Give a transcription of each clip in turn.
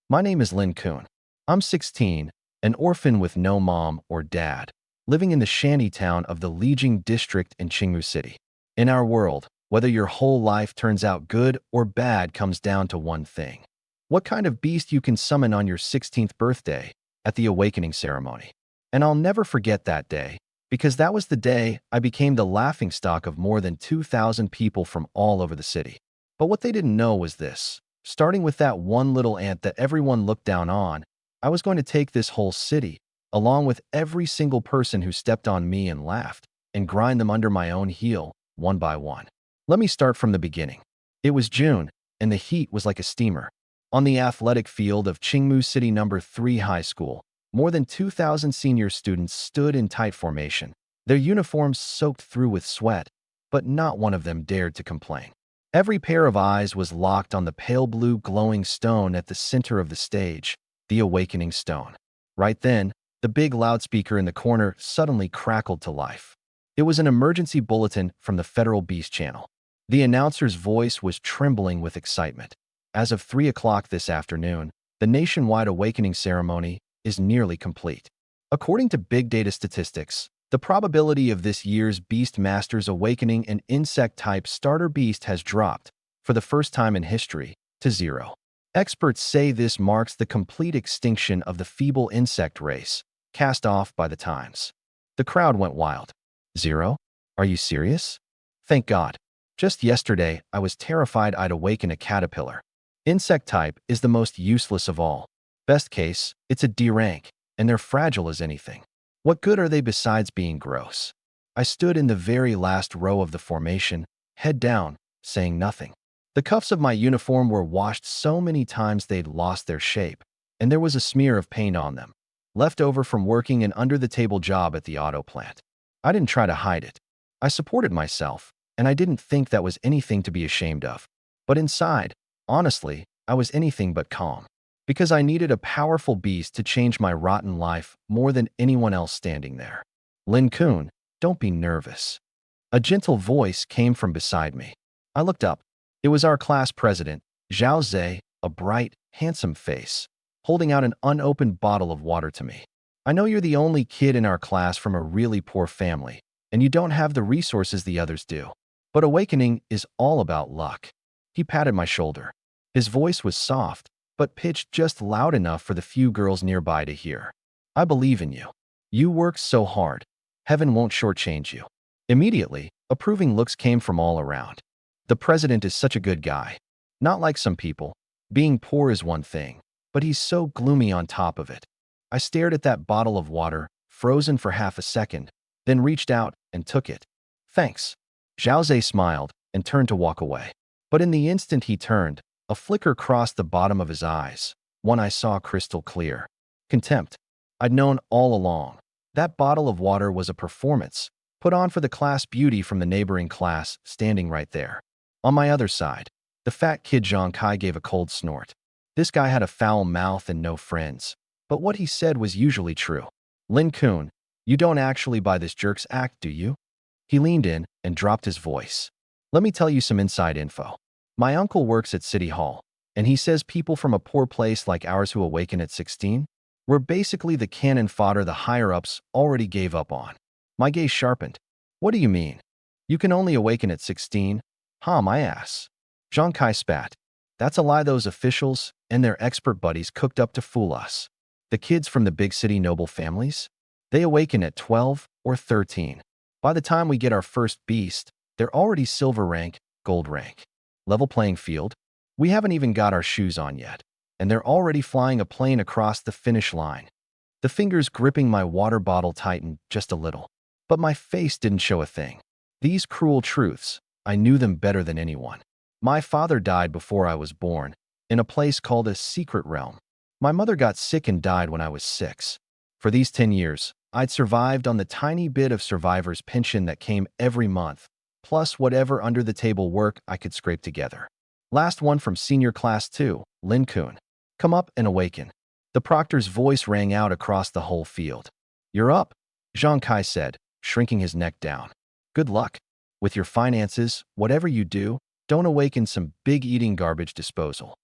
My name is Lin Kun. I'm 16, an orphan with no mom or dad, living in the shanty town of the Lijiang district in Qingmu City. In our world, whether your whole life turns out good or bad comes down to one thing: what kind of beast you can summon on your 16th birthday at the awakening ceremony. And I'll never forget that day, because that was the day I became the laughingstock of more than 2,000 people from all over the city. But what they didn't know was this: starting with that one little ant that everyone looked down on, I was going to take this whole city, along with every single person who stepped on me and laughed, and grind them under my own heel, one by one. Let me start from the beginning. It was June, and the heat was like a steamer. On the athletic field of Qingmu City Number 3 High School, more than 2,000 senior students stood in tight formation, their uniforms soaked through with sweat, but not one of them dared to complain. Every pair of eyes was locked on the pale blue glowing stone at the center of the stage, the awakening stone. Right then, the big loudspeaker in the corner suddenly crackled to life. It was an emergency bulletin from the Federal Beast Channel. The announcer's voice was trembling with excitement. As of 3 o'clock this afternoon, the nationwide awakening ceremony is nearly complete. According to big data statistics, the probability of this year's Beast Masters awakening an insect-type starter beast has dropped, for the first time in history, to 0. Experts say this marks the complete extinction of the feeble insect race, cast off by the times. The crowd went wild. 0? Are you serious? Thank God. Just yesterday, I was terrified I'd awaken a caterpillar. Insect type is the most useless of all. Best case, it's a D rank, and they're fragile as anything. What good are they besides being gross? I stood in the very last row of the formation, head down, saying nothing. The cuffs of my uniform were washed so many times they'd lost their shape, and there was a smear of paint on them, left over from working an under-the-table job at the auto plant. I didn't try to hide it. I supported myself, and I didn't think that was anything to be ashamed of. But inside, honestly, I was anything but calm, because I needed a powerful beast to change my rotten life more than anyone else standing there. Lin Kun, don't be nervous. A gentle voice came from beside me. I looked up. It was our class president, Zhao Zhe, a bright, handsome face, holding out an unopened bottle of water to me. I know you're the only kid in our class from a really poor family, and you don't have the resources the others do. But awakening is all about luck. He patted my shoulder. His voice was soft, but pitched just loud enough for the few girls nearby to hear. I believe in you. You work so hard. Heaven won't shortchange you. Immediately, approving looks came from all around. The president is such a good guy. Not like some people. Being poor is one thing, but he's so gloomy on top of it. I stared at that bottle of water, frozen for half a second, then reached out and took it. Thanks. Zhao Zhe smiled and turned to walk away. But in the instant he turned, a flicker crossed the bottom of his eyes, one I saw crystal clear. Contempt. I'd known all along. That bottle of water was a performance, put on for the class beauty from the neighboring class, standing right there. On my other side, the fat kid Zhang Kai gave a cold snort. This guy had a foul mouth and no friends, but what he said was usually true. Lin Kun, you don't actually buy this jerk's act, do you? He leaned in and dropped his voice. Let me tell you some inside info. My uncle works at City Hall, and he says people from a poor place like ours who awaken at 16, we're basically the cannon fodder the higher-ups already gave up on. My gaze sharpened. What do you mean? You can only awaken at 16? Huh, my ass. Zhang Kai spat. That's a lie those officials and their expert buddies cooked up to fool us. The kids from the big city noble families? They awaken at 12 or 13. By the time we get our first beast, they're already silver rank, gold rank. Level playing field? We haven't even got our shoes on yet, and they're already flying a plane across the finish line. The fingers gripping my water bottle tightened just a little, but my face didn't show a thing. These cruel truths, I knew them better than anyone. My father died before I was born, in a place called a secret realm. My mother got sick and died when I was 6. For these 10 years, I'd survived on the tiny bit of survivor's pension that came every month, plus whatever under-the-table work I could scrape together. Last one from senior class 2, Lin Kun. Come up and awaken. The proctor's voice rang out across the whole field. You're up, Zhang Kai said, shrinking his neck down. Good luck. With your finances, whatever you do, don't awaken some big eating garbage disposal.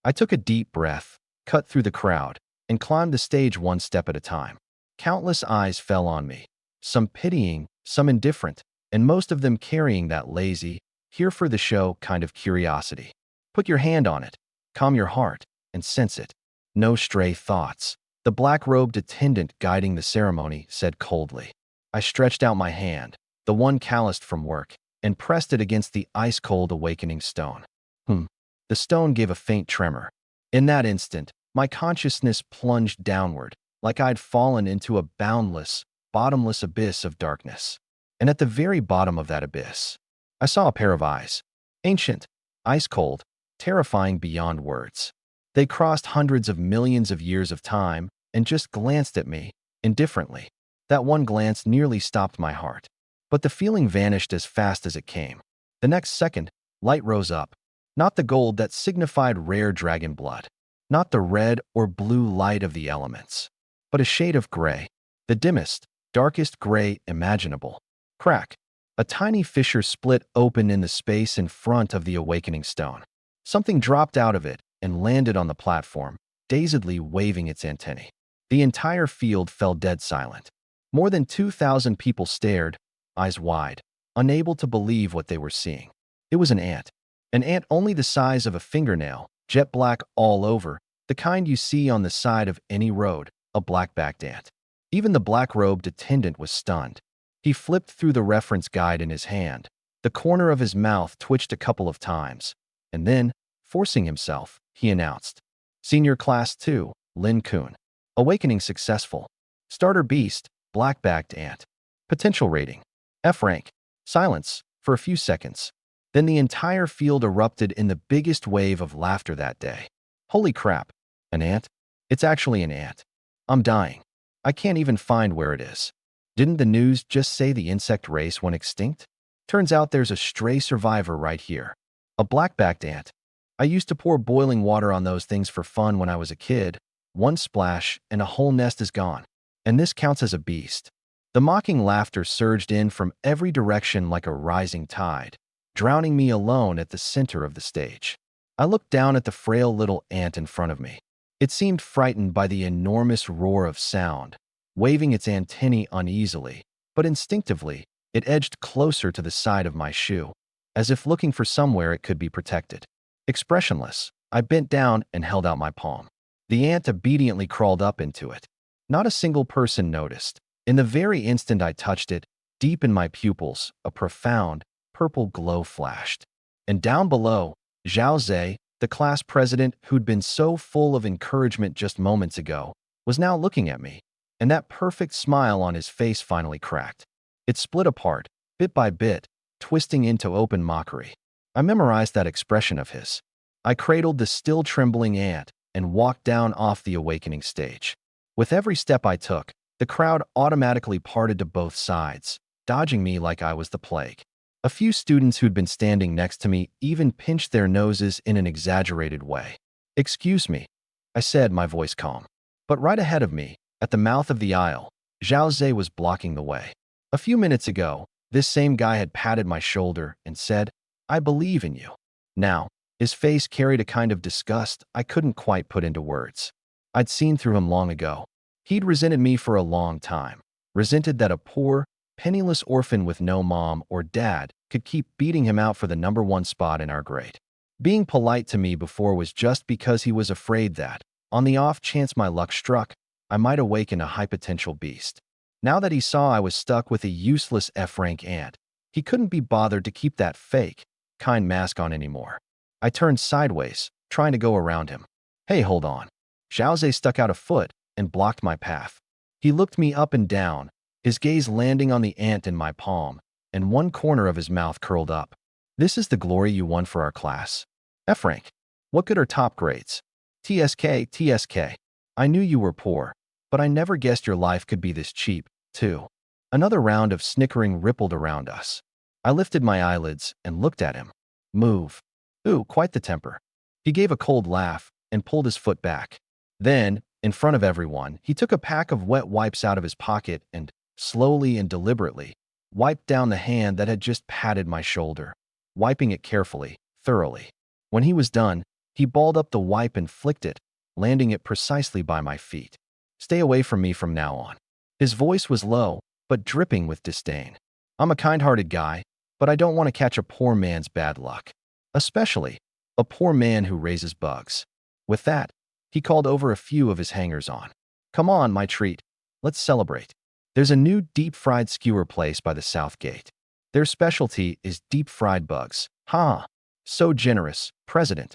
I took a deep breath, cut through the crowd, and climbed the stage one step at a time. Countless eyes fell on me, some pitying, some indifferent, and most of them carrying that lazy, here for the show kind of curiosity. Put your hand on it, calm your heart, and sense it. No stray thoughts. The black-robed attendant guiding the ceremony said coldly. I stretched out my hand, the one calloused from work, and pressed it against the ice-cold awakening stone. The stone gave a faint tremor. In that instant, my consciousness plunged downward, like I'd fallen into a boundless, bottomless abyss of darkness. And at the very bottom of that abyss, I saw a pair of eyes. Ancient, ice-cold, terrifying beyond words. They crossed hundreds of millions of years of time and just glanced at me, indifferently. That one glance nearly stopped my heart. But the feeling vanished as fast as it came. The next second, light rose up. Not the gold that signified rare dragon blood. Not the red or blue light of the elements. But a shade of gray. The dimmest, darkest gray imaginable. Crack. A tiny fissure split open in the space in front of the awakening stone. Something dropped out of it and landed on the platform, dazedly waving its antennae. The entire field fell dead silent. More than 2,000 people stared, eyes wide, unable to believe what they were seeing. It was an ant. An ant only the size of a fingernail, jet black all over, the kind you see on the side of any road, a black-backed ant. Even the black-robed attendant was stunned. He flipped through the reference guide in his hand. The corner of his mouth twitched a couple of times. And then, forcing himself, he announced, Senior Class 2, Lin Kun. Awakening successful. Starter beast, black-backed ant. Potential rating, F rank. Silence, for a few seconds. Then the entire field erupted in the biggest wave of laughter that day. Holy crap, an ant? It's actually an ant. I'm dying. I can't even find where it is. Didn't the news just say the insect race went extinct? Turns out there's a stray survivor right here. A black-backed ant. I used to pour boiling water on those things for fun when I was a kid. One splash, and a whole nest is gone. And this counts as a beast. The mocking laughter surged in from every direction like a rising tide, drowning me alone at the center of the stage. I looked down at the frail little ant in front of me. It seemed frightened by the enormous roar of sound, waving its antennae uneasily, but instinctively, it edged closer to the side of my shoe, as if looking for somewhere it could be protected. Expressionless, I bent down and held out my palm. The ant obediently crawled up into it. Not a single person noticed. In the very instant I touched it, deep in my pupils, a profound, purple glow flashed. And down below, Zhao Zhe, the class president who'd been so full of encouragement just moments ago, was now looking at me, and that perfect smile on his face finally cracked. It split apart, bit by bit, twisting into open mockery. I memorized that expression of his. I cradled the still trembling ant and walked down off the awakening stage. With every step I took, the crowd automatically parted to both sides, dodging me like I was the plague. A few students who'd been standing next to me even pinched their noses in an exaggerated way. Excuse me, I said, my voice calm. But right ahead of me, at the mouth of the aisle, Zhao Zhe was blocking the way. A few minutes ago, this same guy had patted my shoulder and said, I believe in you. Now, his face carried a kind of disgust I couldn't quite put into words. I'd seen through him long ago. He'd resented me for a long time, resented that a poor, penniless orphan with no mom or dad could keep beating him out for the #1 spot in our grade. Being polite to me before was just because he was afraid that, on the off chance my luck struck, I might awaken a high potential beast. Now that he saw I was stuck with a useless F-rank ant, he couldn't be bothered to keep that fake, kind mask on anymore. I turned sideways, trying to go around him. Hey, hold on. Zhao Zhe stuck out a foot and blocked my path. He looked me up and down, his gaze landing on the ant in my palm, and one corner of his mouth curled up. This is the glory you won for our class? F-rank. What good are top grades? TSK, TSK. I knew you were poor, but I never guessed your life could be this cheap, too. Another round of snickering rippled around us. I lifted my eyelids and looked at him. Move. Ooh, quite the temper. He gave a cold laugh and pulled his foot back. Then, in front of everyone, he took a pack of wet wipes out of his pocket and, slowly and deliberately, wiped down the hand that had just patted my shoulder, wiping it carefully, thoroughly. When he was done, he balled up the wipe and flicked it, landing it precisely by my feet. Stay away from me from now on. His voice was low, but dripping with disdain. I'm a kind-hearted guy, but I don't want to catch a poor man's bad luck. Especially a poor man who raises bugs. With that, he called over a few of his hangers-on. Come on, my treat. Let's celebrate. There's a new deep-fried skewer place by the south gate. Their specialty is deep-fried bugs. Ha! So generous, President.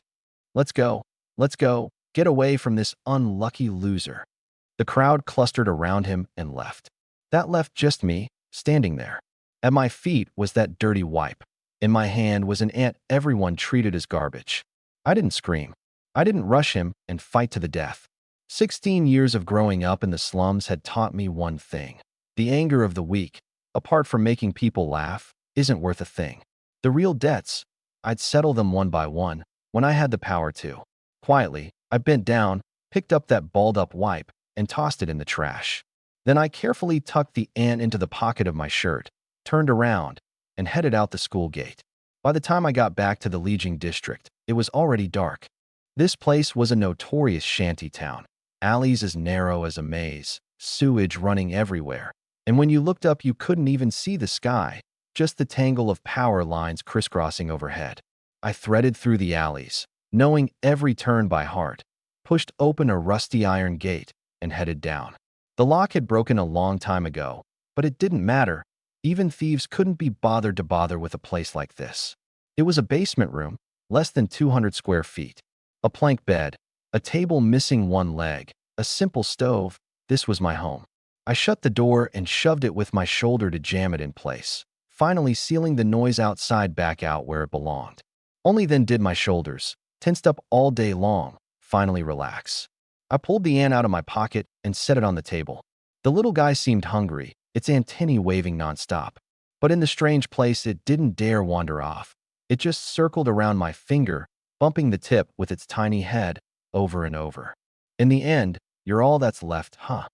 Let's go. Let's go. Get away from this unlucky loser. The crowd clustered around him and left. That left just me, standing there. At my feet was that dirty wipe. In my hand was an ant everyone treated as garbage. I didn't scream. I didn't rush him and fight to the death. 16 years of growing up in the slums had taught me one thing. The anger of the weak, apart from making people laugh, isn't worth a thing. The real debts, I'd settle them one by one when I had the power to. Quietly, I bent down, picked up that balled-up wipe, and tossed it in the trash. Then I carefully tucked the ant into the pocket of my shirt, turned around, and headed out the school gate. By the time I got back to the Legion district, it was already dark. This place was a notorious shanty town. Alleys as narrow as a maze, sewage running everywhere. And when you looked up, you couldn't even see the sky, just the tangle of power lines crisscrossing overhead. I threaded through the alleys, knowing every turn by heart, pushed open a rusty iron gate, and headed down. The lock had broken a long time ago, but it didn't matter. Even thieves couldn't be bothered to bother with a place like this. It was a basement room, less than 200 square feet. A plank bed, a table missing one leg, a simple stove. This was my home. I shut the door and shoved it with my shoulder to jam it in place, finally sealing the noise outside back out where it belonged. Only then did my shoulders, tensed up all day long, finally relax. I pulled the ant out of my pocket and set it on the table. The little guy seemed hungry, its antennae waving nonstop. But in the strange place, it didn't dare wander off. It just circled around my finger, bumping the tip with its tiny head over and over. In the end, you're all that's left, huh?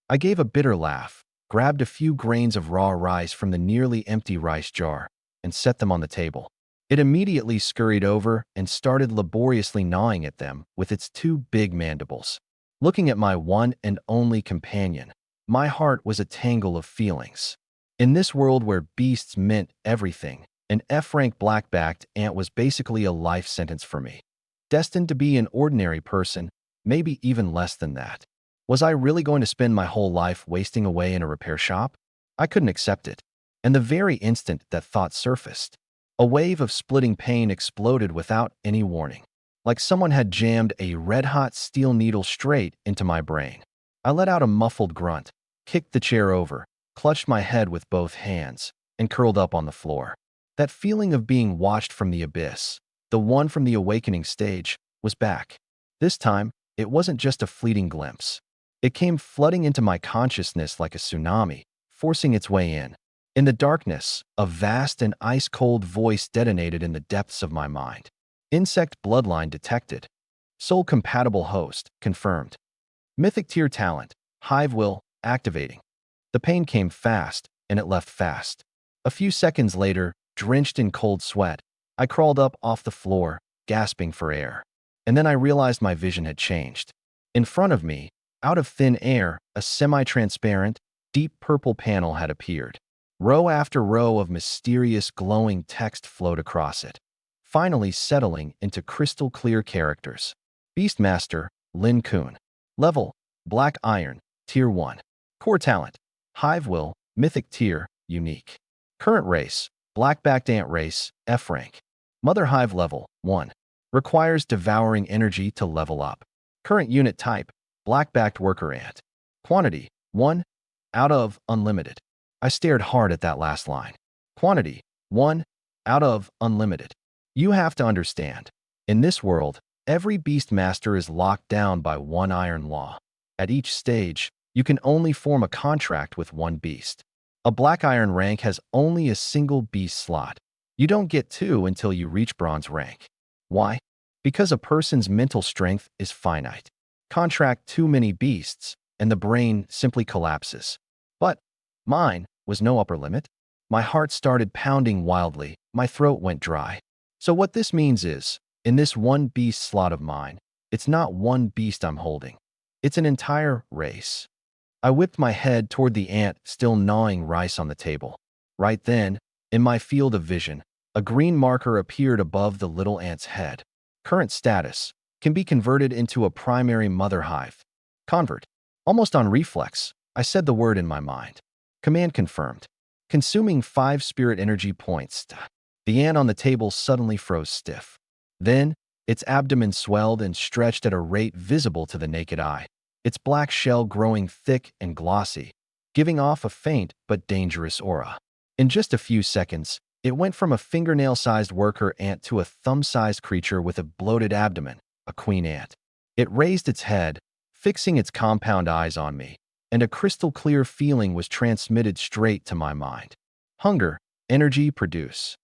I gave a bitter laugh, grabbed a few grains of raw rice from the nearly empty rice jar, and set them on the table. It immediately scurried over and started laboriously gnawing at them with its two big mandibles. Looking at my one and only companion, my heart was a tangle of feelings. In this world where beasts meant everything, an F-rank black-backed ant was basically a life sentence for me. Destined to be an ordinary person, maybe even less than that. Was I really going to spend my whole life wasting away in a repair shop? I couldn't accept it. And the very instant that thought surfaced, a wave of splitting pain exploded without any warning, like someone had jammed a red-hot steel needle straight into my brain. I let out a muffled grunt, kicked the chair over, clutched my head with both hands, and curled up on the floor. That feeling of being watched from the abyss, the one from the awakening stage, was back. This time, it wasn't just a fleeting glimpse. It came flooding into my consciousness like a tsunami, forcing its way in. In the darkness, a vast and ice-cold voice detonated in the depths of my mind. Insect bloodline detected. Soul-compatible host confirmed. Mythic tier talent, Hive will, activating. The pain came fast, and it left fast. A few seconds later, drenched in cold sweat, I crawled up off the floor, gasping for air. And then I realized my vision had changed. In front of me, out of thin air, a semi-transparent, deep purple panel had appeared. Row after row of mysterious glowing text flowed across it, finally settling into crystal-clear characters. Beastmaster, Lin Kun. Level, Black Iron, Tier 1. Core Talent, Hive Will, Mythic Tier, Unique. Current Race, Black-backed Ant Race, F Rank. Mother Hive Level, 1. Requires Devouring Energy to level up. Current Unit Type, Black-backed Worker Ant. Quantity, 1. Out of Unlimited. I stared hard at that last line. Quantity, 1. Out of Unlimited. You have to understand, in this world, every Beastmaster is locked down by one iron law. At each stage, you can only form a contract with one beast. A Black Iron rank has only a single beast slot. You don't get two until you reach Bronze rank. Why? Because a person's mental strength is finite. Contract too many beasts, and the brain simply collapses. But mine was no upper limit. My heart started pounding wildly, my throat went dry. So what this means is, in this one beast slot of mine, It's not one beast I'm holding. It's an entire race. I whipped my head toward the ant still gnawing rice on the table. Right then, in my field of vision, a green marker appeared above the little ant's head. Current status can be converted into a primary mother hive. Convert. Almost on reflex, I said the word in my mind. Command confirmed. Consuming 5 spirit energy points. The ant on the table suddenly froze stiff. Then, its abdomen swelled and stretched at a rate visible to the naked eye, its black shell growing thick and glossy, giving off a faint but dangerous aura. In just a few seconds, it went from a fingernail-sized worker ant to a thumb-sized creature with a bloated abdomen, a queen ant. It raised its head, fixing its compound eyes on me, and a crystal-clear feeling was transmitted straight to my mind. Hunger, energy, produce.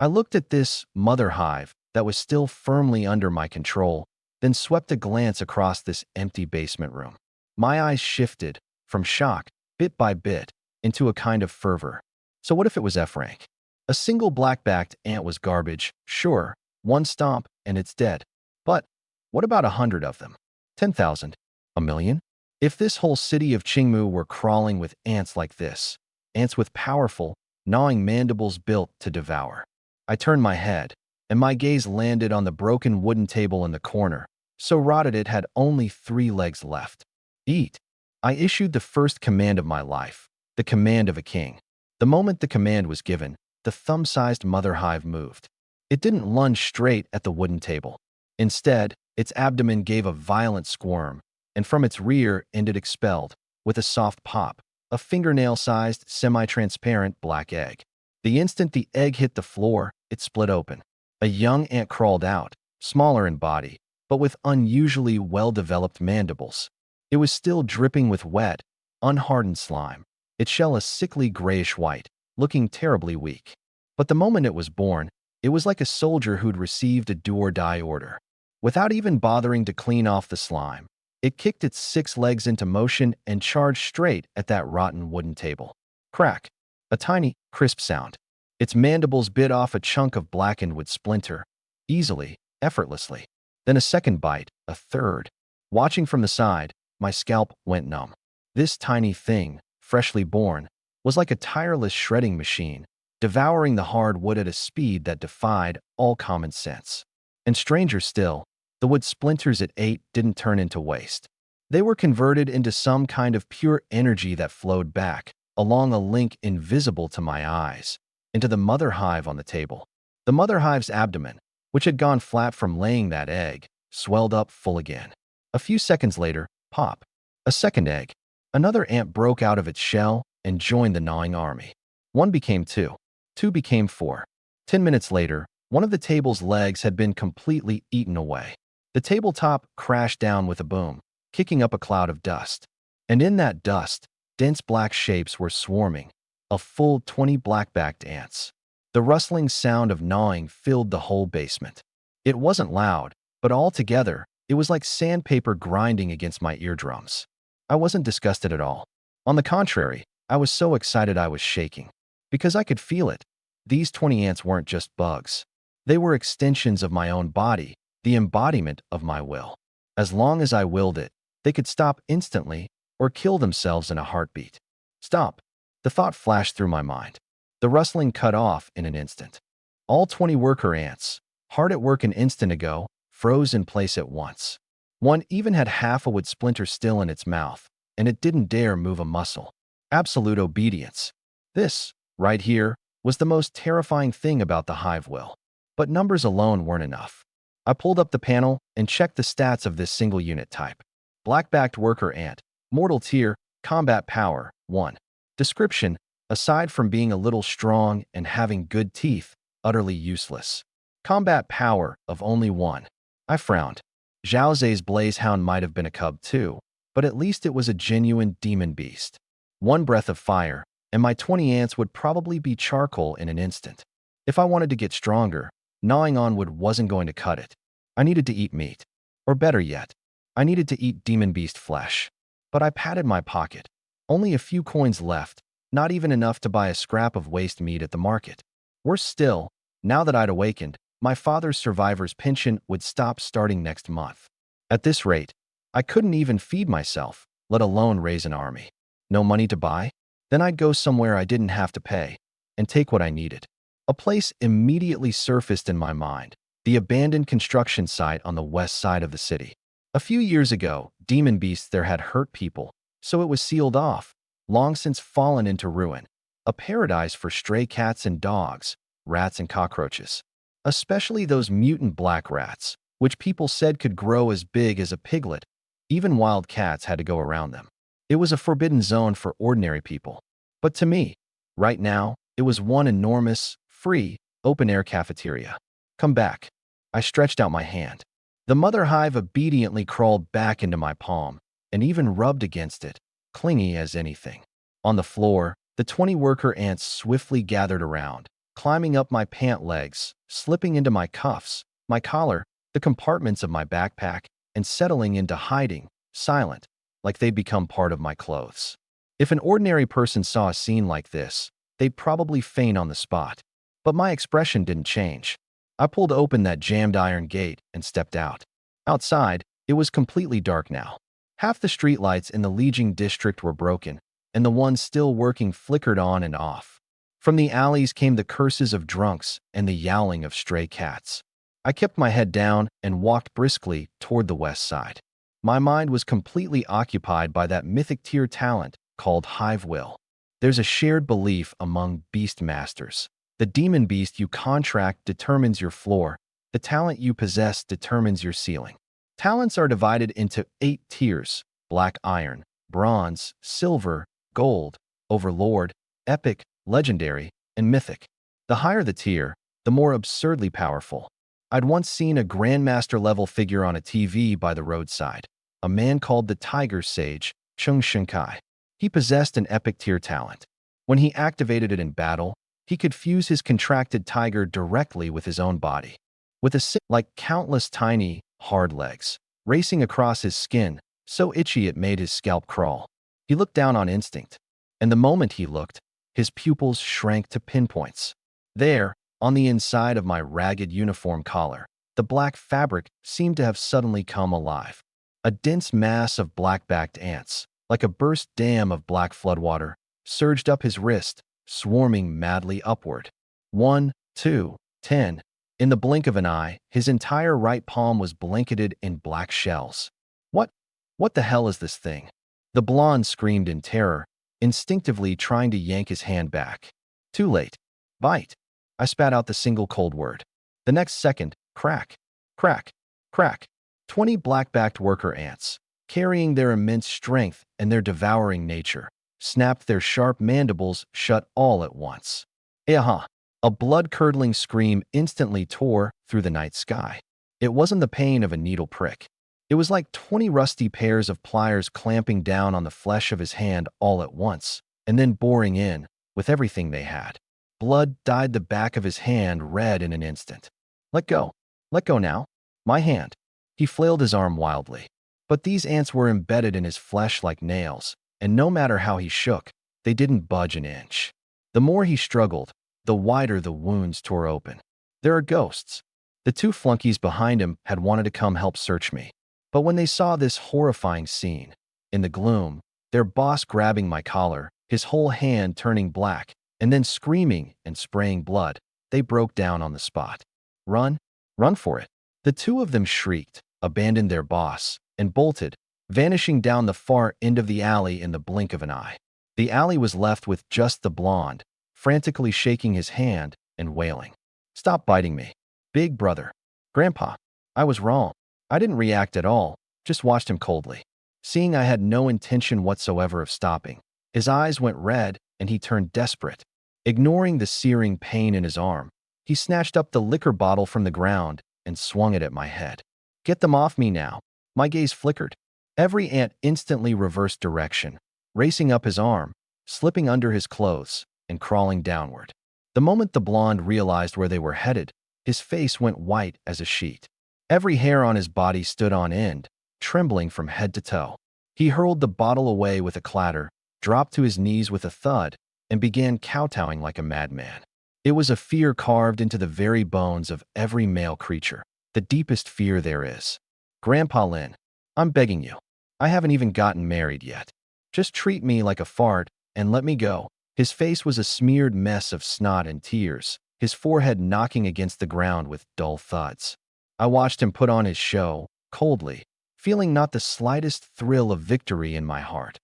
I looked at this mother hive that was still firmly under my control, then swept a glance across this empty basement room. My eyes shifted, from shock, bit by bit, into a kind of fervor. So what if it was F-rank? A single black-backed ant was garbage, sure, one stomp, and it's dead. But what about 100 of them? 10,000? A million? If this whole city of Qingmu were crawling with ants like this, ants with powerful, gnawing mandibles built to devour. I turned my head, and my gaze landed on the broken wooden table in the corner, so rotted it had only 3 legs left. Eat. I issued the first command of my life, the command of a king. The moment the command was given, the thumb-sized mother hive moved. It didn't lunge straight at the wooden table. Instead, its abdomen gave a violent squirm, and from its rear end it expelled, with a soft pop, a fingernail-sized, semi-transparent black egg. The instant the egg hit the floor, it split open. A young ant crawled out, smaller in body, but with unusually well-developed mandibles. It was still dripping with wet, unhardened slime, its shell a sickly grayish-white, looking terribly weak. But the moment it was born, it was like a soldier who'd received a do-or-die order. Without even bothering to clean off the slime, it kicked its 6 legs into motion and charged straight at that rotten wooden table. Crack. A tiny, crisp sound. Its mandibles bit off a chunk of blackened wood splinter, easily, effortlessly. Then a second bite, a third. Watching from the side, my scalp went numb. This tiny thing, freshly born, was like a tireless shredding machine, devouring the hard wood at a speed that defied all common sense. And stranger still, the wood splinters it ate didn't turn into waste. They were converted into some kind of pure energy that flowed back, along a link invisible to my eyes, into the mother hive on the table. The mother hive's abdomen, which had gone flat from laying that egg, swelled up full again. A few seconds later, pop. A second egg. Another ant broke out of its shell and joined the gnawing army. 1 became 2. 2 became 4. 10 minutes later, one of the table's legs had been completely eaten away. The tabletop crashed down with a boom, kicking up a cloud of dust. And in that dust, dense black shapes were swarming, a full 20 black-backed ants. The rustling sound of gnawing filled the whole basement. It wasn't loud, but altogether, it was like sandpaper grinding against my eardrums. I wasn't disgusted at all. On the contrary, I was so excited I was shaking. Because I could feel it. These 20 ants weren't just bugs. They were extensions of my own body, the embodiment of my will. As long as I willed it, they could stop instantly or kill themselves in a heartbeat. Stop. The thought flashed through my mind. The rustling cut off in an instant. All 20 worker ants, hard at work an instant ago, froze in place at once. One even had half a wood splinter still in its mouth, and it didn't dare move a muscle. Absolute obedience. This, right here, was the most terrifying thing about the hive will. But numbers alone weren't enough. I pulled up the panel and checked the stats of this single unit type. Black-backed worker ant, mortal tier, combat power, 1. Description, aside from being a little strong and having good teeth, utterly useless. Combat power of only 1. I frowned. Zhao Zhe's blazehound might have been a cub too, but at least it was a genuine demon beast. 1 breath of fire, and my 20 ants would probably be charcoal in an instant. If I wanted to get stronger, gnawing on wood wasn't going to cut it. I needed to eat meat. Or better yet, I needed to eat demon beast flesh. But I patted my pocket. Only a few coins left, not even enough to buy a scrap of waste meat at the market. Worse still, now that I'd awakened, my father's survivor's pension would stop starting next month. At this rate, I couldn't even feed myself, let alone raise an army. No money to buy? Then I'd go somewhere I didn't have to pay and take what I needed. A place immediately surfaced in my mind, the abandoned construction site on the west side of the city. A few years ago, demon beasts there had hurt people, so it was sealed off, long since fallen into ruin. A paradise for stray cats and dogs, rats and cockroaches. Especially those mutant black rats, which people said could grow as big as a piglet. Even wild cats had to go around them. It was a forbidden zone for ordinary people. But to me, right now, it was one enormous, free, open-air cafeteria. Come back. I stretched out my hand. The mother hive obediently crawled back into my palm and even rubbed against it, clingy as anything. On the floor, the 20 worker ants swiftly gathered around, climbing up my pant legs, slipping into my cuffs, my collar, the compartments of my backpack, and settling into hiding, silent, like they'd become part of my clothes. If an ordinary person saw a scene like this, they'd probably faint on the spot. But my expression didn't change. I pulled open that jammed iron gate and stepped out. Outside, it was completely dark now. Half the streetlights in the Legion district were broken, and the ones still working flickered on and off. From the alleys came the curses of drunks and the yowling of stray cats. I kept my head down and walked briskly toward the west side. My mind was completely occupied by that mythic tier talent called Hive will. There's a shared belief among beast masters. The demon beast you contract determines your floor. The talent you possess determines your ceiling. Talents are divided into 8 tiers: black iron, bronze, silver, gold, overlord, epic, legendary, and mythic. The higher the tier, the more absurdly powerful. I'd once seen a grandmaster-level figure on a TV by the roadside, a man called the Tiger Sage, Chung Shinkai. He possessed an epic tier talent. When he activated it in battle, he could fuse his contracted tiger directly with his own body. With like countless tiny, hard legs, racing across his skin, so itchy it made his scalp crawl. He looked down on instinct, and the moment he looked, his pupils shrank to pinpoints. There, on the inside of my ragged uniform collar, the black fabric seemed to have suddenly come alive. A dense mass of black-backed ants, like a burst dam of black floodwater, surged up his wrist, swarming madly upward. 1, 2, 10. In the blink of an eye, his entire right palm was blanketed in black shells. What the hell is this thing? The blonde screamed in terror, instinctively trying to yank his hand back. Too late. Bite. I spat out the single cold word. The next second, crack, crack, crack. 20 black-backed worker ants, carrying their immense strength and their devouring nature, snapped their sharp mandibles shut all at once. Aha! A blood-curdling scream instantly tore through the night sky. It wasn't the pain of a needle prick. It was like 20 rusty pairs of pliers clamping down on the flesh of his hand all at once, and then boring in with everything they had. Blood dyed the back of his hand red in an instant. Let go. Let go now. My hand. He flailed his arm wildly. But these ants were embedded in his flesh like nails, and no matter how he shook, they didn't budge an inch. The more he struggled, the wider the wounds tore open. There are ghosts. The 2 flunkies behind him had wanted to come help search me. But when they saw this horrifying scene, in the gloom, their boss grabbing my collar, his whole hand turning black, and then screaming and spraying blood, they broke down on the spot. Run? Run for it. The 2 of them shrieked, abandoned their boss, and bolted, vanishing down the far end of the alley in the blink of an eye. The alley was left with just the blonde, frantically shaking his hand and wailing. Stop biting me. Big brother. Grandpa. I was wrong. I didn't react at all, just watched him coldly. Seeing I had no intention whatsoever of stopping, his eyes went red and he turned desperate. Ignoring the searing pain in his arm, he snatched up the liquor bottle from the ground and swung it at my head. Get them off me now. My gaze flickered. Every ant instantly reversed direction, racing up his arm, slipping under his clothes, and crawling downward. The moment the blonde realized where they were headed, his face went white as a sheet. Every hair on his body stood on end, trembling from head to toe. He hurled the bottle away with a clatter, dropped to his knees with a thud, and began kowtowing like a madman. It was a fear carved into the very bones of every male creature, the deepest fear there is. Grandpa Lin, I'm begging you. I haven't even gotten married yet. Just treat me like a fart and let me go." His face was a smeared mess of snot and tears, his forehead knocking against the ground with dull thuds. I watched him put on his show, coldly, feeling not the slightest thrill of victory in my heart,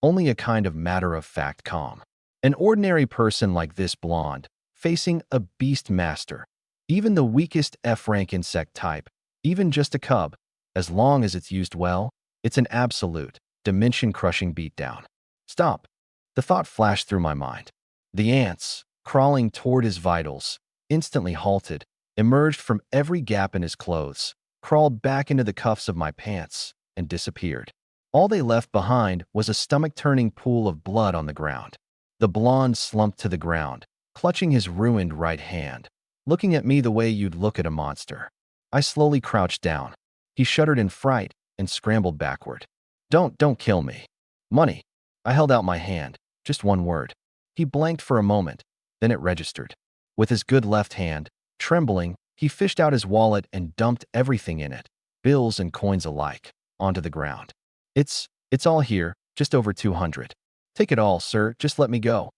only a kind of matter-of-fact calm. An ordinary person like this blonde, facing a beast master, even the weakest F-rank insect type, even just a cub, as long as it's used well, it's an absolute, dimension-crushing beatdown. Stop. The thought flashed through my mind. The ants, crawling toward his vitals, instantly halted, emerged from every gap in his clothes, crawled back into the cuffs of my pants, and disappeared. All they left behind was a stomach-turning pool of blood on the ground. The blonde slumped to the ground, clutching his ruined right hand, looking at me the way you'd look at a monster. I slowly crouched down. He shuddered in fright and scrambled backward. Don't kill me. Money." I held out my hand, just one word. He blanked for a moment, then it registered. With his good left hand, trembling, he fished out his wallet and dumped everything in it, bills and coins alike, onto the ground. It's all here, just over 200. "Take it all, sir, just let me go."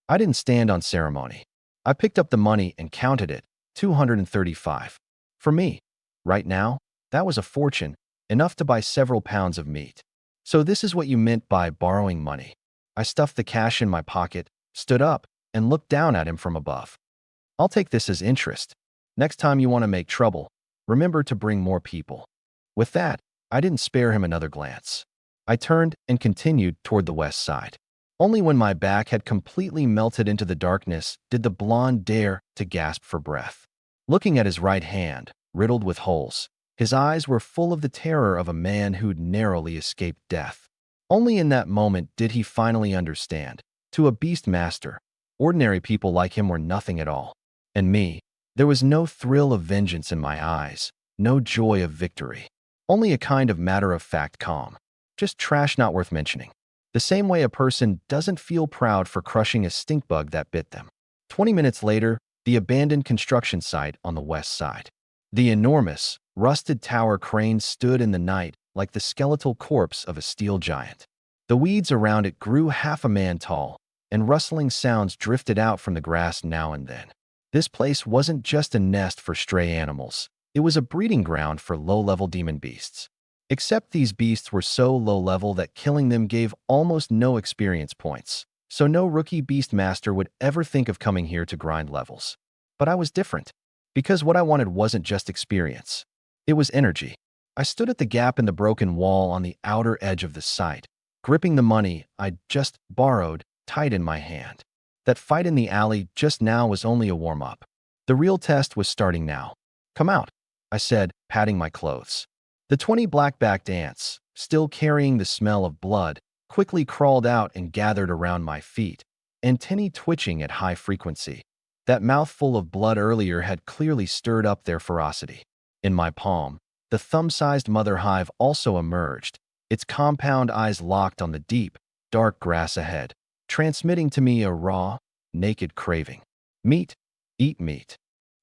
I didn't stand on ceremony. I picked up the money and counted it, 235. For me, right now, that was a fortune, enough to buy several pounds of meat. "So this is what you meant by borrowing money." I stuffed the cash in my pocket, stood up, and looked down at him from above. "I'll take this as interest. Next time you want to make trouble, remember to bring more people." With that, I didn't spare him another glance. I turned and continued toward the west side. Only when my back had completely melted into the darkness did the blonde dare to gasp for breath. Looking at his right hand, riddled with holes, his eyes were full of the terror of a man who'd narrowly escaped death. Only in that moment did he finally understand. To a beast master, ordinary people like him were nothing at all. And me, there was no thrill of vengeance in my eyes, no joy of victory. Only a kind of matter-of-fact calm. Just trash not worth mentioning. The same way a person doesn't feel proud for crushing a stink bug that bit them. 20 minutes later, the abandoned construction site on the west side. The enormous, rusted tower crane stood in the night like the skeletal corpse of a steel giant. The weeds around it grew half a man tall, and rustling sounds drifted out from the grass now and then. This place wasn't just a nest for stray animals. It was a breeding ground for low-level demon beasts. Except these beasts were so low-level that killing them gave almost no experience points, so no rookie beast master would ever think of coming here to grind levels. But I was different, because what I wanted wasn't just experience. It was energy. I stood at the gap in the broken wall on the outer edge of the site, gripping the money I'd just borrowed tight in my hand. That fight in the alley just now was only a warm-up. The real test was starting now. "Come out," I said, patting my clothes. The 20 black-backed ants, still carrying the smell of blood, quickly crawled out and gathered around my feet, antennae twitching at high frequency. That mouthful of blood earlier had clearly stirred up their ferocity. In my palm, the thumb-sized mother hive also emerged, its compound eyes locked on the deep, dark grass ahead, transmitting to me a raw, naked craving. Meat. Eat meat.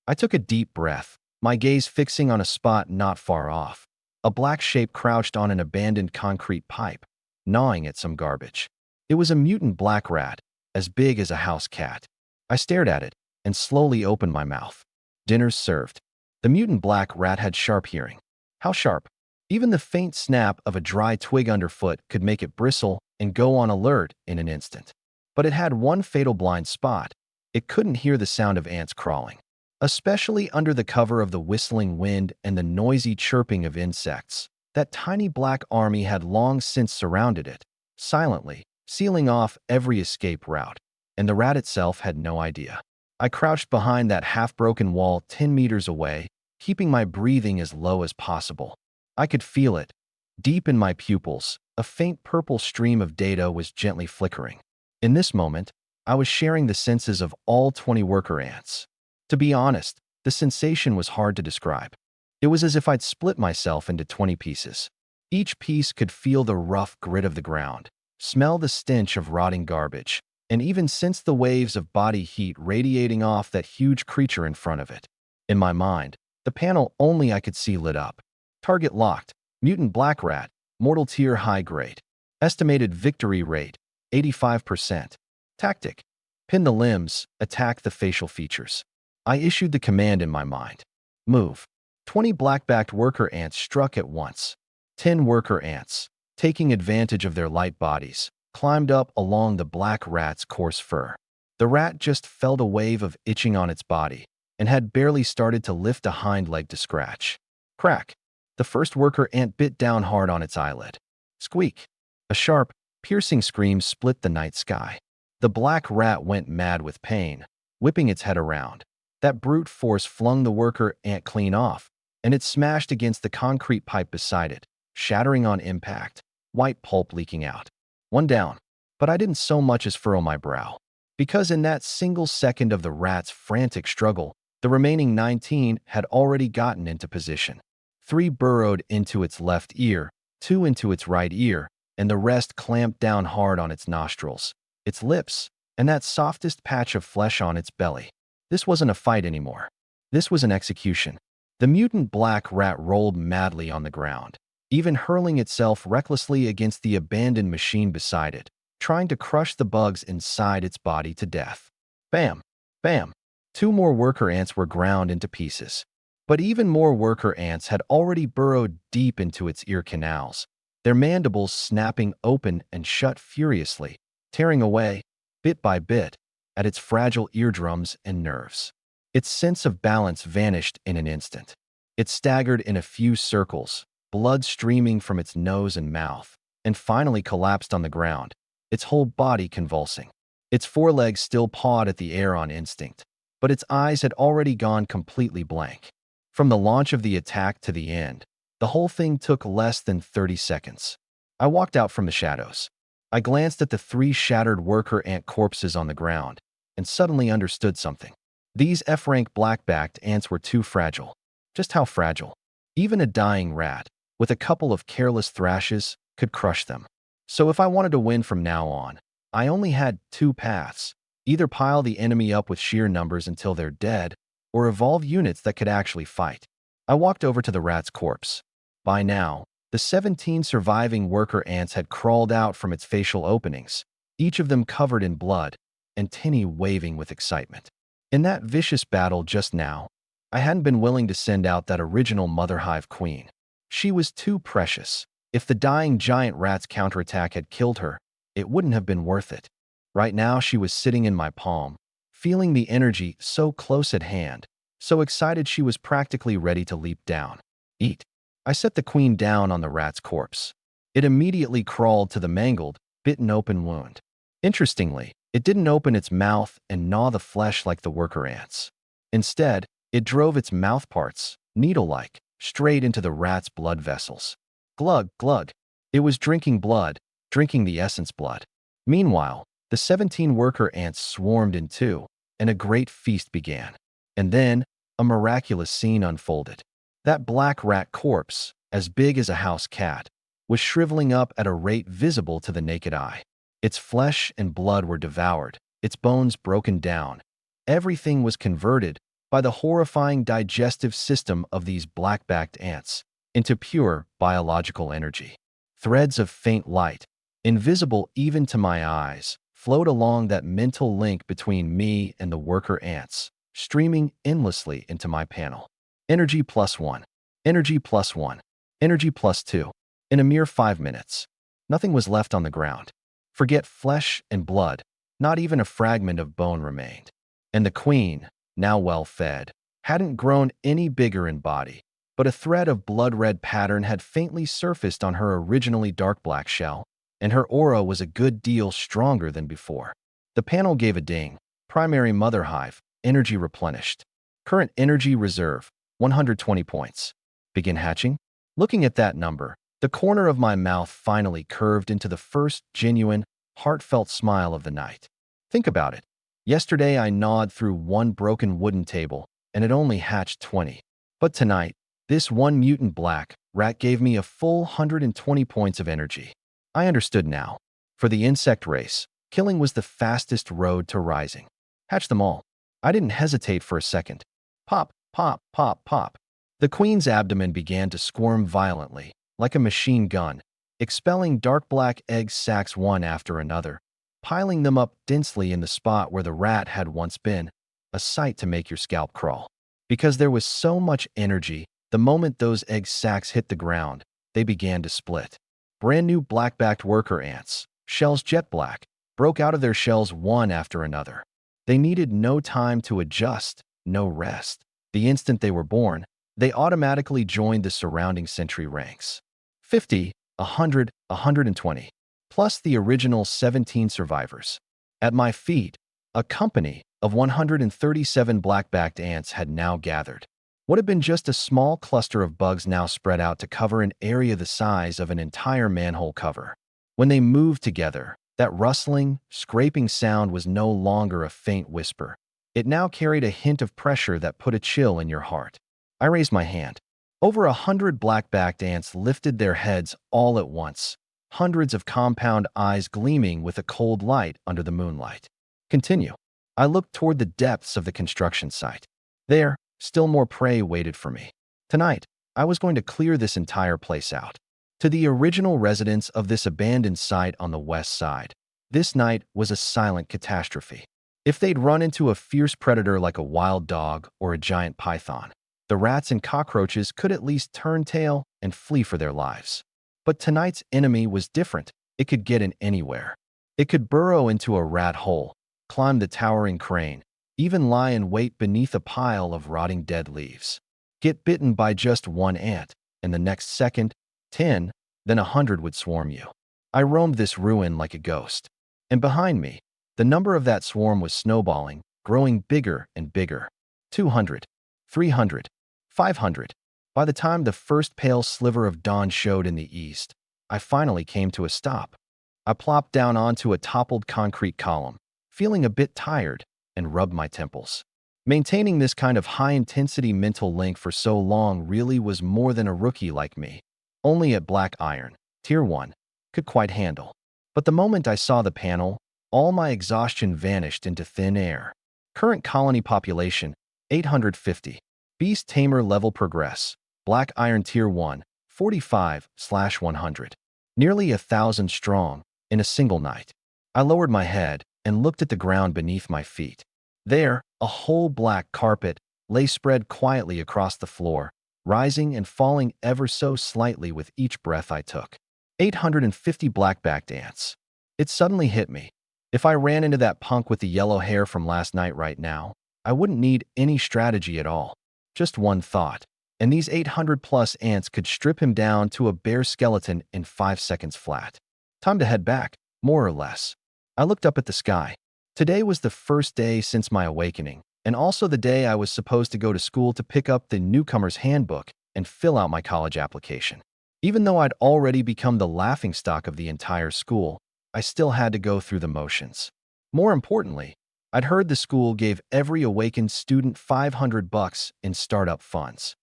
I took a deep breath, my gaze fixing on a spot not far off. A black shape crouched on an abandoned concrete pipe, gnawing at some garbage. It was a mutant black rat, as big as a house cat. I stared at it and slowly opened my mouth. Dinner's served. The mutant black rat had sharp hearing. How sharp? Even the faint snap of a dry twig underfoot could make it bristle and go on alert in an instant. But it had one fatal blind spot. It couldn't hear the sound of ants crawling. Especially under the cover of the whistling wind and the noisy chirping of insects, that tiny black army had long since surrounded it, silently, sealing off every escape route, and the rat itself had no idea. I crouched behind that half-broken wall 10 meters away, keeping my breathing as low as possible. I could feel it. Deep in my pupils, a faint purple stream of data was gently flickering. In this moment, I was sharing the senses of all 20 worker ants. To be honest, the sensation was hard to describe. It was as if I'd split myself into 20 pieces. Each piece could feel the rough grit of the ground, smell the stench of rotting garbage, and even sense the waves of body heat radiating off that huge creature in front of it. In my mind, the panel only I could see lit up. Target locked. Mutant black rat. Mortal tier high grade. Estimated victory rate 85%. Tactic: pin the limbs, attack the facial features. I issued the command in my mind. Move. 20 black-backed worker ants struck at once. 10 worker ants, taking advantage of their light bodies, climbed up along the black rat's coarse fur. The rat just felt a wave of itching on its body and had barely started to lift a hind leg to scratch. Crack! The first worker ant bit down hard on its eyelid. Squeak! A sharp, piercing scream split the night sky. The black rat went mad with pain, whipping its head around. That brute force flung the worker ant clean off, and it smashed against the concrete pipe beside it, shattering on impact, white pulp leaking out. One down, but I didn't so much as furrow my brow, because in that single second of the rat's frantic struggle, the remaining 19 had already gotten into position. 3 burrowed into its left ear, 2 into its right ear, and the rest clamped down hard on its nostrils, its lips, and that softest patch of flesh on its belly. This wasn't a fight anymore. This was an execution. The mutant black rat rolled madly on the ground, even hurling itself recklessly against the abandoned machine beside it, trying to crush the bugs inside its body to death. Bam! Bam! 2 more worker ants were ground into pieces. But even more worker ants had already burrowed deep into its ear canals, their mandibles snapping open and shut furiously, tearing away, bit by bit, at its fragile eardrums and nerves. Its sense of balance vanished in an instant. It staggered in a few circles, blood streaming from its nose and mouth, and finally collapsed on the ground, its whole body convulsing. Its forelegs still pawed at the air on instinct, but its eyes had already gone completely blank. From the launch of the attack to the end, the whole thing took less than 30 seconds. I walked out from the shadows. I glanced at the 3 shattered worker ant corpses on the ground and suddenly understood something. These F-rank black-backed ants were too fragile. Just how fragile? Even a dying rat, with a couple of careless thrashes, could crush them. So if I wanted to win from now on, I only had 2 paths. Either pile the enemy up with sheer numbers until they're dead, or evolve units that could actually fight. I walked over to the rat's corpse. By now, the 17 surviving worker ants had crawled out from its facial openings, each of them covered in blood, and Tinny waving with excitement. In that vicious battle just now, I hadn't been willing to send out that original Mother Hive queen. She was too precious. If the dying giant rat's counterattack had killed her, it wouldn't have been worth it. Right now, she was sitting in my palm, feeling the energy so close at hand, so excited she was practically ready to leap down. Eat. I set the queen down on the rat's corpse. It immediately crawled to the mangled, bitten open wound. Interestingly, it didn't open its mouth and gnaw the flesh like the worker ants. Instead, it drove its mouth parts, needle-like, straight into the rat's blood vessels. Glug, glug. It was drinking blood, drinking the essence blood. Meanwhile, the 17 worker ants swarmed in too, and a great feast began. And then, a miraculous scene unfolded. That black rat corpse, as big as a house cat, was shriveling up at a rate visible to the naked eye. Its flesh and blood were devoured, its bones broken down. Everything was converted by the horrifying digestive system of these black-backed ants into pure biological energy. Threads of faint light, invisible even to my eyes, flowed along that mental link between me and the worker ants, streaming endlessly into my panel. Energy +1, energy +1, energy +2. In a mere 5 minutes, nothing was left on the ground. Forget flesh and blood, not even a fragment of bone remained. And the queen, now well fed, hadn't grown any bigger in body, but a thread of blood-red pattern had faintly surfaced on her originally dark black shell, and her aura was a good deal stronger than before. The panel gave a ding. Primary Mother Hive, energy replenished. Current energy reserve, 120 points. Begin hatching? Looking at that number, the corner of my mouth finally curved into the first genuine, heartfelt smile of the night. Think about it. Yesterday I gnawed through 1 broken wooden table, and it only hatched 20. But tonight, this 1 mutant black rat gave me a full 120 points of energy. I understood now. For the insect race, killing was the fastest road to rising. Hatch them all. I didn't hesitate for a second. Pop, pop, pop, pop. The queen's abdomen began to squirm violently, like a machine gun, expelling dark black egg sacs one after another, piling them up densely in the spot where the rat had once been, a sight to make your scalp crawl. Because there was so much energy, the moment those egg sacs hit the ground, they began to split. Brand new black-backed worker ants, shells jet black, broke out of their shells one after another. They needed no time to adjust, no rest. The instant they were born, they automatically joined the surrounding sentry ranks. 50, 100, 120, plus the original 17 survivors. At my feet, a company of 137 black-backed ants had now gathered. What had been just a small cluster of bugs now spread out to cover an area the size of an entire manhole cover. When they moved together, that rustling, scraping sound was no longer a faint whisper. It now carried a hint of pressure that put a chill in your heart. I raised my hand. Over 100 black-backed ants lifted their heads all at once, hundreds of compound eyes gleaming with a cold light under the moonlight. Continue. I looked toward the depths of the construction site. There, still more prey waited for me. Tonight, I was going to clear this entire place out. To the original residents of this abandoned site on the west side, this night was a silent catastrophe. If they'd run into a fierce predator like a wild dog or a giant python, the rats and cockroaches could at least turn tail and flee for their lives. But tonight's enemy was different. It could get in anywhere. It could burrow into a rat hole, climb the towering crane, even lie in wait beneath a pile of rotting dead leaves. Get bitten by just one ant, and the next second, 10, then 100 would swarm you. I roamed this ruin like a ghost. And behind me, the number of that swarm was snowballing, growing bigger and bigger. 200, 300, 500. By the time the first pale sliver of dawn showed in the east, I finally came to a stop. I plopped down onto a toppled concrete column, feeling a bit tired, and rubbed my temples. Maintaining this kind of high-intensity mental link for so long really was more than a rookie like me. Only at Black Iron, Tier 1, could quite handle. But the moment I saw the panel, all my exhaustion vanished into thin air. Current colony population, 850. Beast Tamer level progress. Black Iron Tier 1, 45/100. Nearly 1,000 strong, in a single night. I lowered my head and looked at the ground beneath my feet. There, a whole black carpet lay spread quietly across the floor, rising and falling ever so slightly with each breath I took. 850 black-backed ants. It suddenly hit me. If I ran into that punk with the yellow hair from last night right now, I wouldn't need any strategy at all. Just one thought, and these 800-plus ants could strip him down to a bare skeleton in 5 seconds flat. Time to head back, more or less. I looked up at the sky. Today was the first day since my awakening, and also the day I was supposed to go to school to pick up the newcomer's handbook and fill out my college application. Even though I'd already become the laughingstock of the entire school, I still had to go through the motions. More importantly, I'd heard the school gave every awakened student $500 in startup funds.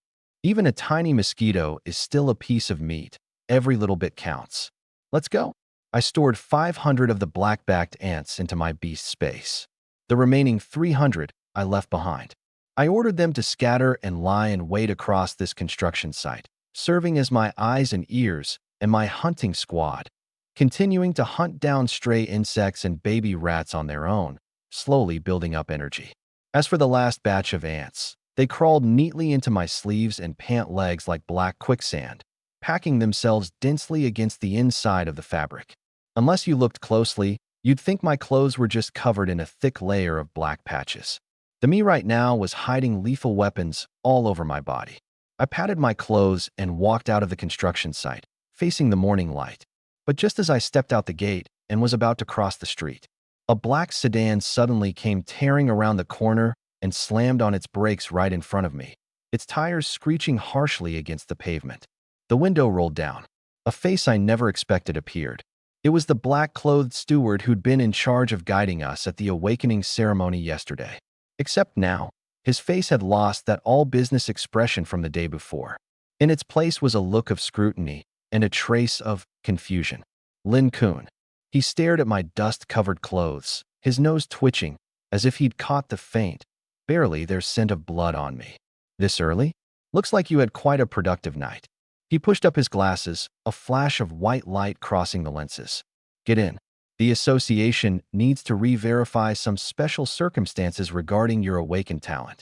Even a tiny mosquito is still a piece of meat. Every little bit counts. Let's go. I stored 500 of the black-backed ants into my beast space. The remaining 300 I left behind. I ordered them to scatter and lie in wait across this construction site, serving as my eyes and ears and my hunting squad, continuing to hunt down stray insects and baby rats on their own, slowly building up energy. As for the last batch of ants, they crawled neatly into my sleeves and pant legs like black quicksand, packing themselves densely against the inside of the fabric. Unless you looked closely, you'd think my clothes were just covered in a thick layer of black patches. The me right now was hiding lethal weapons all over my body. I patted my clothes and walked out of the construction site, facing the morning light. But just as I stepped out the gate and was about to cross the street, a black sedan suddenly came tearing around the corner and slammed on its brakes right in front of me, its tires screeching harshly against the pavement. The window rolled down. A face I never expected appeared. It was the black-clothed steward who'd been in charge of guiding us at the awakening ceremony yesterday. Except now, his face had lost that all-business expression from the day before. In its place was a look of scrutiny and a trace of confusion. Lin Kun. He stared at my dust-covered clothes, his nose twitching, as if he'd caught the faint, barely their scent of blood on me. This early? Looks like you had quite a productive night. He pushed up his glasses, a flash of white light crossing the lenses. Get in. The association needs to re-verify some special circumstances regarding your awakened talent.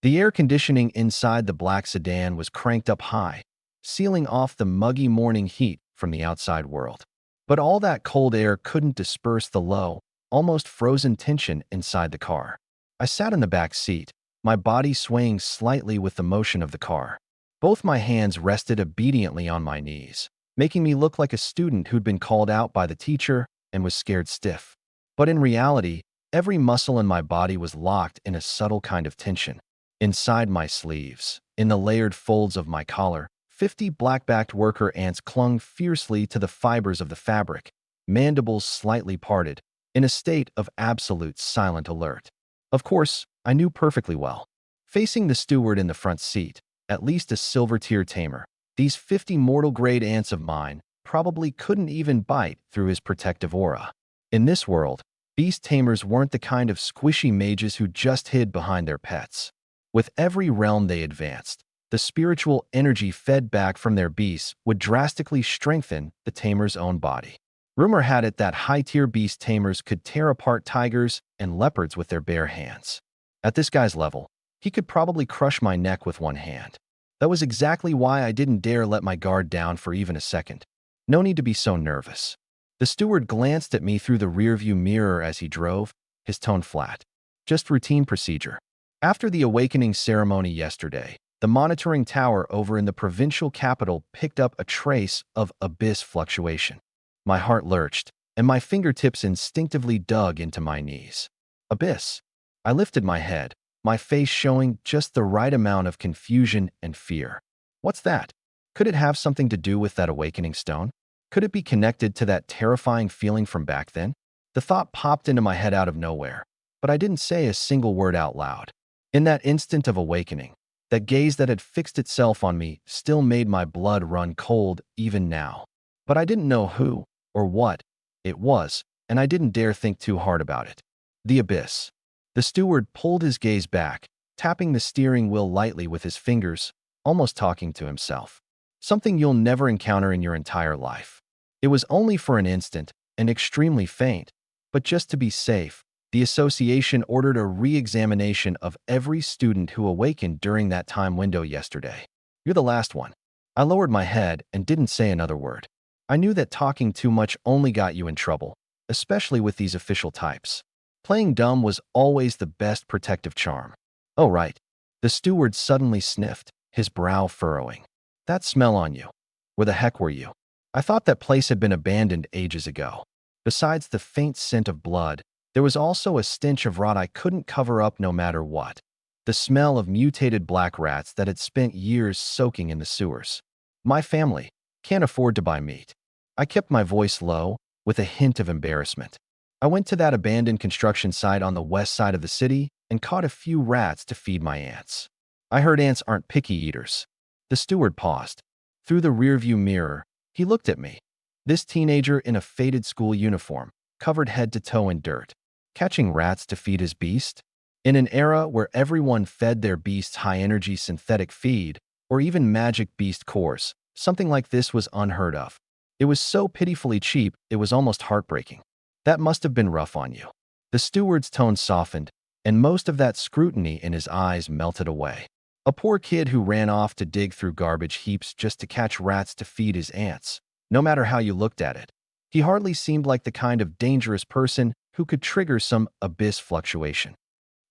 The air conditioning inside the black sedan was cranked up high, sealing off the muggy morning heat from the outside world. But all that cold air couldn't disperse the low, almost frozen tension inside the car. I sat in the back seat, my body swaying slightly with the motion of the car. Both my hands rested obediently on my knees, making me look like a student who'd been called out by the teacher and was scared stiff. But in reality, every muscle in my body was locked in a subtle kind of tension. Inside my sleeves, in the layered folds of my collar, 50 black-backed worker ants clung fiercely to the fibers of the fabric, mandibles slightly parted, in a state of absolute silent alert. Of course, I knew perfectly well. Facing the steward in the front seat, at least a silver-tier tamer, these 50 mortal-grade ants of mine probably couldn't even bite through his protective aura. In this world, beast tamers weren't the kind of squishy mages who just hid behind their pets. With every realm they advanced, the spiritual energy fed back from their beasts would drastically strengthen the tamer's own body. Rumor had it that high-tier beast tamers could tear apart tigers and leopards with their bare hands. At this guy's level, he could probably crush my neck with one hand. That was exactly why I didn't dare let my guard down for even a second. No need to be so nervous. The steward glanced at me through the rearview mirror as he drove, his tone flat. Just routine procedure. After the awakening ceremony yesterday, the monitoring tower over in the provincial capital picked up a trace of abyss fluctuation. My heart lurched, and my fingertips instinctively dug into my knees. Abyss. I lifted my head, my face showing just the right amount of confusion and fear. What's that? Could it have something to do with that awakening stone? Could it be connected to that terrifying feeling from back then? The thought popped into my head out of nowhere, but I didn't say a single word out loud. In that instant of awakening, that gaze that had fixed itself on me still made my blood run cold even now. But I didn't know who or what it was, and I didn't dare think too hard about it. The abyss. The steward pulled his gaze back, tapping the steering wheel lightly with his fingers, almost talking to himself. Something you'll never encounter in your entire life. It was only for an instant, and extremely faint, but just to be safe, the association ordered a re-examination of every student who awakened during that time window yesterday. You're the last one. I lowered my head and didn't say another word. I knew that talking too much only got you in trouble, especially with these official types. Playing dumb was always the best protective charm. Oh, right. The steward suddenly sniffed, his brow furrowing. That smell on you. Where the heck were you? I thought that place had been abandoned ages ago. Besides the faint scent of blood, there was also a stench of rot I couldn't cover up no matter what. The smell of mutated black rats that had spent years soaking in the sewers. My family can't afford to buy meat. I kept my voice low, with a hint of embarrassment. I went to that abandoned construction site on the west side of the city and caught a few rats to feed my ants. I heard ants aren't picky eaters. The steward paused. Through the rearview mirror, he looked at me. This teenager in a faded school uniform, covered head to toe in dirt. Catching rats to feed his beast? In an era where everyone fed their beasts high-energy synthetic feed, or even magic beast cores, something like this was unheard of. It was so pitifully cheap, it was almost heartbreaking. That must have been rough on you. The steward's tone softened, and most of that scrutiny in his eyes melted away. A poor kid who ran off to dig through garbage heaps just to catch rats to feed his ants. No matter how you looked at it, he hardly seemed like the kind of dangerous person who could trigger some abyss fluctuation.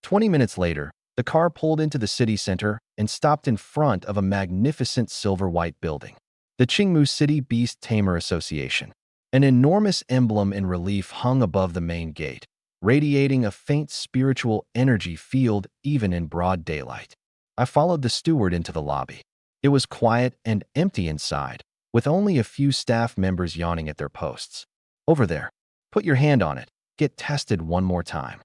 20 minutes later, the car pulled into the city center and stopped in front of a magnificent silver-white building. The Qingmu City Beast Tamer Association. An enormous emblem in relief hung above the main gate, radiating a faint spiritual energy field even in broad daylight. I followed the steward into the lobby. It was quiet and empty inside, with only a few staff members yawning at their posts. Over there. Put your hand on it. Get tested one more time.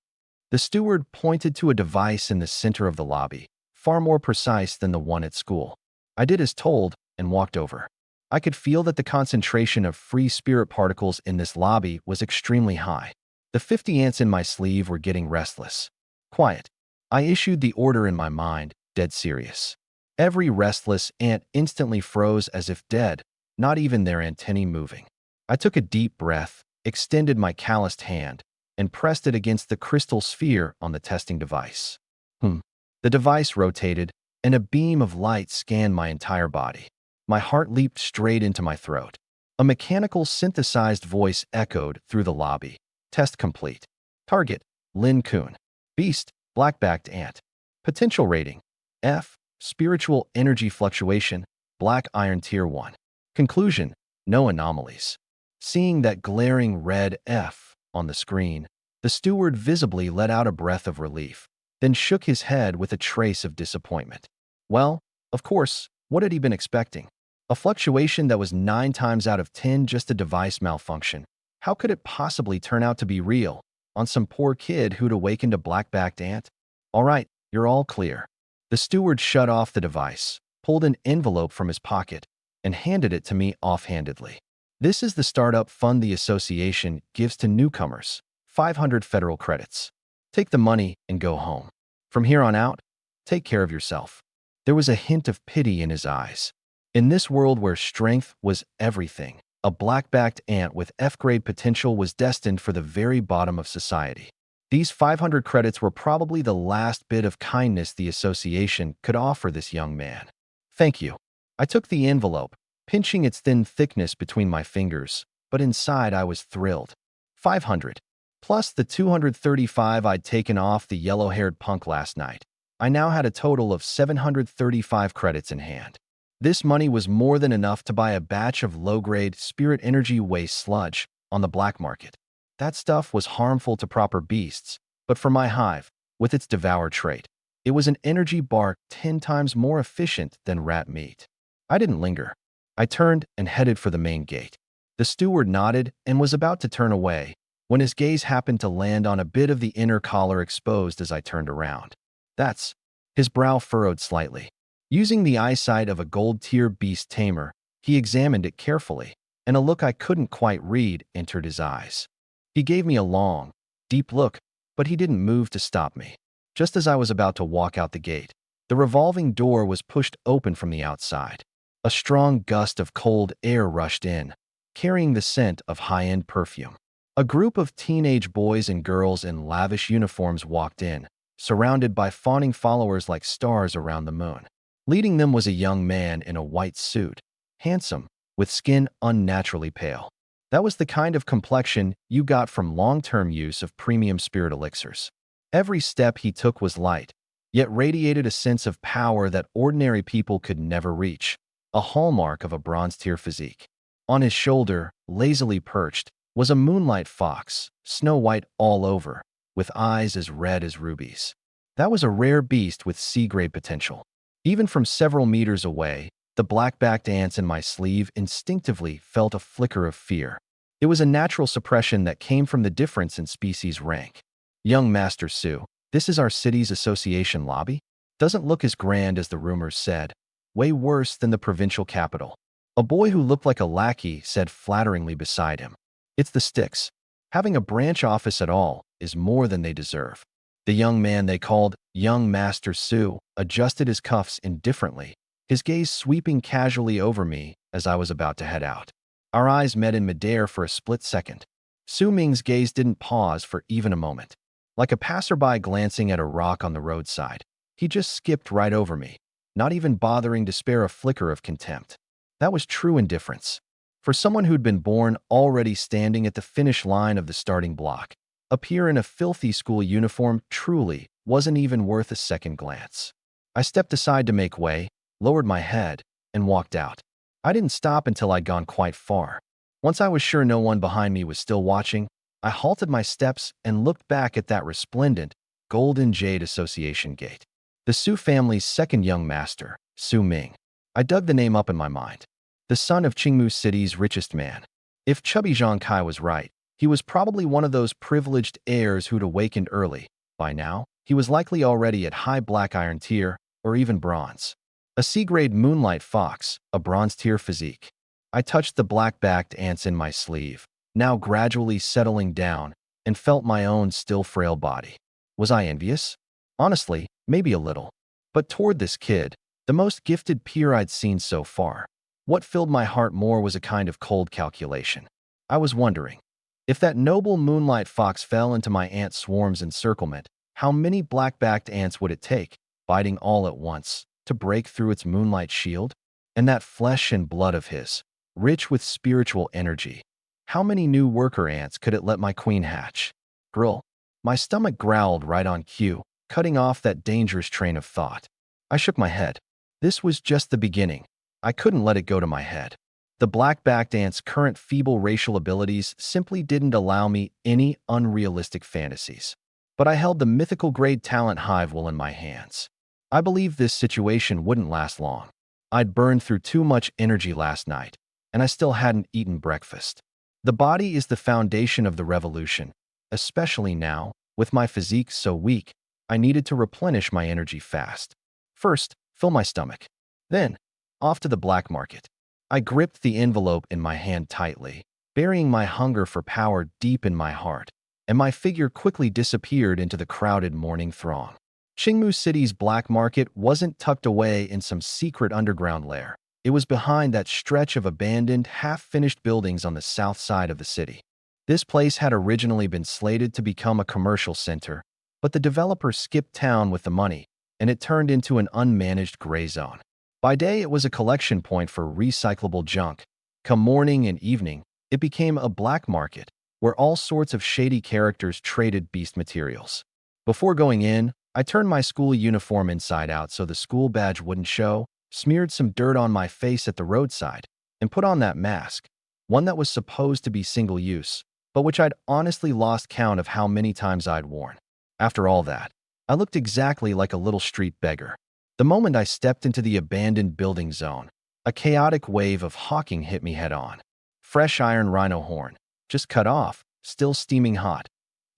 The steward pointed to a device in the center of the lobby, far more precise than the one at school. I did as told and walked over. I could feel that the concentration of free spirit particles in this lobby was extremely high. The 50 ants in my sleeve were getting restless. Quiet. I issued the order in my mind, dead serious. Every restless ant instantly froze as if dead, not even their antennae moving. I took a deep breath, extended my calloused hand, and pressed it against the crystal sphere on the testing device. The device rotated, and a beam of light scanned my entire body. My heart leaped straight into my throat. A mechanical synthesized voice echoed through the lobby. Test complete. Target, Lin Kun. Beast, black-backed ant. Potential rating, F. Spiritual energy fluctuation, black iron tier 1. Conclusion, no anomalies. Seeing that glaring red F on the screen, the steward visibly let out a breath of relief, then shook his head with a trace of disappointment. Well, of course, what had he been expecting? A fluctuation that was 9 times out of 10 just a device malfunction. How could it possibly turn out to be real on some poor kid who'd awakened a black-backed ant? All right, you're all clear. The steward shut off the device, pulled an envelope from his pocket, and handed it to me offhandedly. This is the startup fund the association gives to newcomers, 500 federal credits. Take the money and go home. From here on out, take care of yourself. There was a hint of pity in his eyes. In this world where strength was everything, a black-backed ant with F-grade potential was destined for the very bottom of society. These 500 credits were probably the last bit of kindness the association could offer this young man. Thank you. I took the envelope, pinching its thin thickness between my fingers, but inside I was thrilled. 500. Plus the 235 I'd taken off the yellow-haired punk last night. I now had a total of 735 credits in hand. This money was more than enough to buy a batch of low-grade spirit energy waste sludge on the black market. That stuff was harmful to proper beasts, but for my hive, with its devour trait, it was an energy bar 10 times more efficient than rat meat. I didn't linger. I turned and headed for the main gate. The steward nodded and was about to turn away when his gaze happened to land on a bit of the inner collar exposed as I turned around. That's. His brow furrowed slightly. Using the eyesight of a gold-tier beast tamer, he examined it carefully, and a look I couldn't quite read entered his eyes. He gave me a long, deep look, but he didn't move to stop me. Just as I was about to walk out the gate, the revolving door was pushed open from the outside. A strong gust of cold air rushed in, carrying the scent of high-end perfume. A group of teenage boys and girls in lavish uniforms walked in, surrounded by fawning followers like stars around the moon. Leading them was a young man in a white suit, handsome, with skin unnaturally pale. That was the kind of complexion you got from long-term use of premium spirit elixirs. Every step he took was light, yet radiated a sense of power that ordinary people could never reach, a hallmark of a bronze-tier physique. On his shoulder, lazily perched, was a moonlight fox, snow-white all over, with eyes as red as rubies. That was a rare beast with C-grade potential. Even from several meters away, the black-backed ants in my sleeve instinctively felt a flicker of fear. It was a natural suppression that came from the difference in species rank. Young Master Su, this is our city's association lobby? Doesn't look as grand as the rumors said. Way worse than the provincial capital. A boy who looked like a lackey said flatteringly beside him. It's the sticks. Having a branch office at all is more than they deserve. The young man they called Young Master Su adjusted his cuffs indifferently, his gaze sweeping casually over me as I was about to head out. Our eyes met in midair for a split second. Su Ming's gaze didn't pause for even a moment. Like a passerby glancing at a rock on the roadside, he just skipped right over me, not even bothering to spare a flicker of contempt. That was true indifference. For someone who'd been born already standing at the finish line of the starting block, appear in a filthy school uniform truly wasn't even worth a second glance. I stepped aside to make way, lowered my head, and walked out. I didn't stop until I'd gone quite far. Once I was sure no one behind me was still watching, I halted my steps and looked back at that resplendent, golden jade association gate. The Su family's second young master, Su Ming. I dug the name up in my mind. The son of Qingmu City's richest man. If Chubby Zhang Kai was right, he was probably one of those privileged heirs who'd awakened early. By now, he was likely already at high black iron tier, or even bronze. A C-grade moonlight fox, a bronze-tier physique. I touched the black-backed ants in my sleeve, now gradually settling down, and felt my own still frail body. Was I envious? Honestly, maybe a little. But toward this kid, The most gifted peer I'd seen so far. What filled my heart more was a kind of cold calculation. I was wondering, if that noble moonlight fox fell into my ant swarm's encirclement, how many black-backed ants would it take, biting all at once, to break through its moonlight shield? And that flesh and blood of his, rich with spiritual energy, how many new worker ants could it let my queen hatch? Grill. My stomach growled right on cue, cutting off that dangerous train of thought. I shook my head. This was just the beginning. I couldn't let it go to my head. The black-backed ant's current feeble racial abilities simply didn't allow me any unrealistic fantasies. But I held the mythical-grade talent Hive in my hands. I believed this situation wouldn't last long. I'd burned through too much energy last night, and I still hadn't eaten breakfast. The body is the foundation of the revolution, especially now, with my physique so weak. I needed to replenish my energy fast. First, fill my stomach. Then, off to the black market. I gripped the envelope in my hand tightly, burying my hunger for power deep in my heart, and my figure quickly disappeared into the crowded morning throng. Qingmu City's black market wasn't tucked away in some secret underground lair. It was behind that stretch of abandoned, half-finished buildings on the south side of the city. This place had originally been slated to become a commercial center, but the developer skipped town with the money, and it turned into an unmanaged gray zone. By day, it was a collection point for recyclable junk. Come morning and evening, it became a black market, where all sorts of shady characters traded beast materials. Before going in, I turned my school uniform inside out so the school badge wouldn't show, smeared some dirt on my face at the roadside, and put on that mask, one that was supposed to be single-use, but which I'd honestly lost count of how many times I'd worn. After all that, I looked exactly like a little street beggar. The moment I stepped into the abandoned building zone, a chaotic wave of hawking hit me head-on. Fresh iron rhino horn, just cut off, still steaming hot.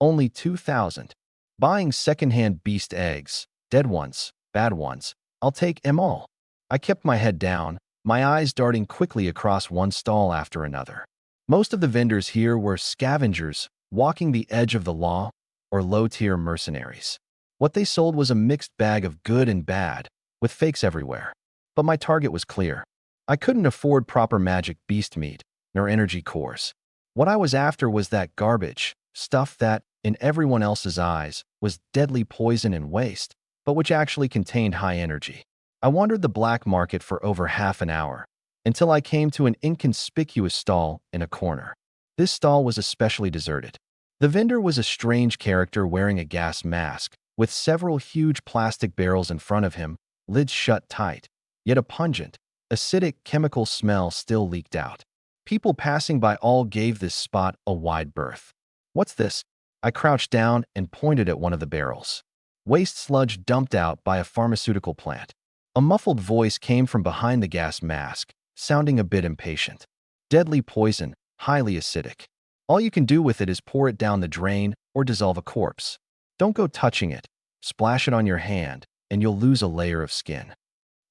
Only 2,000. Buying second-hand beast eggs, dead ones, bad ones, I'll take 'em all. I kept my head down, my eyes darting quickly across one stall after another. Most of the vendors here were scavengers, walking the edge of the law, or low-tier mercenaries. What they sold was a mixed bag of good and bad, with fakes everywhere. But my target was clear. I couldn't afford proper magic beast meat, nor energy cores. What I was after was that garbage, stuff that, in everyone else's eyes, was deadly poison and waste, but which actually contained high energy. I wandered the black market for over half an hour, until I came to an inconspicuous stall in a corner. This stall was especially deserted. The vendor was a strange character wearing a gas mask, with several huge plastic barrels in front of him, lids shut tight, yet a pungent, acidic chemical smell still leaked out. People passing by all gave this spot a wide berth. "What's this?" I crouched down and pointed at one of the barrels. Waste sludge dumped out by a pharmaceutical plant. A muffled voice came from behind the gas mask, sounding a bit impatient. "Deadly poison, highly acidic. All you can do with it is pour it down the drain or dissolve a corpse. Don't go touching it. Splash it on your hand, and you'll lose a layer of skin."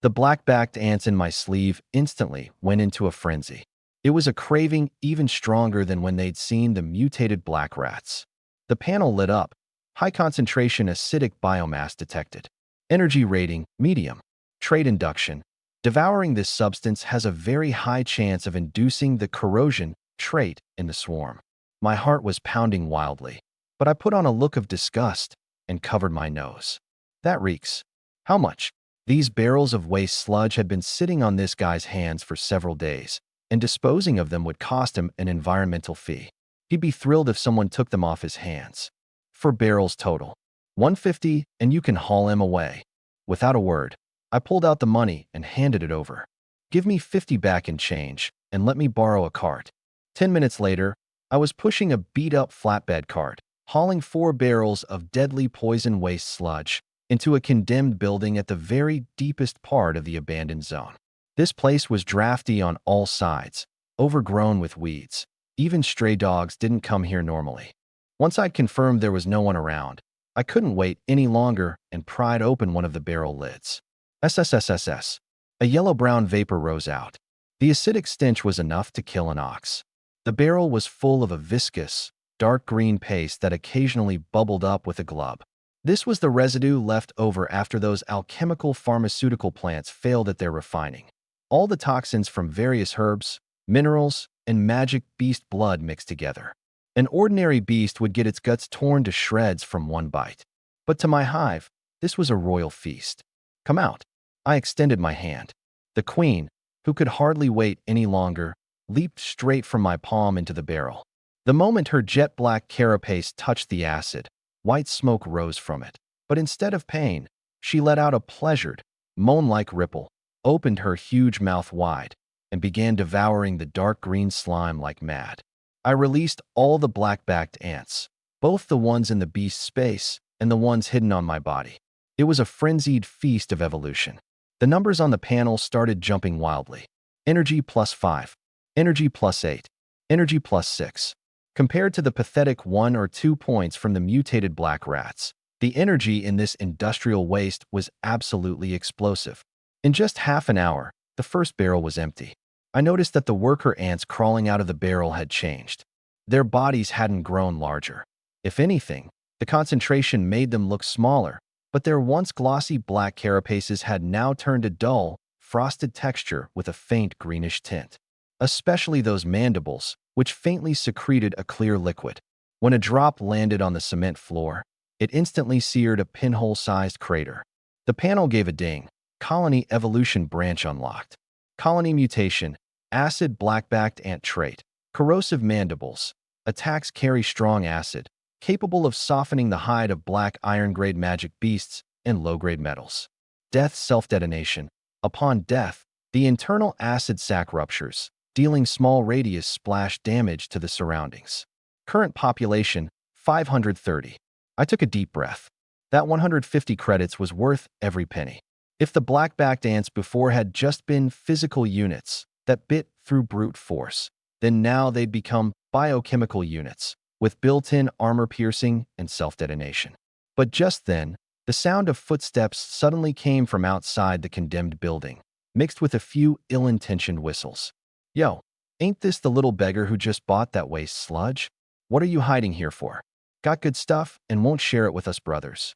The black-backed ants in my sleeve instantly went into a frenzy. It was a craving even stronger than when they'd seen the mutated black rats. The panel lit up. High concentration acidic biomass detected. Energy rating, medium. Trait induction. Devouring this substance has a very high chance of inducing the corrosion trait in the swarm. My heart was pounding wildly, but I put on a look of disgust and covered my nose. "That reeks. How much?" These barrels of waste sludge had been sitting on this guy's hands for several days, and disposing of them would cost him an environmental fee. He'd be thrilled if someone took them off his hands. "4 barrels total. 150, and you can haul him away." Without a word, I pulled out the money and handed it over. "Give me 50 back in change, and let me borrow a cart." 10 minutes later, I was pushing a beat-up flatbed cart, hauling 4 barrels of deadly poison waste sludge into a condemned building at the very deepest part of the abandoned zone. This place was drafty on all sides, overgrown with weeds. Even stray dogs didn't come here normally. Once I'd confirmed there was no one around, I couldn't wait any longer and pried open one of the barrel lids. SSSSS. A yellow-brown vapor rose out. The acidic stench was enough to kill an ox. The barrel was full of a viscous, dark green paste that occasionally bubbled up with a glub. This was the residue left over after those alchemical pharmaceutical plants failed at their refining. All the toxins from various herbs, minerals, and magic beast blood mixed together. An ordinary beast would get its guts torn to shreds from one bite. But to my hive, this was a royal feast. Come out. I extended my hand. The queen, who could hardly wait any longer, leaped straight from my palm into the barrel. The moment her jet-black carapace touched the acid, white smoke rose from it. But instead of pain, she let out a pleasured, moan-like ripple, opened her huge mouth wide, and began devouring the dark green slime like mad. I released all the black-backed ants, both the ones in the beast's space and the ones hidden on my body. It was a frenzied feast of evolution. The numbers on the panel started jumping wildly. Energy +5, energy +8, energy +6. Compared to the pathetic 1 or 2 points from the mutated black rats, the energy in this industrial waste was absolutely explosive. In just half an hour, the first barrel was empty. I noticed that the worker ants crawling out of the barrel had changed. Their bodies hadn't grown larger. If anything, the concentration made them look smaller, but their once glossy black carapaces had now turned a dull, frosted texture with a faint greenish tint. Especially those mandibles, which faintly secreted a clear liquid. When a drop landed on the cement floor, it instantly seared a pinhole-sized crater. The panel gave a ding. Colony evolution branch unlocked. Colony mutation, acid black-backed ant trait, corrosive mandibles, attacks carry strong acid, capable of softening the hide of black iron-grade magic beasts and low-grade metals. Death self-detonation. Upon death, the internal acid sac ruptures, dealing small radius splash damage to the surroundings. Current population, 530. I took a deep breath. That 150 credits was worth every penny. If the black-backed ants before had just been physical units that bit through brute force, then now they'd become biochemical units, with built-in armor-piercing and self-detonation. But just then, the sound of footsteps suddenly came from outside the condemned building, mixed with a few ill-intentioned whistles. Yo, ain't this the little beggar who just bought that waste sludge? What are you hiding here for? Got good stuff and won't share it with us brothers.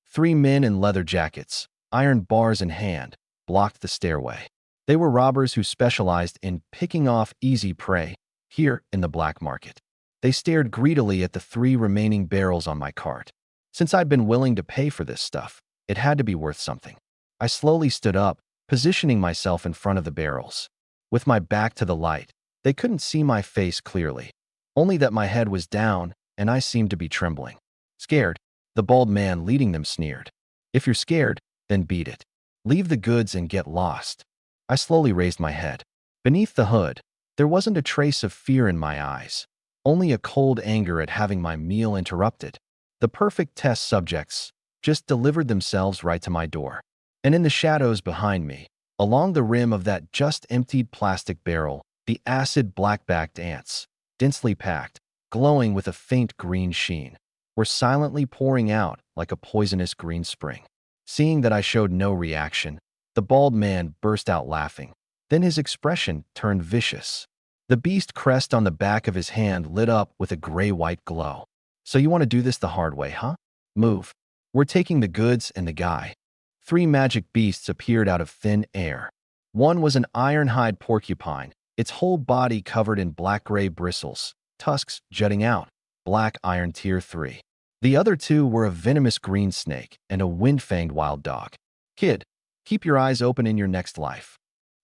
3 men in leather jackets, iron bars in hand, blocked the stairway. They were robbers who specialized in picking off easy prey here in the black market. They stared greedily at the 3 remaining barrels on my cart. Since I'd been willing to pay for this stuff, it had to be worth something. I slowly stood up, positioning myself in front of the barrels. With my back to the light, they couldn't see my face clearly, only that my head was down and I seemed to be trembling. Scared, the bald man leading them sneered. If you're scared, then beat it. Leave the goods and get lost. I slowly raised my head. Beneath the hood, there wasn't a trace of fear in my eyes, only a cold anger at having my meal interrupted. The perfect test subjects just delivered themselves right to my door. And in the shadows behind me, along the rim of that just-emptied plastic barrel, the acid black-backed ants, densely packed, glowing with a faint green sheen, were silently pouring out like a poisonous green spring. Seeing that I showed no reaction, the bald man burst out laughing. Then his expression turned vicious. The beast crest on the back of his hand lit up with a gray-white glow. So you want to do this the hard way, huh? Move. We're taking the goods and the guy. 3 magic beasts appeared out of thin air. One was an iron-hide porcupine, its whole body covered in black-gray bristles, tusks jutting out, black iron tier 3. The other 2 were a venomous green snake and a wind-fanged wild dog. Kid, keep your eyes open in your next life.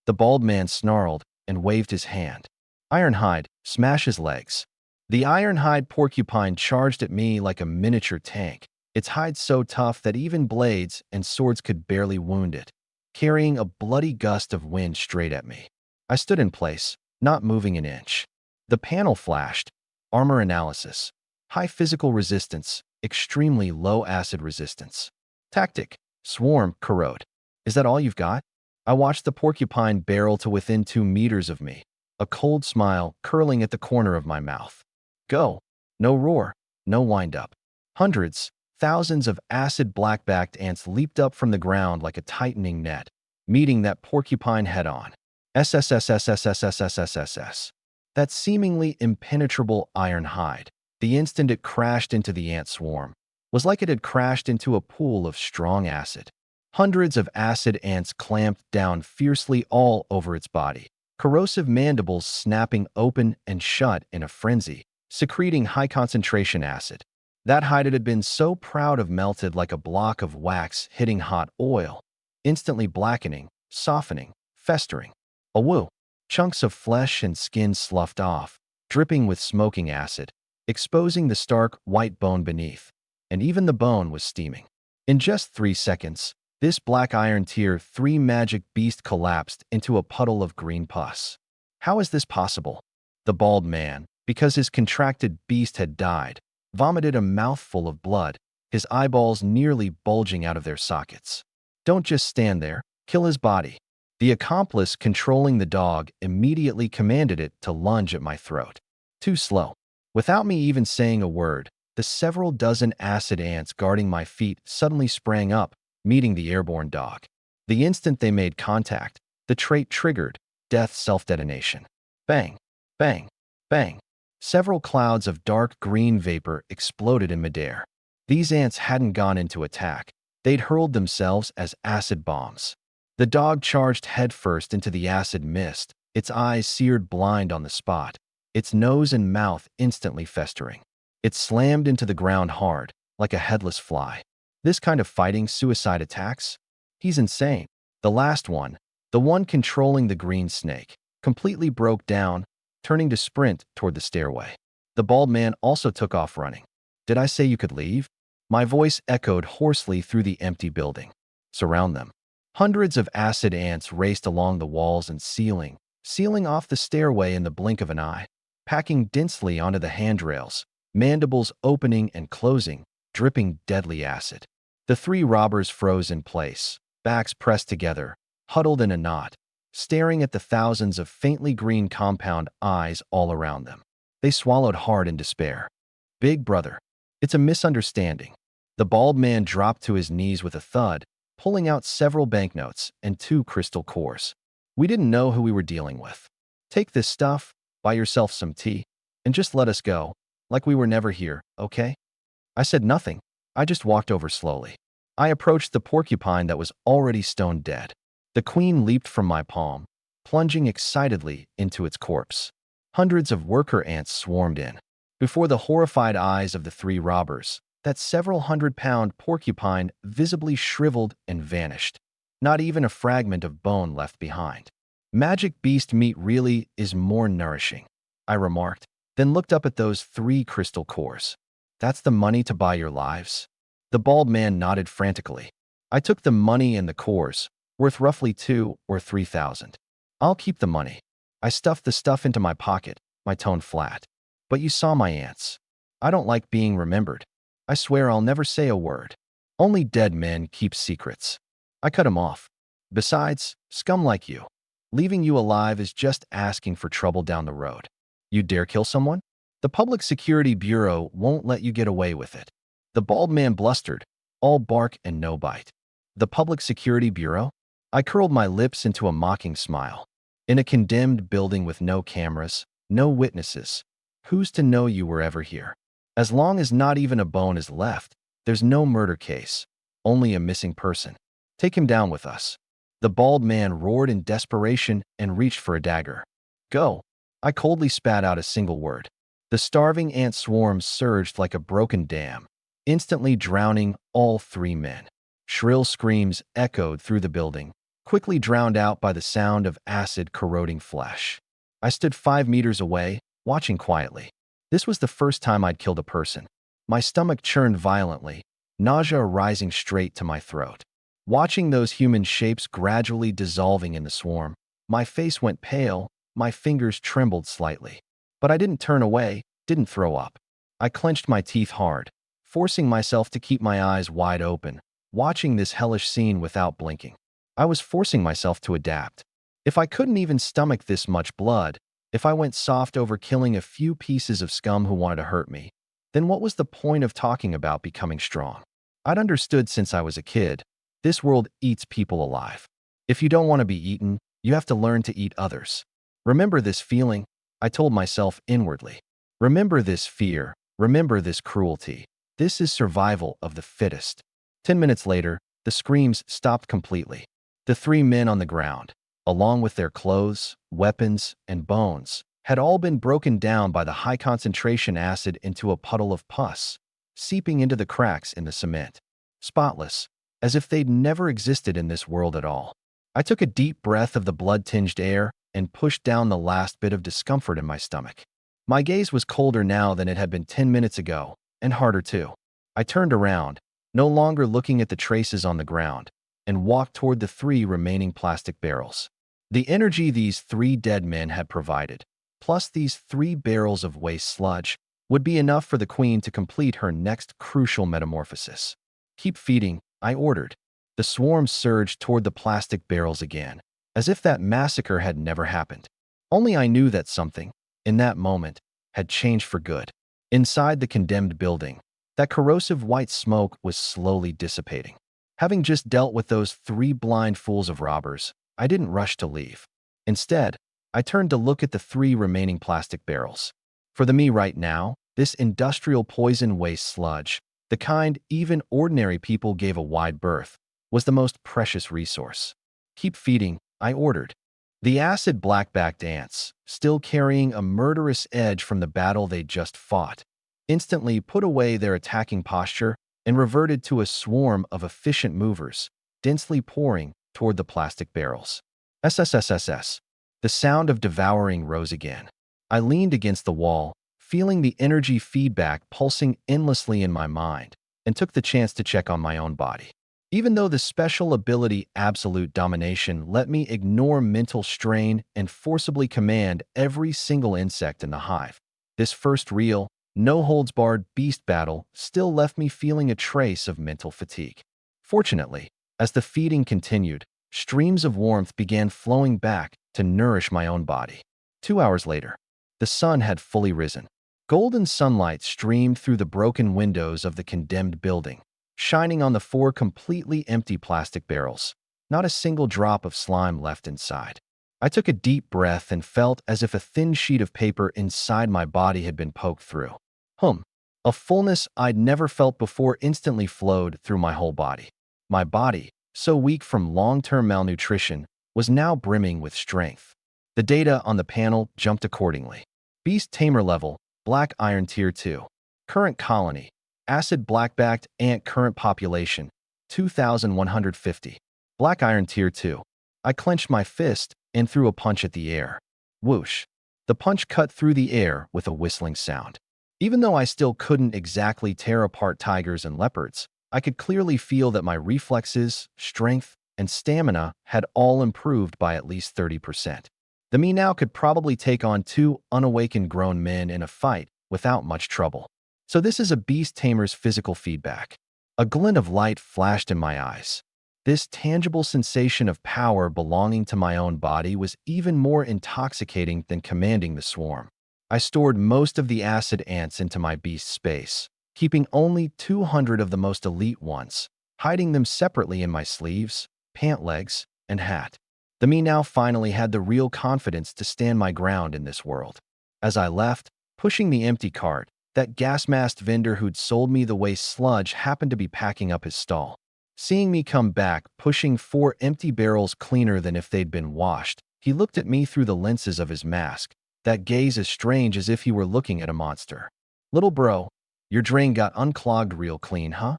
The bald man snarled and waved his hand. Ironhide, smash his legs. The ironhide porcupine charged at me like a miniature tank, its hide so tough that even blades and swords could barely wound it, carrying a bloody gust of wind straight at me. I stood in place, not moving an inch. The panel flashed. Armor analysis. High physical resistance, extremely low acid resistance. Tactic, swarm, corrode. Is that all you've got? I watched the porcupine barrel to within 2 meters of me, a cold smile curling at the corner of my mouth. Go. No roar, no wind-up. Hundreds, thousands of acid black-backed ants leaped up from the ground like a tightening net, meeting that porcupine head-on. SSSSSSSSSSS. That seemingly impenetrable iron hide. The instant it crashed into the ant swarm, was like it had crashed into a pool of strong acid. Hundreds of acid ants clamped down fiercely all over its body, corrosive mandibles snapping open and shut in a frenzy, secreting high-concentration acid. That hide it had been so proud of melted like a block of wax hitting hot oil, instantly blackening, softening, festering. Awoo! Chunks of flesh and skin sloughed off, dripping with smoking acid, exposing the stark white bone beneath, and even the bone was steaming. In just 3 seconds, this black iron tier 3 magic beast collapsed into a puddle of green pus. How is this possible? The bald man, because his contracted beast had died, vomited a mouthful of blood, his eyeballs nearly bulging out of their sockets. Don't just stand there, kill his body. The accomplice controlling the dog immediately commanded it to lunge at my throat. Too slow. Without me even saying a word, the several dozen acid ants guarding my feet suddenly sprang up, meeting the airborne dog. The instant they made contact, the trait triggered, death self-detonation. Bang, bang, bang. Several clouds of dark green vapor exploded in midair. These ants hadn't gone into attack. They'd hurled themselves as acid bombs. The dog charged headfirst into the acid mist, its eyes seared blind on the spot, its nose and mouth instantly festering. It slammed into the ground hard, like a headless fly. This kind of fighting suicide attacks? He's insane. The last one, the one controlling the green snake, completely broke down, turning to sprint toward the stairway. The bald man also took off running. Did I say you could leave? My voice echoed hoarsely through the empty building. Surround them. Hundreds of acid ants raced along the walls and ceiling, sealing off the stairway in the blink of an eye, packing densely onto the handrails, mandibles opening and closing, dripping deadly acid. The 3 robbers froze in place, backs pressed together, huddled in a knot, staring at the thousands of faintly green compound eyes all around them. They swallowed hard in despair. Big brother, it's a misunderstanding. The bald man dropped to his knees with a thud, pulling out several banknotes and 2 crystal cores. We didn't know who we were dealing with. Take this stuff, buy yourself some tea, and just let us go, like we were never here, okay? I said nothing. I just walked over slowly. I approached the porcupine that was already stone dead. The queen leaped from my palm, plunging excitedly into its corpse. Hundreds of worker ants swarmed in. Before the horrified eyes of the 3 robbers, that several hundred-pound porcupine visibly shriveled and vanished. Not even a fragment of bone left behind. Magic beast meat really is more nourishing, I remarked, then looked up at those 3 crystal cores. That's the money to buy your lives? The bald man nodded frantically. I took the money and the cores, worth roughly 2 or 3,000. I'll keep the money. I stuffed the stuff into my pocket, my tone flat. But you saw my ants. I don't like being remembered. I swear I'll never say a word. Only dead men keep secrets. I cut him off. Besides, scum like you. Leaving you alive is just asking for trouble down the road. You dare kill someone? The Public Security Bureau won't let you get away with it. The bald man blustered, all bark and no bite. The Public Security Bureau? I curled my lips into a mocking smile. In a condemned building with no cameras, no witnesses, who's to know you were ever here? As long as not even a bone is left, there's no murder case, only a missing person. Take him down with us. The bald man roared in desperation and reached for a dagger. Go. I coldly spat out a single word. The starving ant swarm surged like a broken dam, instantly drowning all 3 men. Shrill screams echoed through the building, quickly drowned out by the sound of acid corroding flesh. I stood 5 meters away, watching quietly. This was the first time I'd killed a person. My stomach churned violently, nausea rising straight to my throat. Watching those human shapes gradually dissolving in the swarm, my face went pale, my fingers trembled slightly. But I didn't turn away, didn't throw up. I clenched my teeth hard, forcing myself to keep my eyes wide open, watching this hellish scene without blinking. I was forcing myself to adapt. If I couldn't even stomach this much blood, if I went soft over killing a few pieces of scum who wanted to hurt me, then what was the point of talking about becoming strong? I'd understood since I was a kid, this world eats people alive. If you don't want to be eaten, you have to learn to eat others. Remember this feeling, I told myself inwardly. Remember this fear, remember this cruelty. This is survival of the fittest. 10 minutes later, the screams stopped completely. The three men on the ground, along with their clothes, weapons, and bones, had all been broken down by the high-concentration acid into a puddle of pus, seeping into the cracks in the cement. Spotless, as if they'd never existed in this world at all. I took a deep breath of the blood-tinged air and pushed down the last bit of discomfort in my stomach. My gaze was colder now than it had been 10 minutes ago, and harder too. I turned around, no longer looking at the traces on the ground, and walked toward the three remaining plastic barrels. The energy these three dead men had provided, plus these 3 barrels of waste sludge, would be enough for the Queen to complete her next crucial metamorphosis. "Keep feeding," I ordered. The swarm surged toward the plastic barrels again, as if that massacre had never happened. Only I knew that something, in that moment, had changed for good. Inside the condemned building, that corrosive white smoke was slowly dissipating. Having just dealt with those 3 blind fools of robbers, I didn't rush to leave. Instead, I turned to look at the 3 remaining plastic barrels. For me right now, this industrial poison waste sludge, the kind even ordinary people gave a wide berth, was the most precious resource. "Keep feeding," I ordered. The acid black-backed ants, still carrying a murderous edge from the battle they'd just fought, instantly put away their attacking posture and reverted to a swarm of efficient movers, densely pouring toward the plastic barrels. SSSSS. The sound of devouring rose again. I leaned against the wall, feeling the energy feedback pulsing endlessly in my mind, and took the chance to check on my own body. Even though the special ability Absolute Domination let me ignore mental strain and forcibly command every single insect in the hive, this first real, no-holds-barred beast battle still left me feeling a trace of mental fatigue. Fortunately, as the feeding continued, streams of warmth began flowing back to nourish my own body. 2 hours later, the sun had fully risen. Golden sunlight streamed through the broken windows of the condemned building, shining on the 4 completely empty plastic barrels. Not a single drop of slime left inside. I took a deep breath and felt as if a thin sheet of paper inside my body had been poked through. A fullness I'd never felt before instantly flowed through my whole body. My body, so weak from long-term malnutrition, was now brimming with strength. The data on the panel jumped accordingly. Beast Tamer level, Black Iron Tier 2. Current colony, Acid Black-backed Ant current population, 2,150. Black Iron Tier 2. I clenched my fist and threw a punch at the air. Whoosh. The punch cut through the air with a whistling sound. Even though I still couldn't exactly tear apart tigers and leopards, I could clearly feel that my reflexes, strength, and stamina had all improved by at least 30%. The me now could probably take on 2 unawakened grown men in a fight without much trouble. So this is a beast tamer's physical feedback. A glint of light flashed in my eyes. This tangible sensation of power belonging to my own body was even more intoxicating than commanding the swarm. I stored most of the acid ants into my beast space, keeping only 200 of the most elite ones, hiding them separately in my sleeves, pant legs, and hat. The me now finally had the real confidence to stand my ground in this world. As I left, pushing the empty cart, that gas-masked vendor who'd sold me the waste sludge happened to be packing up his stall. Seeing me come back, pushing 4 empty barrels cleaner than if they'd been washed, he looked at me through the lenses of his mask, that gaze as strange as if he were looking at a monster. "Little bro, your drain got unclogged real clean, huh?"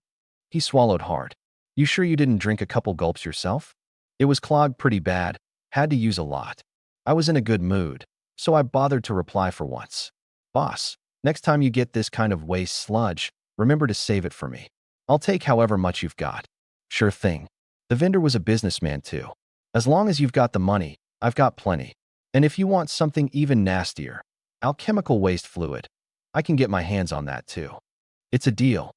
He swallowed hard. "You sure you didn't drink a couple gulps yourself?" "It was clogged pretty bad. Had to use a lot." I was in a good mood, so I bothered to reply for once. "Boss, next time you get this kind of waste sludge, remember to save it for me. I'll take however much you've got." "Sure thing." The vendor was a businessman too. "As long as you've got the money, I've got plenty. And if you want something even nastier, alchemical waste fluid, I can get my hands on that too." "It's a deal."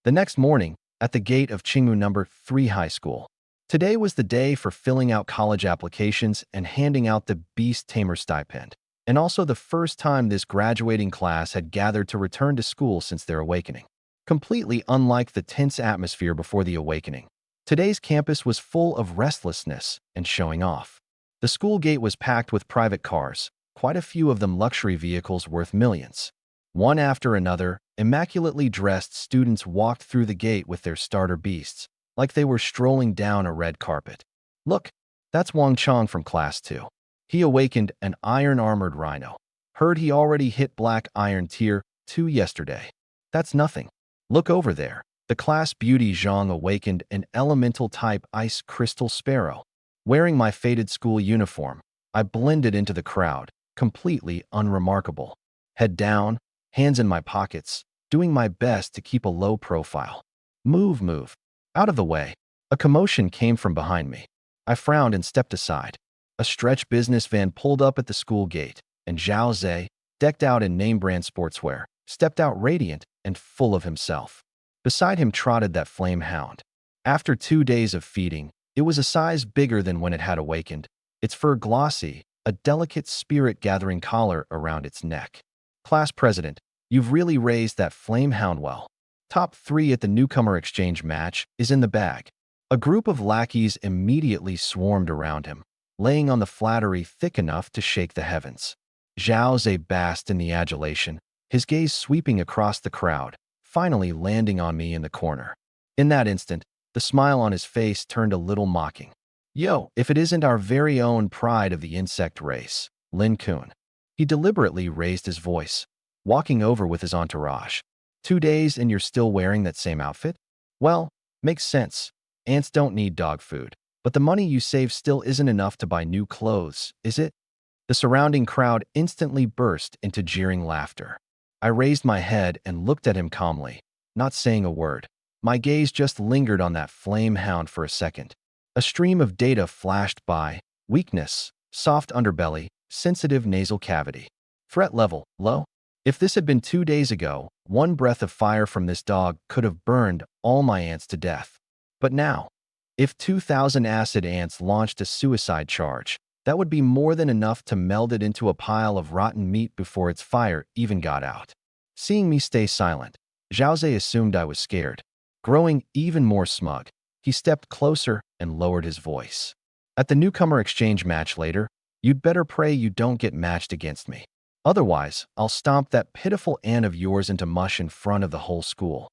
The next morning, at the gate of Qingmu No. 3 High School. Today was the day for filling out college applications and handing out the Beast Tamer stipend, and also the first time this graduating class had gathered to return to school since their awakening. Completely unlike the tense atmosphere before the awakening, today's campus was full of restlessness and showing off. The school gate was packed with private cars, quite a few of them luxury vehicles worth millions. One after another, immaculately dressed students walked through the gate with their starter beasts, like they were strolling down a red carpet. Look, that's Wang Chong from Class 2. He awakened an iron-armored rhino. Heard he already hit Black Iron Tier 2 yesterday. That's nothing. Look over there. The class beauty Zhang awakened an elemental-type ice crystal sparrow. Wearing my faded school uniform, I blended into the crowd, completely unremarkable. Head down, hands in my pockets, doing my best to keep a low profile. Move, move. Out of the way. A commotion came from behind me. I frowned and stepped aside. A stretch business van pulled up at the school gate, and Zhao Zhe, decked out in name-brand sportswear, stepped out radiant and full of himself. Beside him trotted that flame hound. After 2 days of feeding, it was a size bigger than when it had awakened, its fur glossy, a delicate spirit-gathering collar around its neck. Class president, you've really raised that flame hound well. Top 3 at the newcomer exchange match is in the bag. A group of lackeys immediately swarmed around him, laying on the flattery thick enough to shake the heavens. Zhao Zhe basked in the adulation, his gaze sweeping across the crowd, finally landing on me in the corner. In that instant, the smile on his face turned a little mocking. Yo, if it isn't our very own pride of the insect race, Lin Kun. He deliberately raised his voice, walking over with his entourage. 2 days and you're still wearing that same outfit? Well, makes sense. Ants don't need dog food. But the money you save still isn't enough to buy new clothes, is it? The surrounding crowd instantly burst into jeering laughter. I raised my head and looked at him calmly, not saying a word. My gaze just lingered on that flame hound for a second. A stream of data flashed by: weakness, soft underbelly, sensitive nasal cavity. Threat level, low. If this had been 2 days ago, one breath of fire from this dog could have burned all my ants to death. But now, if 2,000 acid ants launched a suicide charge, that would be more than enough to meld it into a pile of rotten meat before its fire even got out. Seeing me stay silent, Zhao Zhe assumed I was scared. Growing even more smug, he stepped closer and lowered his voice. At the newcomer exchange match later, you'd better pray you don't get matched against me. Otherwise, I'll stomp that pitiful ant of yours into mush in front of the whole school.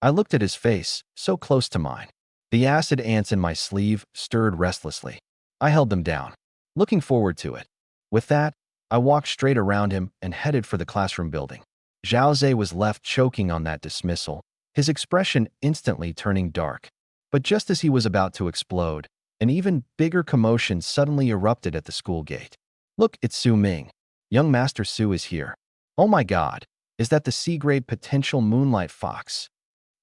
I looked at his face, so close to mine. The acid ants in my sleeve stirred restlessly. I held them down, looking forward to it. With that, I walked straight around him and headed for the classroom building. Zhao Zhe was left choking on that dismissal, his expression instantly turning dark. But just as he was about to explode, an even bigger commotion suddenly erupted at the school gate. Look, it's Su Ming. Young Master Su is here. Oh my God, is that the C-grade potential Moonlight Fox?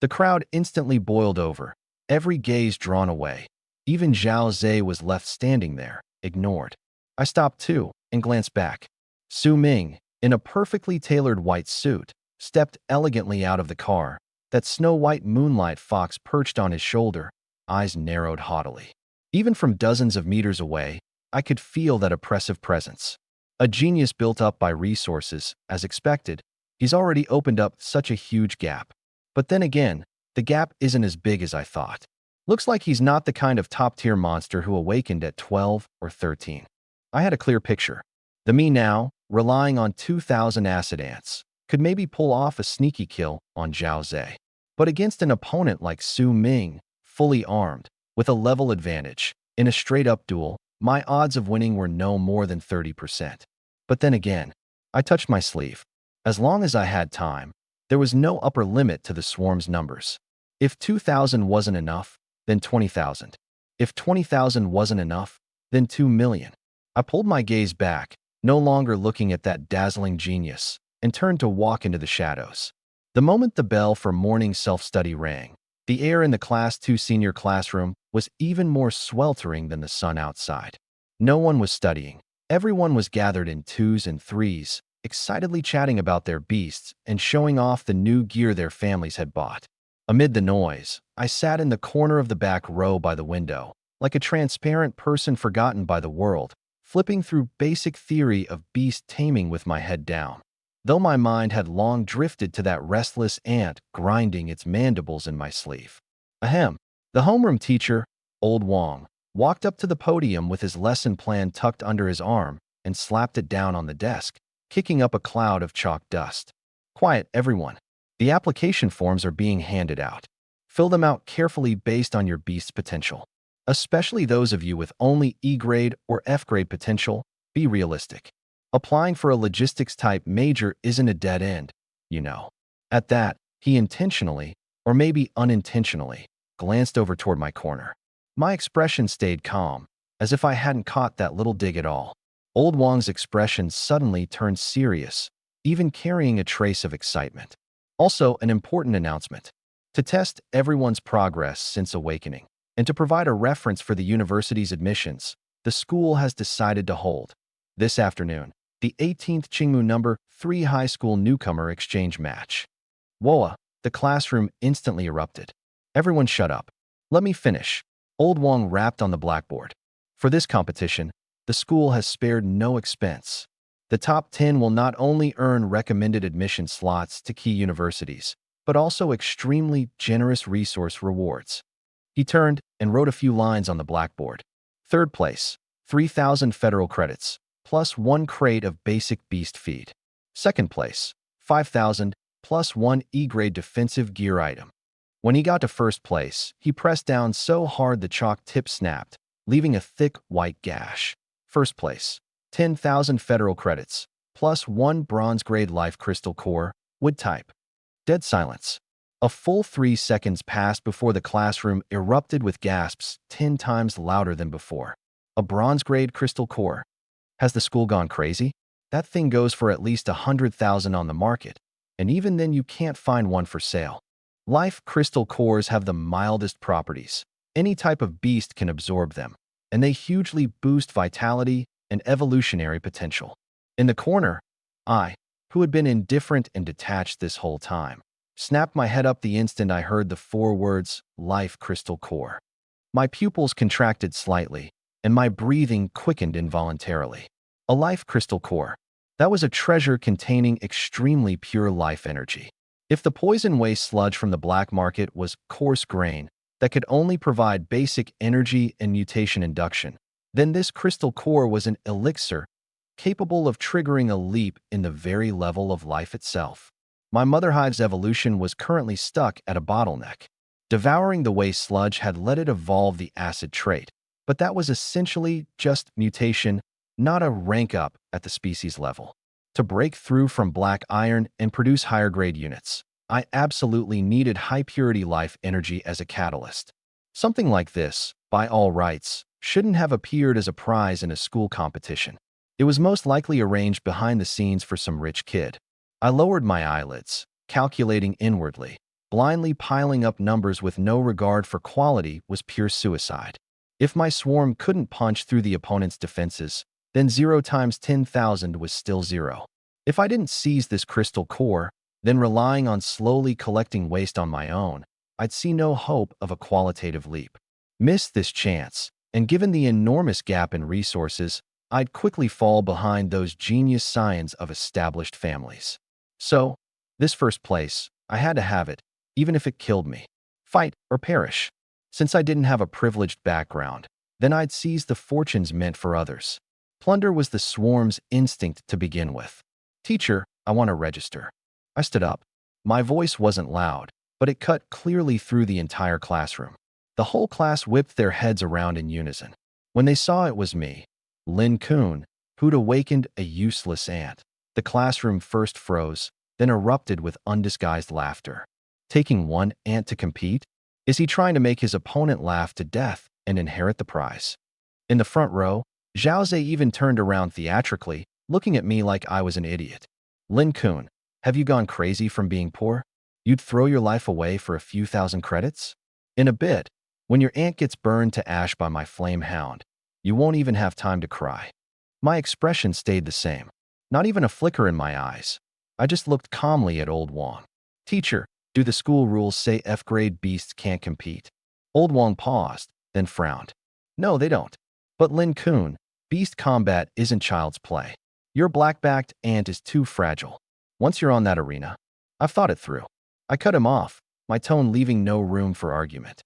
The crowd instantly boiled over, every gaze drawn away. Even Zhao Zhe was left standing there, ignored. I stopped too and glanced back. Su Ming, in a perfectly tailored white suit, stepped elegantly out of the car. That snow-white Moonlight Fox perched on his shoulder, eyes narrowed haughtily. Even from dozens of meters away, I could feel that oppressive presence. A genius built up by resources, as expected. He's already opened up such a huge gap. But then again, the gap isn't as big as I thought. Looks like he's not the kind of top-tier monster who awakened at 12 or 13. I had a clear picture. The me now, relying on 2,000 acid ants, could maybe pull off a sneaky kill on Zhao Zhe. But against an opponent like Su Ming, fully armed, with a level advantage, in a straight-up duel, my odds of winning were no more than 30%. But then again, I touched my sleeve. As long as I had time, there was no upper limit to the swarm's numbers. If 2,000 wasn't enough, then 20,000. If 20,000 wasn't enough, then 2 million. I pulled my gaze back, no longer looking at that dazzling genius, and turned to walk into the shadows. The moment the bell for morning self-study rang, the air in the Class 2 senior classroom was even more sweltering than the sun outside. No one was studying. Everyone was gathered in 2s and 3s, excitedly chatting about their beasts and showing off the new gear their families had bought. Amid the noise, I sat in the corner of the back row by the window, like a transparent person forgotten by the world, flipping through basic theory of beast taming with my head down. Though my mind had long drifted to that restless ant grinding its mandibles in my sleeve. Ahem. The homeroom teacher, Old Wang, walked up to the podium with his lesson plan tucked under his arm and slapped it down on the desk, kicking up a cloud of chalk dust. Quiet, everyone. The application forms are being handed out. Fill them out carefully based on your beast's potential. Especially those of you with only E-grade or F-grade potential, be realistic. Applying for a logistics-type major isn't a dead end, you know. At that, he intentionally, or maybe unintentionally, glanced over toward my corner. My expression stayed calm, as if I hadn't caught that little dig at all. Old Wang's expression suddenly turned serious, even carrying a trace of excitement. Also, an important announcement. To test everyone's progress since awakening, and to provide a reference for the university's admissions, the school has decided to hold, this afternoon, the 18th Qingmu number 3 high school newcomer exchange match. Whoa! The classroom instantly erupted. Everyone shut up. Let me finish. Old Wang rapped on the blackboard. For this competition, the school has spared no expense. The top 10 will not only earn recommended admission slots to key universities, but also extremely generous resource rewards. He turned and wrote a few lines on the blackboard. Third place, 3,000 federal credits, plus 1 crate of basic beast feed. Second place, 5,000, plus 1 E-grade defensive gear item. When he got to first place, he pressed down so hard the chalk tip snapped, leaving a thick white gash. First place, 10,000 federal credits, plus 1 bronze-grade life crystal core, wood type. Dead silence. A full 3 seconds passed before the classroom erupted with gasps 10 times louder than before. A bronze-grade crystal core. Has the school gone crazy? That thing goes for at least 100,000 on the market, and even then you can't find one for sale. Life crystal cores have the mildest properties. Any type of beast can absorb them, and they hugely boost vitality and evolutionary potential. In the corner, I, who had been indifferent and detached this whole time, snapped my head up the instant I heard the 4 words, Life Crystal Core. My pupils contracted slightly, and my breathing quickened involuntarily. A life crystal core. That was a treasure containing extremely pure life energy. If the poison waste sludge from the black market was coarse grain that could only provide basic energy and mutation induction, then this crystal core was an elixir capable of triggering a leap in the very level of life itself. My mother hive's evolution was currently stuck at a bottleneck. Devouring the waste sludge had let it evolve the acid trait, but that was essentially just mutation, not a rank up at the species level. To break through from black iron and produce higher grade units, I absolutely needed high-purity life energy as a catalyst. Something like this, by all rights, shouldn't have appeared as a prize in a school competition. It was most likely arranged behind the scenes for some rich kid. I lowered my eyelids, calculating inwardly. Blindly piling up numbers with no regard for quality was pure suicide. If my swarm couldn't punch through the opponent's defenses, then 0 times 10,000 was still 0. If I didn't seize this crystal core, then relying on slowly collecting waste on my own, I'd see no hope of a qualitative leap. Missed this chance, and given the enormous gap in resources, I'd quickly fall behind those genius scions of established families. So, this first place, I had to have it, even if it killed me. Fight or perish. Since I didn't have a privileged background, then I'd seize the fortunes meant for others. Plunder was the swarm's instinct to begin with. Teacher, I want to register. I stood up. My voice wasn't loud, but it cut clearly through the entire classroom. The whole class whipped their heads around in unison. When they saw it was me, Lin Kun, who'd awakened a useless ant. The classroom first froze, then erupted with undisguised laughter. Taking one ant to compete? Is he trying to make his opponent laugh to death and inherit the prize? In the front row, Zhao Zhe even turned around theatrically, looking at me like I was an idiot. Lin Kun, have you gone crazy from being poor? You'd throw your life away for a few thousand credits? In a bit, when your ant gets burned to ash by my flame hound, you won't even have time to cry. My expression stayed the same. Not even a flicker in my eyes. I just looked calmly at Old Wang. Teacher, do the school rules say F-grade beasts can't compete? Old Wang paused, then frowned. No, they don't. But Lin Kun, beast combat isn't child's play. Your black-backed ant is too fragile. Once you're on that arena, I've thought it through. I cut him off, my tone leaving no room for argument.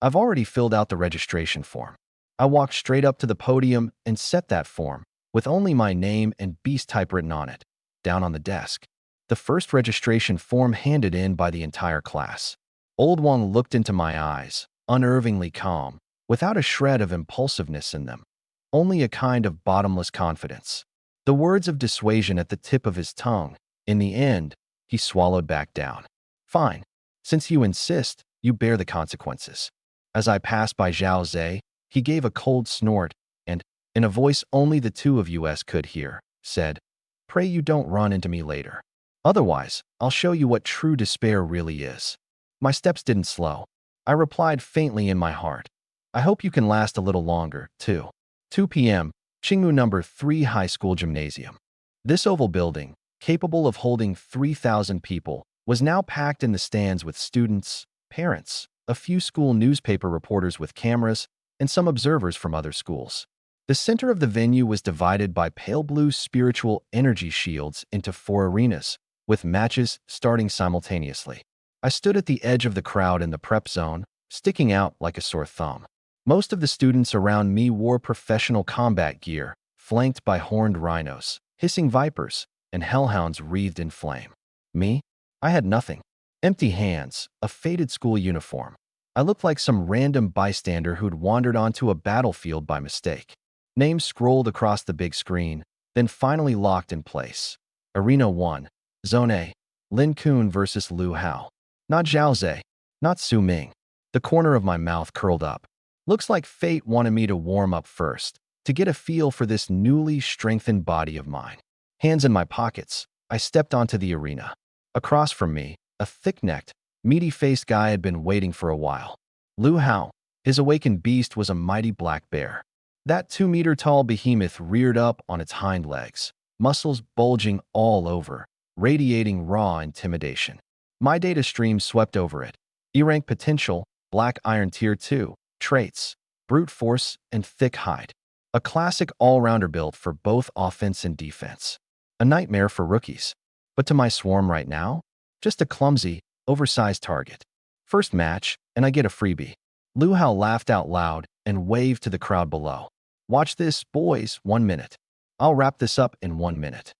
I've already filled out the registration form. I walked straight up to the podium and set that form, with only my name and beast type written on it, down on the desk. the first registration form handed in by the entire class. Old Wang looked into my eyes, unnervingly calm, without a shred of impulsiveness in them, only a kind of bottomless confidence. The words of dissuasion at the tip of his tongue. In the end, he swallowed back down. Fine. Since you insist, you bear the consequences. As I passed by Zhao Zhe, he gave a cold snort and, in a voice only the two of us could hear, said, "Pray you don't run into me later. Otherwise, I'll show you what true despair really is." My steps didn't slow. I replied faintly in my heart, "I hope you can last a little longer, too." 2 p.m., Qingmu number 3 High School Gymnasium. This oval building, capable of holding 3,000 people, was now packed in the stands with students, parents, a few school newspaper reporters with cameras, and some observers from other schools. The center of the venue was divided by pale blue spiritual energy shields into 4 arenas, with matches starting simultaneously. I stood at the edge of the crowd in the prep zone, sticking out like a sore thumb. Most of the students around me wore professional combat gear, flanked by horned rhinos, hissing vipers, and hellhounds wreathed in flame. Me? I had nothing. Empty hands, a faded school uniform. I looked like some random bystander who'd wandered onto a battlefield by mistake. Names scrolled across the big screen, then finally locked in place. Arena 1, Zone A, Lin Kun versus Lu Hao. Not Zhao Zhe, not Su Ming. The corner of my mouth curled up. Looks like fate wanted me to warm up first, to get a feel for this newly strengthened body of mine. Hands in my pockets, I stepped onto the arena. Across from me, a thick-necked, meaty-faced guy had been waiting for a while. Lu Hao, his awakened beast, was a mighty black bear. That 2-meter-tall behemoth reared up on its hind legs, muscles bulging all over, radiating raw intimidation. My data stream swept over it. E-rank potential, black iron tier 2, traits, brute force, and thick hide. A classic all-rounder build for both offense and defense. A nightmare for rookies. But to my swarm right now, just a clumsy, oversized target. First match, and I get a freebie. Lu Hao laughed out loud and waved to the crowd below. "Watch this, boys, 1 minute. I'll wrap this up in 1 minute.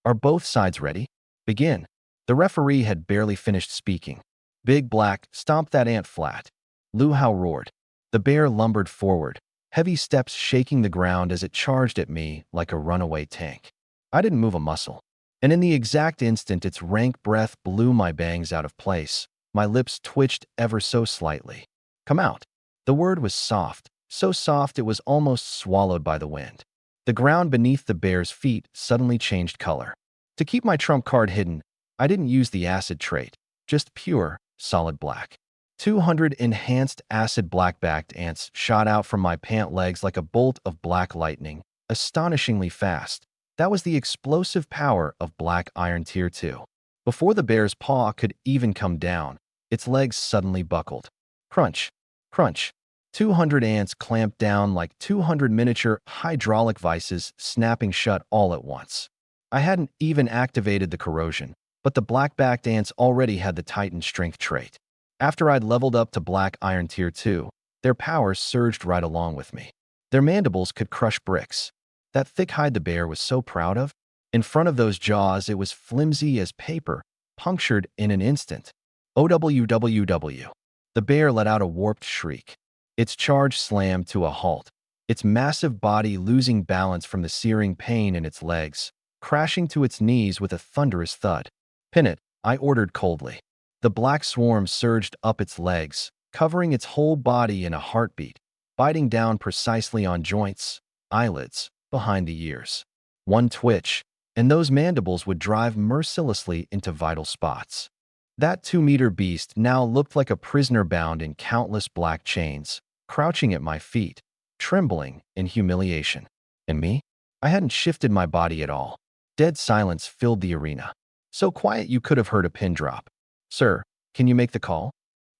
Are both sides ready? Begin." The referee had barely finished speaking. "Big Black, stomp that ant flat." Lu Hao roared. The bear lumbered forward, heavy steps shaking the ground as it charged at me like a runaway tank. I didn't move a muscle. And in the exact instant its rank breath blew my bangs out of place, my lips twitched ever so slightly. "Come out." The word was soft, so soft it was almost swallowed by the wind. The ground beneath the bear's feet suddenly changed color. To keep my trump card hidden, I didn't use the acid trait, just pure, solid black. 200 enhanced acid black-backed ants shot out from my pant legs like a bolt of black lightning, astonishingly fast. That was the explosive power of Black Iron Tier 2. Before the bear's paw could even come down, its legs suddenly buckled. Crunch, crunch. 200 ants clamped down like 200 miniature hydraulic vices snapping shut all at once. I hadn't even activated the corrosion, but the black-backed ants already had the Titan strength trait. After I'd leveled up to Black Iron Tier 2, their power surged right along with me. Their mandibles could crush bricks. That thick hide the bear was so proud of, in front of those jaws it was flimsy as paper, punctured in an instant. OWWW. The bear let out a warped shriek. Its charge slammed to a halt, its massive body losing balance from the searing pain in its legs, crashing to its knees with a thunderous thud. "Pin it," I ordered coldly. The black swarm surged up its legs, covering its whole body in a heartbeat, biting down precisely on joints, eyelids, behind the ears. One twitch, and those mandibles would drive mercilessly into vital spots. That 2-meter beast now looked like a prisoner bound in countless black chains, crouching at my feet, trembling in humiliation. And me? I hadn't shifted my body at all. Dead silence filled the arena. So quiet you could have heard a pin drop. "Sir, can you make the call?"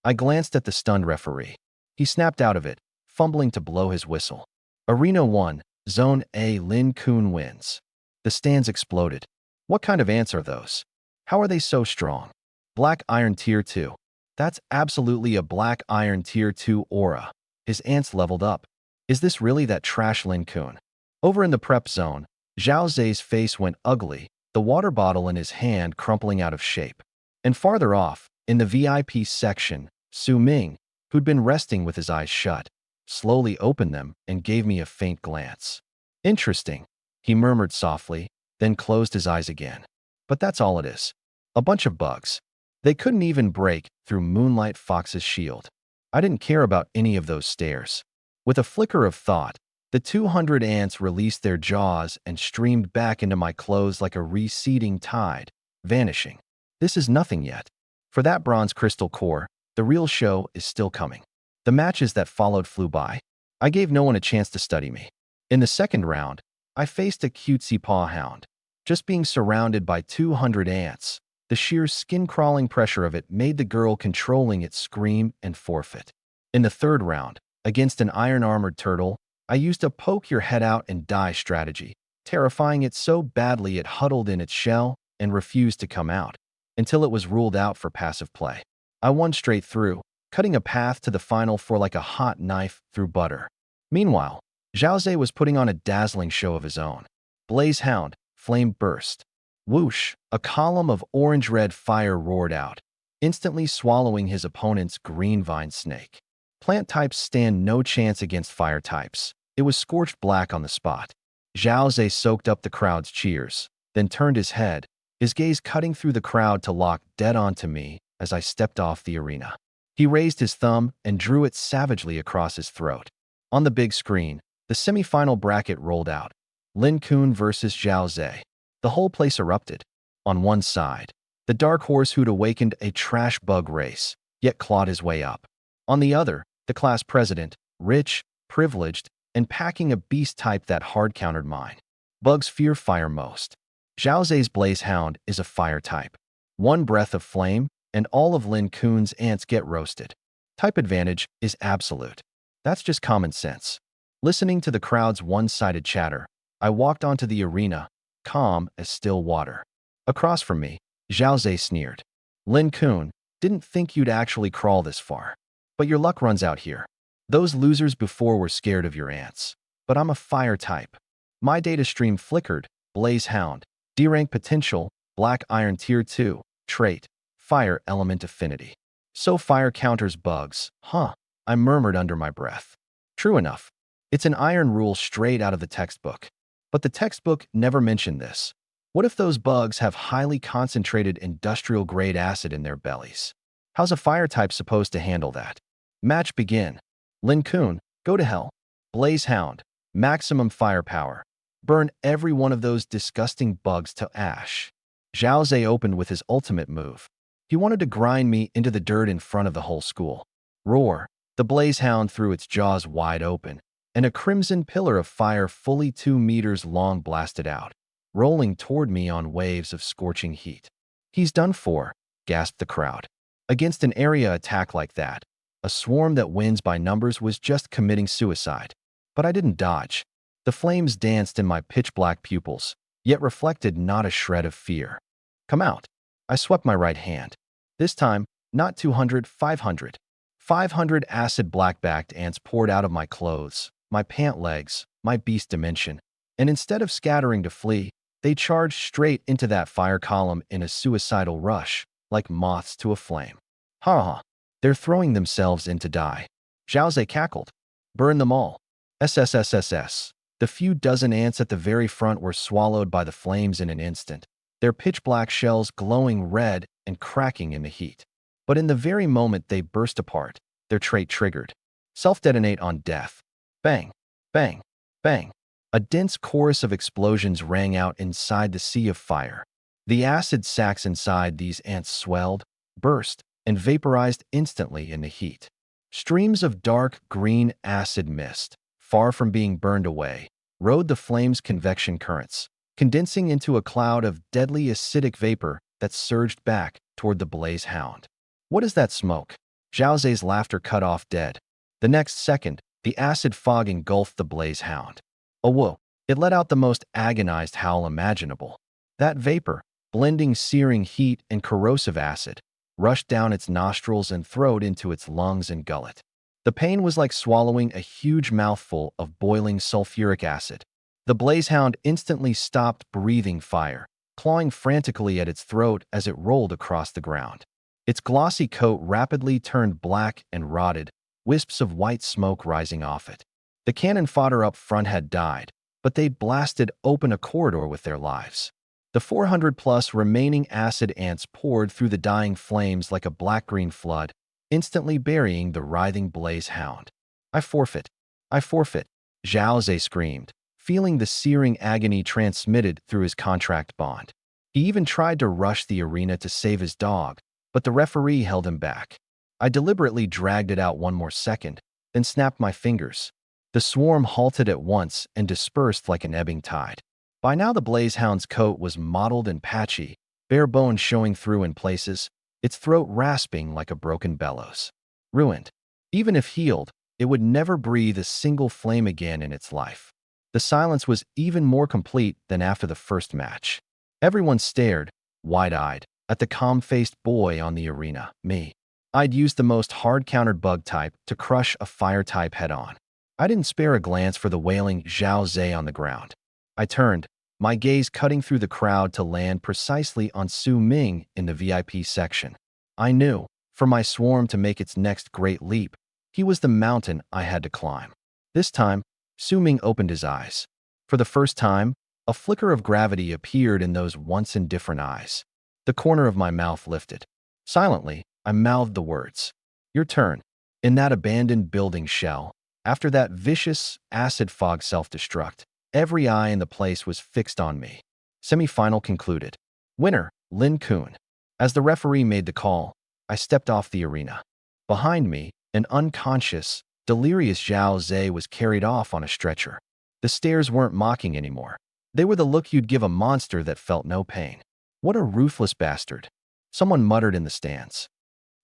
I glanced at the stunned referee. He snapped out of it, fumbling to blow his whistle. Arena 1, Zone A, Lin Kun wins. The stands exploded. What kind of ants are those? How are they so strong? Black Iron Tier 2. That's absolutely a Black Iron Tier 2 aura. His ants leveled up. Is this really that trash Lin Kun? Over in the prep zone, Zhao Zhe's face went ugly, the water bottle in his hand crumpling out of shape. And farther off, in the VIP section, Su Ming, who'd been resting with his eyes shut, slowly opened them and gave me a faint glance. Interesting, he murmured softly, then closed his eyes again. But that's all it is. A bunch of bugs. They couldn't even break through Moonlight Fox's shield. I didn't care about any of those stares. With a flicker of thought, the 200 ants released their jaws and streamed back into my clothes like a receding tide, vanishing. This is nothing yet. For that bronze crystal core, the real show is still coming. The matches that followed flew by. I gave no one a chance to study me. In the second round, I faced a cutesy paw hound. Just being surrounded by 200 ants, the sheer skin-crawling pressure of it made the girl controlling it scream and forfeit. In the third round, against an iron-armored turtle, I used a poke-your-head-out-and-die strategy, terrifying it so badly it huddled in its shell and refused to come out, until it was ruled out for passive play. I won straight through, cutting a path to the final for like a hot knife through butter. Meanwhile, Zhaoze was putting on a dazzling show of his own. Blaze Hound, flame burst. Whoosh, a column of orange-red fire roared out, instantly swallowing his opponent's green vine snake. Plant types stand no chance against fire types. It was scorched black on the spot. Zhaoze soaked up the crowd's cheers, then turned his head, his gaze cutting through the crowd to lock dead onto me as I stepped off the arena. He raised his thumb and drew it savagely across his throat. On the big screen, the semifinal bracket rolled out. Lin Kun versus Zhaoze. The whole place erupted. On one side, the dark horse who'd awakened a trash bug race, yet clawed his way up. On the other, the class president, rich, privileged, and packing a beast type that hard-countered mine. Bugs fear fire most. Zhaoze's Blaze Hound is a fire type. One breath of flame, and all of Lin Kun's ants get roasted. Type advantage is absolute. That's just common sense. Listening to the crowd's one-sided chatter, I walked onto the arena, calm as still water. Across from me, Zhaoze sneered. Lin Kun, didn't think you'd actually crawl this far. But your luck runs out here. Those losers before were scared of your ants. But I'm a fire type. My data stream flickered, Blaze Hound, D-rank potential, Black Iron Tier 2, trait, Fire Element Affinity. So fire counters bugs, huh? I murmured under my breath. True enough. It's an iron rule straight out of the textbook. But the textbook never mentioned this. What if those bugs have highly concentrated industrial-grade acid in their bellies? How's a fire type supposed to handle that? Match begin. Lin Kun, go to hell. Blaze Hound, maximum firepower. Burn every one of those disgusting bugs to ash. Zhaoze opened with his ultimate move. He wanted to grind me into the dirt in front of the whole school. Roar. The Blaze Hound threw its jaws wide open, and a crimson pillar of fire fully 2 meters long blasted out, rolling toward me on waves of scorching heat. He's done for, gasped the crowd. Against an area attack like that, a swarm that wins by numbers was just committing suicide. But I didn't dodge. The flames danced in my pitch-black pupils, yet reflected not a shred of fear. Come out. I swept my right hand. This time, not 200, 500. 500 acid black-backed ants poured out of my clothes, my pant legs, my beast dimension, and instead of scattering to flee, they charged straight into that fire column in a suicidal rush, like moths to a flame. Ha ha. They're throwing themselves in to die. Zhaoze cackled. Burn them all. SSSSS. The few dozen ants at the very front were swallowed by the flames in an instant, their pitch-black shells glowing red and cracking in the heat. But in the very moment they burst apart, their trait triggered. Self-detonate on death. Bang, bang, bang. A dense chorus of explosions rang out inside the sea of fire. The acid sacs inside these ants swelled, burst, and vaporized instantly in the heat. Streams of dark green acid mist, far from being burned away, rode the flames' convection currents, condensing into a cloud of deadly acidic vapor that surged back toward the Blaze Hound. What is that smoke? Zhaoze's laughter cut off dead. The next second, the acid fog engulfed the Blaze Hound. Oh whoa, it let out the most agonized howl imaginable. That vapor, blending searing heat and corrosive acid, rushed down its nostrils and throat into its lungs and gullet. The pain was like swallowing a huge mouthful of boiling sulfuric acid. The Blaze Hound instantly stopped breathing fire, clawing frantically at its throat as it rolled across the ground. Its glossy coat rapidly turned black and rotted, wisps of white smoke rising off it. The cannon fodder up front had died, but they blasted open a corridor with their lives. The 400-plus remaining acid ants poured through the dying flames like a black-green flood, instantly burying the writhing blaze hound. "I forfeit! I forfeit!" Zhao Ze screamed, feeling the searing agony transmitted through his contract bond. He even tried to rush the arena to save his dog, but the referee held him back. I deliberately dragged it out one more second, then snapped my fingers. The swarm halted at once and dispersed like an ebbing tide. By now the blazehound's coat was mottled and patchy, bare bones showing through in places, its throat rasping like a broken bellows. Ruined. Even if healed, it would never breathe a single flame again in its life. The silence was even more complete than after the first match. Everyone stared, wide-eyed, at the calm-faced boy on the arena, me. I'd used the most hard-countered bug type to crush a fire type head-on. I didn't spare a glance for the wailing Zhao Ze on the ground. I turned, my gaze cutting through the crowd to land precisely on Su Ming in the VIP section. I knew, for my swarm to make its next great leap, he was the mountain I had to climb. This time, Su Ming opened his eyes. For the first time, a flicker of gravity appeared in those once indifferent eyes. The corner of my mouth lifted. Silently, I mouthed the words. "Your turn." In that abandoned building shell, after that vicious, acid fog self-destruct, every eye in the place was fixed on me. Semi-final concluded. Winner, Lin Kun. As the referee made the call, I stepped off the arena. Behind me, an unconscious, delirious Zhao Ze was carried off on a stretcher. The stares weren't mocking anymore. They were the look you'd give a monster that felt no pain. "What a ruthless bastard," someone muttered in the stands.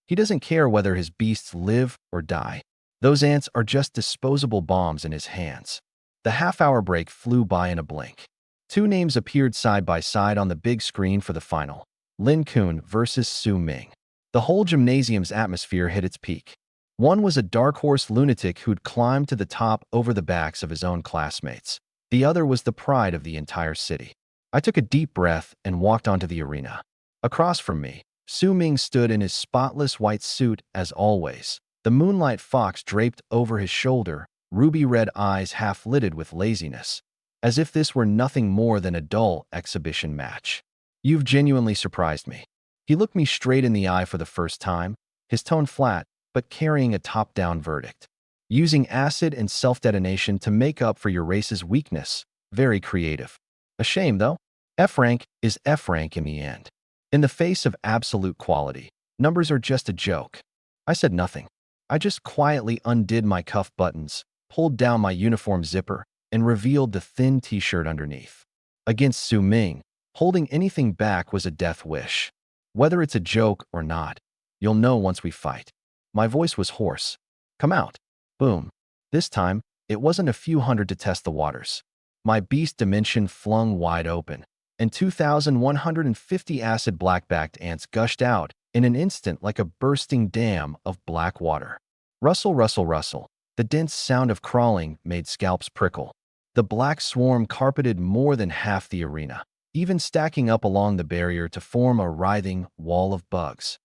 "He doesn't care whether his beasts live or die. Those ants are just disposable bombs in his hands." The half-hour break flew by in a blink. Two names appeared side by side on the big screen for the final. Lin Kun versus Su Ming. The whole gymnasium's atmosphere hit its peak. One was a dark horse lunatic who'd climbed to the top over the backs of his own classmates. The other was the pride of the entire city. I took a deep breath and walked onto the arena. Across from me, Su Ming stood in his spotless white suit as always, the moonlight fox draped over his shoulder, ruby-red eyes half-lidded with laziness, as if this were nothing more than a dull exhibition match. "You've genuinely surprised me." He looked me straight in the eye for the first time, his tone flat, but carrying a top-down verdict. "Using acid and self-detonation to make up for your race's weakness. Very creative. A shame, though. F rank is F rank in the end. In the face of absolute quality, numbers are just a joke." I said nothing. I just quietly undid my cuff buttons, pulled down my uniform zipper, and revealed the thin t-shirt underneath. Against Su Ming, holding anything back was a death wish. "Whether it's a joke or not, you'll know once we fight." My voice was hoarse. "Come out." Boom. This time, it wasn't a few hundred to test the waters. My beast dimension flung wide open, and 2,150 acid black-backed ants gushed out in an instant like a bursting dam of black water. Rustle, rustle, rustle. The dense sound of crawling made scalps prickle. The black swarm carpeted more than half the arena, even stacking up along the barrier to form a writhing wall of bugs.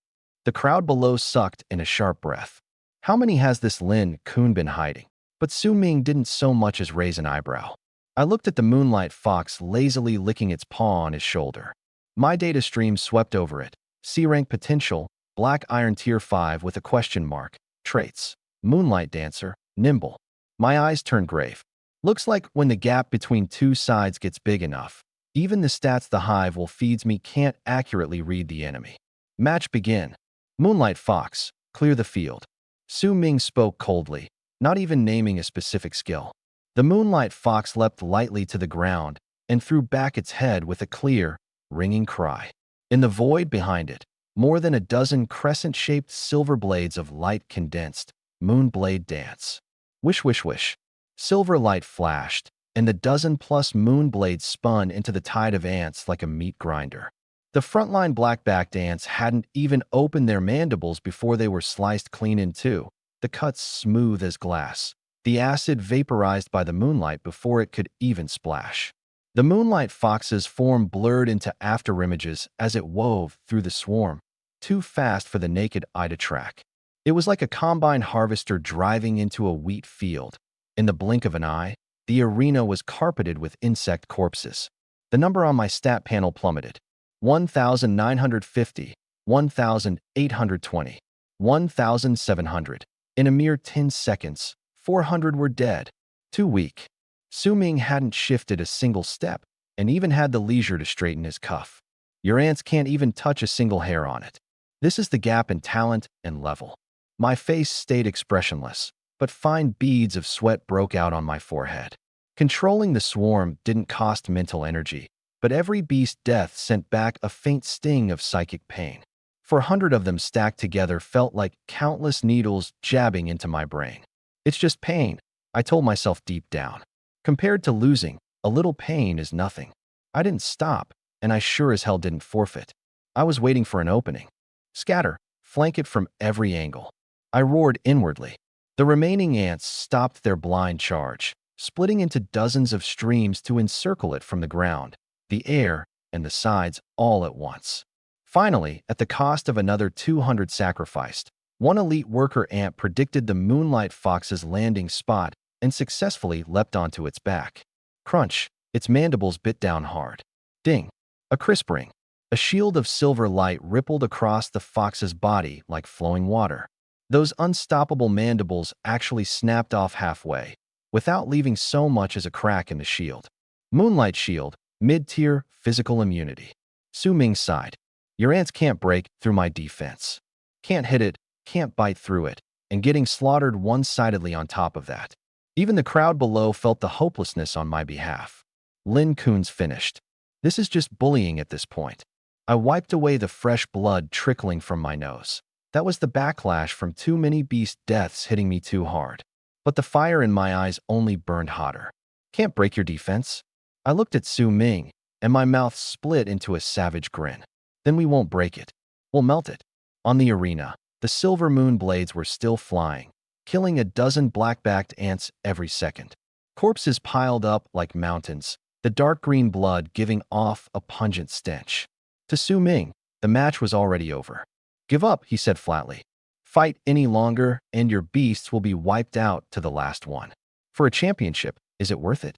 The crowd below sucked in a sharp breath. How many has this Lin Kun been hiding? But Su Ming didn't so much as raise an eyebrow. I looked at the moonlight fox lazily licking its paw on his shoulder. My data stream swept over it. C-rank potential, black iron tier 5 with a question mark. Traits: moonlight dancer, nimble. My eyes turned grave. Looks like when the gap between two sides gets big enough, even the stats the Hive will feeds me can't accurately read the enemy. Match begin. Moonlight fox, clear the field. Su Ming spoke coldly, not even naming a specific skill. The moonlight fox leapt lightly to the ground and threw back its head with a clear, ringing cry. In the void behind it, more than a dozen crescent-shaped silver blades of light condensed, moonblade dance. Wish, wish, wish. Silver light flashed, and the dozen-plus moonblades spun into the tide of ants like a meat grinder. The frontline black-backed ants hadn't even opened their mandibles before they were sliced clean in two, the cuts smooth as glass, the acid vaporized by the moonlight before it could even splash. The moonlight fox's form blurred into afterimages as it wove through the swarm, too fast for the naked eye to track. It was like a combine harvester driving into a wheat field. In the blink of an eye, the arena was carpeted with insect corpses. The number on my stat panel plummeted. 1,950, 1,820, 1,700. In a mere 10 seconds, 400 were dead. Too weak. Su Ming hadn't shifted a single step and even had the leisure to straighten his cuff. Your ants can't even touch a single hair on it. This is the gap in talent and level. My face stayed expressionless, but fine beads of sweat broke out on my forehead. Controlling the swarm didn't cost mental energy, but every beast death sent back a faint sting of psychic pain. 400 of them stacked together felt like countless needles jabbing into my brain. It's just pain, I told myself deep down. Compared to losing, a little pain is nothing. I didn't stop, and I sure as hell didn't forfeit. I was waiting for an opening. Scatter, flank it from every angle. I roared inwardly. The remaining ants stopped their blind charge, splitting into dozens of streams to encircle it from the ground, the air, and the sides all at once. Finally, at the cost of another 200 sacrificed, one elite worker ant predicted the moonlight fox's landing spot and successfully leapt onto its back. Crunch, its mandibles bit down hard. Ding, a crisp ring. A shield of silver light rippled across the fox's body like flowing water. Those unstoppable mandibles actually snapped off halfway, without leaving so much as a crack in the shield. Moonlight shield, mid-tier physical immunity. Su Ming sighed. Your ants can't break through my defense. Can't hit it, can't bite through it, and getting slaughtered one-sidedly on top of that. Even the crowd below felt the hopelessness on my behalf. Lin Kun's finished. This is just bullying at this point. I wiped away the fresh blood trickling from my nose. That was the backlash from too many beast deaths hitting me too hard. But the fire in my eyes only burned hotter. Can't break your defense? I looked at Su Ming, and my mouth split into a savage grin. Then we won't break it. We'll melt it. On the arena, the silver moon blades were still flying, killing a dozen black-backed ants every second. Corpses piled up like mountains, the dark green blood giving off a pungent stench. To Su Ming, the match was already over. Give up, he said flatly. Fight any longer, and your beasts will be wiped out to the last one. For a championship, is it worth it?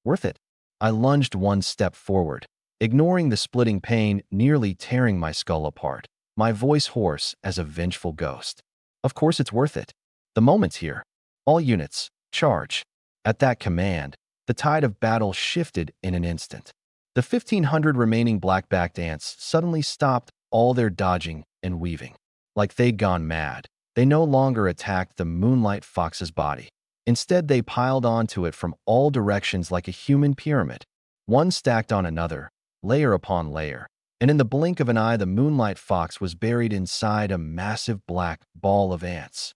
Worth it. I lunged one step forward, ignoring the splitting pain nearly tearing my skull apart, my voice hoarse as a vengeful ghost. Of course it's worth it. The moment's here. All units, charge. At that command, the tide of battle shifted in an instant. The 1,500 remaining black-backed ants suddenly stopped all their dodging and weaving. Like they'd gone mad, they no longer attacked the moonlight fox's body. Instead, they piled onto it from all directions like a human pyramid, one stacked on another, layer upon layer. And in the blink of an eye, the moonlight fox was buried inside a massive black ball of ants.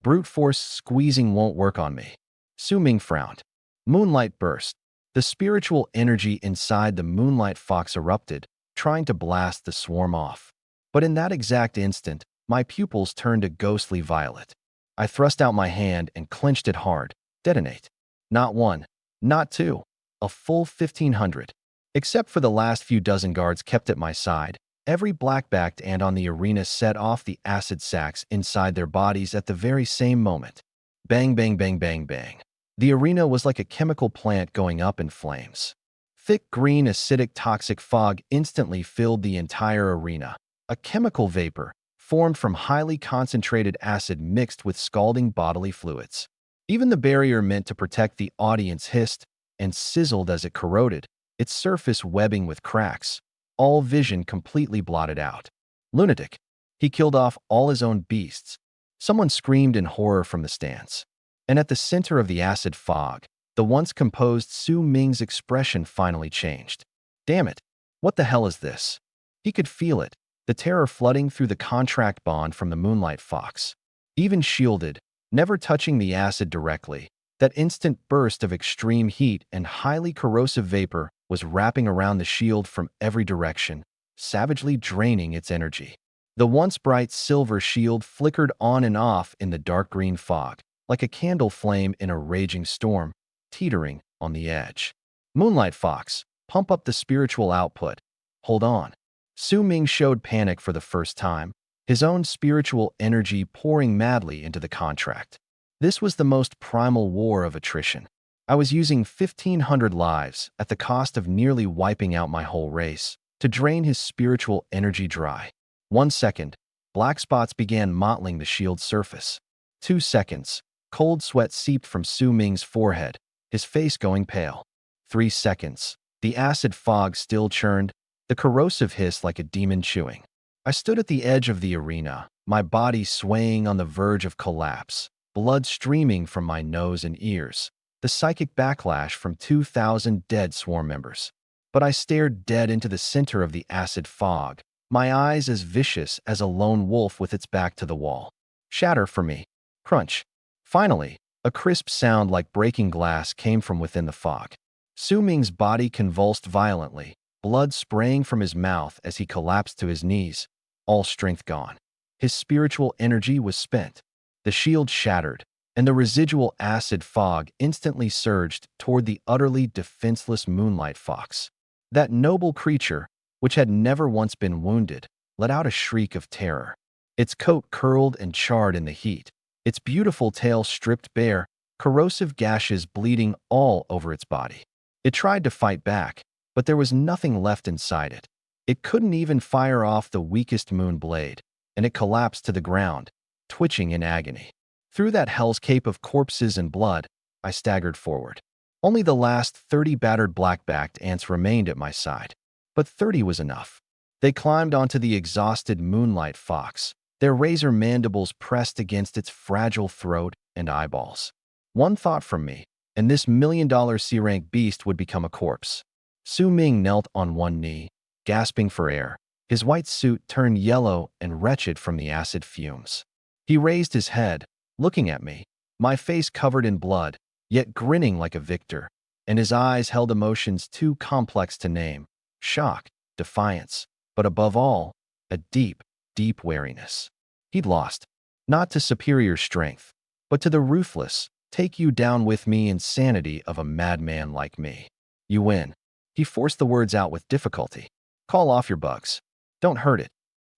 Brute force squeezing won't work on me. Su Ming frowned. Moonlight burst. The spiritual energy inside the moonlight fox erupted, trying to blast the swarm off. But in that exact instant, my pupils turned a ghostly violet. I thrust out my hand and clenched it hard. Detonate. Not one, not two, a full 1,500. Except for the last few dozen guards kept at my side, every black-backed ant on the arena set off the acid sacs inside their bodies at the very same moment. Bang, bang, bang, bang, bang. The arena was like a chemical plant going up in flames. Thick green acidic toxic fog instantly filled the entire arena, a chemical vapor formed from highly concentrated acid mixed with scalding bodily fluids. Even the barrier meant to protect the audience hissed and sizzled as it corroded, its surface webbing with cracks, all vision completely blotted out. Lunatic. He killed off all his own beasts. Someone screamed in horror from the stands. And at the center of the acid fog, the once composed Su Ming's expression finally changed. Damn it, what the hell is this? He could feel it, the terror flooding through the contract bond from the moonlight fox. Even shielded, never touching the acid directly, that instant burst of extreme heat and highly corrosive vapor was wrapping around the shield from every direction, savagely draining its energy. The once bright silver shield flickered on and off in the dark green fog, like a candle flame in a raging storm, teetering on the edge. Moonlight Fox, pump up the spiritual output. Hold on. Su Ming showed panic for the first time, his own spiritual energy pouring madly into the contract. This was the most primal war of attrition. I was using 1,500 lives at the cost of nearly wiping out my whole race to drain his spiritual energy dry. 1 second, black spots began mottling the shield's surface. 2 seconds, cold sweat seeped from Su Ming's forehead, his face going pale. 3 seconds, the acid fog still churned, the corrosive hiss like a demon chewing. I stood at the edge of the arena, my body swaying on the verge of collapse, blood streaming from my nose and ears, the psychic backlash from 2,000 dead swarm members. But I stared dead into the center of the acid fog, my eyes as vicious as a lone wolf with its back to the wall. Shatter for me. Crunch. Finally, a crisp sound like breaking glass came from within the fog. Su Ming's body convulsed violently, blood spraying from his mouth as he collapsed to his knees, all strength gone. His spiritual energy was spent. The shield shattered, and the residual acid fog instantly surged toward the utterly defenseless Moonlight Fox. That noble creature, which had never once been wounded, let out a shriek of terror. Its coat curled and charred in the heat, its beautiful tail stripped bare, corrosive gashes bleeding all over its body. It tried to fight back, but there was nothing left inside it. It couldn't even fire off the weakest moon blade, and it collapsed to the ground, twitching in agony. Through that hellscape of corpses and blood, I staggered forward. Only the last 30 battered black-backed ants remained at my side, but 30 was enough. They climbed onto the exhausted Moonlight Fox, their razor mandibles pressed against its fragile throat and eyeballs. One thought from me, and this million-dollar C-rank beast would become a corpse. Su Ming knelt on one knee, gasping for air, his white suit turned yellow and wretched from the acid fumes. He raised his head, looking at me, my face covered in blood, yet grinning like a victor, and his eyes held emotions too complex to name: shock, defiance, but above all, a deep, deep wariness. He'd lost, not to superior strength, but to the ruthless, take-you-down-with-me insanity of a madman like me. You win. He forced the words out with difficulty. Call off your bugs. Don't hurt it.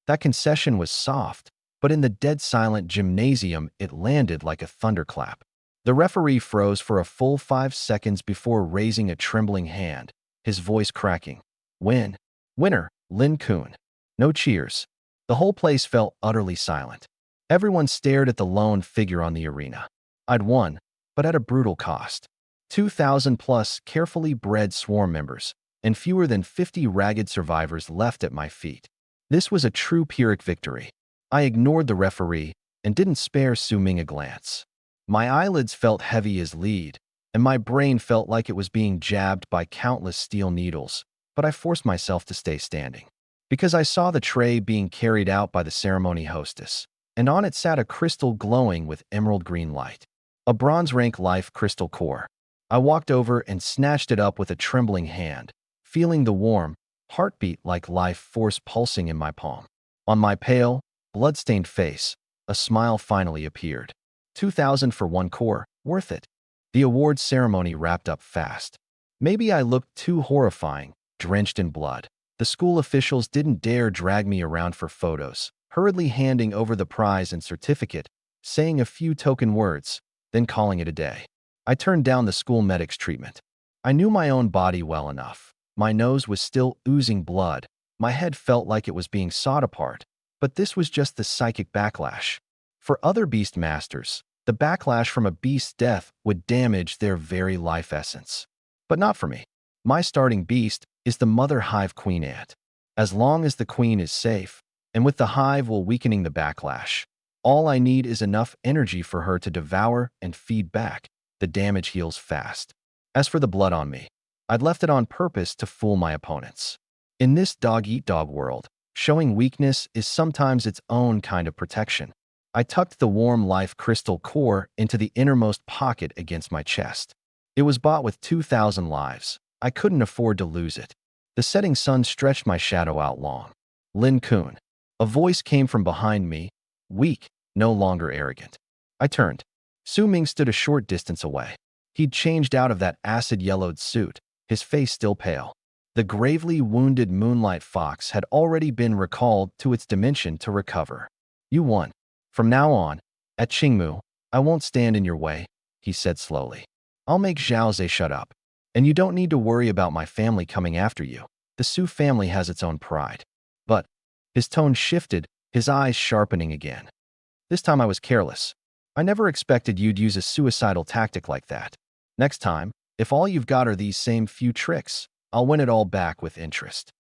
That concession was soft, but in the dead-silent gymnasium it landed like a thunderclap. The referee froze for a full 5 seconds before raising a trembling hand, his voice cracking. Win. Winner, Lin Kun. No cheers. The whole place fell utterly silent. Everyone stared at the lone figure on the arena. I'd won, but at a brutal cost. 2,000-plus carefully bred swarm members, and fewer than 50 ragged survivors left at my feet. This was a true Pyrrhic victory. I ignored the referee and didn't spare Su Ming a glance. My eyelids felt heavy as lead, and my brain felt like it was being jabbed by countless steel needles, but I forced myself to stay standing. Because I saw the tray being carried out by the ceremony hostess, and on it sat a crystal glowing with emerald green light. A bronze-rank life crystal core. I walked over and snatched it up with a trembling hand, feeling the warm, heartbeat-like life force pulsing in my palm. On my pale, blood-stained face, a smile finally appeared. 2,000 for one core, worth it. The awards ceremony wrapped up fast. Maybe I looked too horrifying, drenched in blood. The school officials didn't dare drag me around for photos, hurriedly handing over the prize and certificate, saying a few token words, then calling it a day. I turned down the school medic's treatment. I knew my own body well enough. My nose was still oozing blood. My head felt like it was being sawed apart. But this was just the psychic backlash. For other beast masters, the backlash from a beast's death would damage their very life essence. But not for me. My starting beast is the mother hive queen ant. As long as the queen is safe, and with the hive while weakening the backlash, all I need is enough energy for her to devour and feed back. The damage heals fast. As for the blood on me, I'd left it on purpose to fool my opponents. In this dog-eat-dog world, showing weakness is sometimes its own kind of protection. I tucked the warm life crystal core into the innermost pocket against my chest. It was bought with 2,000 lives. I couldn't afford to lose it. The setting sun stretched my shadow out long. Lin Kun. A voice came from behind me, weak, no longer arrogant. I turned. Su Ming stood a short distance away. He'd changed out of that acid-yellowed suit, his face still pale. The gravely wounded moonlight fox had already been recalled to its dimension to recover. You won. From now on, at Qingmu, I won't stand in your way, he said slowly. I'll make Zhaoze shut up. And you don't need to worry about my family coming after you. The Su family has its own pride. But his tone shifted, his eyes sharpening again. This time I was careless. I never expected you'd use a suicidal tactic like that. Next time, if all you've got are these same few tricks, I'll win it all back with interest.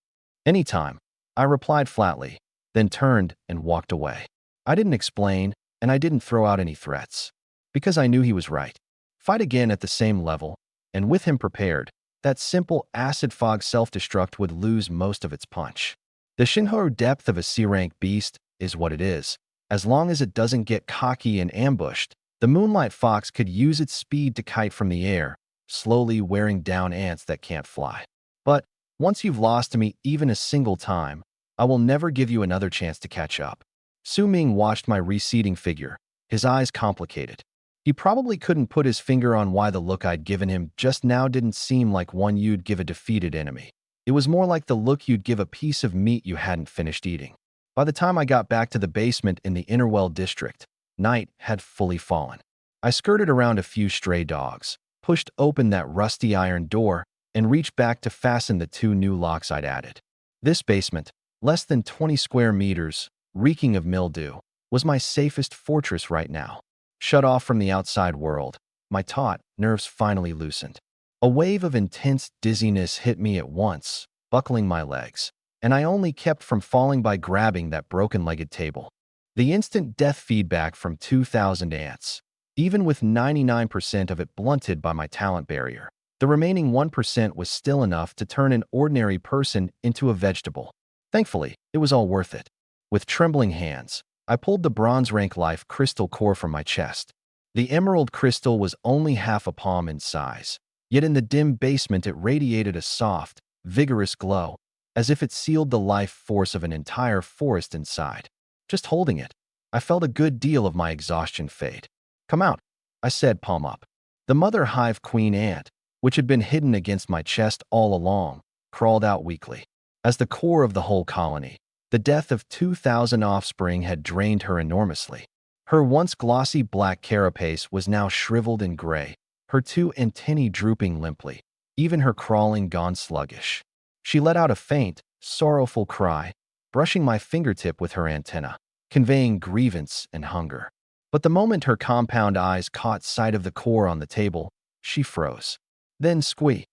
Anytime, I replied flatly, then turned and walked away. I didn't explain, and I didn't throw out any threats. Because I knew he was right. Fight again at the same level, and with him prepared, that simple acid fog self-destruct would lose most of its punch. The Shinho depth of a C-rank beast is what it is. As long as it doesn't get cocky and ambushed, the Moonlight Fox could use its speed to kite from the air, slowly wearing down ants that can't fly. But once you've lost to me even a single time, I will never give you another chance to catch up. Su Ming watched my receding figure, his eyes complicated. He probably couldn't put his finger on why the look I'd given him just now didn't seem like one you'd give a defeated enemy. It was more like the look you'd give a piece of meat you hadn't finished eating. By the time I got back to the basement in the Innerwell district, night had fully fallen. I skirted around a few stray dogs, pushed open that rusty iron door, and reached back to fasten the 2 new locks I'd added. This basement, less than 20 square meters, reeking of mildew, was my safest fortress right now. Shut off from the outside world, my taut nerves finally loosened. A wave of intense dizziness hit me at once, buckling my legs, and I only kept from falling by grabbing that broken-legged table. The instant death feedback from 2,000 ants, even with 99% of it blunted by my talent barrier. The remaining 1% was still enough to turn an ordinary person into a vegetable. Thankfully, it was all worth it. With trembling hands, I pulled the bronze rank life crystal core from my chest. The emerald crystal was only half a palm in size, yet in the dim basement it radiated a soft, vigorous glow, as if it sealed the life force of an entire forest inside. Just holding it, I felt a good deal of my exhaustion fade. Come out, I said, palm up. The mother hive queen ant, which had been hidden against my chest all along, crawled out weakly. As the core of the whole colony, the death of 2,000 offspring had drained her enormously. Her once glossy black carapace was now shriveled and gray, her 2 antennae drooping limply, even her crawling gone sluggish. She let out a faint, sorrowful cry, brushing my fingertip with her antenna, conveying grievance and hunger. But the moment her compound eyes caught sight of the core on the table, she froze. Then squee.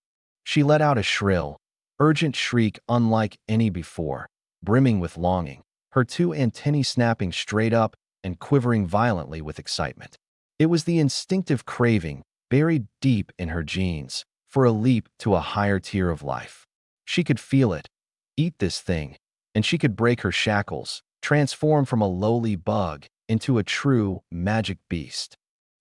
She let out a shrill, urgent shriek unlike any before, brimming with longing, her 2 antennae snapping straight up and quivering violently with excitement. It was the instinctive craving, buried deep in her genes, for a leap to a higher tier of life. She could feel it, eat this thing, and she could break her shackles, transform from a lowly bug into a true, magic beast.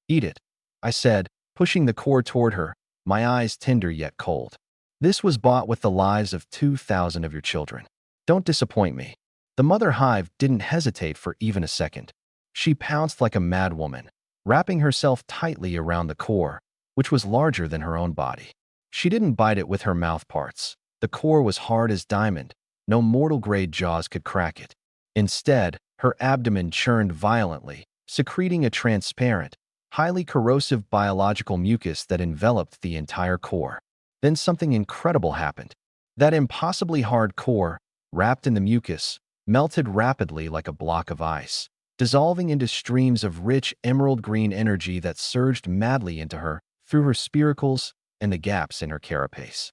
Eat it, I said, pushing the core toward her, my eyes tender yet cold. This was bought with the lives of 2,000 of your children. Don't disappoint me. The mother hive didn't hesitate for even a second. She pounced like a madwoman, wrapping herself tightly around the core, which was larger than her own body. She didn't bite it with her mouth parts. The core was hard as diamond. No mortal-grade jaws could crack it. Instead, her abdomen churned violently, secreting a transparent, highly corrosive biological mucus that enveloped the entire core. Then something incredible happened. That impossibly hard core, wrapped in the mucus, melted rapidly like a block of ice, dissolving into streams of rich emerald green energy that surged madly into her, through her spiracles and the gaps in her carapace.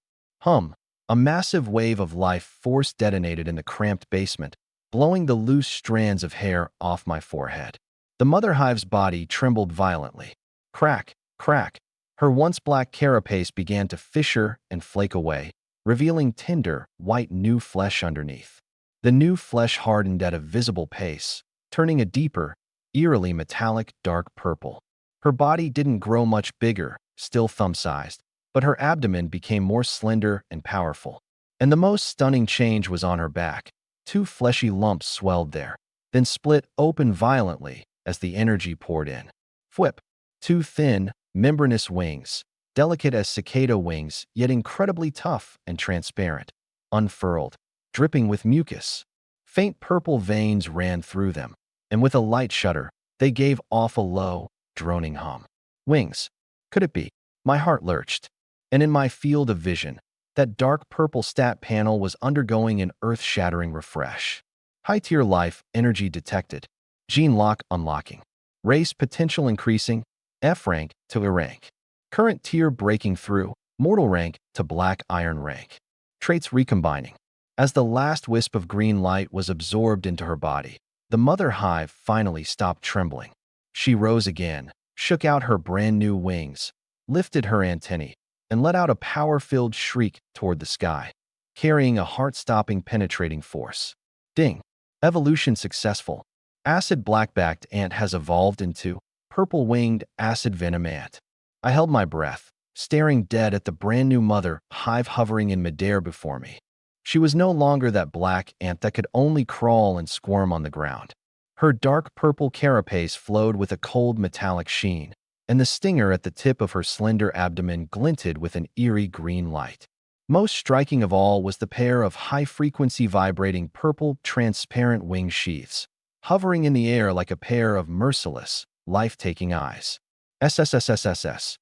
A massive wave of life force detonated in the cramped basement, blowing the loose strands of hair off my forehead. The mother hive's body trembled violently. Crack, crack. Her once black carapace began to fissure and flake away, revealing tender, white new flesh underneath. The new flesh hardened at a visible pace, turning a deeper, eerily metallic dark purple. Her body didn't grow much bigger, still thumb-sized, but her abdomen became more slender and powerful. And the most stunning change was on her back. 2 fleshy lumps swelled there, then split open violently as the energy poured in. Whip. 2 thin, membranous wings, delicate as cicada wings, yet incredibly tough and transparent, unfurled, dripping with mucus. Faint purple veins ran through them, and with a light shudder, they gave off a low, droning hum. Wings. Could it be? My heart lurched, and in my field of vision, that dark purple stat panel was undergoing an earth-shattering refresh. High-tier life, energy detected, gene lock unlocking, race potential increasing, F rank to A rank, current tier breaking through, mortal rank to black iron rank, traits recombining. As the last wisp of green light was absorbed into her body, the mother hive finally stopped trembling. She rose again, shook out her brand new wings, lifted her antennae, and let out a power-filled shriek toward the sky, carrying a heart-stopping penetrating force. Ding! Evolution successful. Acid black-backed ant has evolved into purple-winged acid venom ant. I held my breath, staring dead at the brand new mother hive hovering in midair before me. She was no longer that black ant that could only crawl and squirm on the ground. Her dark purple carapace flowed with a cold metallic sheen, and the stinger at the tip of her slender abdomen glinted with an eerie green light. Most striking of all was the pair of high-frequency vibrating purple, transparent wing sheaths, hovering in the air like a pair of merciless, life-taking eyes. SSSSSS.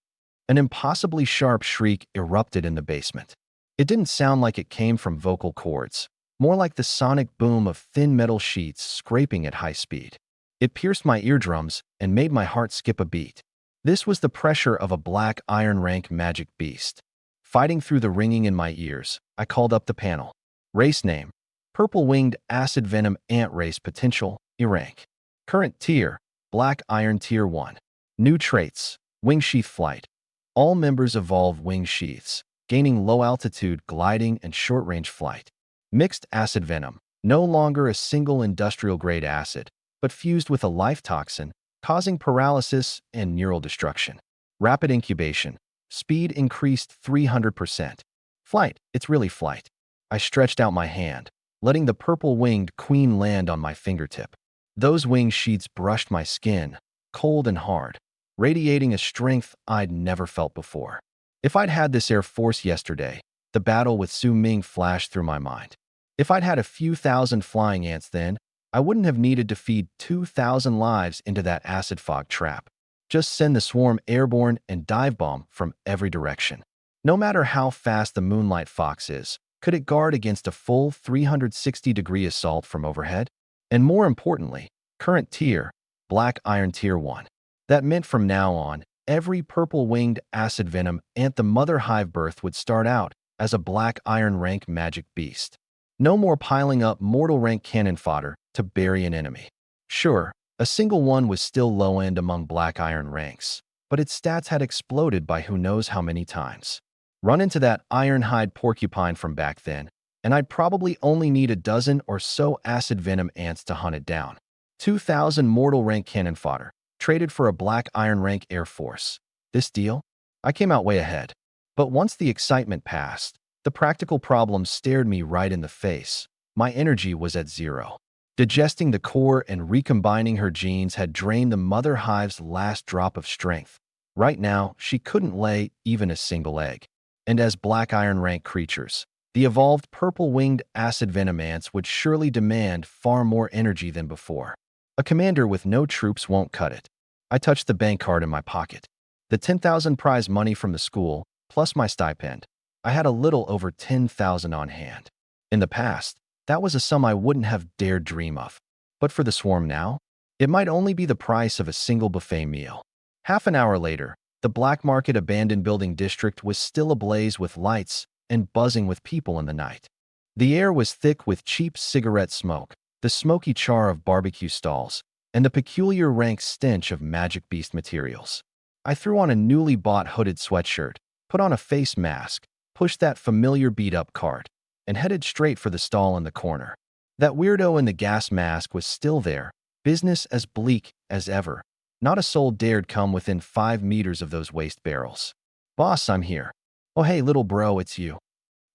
An impossibly sharp shriek erupted in the basement. It didn't sound like it came from vocal cords, more like the sonic boom of thin metal sheets scraping at high speed. It pierced my eardrums and made my heart skip a beat. This was the pressure of a black iron rank magic beast. Fighting through the ringing in my ears, I called up the panel. Race name: purple-winged acid venom ant. Race potential: E rank. Current tier: black iron tier 1. New traits: wing sheath flight. All members evolve wing sheaths, gaining low-altitude gliding and short-range flight. Mixed acid venom: no longer a single industrial-grade acid, but fused with a life toxin, causing paralysis and neural destruction. Rapid incubation: speed increased 300%. Flight: it's really flight. I stretched out my hand, letting the purple-winged queen land on my fingertip. Those wing sheets brushed my skin, cold and hard, radiating a strength I'd never felt before. If I'd had this Air Force yesterday, the battle with Su Ming flashed through my mind. If I'd had a few thousand flying ants then, I wouldn't have needed to feed 2,000 lives into that acid fog trap. Just send the swarm airborne and dive bomb from every direction. No matter how fast the Moonlight Fox is, could it guard against a full 360-degree assault from overhead? And more importantly, current tier: black iron tier 1. That meant from now on, every purple-winged acid venom ant the mother hive birth would start out as a black iron rank magic beast. No more piling up mortal rank cannon fodder to bury an enemy. Sure, a single one was still low-end among black iron ranks, but its stats had exploded by who knows how many times. Run into that iron-hide porcupine from back then, and I'd probably only need a dozen or so acid venom ants to hunt it down. 2,000 mortal rank cannon fodder, traded for a black iron rank Air Force. This deal? I came out way ahead. But once the excitement passed, the practical problem stared me right in the face. My energy was at zero. Digesting the core and recombining her genes had drained the mother hive's last drop of strength. Right now, she couldn't lay even a single egg. And as black iron rank creatures, the evolved purple-winged acid venom ants would surely demand far more energy than before. A commander with no troops won't cut it. I touched the bank card in my pocket. The 10,000 prize money from the school, plus my stipend. I had a little over 10,000 on hand. In the past, that was a sum I wouldn't have dared dream of. But for the swarm now, it might only be the price of a single buffet meal. Half an hour later, the Black Market abandoned building district was still ablaze with lights and buzzing with people in the night. The air was thick with cheap cigarette smoke, the smoky char of barbecue stalls, and the peculiar rank stench of magic beast materials. I threw on a newly bought hooded sweatshirt, put on a face mask, pushed that familiar beat-up cart, and headed straight for the stall in the corner. That weirdo in the gas mask was still there, business as bleak as ever. Not a soul dared come within 5 meters of those waste barrels. "Boss, I'm here." "Oh hey, little bro, it's you."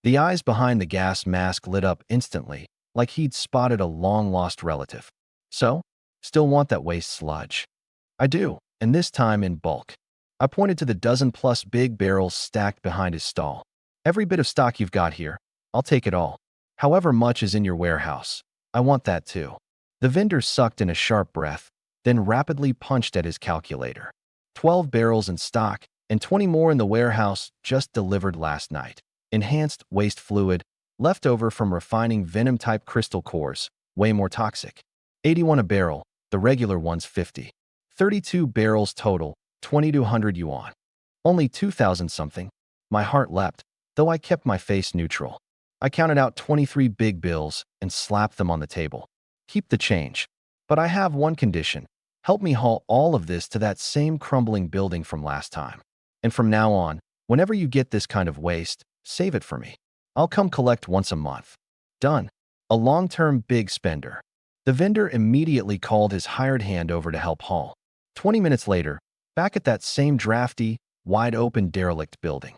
The eyes behind the gas mask lit up instantly, like he'd spotted a long-lost relative. "So? Still want that waste sludge?" "I do, and this time in bulk." I pointed to the dozen-plus big barrels stacked behind his stall. Every bit of stock you've got here, I'll take it all. However much is in your warehouse, I want that too. The vendor sucked in a sharp breath, then rapidly punched at his calculator. 12 barrels in stock, and 20 more in the warehouse just delivered last night. Enhanced waste fluid, left over from refining venom-type crystal cores, way more toxic. 81 a barrel, the regular one's 50. 32 barrels total, 2,200 yuan. Only 2,000 something. My heart leapt, though I kept my face neutral. I counted out 23 big bills and slapped them on the table. Keep the change. But I have one condition. Help me haul all of this to that same crumbling building from last time. And from now on, whenever you get this kind of waste, save it for me. I'll come collect once a month. Done. A long-term big spender. The vendor immediately called his hired hand over to help haul. 20 minutes later, back at that same drafty, wide-open derelict building.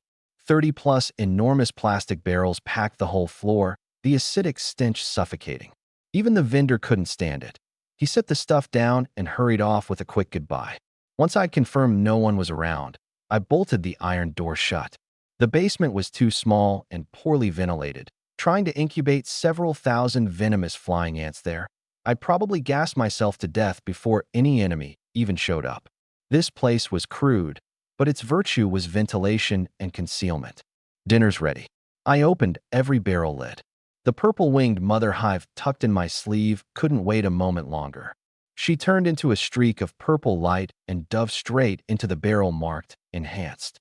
30-plus enormous plastic barrels packed the whole floor, the acidic stench suffocating. Even the vendor couldn't stand it. He set the stuff down and hurried off with a quick goodbye. Once I'd confirmed no one was around, I bolted the iron door shut. The basement was too small and poorly ventilated. Trying to incubate several thousand venomous flying ants there, I'd probably gassed myself to death before any enemy even showed up. This place was crude, but its virtue was ventilation and concealment. Dinner's ready. I opened every barrel lid. The purple-winged mother hive tucked in my sleeve couldn't wait a moment longer. She turned into a streak of purple light and dove straight into the barrel marked enhanced.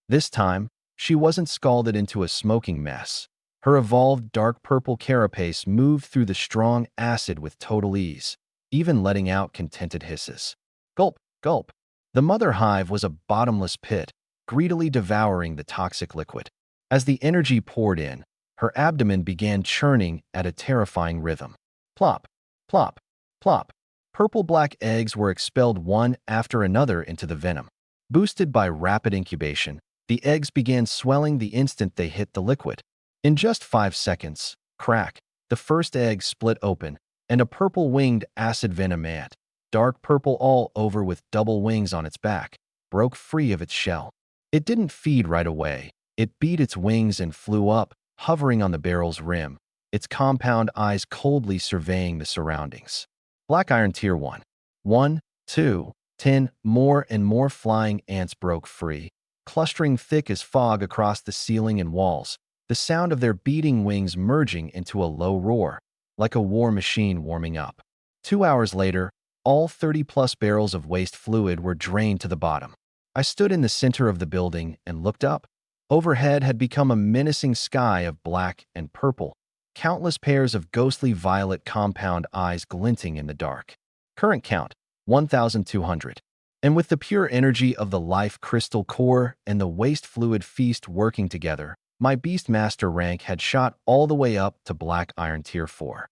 This time, she wasn't scalded into a smoking mess. Her evolved dark purple carapace moved through the strong acid with total ease, even letting out contented hisses. Gulp, gulp. The mother hive was a bottomless pit, greedily devouring the toxic liquid. As the energy poured in, her abdomen began churning at a terrifying rhythm. Plop, plop, plop. Purple-black eggs were expelled one after another into the venom. Boosted by rapid incubation, the eggs began swelling the instant they hit the liquid. In just 5 seconds, crack, the first egg split open, and a purple-winged acid venom ant, dark purple all over with double wings on its back, broke free of its shell. It didn't feed right away. It beat its wings and flew up, hovering on the barrel's rim, its compound eyes coldly surveying the surroundings. Black Iron Tier 1. 1, 2, 10, more and more flying ants broke free, clustering thick as fog across the ceiling and walls, the sound of their beating wings merging into a low roar, like a war machine warming up. 2 hours later, all 30-plus barrels of waste fluid were drained to the bottom. I stood in the center of the building and looked up. Overhead had become a menacing sky of black and purple, countless pairs of ghostly violet compound eyes glinting in the dark. Current count, 1,200. And with the pure energy of the life crystal core and the waste fluid feast working together, my Beastmaster rank had shot all the way up to Black Iron Tier 4.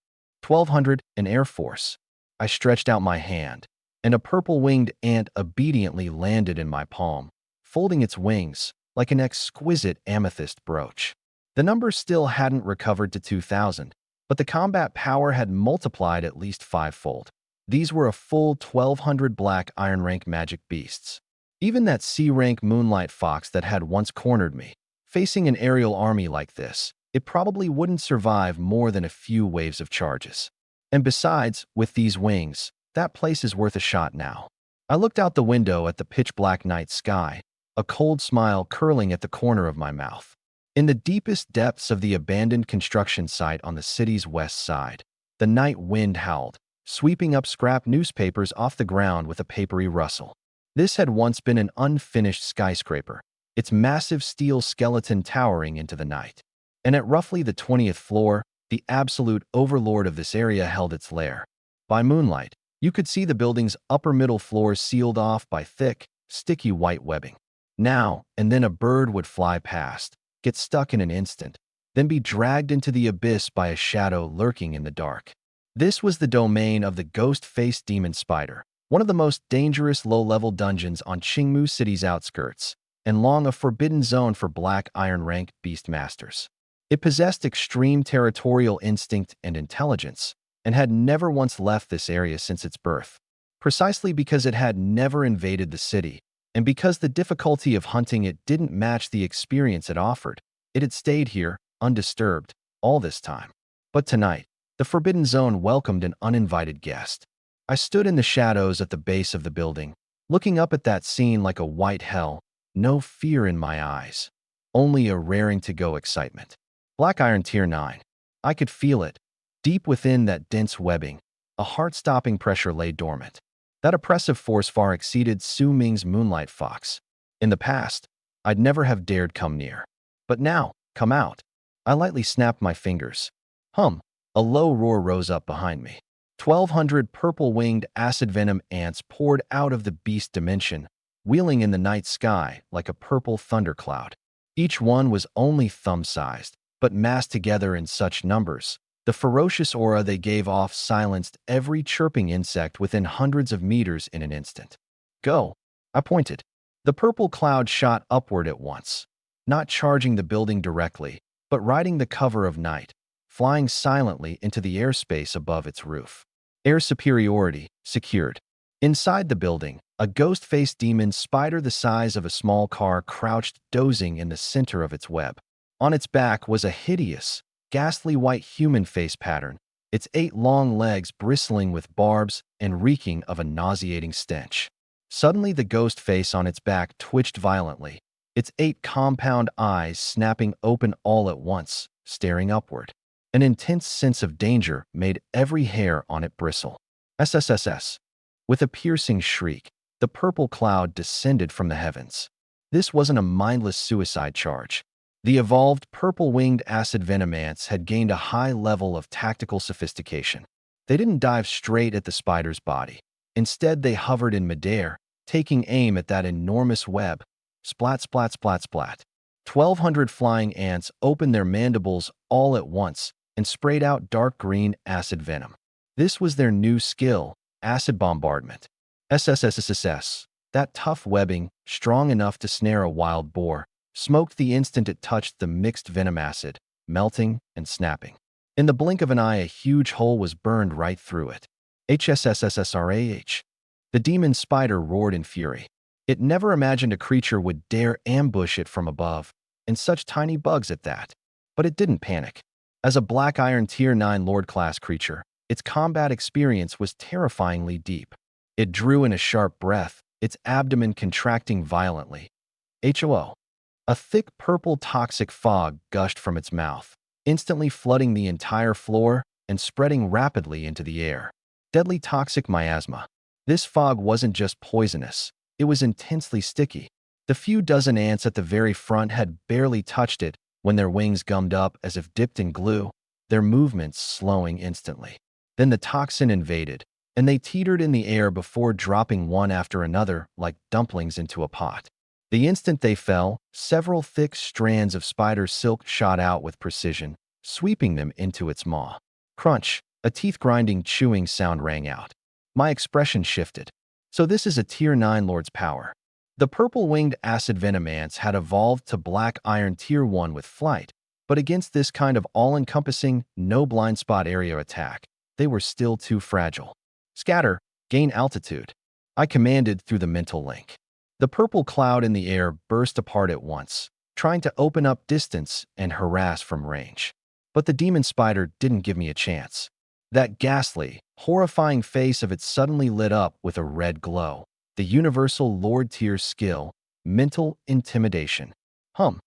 1,200 in Air Force. I stretched out my hand, and a purple-winged ant obediently landed in my palm, folding its wings like an exquisite amethyst brooch. The number still hadn't recovered to 2,000, but the combat power had multiplied at least 5-fold. These were a full 1,200 Black Iron rank magic beasts. Even that C-rank Moonlight Fox that had once cornered me, facing an aerial army like this, it probably wouldn't survive more than a few waves of charges. And besides, with these wings, that place is worth a shot now. I looked out the window at the pitch-black night sky, a cold smile curling at the corner of my mouth. In the deepest depths of the abandoned construction site on the city's west side, the night wind howled, sweeping up scrap newspapers off the ground with a papery rustle. This had once been an unfinished skyscraper, its massive steel skeleton towering into the night. And at roughly the 20th floor, the absolute overlord of this area held its lair. By moonlight, you could see the building's upper middle floors sealed off by thick, sticky white webbing. Now and then a bird would fly past, get stuck in an instant, then be dragged into the abyss by a shadow lurking in the dark. This was the domain of the ghost-faced demon spider, one of the most dangerous low-level dungeons on Qingmu City's outskirts, and long a forbidden zone for Black Iron rank beastmasters. It possessed extreme territorial instinct and intelligence, and had never once left this area since its birth. Precisely because it had never invaded the city, And because the difficulty of hunting it didn't match the experience it offered, it had stayed here, undisturbed, all this time. But tonight, the Forbidden Zone welcomed an uninvited guest. I stood in the shadows at the base of the building, looking up at that scene like a white hell, no fear in my eyes, only a raring-to-go excitement. Black Iron Tier 9. I could feel it. Deep within that dense webbing, a heart-stopping pressure lay dormant. That oppressive force far exceeded Su Ming's Moonlight Fox. In the past, I'd never have dared come near. But now, come out. I lightly snapped my fingers. A low roar rose up behind me. 1,200 purple-winged acid venom ants poured out of the beast dimension, wheeling in the night sky like a purple thundercloud. Each one was only thumb-sized, but massed together in such numbers. The ferocious aura they gave off silenced every chirping insect within hundreds of meters in an instant. Go! I pointed. The purple cloud shot upward at once, not charging the building directly, but riding the cover of night, flying silently into the airspace above its roof. Air superiority secured. Inside the building, a ghost-faced demon spider the size of a small car crouched dozing in the center of its web. On its back was a hideous, ghastly white human face pattern, its 8 long legs bristling with barbs and reeking of a nauseating stench. Suddenly, the ghost face on its back twitched violently, its 8 compound eyes snapping open all at once, staring upward. An intense sense of danger made every hair on it bristle. SSSS. With a piercing shriek, the purple cloud descended from the heavens. This wasn't a mindless suicide charge. The evolved purple-winged acid venom ants had gained a high level of tactical sophistication. They didn't dive straight at the spider's body. Instead, they hovered in midair, taking aim at that enormous web. Splat, splat, splat, splat. 1,200 flying ants opened their mandibles all at once and sprayed out dark green acid venom. This was their new skill, acid bombardment. SSSSS. That tough webbing, strong enough to snare a wild boar, smoked the instant it touched the mixed venom acid, melting and snapping. In the blink of an eye, a huge hole was burned right through it. HSSSSRAH. The demon spider roared in fury. It never imagined a creature would dare ambush it from above, and such tiny bugs at that. But it didn't panic. As a Black Iron Tier 9 Lord-class creature, its combat experience was terrifyingly deep. It drew in a sharp breath, its abdomen contracting violently. HOO. A thick purple toxic fog gushed from its mouth, instantly flooding the entire floor and spreading rapidly into the air. Deadly toxic miasma. This fog wasn't just poisonous, it was intensely sticky. The few dozen ants at the very front had barely touched it when their wings gummed up as if dipped in glue, their movements slowing instantly. Then the toxin invaded, and they teetered in the air before dropping one after another like dumplings into a pot. The instant they fell, several thick strands of spider silk shot out with precision, sweeping them into its maw. Crunch, a teeth-grinding chewing sound rang out. My expression shifted. So this is a Tier 9 Lord's power. The purple-winged acid venom ants had evolved to Black Iron Tier 1 with flight, but against this kind of all-encompassing, no blind spot area attack, they were still too fragile. Scatter, gain altitude. I commanded through the mental link. The purple cloud in the air burst apart at once, trying to open up distance and harass from range. But the demon spider didn't give me a chance. That ghastly, horrifying face of it suddenly lit up with a red glow. The universal Lord Tier skill, mental intimidation. An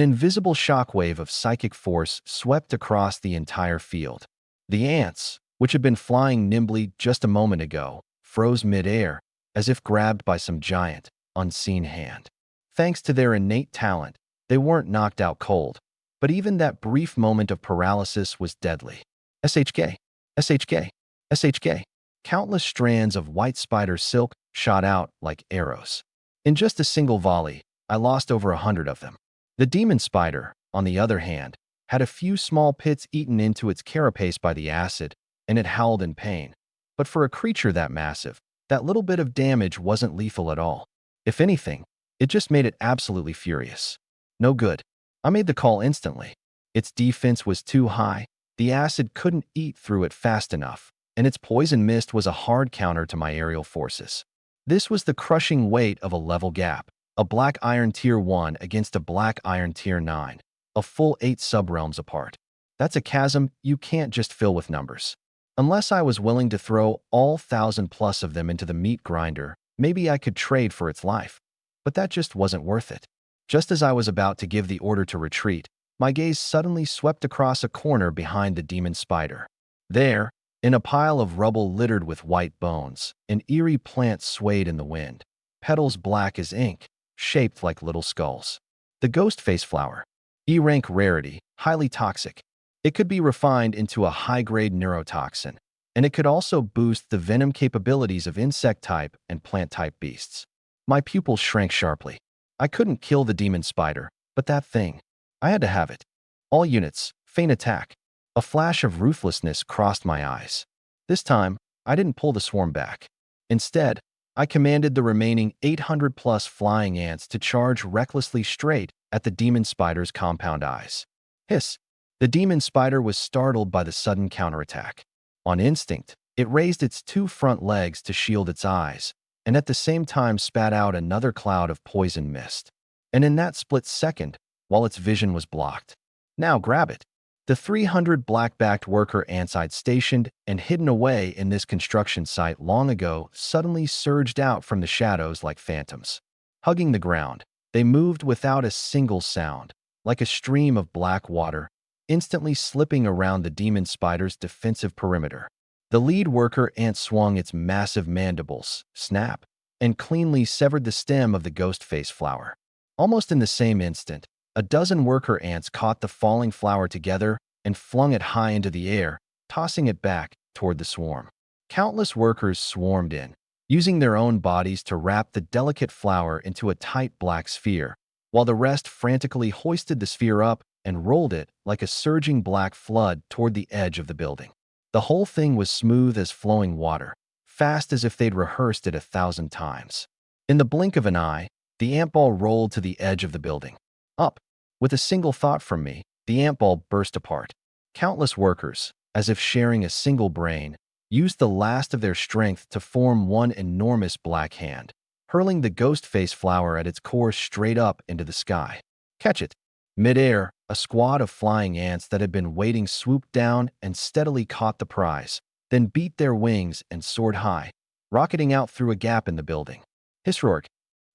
invisible shockwave of psychic force swept across the entire field. The ants, which had been flying nimbly just a moment ago, froze mid-air, as if grabbed by some giant, unseen hand. Thanks to their innate talent, they weren't knocked out cold, but even that brief moment of paralysis was deadly. SHK, SHK, SHK. Countless strands of white spider silk shot out like arrows. In just a single volley, I lost over 100 of them. The demon spider, on the other hand, had a few small pits eaten into its carapace by the acid, and it howled in pain. But for a creature that massive, that little bit of damage wasn't lethal at all. If anything, it just made it absolutely furious. No good. I made the call instantly. Its defense was too high, the acid couldn't eat through it fast enough, and its poison mist was a hard counter to my aerial forces. This was the crushing weight of a level gap, a black iron tier 1 against a black iron tier 9, a full 8 subrealms apart. That's a chasm you can't just fill with numbers. Unless I was willing to throw all 1,000 plus of them into the meat grinder, maybe I could trade for its life. But that just wasn't worth it. Just as I was about to give the order to retreat, my gaze suddenly swept across a corner behind the demon spider. There, in a pile of rubble littered with white bones, an eerie plant swayed in the wind, petals black as ink, shaped like little skulls. The ghost face flower. E-rank rarity, highly toxic. It could be refined into a high-grade neurotoxin, and it could also boost the venom capabilities of insect-type and plant-type beasts. My pupils shrank sharply. I couldn't kill the demon spider, but that thing. I had to have it. All units, feign attack. A flash of ruthlessness crossed my eyes. This time, I didn't pull the swarm back. Instead, I commanded the remaining 800-plus flying ants to charge recklessly straight at the demon spider's compound eyes. Hiss! The demon spider was startled by the sudden counterattack. On instinct, it raised its 2 front legs to shield its eyes, and at the same time spat out another cloud of poison mist. And in that split second, while its vision was blocked, "Now grab it." The 300 black-backed worker ants I'd stationed and hidden away in this construction site long ago suddenly surged out from the shadows like phantoms. Hugging the ground, they moved without a single sound, like a stream of black water, instantly slipping around the demon spider's defensive perimeter. The lead worker ant swung its massive mandibles, snap, and cleanly severed the stem of the ghost face flower. Almost in the same instant, a dozen worker ants caught the falling flower together and flung it high into the air, tossing it back toward the swarm. Countless workers swarmed in, using their own bodies to wrap the delicate flower into a tight black sphere, while the rest frantically hoisted the sphere up and rolled it like a surging black flood toward the edge of the building. The whole thing was smooth as flowing water, fast as if they'd rehearsed it 1,000 times. In the blink of an eye, the ant ball rolled to the edge of the building. Up! With a single thought from me, the ant ball burst apart. Countless workers, as if sharing a single brain, used the last of their strength to form one enormous black hand, hurling the ghost face flower at its core straight up into the sky. Catch it! Mid-air, a squad of flying ants that had been waiting swooped down and steadily caught the prize, then beat their wings and soared high, rocketing out through a gap in the building. Hissroark!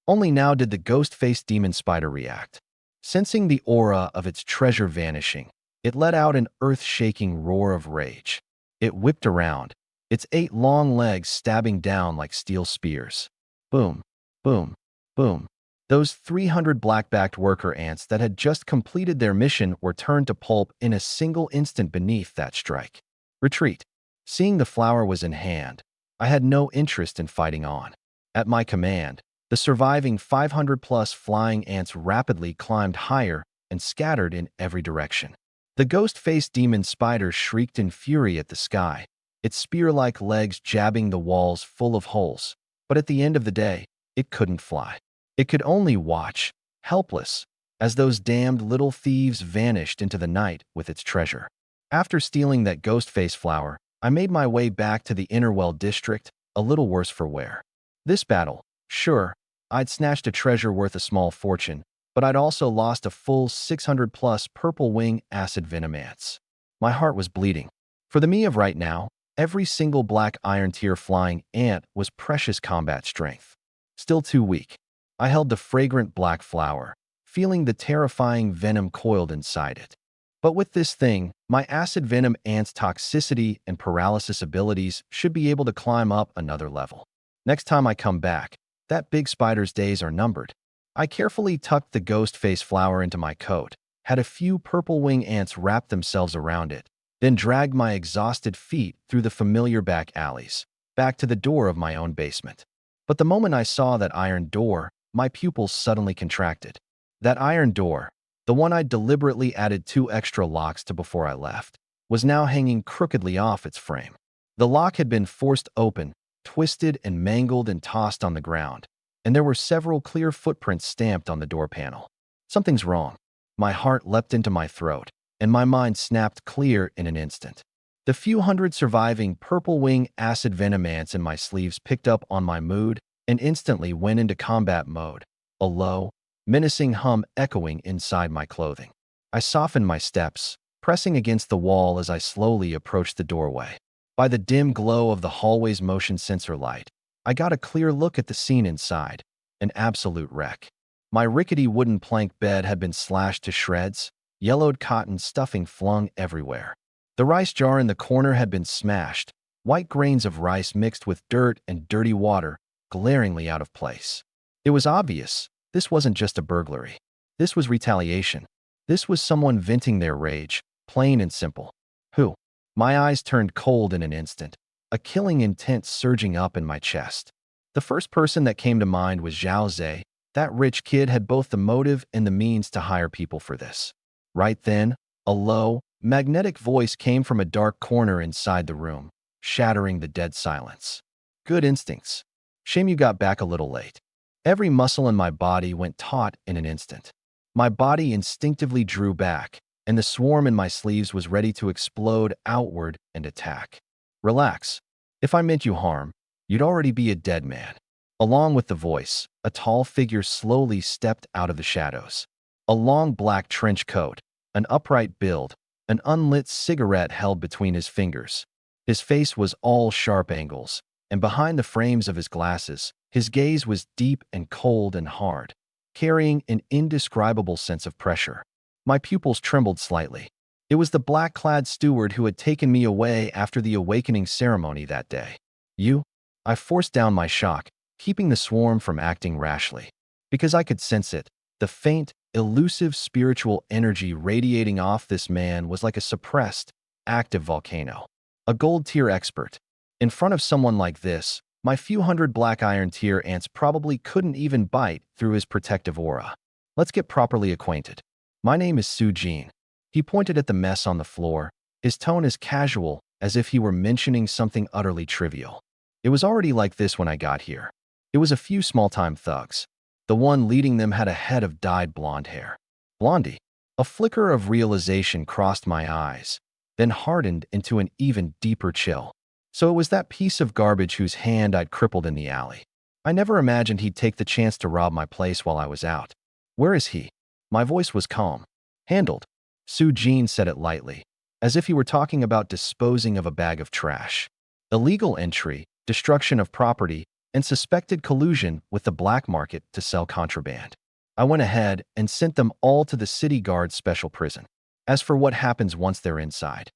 Only now did the ghost-faced demon spider react. Sensing the aura of its treasure vanishing, it let out an earth-shaking roar of rage. It whipped around, its 8 long legs stabbing down like steel spears. Boom, boom, boom. Those 300 black-backed worker ants that had just completed their mission were turned to pulp in a single instant beneath that strike. Retreat. Seeing the flower was in hand, I had no interest in fighting on. At my command, the surviving 500-plus flying ants rapidly climbed higher and scattered in every direction. The ghost-faced demon spider shrieked in fury at the sky, its spear-like legs jabbing the walls full of holes. But at the end of the day, it couldn't fly. It could only watch, helpless, as those damned little thieves vanished into the night with its treasure. After stealing that ghost face flower, I made my way back to the Innerwell district, a little worse for wear. This battle, sure, I'd snatched a treasure worth a small fortune, but I'd also lost a full 600-plus purple wing acid venom ants. My heart was bleeding. For the me of right now, every single black iron tier flying ant was precious combat strength. Still too weak. I held the fragrant black flower, feeling the terrifying venom coiled inside it. But with this thing, my acid venom ant's toxicity and paralysis abilities should be able to climb up another level. Next time I come back, that big spider's days are numbered. I carefully tucked the ghost face flower into my coat, had a few purple wing ants wrap themselves around it, then dragged my exhausted feet through the familiar back alleys, back to the door of my own basement. But the moment I saw that iron door, my pupils suddenly contracted. That iron door, the one I'd deliberately added 2 extra locks to before I left, was now hanging crookedly off its frame. The lock had been forced open, twisted and mangled and tossed on the ground, and there were several clear footprints stamped on the door panel. Something's wrong. My heart leapt into my throat, and my mind snapped clear in an instant. The few hundred surviving purple wing acid venom ants in my sleeves picked up on my mood and instantly went into combat mode, a low, menacing hum echoing inside my clothing. I softened my steps, pressing against the wall as I slowly approached the doorway. By the dim glow of the hallway's motion sensor light, I got a clear look at the scene inside, an absolute wreck. My rickety wooden plank bed had been slashed to shreds, yellowed cotton stuffing flung everywhere. The rice jar in the corner had been smashed, white grains of rice mixed with dirt and dirty water glaringly out of place. It was obvious this wasn't just a burglary. This was retaliation. This was someone venting their rage, plain and simple. Who? My eyes turned cold in an instant, a killing intent surging up in my chest. The first person that came to mind was Zhao Zhe. That rich kid had both the motive and the means to hire people for this. Right then, a low, magnetic voice came from a dark corner inside the room, shattering the dead silence. Good instincts. Shame you got back a little late. Every muscle in my body went taut in an instant. My body instinctively drew back, and the swarm in my sleeves was ready to explode outward and attack. Relax. If I meant you harm, you'd already be a dead man. Along with the voice, a tall figure slowly stepped out of the shadows. A long black trench coat, an upright build, an unlit cigarette held between his fingers. His face was all sharp angles, and behind the frames of his glasses, his gaze was deep and cold and hard, carrying an indescribable sense of pressure. My pupils trembled slightly. It was the black-clad steward who had taken me away after the awakening ceremony that day. You? I forced down my shock, keeping the swarm from acting rashly. Because I could sense it, the faint, elusive spiritual energy radiating off this man was like a suppressed, active volcano. A gold-tier expert. In front of someone like this, my few hundred black iron tier ants probably couldn't even bite through his protective aura. Let's get properly acquainted. My name is Su Jin. He pointed at the mess on the floor, his tone as casual as if he were mentioning something utterly trivial. It was already like this when I got here. It was a few small-time thugs. The one leading them had a head of dyed blonde hair. Blondie. A flicker of realization crossed my eyes, then hardened into an even deeper chill. So it was that piece of garbage whose hand I'd crippled in the alley. I never imagined he'd take the chance to rob my place while I was out. Where is he? My voice was calm. Handled. Su Jin said it lightly, as if he were talking about disposing of a bag of trash. Illegal entry, destruction of property, and suspected collusion with the black market to sell contraband. I went ahead and sent them all to the city guard's special prison. As for what happens once they're inside,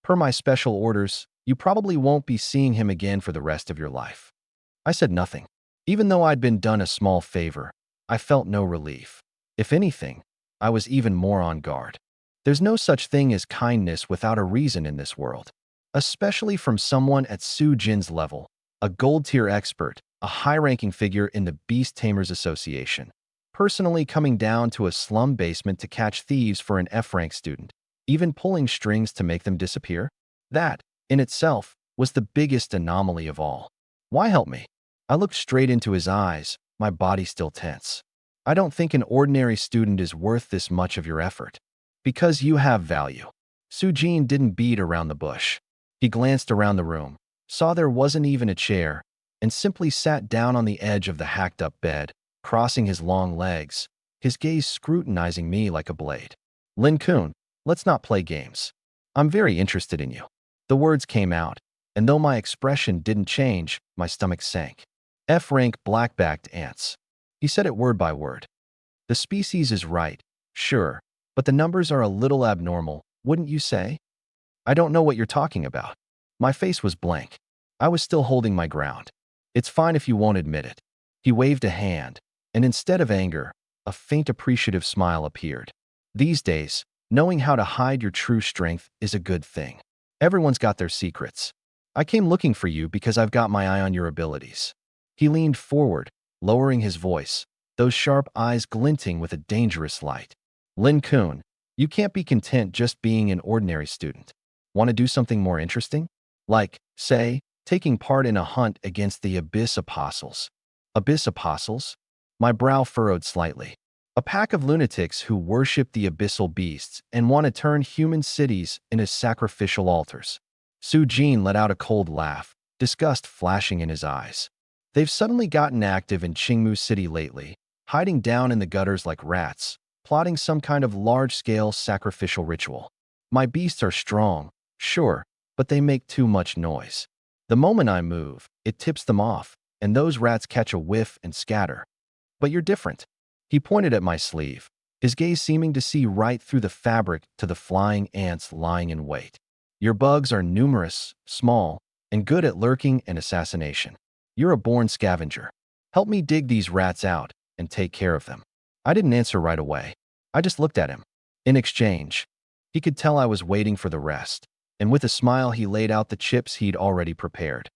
per my special orders, you probably won't be seeing him again for the rest of your life. I said nothing. Even though I'd been done a small favor, I felt no relief. If anything, I was even more on guard. There's no such thing as kindness without a reason in this world, especially from someone at Su Jin's level, a gold-tier expert, a high-ranking figure in the Beast Tamers Association, personally coming down to a slum basement to catch thieves for an F-rank student, even pulling strings to make them disappear. That, in itself, was the biggest anomaly of all. Why help me? I looked straight into his eyes, my body still tense. I don't think an ordinary student is worth this much of your effort. Because you have value. Su Jin didn't beat around the bush. He glanced around the room, saw there wasn't even a chair, and simply sat down on the edge of the hacked-up bed, crossing his long legs, his gaze scrutinizing me like a blade. Lin Kun, let's not play games. I'm very interested in you. The words came out, and though my expression didn't change, my stomach sank. F-rank black-backed ants. He said it word by word. The species is right, sure, but the numbers are a little abnormal, wouldn't you say? I don't know what you're talking about. My face was blank. I was still holding my ground. It's fine if you won't admit it. He waved a hand, and instead of anger, a faint appreciative smile appeared. These days, knowing how to hide your true strength is a good thing. Everyone's got their secrets. I came looking for you because I've got my eye on your abilities. He leaned forward, lowering his voice, those sharp eyes glinting with a dangerous light. Lin Kun, you can't be content just being an ordinary student. Want to do something more interesting? Like, say, taking part in a hunt against the Abyss Apostles. Abyss Apostles? My brow furrowed slightly. A pack of lunatics who worship the abyssal beasts and want to turn human cities into sacrificial altars. Su Jin let out a cold laugh, disgust flashing in his eyes. They've suddenly gotten active in Qingmu City lately, hiding down in the gutters like rats, plotting some kind of large-scale sacrificial ritual. My beasts are strong, sure, but they make too much noise. The moment I move, it tips them off, and those rats catch a whiff and scatter. But you're different. He pointed at my sleeve, his gaze seeming to see right through the fabric to the flying ants lying in wait. Your bugs are numerous, small, and good at lurking and assassination. You're a born scavenger. Help me dig these rats out and take care of them. I didn't answer right away. I just looked at him. In exchange, he could tell I was waiting for the rest, and with a smile he laid out the chips he'd already prepared.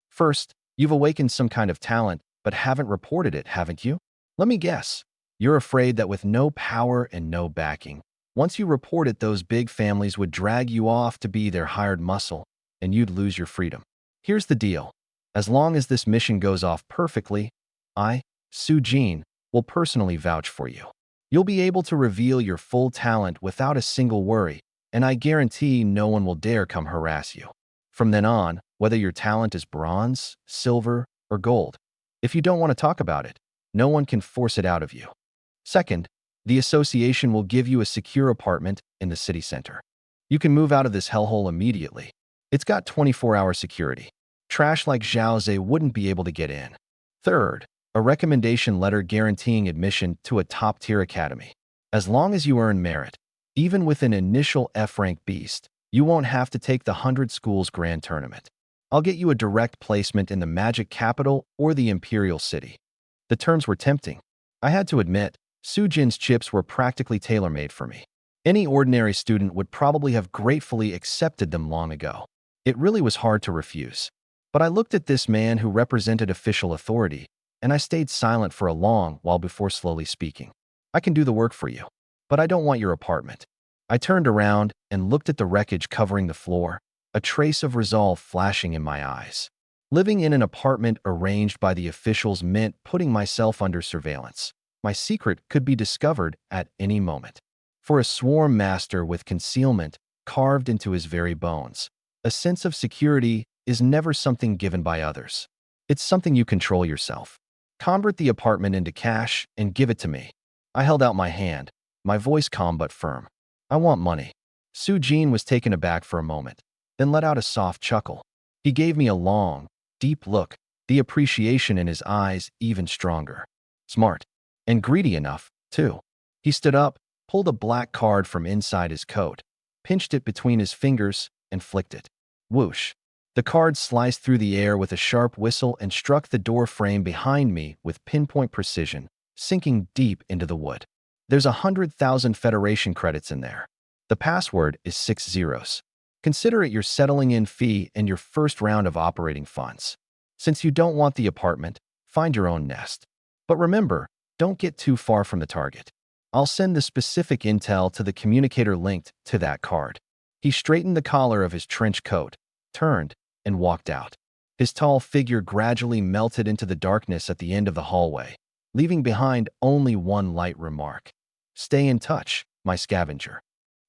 First, you've awakened some kind of talent, but haven't reported it, haven't you? Let me guess. You're afraid that with no power and no backing, once you report it, those big families would drag you off to be their hired muscle, and you'd lose your freedom. Here's the deal. As long as this mission goes off perfectly, I, Su Jin, will personally vouch for you. You'll be able to reveal your full talent without a single worry, and I guarantee no one will dare come harass you. From then on, whether your talent is bronze, silver, or gold, if you don't want to talk about it, no one can force it out of you. Second, the association will give you a secure apartment in the city center. You can move out of this hellhole immediately. It's got 24-hour security. Trash like Zhaoze wouldn't be able to get in. Third, a recommendation letter guaranteeing admission to a top-tier academy. As long as you earn merit, even with an initial F-rank beast, you won't have to take the 100 Schools Grand Tournament. I'll get you a direct placement in the Magic Capital or the Imperial City. The terms were tempting. I had to admit, Su Jin's chips were practically tailor-made for me. Any ordinary student would probably have gratefully accepted them long ago. It really was hard to refuse. But I looked at this man who represented official authority, and I stayed silent for a long while before slowly speaking. I can do the work for you, but I don't want your apartment. I turned around and looked at the wreckage covering the floor, a trace of resolve flashing in my eyes. Living in an apartment arranged by the officials meant putting myself under surveillance. My secret could be discovered at any moment. For a swarm master with concealment carved into his very bones, a sense of security is never something given by others. It's something you control yourself. Convert the apartment into cash and give it to me. I held out my hand, my voice calm but firm. I want money. Su Jin was taken aback for a moment, then let out a soft chuckle. He gave me a long, deep look, the appreciation in his eyes even stronger. Smart. And greedy enough, too. He stood up, pulled a black card from inside his coat, pinched it between his fingers, and flicked it. Whoosh. The card sliced through the air with a sharp whistle and struck the door frame behind me with pinpoint precision, sinking deep into the wood. There's 100,000 Federation credits in there. The password is 6 zeros. Consider it your settling-in fee and your first round of operating funds. Since you don't want the apartment, find your own nest. But remember, don't get too far from the target. I'll send the specific intel to the communicator linked to that card. He straightened the collar of his trench coat, turned, and walked out. His tall figure gradually melted into the darkness at the end of the hallway, leaving behind only one light remark. Stay in touch, my scavenger.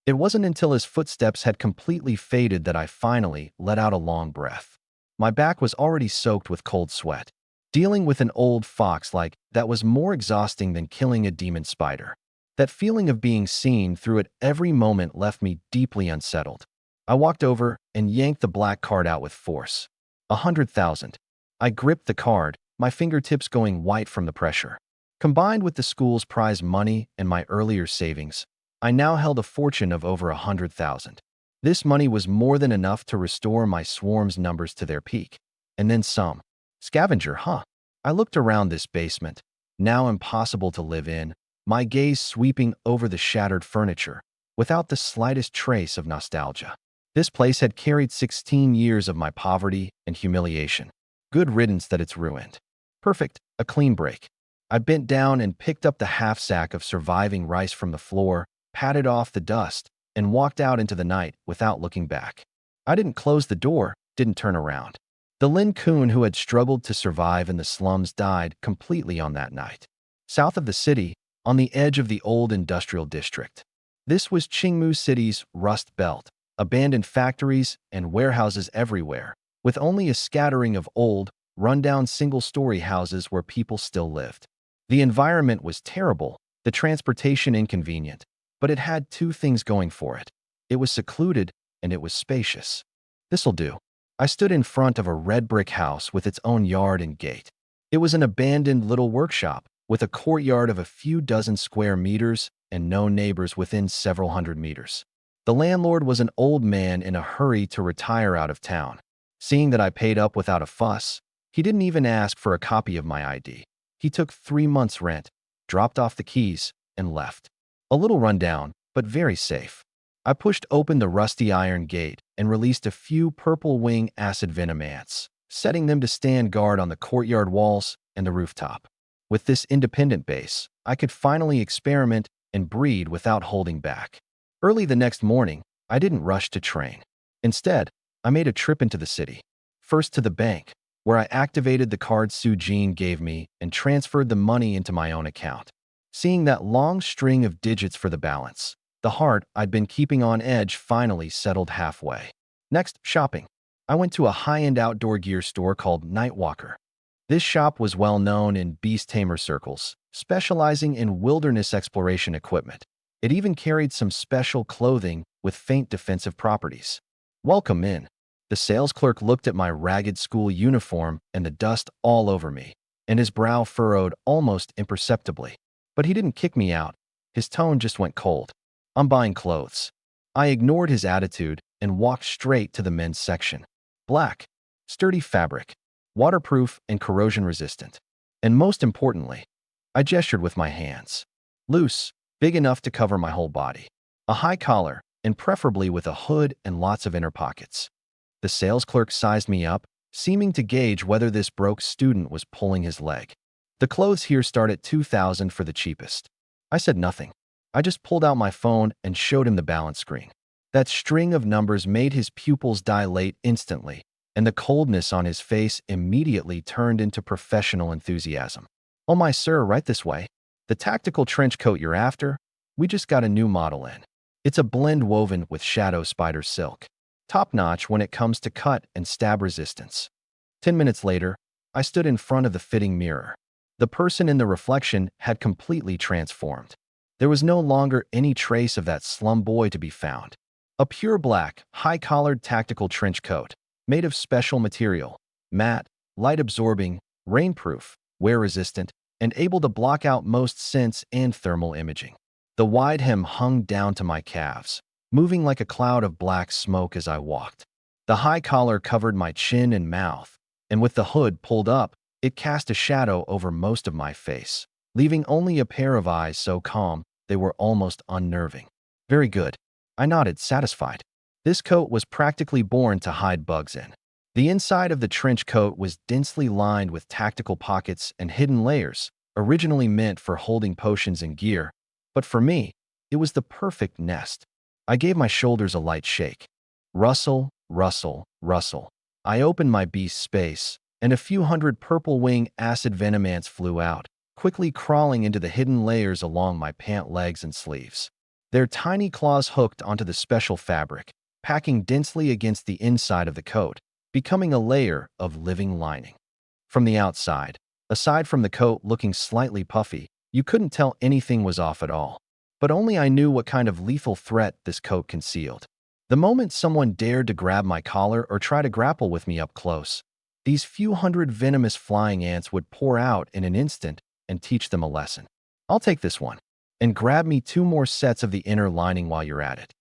It wasn't until his footsteps had completely faded that I finally let out a long breath. My back was already soaked with cold sweat. Dealing with an old fox like that was more exhausting than killing a demon spider. That feeling of being seen through it every moment left me deeply unsettled. I walked over and yanked the black card out with force. 100,000. I gripped the card, my fingertips going white from the pressure. Combined with the school's prize money and my earlier savings, I now held a fortune of over 100,000. This money was more than enough to restore my swarm's numbers to their peak. And then some. Scavenger, huh? I looked around this basement, now impossible to live in, my gaze sweeping over the shattered furniture, without the slightest trace of nostalgia. This place had carried 16 years of my poverty and humiliation. Good riddance that it's ruined. Perfect, a clean break. I bent down and picked up the half-sack of surviving rice from the floor, patted off the dust, and walked out into the night without looking back. I didn't close the door, didn't turn around. The Lin Kun who had struggled to survive in the slums died completely on that night. South of the city, on the edge of the old industrial district. This was Qingmu City's Rust Belt, abandoned factories and warehouses everywhere, with only a scattering of old, rundown single-story houses where people still lived. The environment was terrible, the transportation inconvenient, but it had two things going for it. It was secluded and it was spacious. This'll do. I stood in front of a red brick house with its own yard and gate. It was an abandoned little workshop with a courtyard of a few dozen square meters and no neighbors within several hundred meters. The landlord was an old man in a hurry to retire out of town. Seeing that I paid up without a fuss, he didn't even ask for a copy of my ID. He took 3 months' rent, dropped off the keys, and left. A little rundown, but very safe. I pushed open the rusty iron gate and released a few purple wing acid venom ants, setting them to stand guard on the courtyard walls and the rooftop. With this independent base, I could finally experiment and breed without holding back. Early the next morning, I didn't rush to train. Instead, I made a trip into the city. First to the bank, where I activated the card Sue Jean gave me and transferred the money into my own account. Seeing that long string of digits for the balance, the heart I'd been keeping on edge finally settled halfway. Next, shopping. I went to a high-end outdoor gear store called Nightwalker. This shop was well known in beast tamer circles, specializing in wilderness exploration equipment. It even carried some special clothing with faint defensive properties. "Welcome in." The sales clerk looked at my ragged school uniform and the dust all over me, and his brow furrowed almost imperceptibly. But he didn't kick me out. His tone just went cold. "I'm buying clothes." I ignored his attitude and walked straight to the men's section. Black, sturdy fabric, waterproof and corrosion resistant. And most importantly, I gestured with my hands. Loose, big enough to cover my whole body. A high collar, and preferably with a hood and lots of inner pockets. The sales clerk sized me up, seeming to gauge whether this broke student was pulling his leg. "The clothes here start at $2,000 for the cheapest." I said nothing. I just pulled out my phone and showed him the balance screen. That string of numbers made his pupils dilate instantly, and the coldness on his face immediately turned into professional enthusiasm. "Oh my sir, right this way. The tactical trench coat you're after? We just got a new model in. It's a blend woven with shadow spider silk. Top-notch when it comes to cut and stab resistance." 10 minutes later, I stood in front of the fitting mirror. The person in the reflection had completely transformed. There was no longer any trace of that slum boy to be found. A pure black, high-collared tactical trench coat, made of special material, matte, light-absorbing, rainproof, wear-resistant, and able to block out most scents and thermal imaging. The wide hem hung down to my calves, moving like a cloud of black smoke as I walked. The high collar covered my chin and mouth, and with the hood pulled up, it cast a shadow over most of my face, leaving only a pair of eyes so calm they were almost unnerving. "Very good." I nodded, satisfied. This coat was practically born to hide bugs in. The inside of the trench coat was densely lined with tactical pockets and hidden layers, originally meant for holding potions and gear, but for me, it was the perfect nest. I gave my shoulders a light shake. Rustle, rustle, rustle. I opened my beast's space, and a few hundred purple wing acid venom ants flew out, quickly crawling into the hidden layers along my pant legs and sleeves. Their tiny claws hooked onto the special fabric, packing densely against the inside of the coat, becoming a layer of living lining. From the outside, aside from the coat looking slightly puffy, you couldn't tell anything was off at all. But only I knew what kind of lethal threat this coat concealed. The moment someone dared to grab my collar or try to grapple with me up close, these few hundred venomous flying ants would pour out in an instant and teach them a lesson. "I'll take this one. And grab me 2 more sets of the inner lining while you're at it."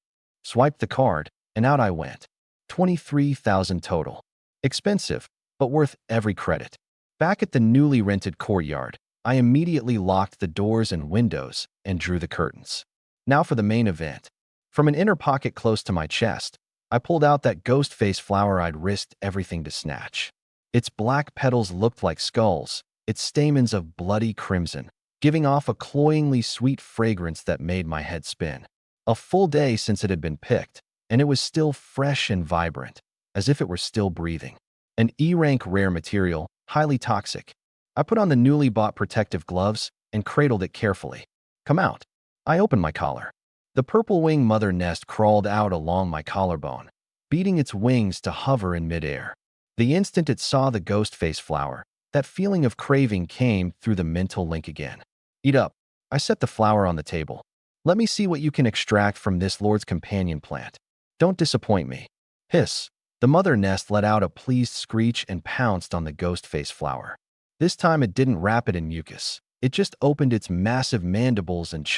Swiped the card, and out I went. 23,000 total. Expensive, but worth every credit. Back at the newly rented courtyard, I immediately locked the doors and windows and drew the curtains. Now for the main event. From an inner pocket close to my chest, I pulled out that ghost face flower I'd risked everything to snatch. Its black petals looked like skulls, its stamens of bloody crimson, giving off a cloyingly sweet fragrance that made my head spin. A full day since it had been picked, and it was still fresh and vibrant, as if it were still breathing. An E-rank rare material, highly toxic. I put on the newly bought protective gloves and cradled it carefully. "Come out." I opened my collar. The purple wing mother nest crawled out along my collarbone, beating its wings to hover in midair. The instant it saw the ghost face flower, that feeling of craving came through the mental link again. Eat up. I set the flower on the table. Let me see what you can extract from this Lord's companion plant. Don't disappoint me. Hiss. The mother nest let out a pleased screech and pounced on the ghost face flower. This time it didn't wrap it in mucus. It just opened its massive mandibles and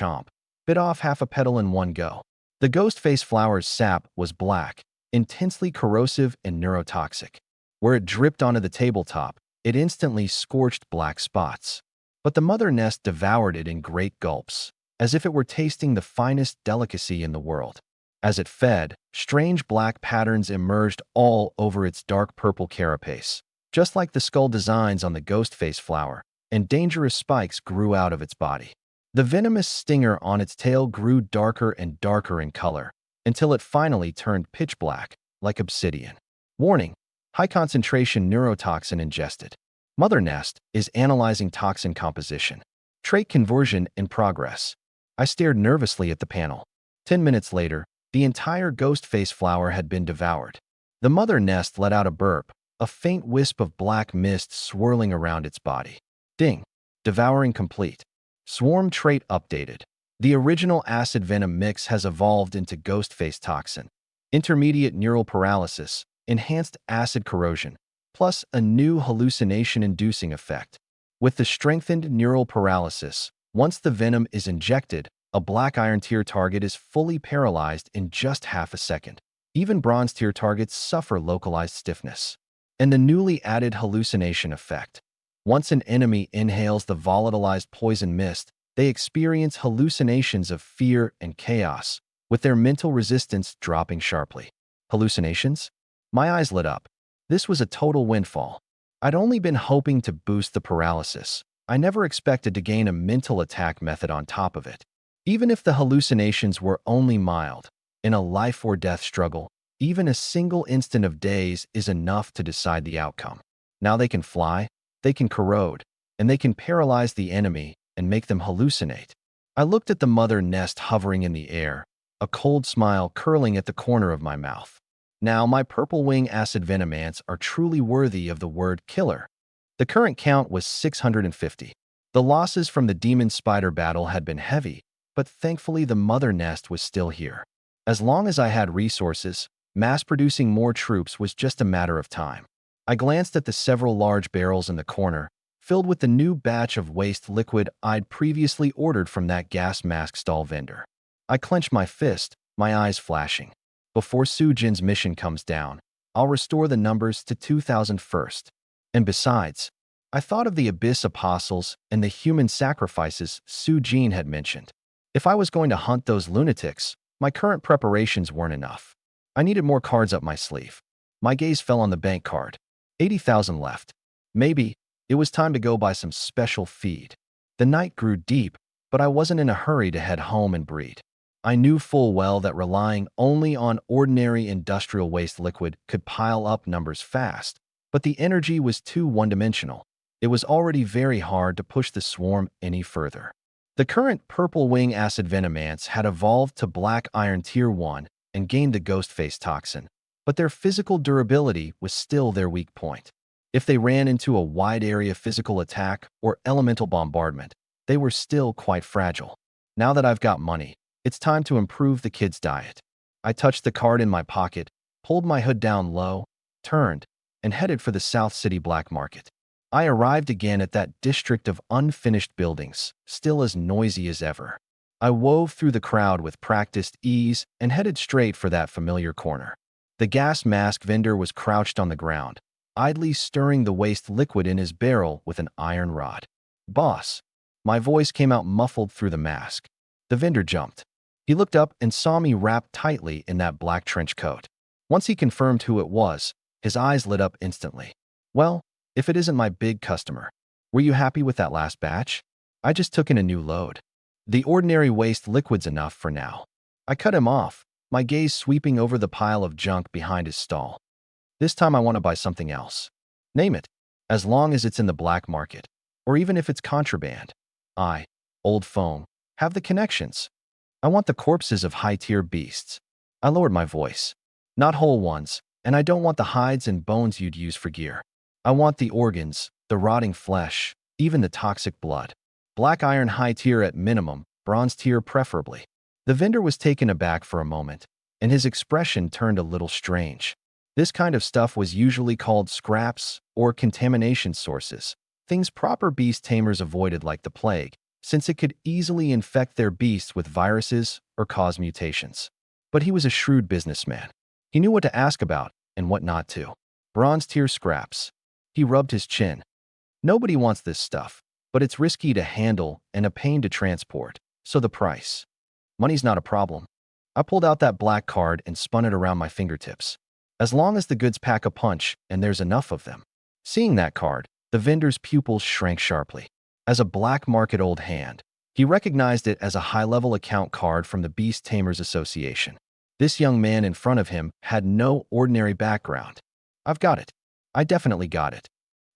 bit off half a petal in one go. The ghost face flower's sap was black, intensely corrosive and neurotoxic. Where it dripped onto the tabletop, it instantly scorched black spots. But the mother nest devoured it in great gulps, as if it were tasting the finest delicacy in the world. As it fed, strange black patterns emerged all over its dark purple carapace, just like the skull designs on the ghost face flower, and dangerous spikes grew out of its body. The venomous stinger on its tail grew darker and darker in color, until it finally turned pitch black, like obsidian. Warning: high concentration neurotoxin ingested. Mother nest is analyzing toxin composition. Trait conversion in progress. I stared nervously at the panel. 10 minutes later, the entire ghost face flower had been devoured. The mother nest let out a burp, a faint wisp of black mist swirling around its body. Ding. Devouring complete. Swarm trait updated. The original acid venom mix has evolved into ghost face toxin. Intermediate neural paralysis, enhanced acid corrosion, plus a new hallucination-inducing effect. With the strengthened neural paralysis, once the venom is injected, a black iron tier target is fully paralyzed in just half a second. Even bronze tier targets suffer localized stiffness. And the newly added hallucination effect. Once an enemy inhales the volatilized poison mist, they experience hallucinations of fear and chaos, with their mental resistance dropping sharply. Hallucinations? My eyes lit up. This was a total windfall. I'd only been hoping to boost the paralysis. I never expected to gain a mental attack method on top of it. Even if the hallucinations were only mild, in a life-or-death struggle, even a single instant of daze is enough to decide the outcome. Now they can fly, they can corrode, and they can paralyze the enemy and make them hallucinate. I looked at the mother nest hovering in the air, a cold smile curling at the corner of my mouth. Now, my purple wing acid venom ants are truly worthy of the word killer. The current count was 650. The losses from the demon spider battle had been heavy, but thankfully the mother nest was still here. As long as I had resources, mass-producing more troops was just a matter of time. I glanced at the several large barrels in the corner, filled with the new batch of waste liquid I'd previously ordered from that gas mask stall vendor. I clenched my fist, my eyes flashing. Before Su Jin's mission comes down, I'll restore the numbers to 2,000 first. And besides, I thought of the Abyss Apostles and the human sacrifices Su Jin had mentioned. If I was going to hunt those lunatics, my current preparations weren't enough. I needed more cards up my sleeve. My gaze fell on the bank card. 80,000 left. Maybe it was time to go buy some special feed. The night grew deep, but I wasn't in a hurry to head home and breed. I knew full well that relying only on ordinary industrial waste liquid could pile up numbers fast, but the energy was too one-dimensional. It was already very hard to push the swarm any further. The current purple wing acid venom ants had evolved to black iron tier 1 and gained the ghost face toxin, but their physical durability was still their weak point. If they ran into a wide area physical attack or elemental bombardment, they were still quite fragile. Now that I've got money, it's time to improve the kids' diet. I touched the card in my pocket, pulled my hood down low, turned, and headed for the South City Black Market. I arrived again at that district of unfinished buildings, still as noisy as ever. I wove through the crowd with practiced ease and headed straight for that familiar corner. The gas mask vendor was crouched on the ground, idly stirring the waste liquid in his barrel with an iron rod. "Boss." My voice came out muffled through the mask. The vendor jumped. He looked up and saw me wrapped tightly in that black trench coat. Once he confirmed who it was, his eyes lit up instantly. "Well, if it isn't my big customer. Were you happy with that last batch? I just took in a new load. The ordinary waste liquid's enough for now." I cut him off, my gaze sweeping over the pile of junk behind his stall. "This time I want to buy something else. Name it, as long as it's in the black market, or even if it's contraband. I, old foam, have the connections. I want the corpses of high-tier beasts." I lowered my voice. "Not whole ones, And I don't want the hides and bones you'd use for gear. I want the organs, the rotting flesh, even the toxic blood. Black iron high tier at minimum, bronze tier preferably. The vendor was taken aback for a moment, and his expression turned a little strange. This kind of stuff was usually called scraps or contamination sources, things proper beast tamers avoided like the plague, since it could easily infect their beasts with viruses or cause mutations. But he was a shrewd businessman. He knew what to ask about and what not to. Bronze tier scraps. He rubbed his chin. Nobody wants this stuff, but it's risky to handle and a pain to transport, so the price. Money's not a problem. I pulled out that black card and spun it around my fingertips. As long as the goods pack a punch and there's enough of them. Seeing that card, the vendor's pupils shrank sharply. As a black market old hand, he recognized it as a high-level account card from the Beast Tamers Association. This young man in front of him had no ordinary background. I've got it. I definitely got it.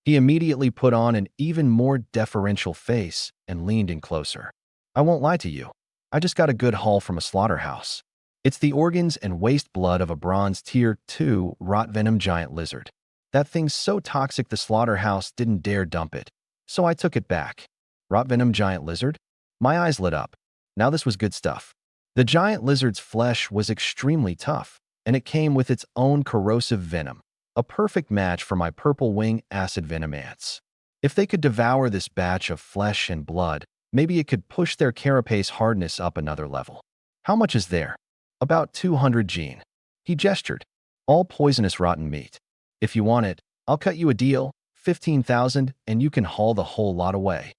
He immediately put on an even more deferential face and leaned in closer. I won't lie to you. I just got a good haul from a slaughterhouse. It's the organs and waste blood of a bronze tier 2 rot venom giant lizard. That thing's so toxic the slaughterhouse didn't dare dump it, so I took it back. Rot venom giant lizard? My eyes lit up. Now this was good stuff. The giant lizard's flesh was extremely tough, and it came with its own corrosive venom, a perfect match for my purple wing acid venom ants. If they could devour this batch of flesh and blood, maybe it could push their carapace hardness up another level. How much is there? About 200 gene. He gestured. All poisonous rotten meat. If you want it, I'll cut you a deal, 15,000, and you can haul the whole lot away.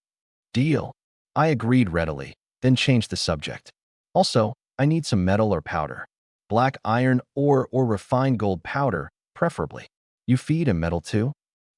Deal. I agreed readily, then changed the subject. Also, I need some metal or powder. Black iron or refined gold powder, preferably. You feed him metal too?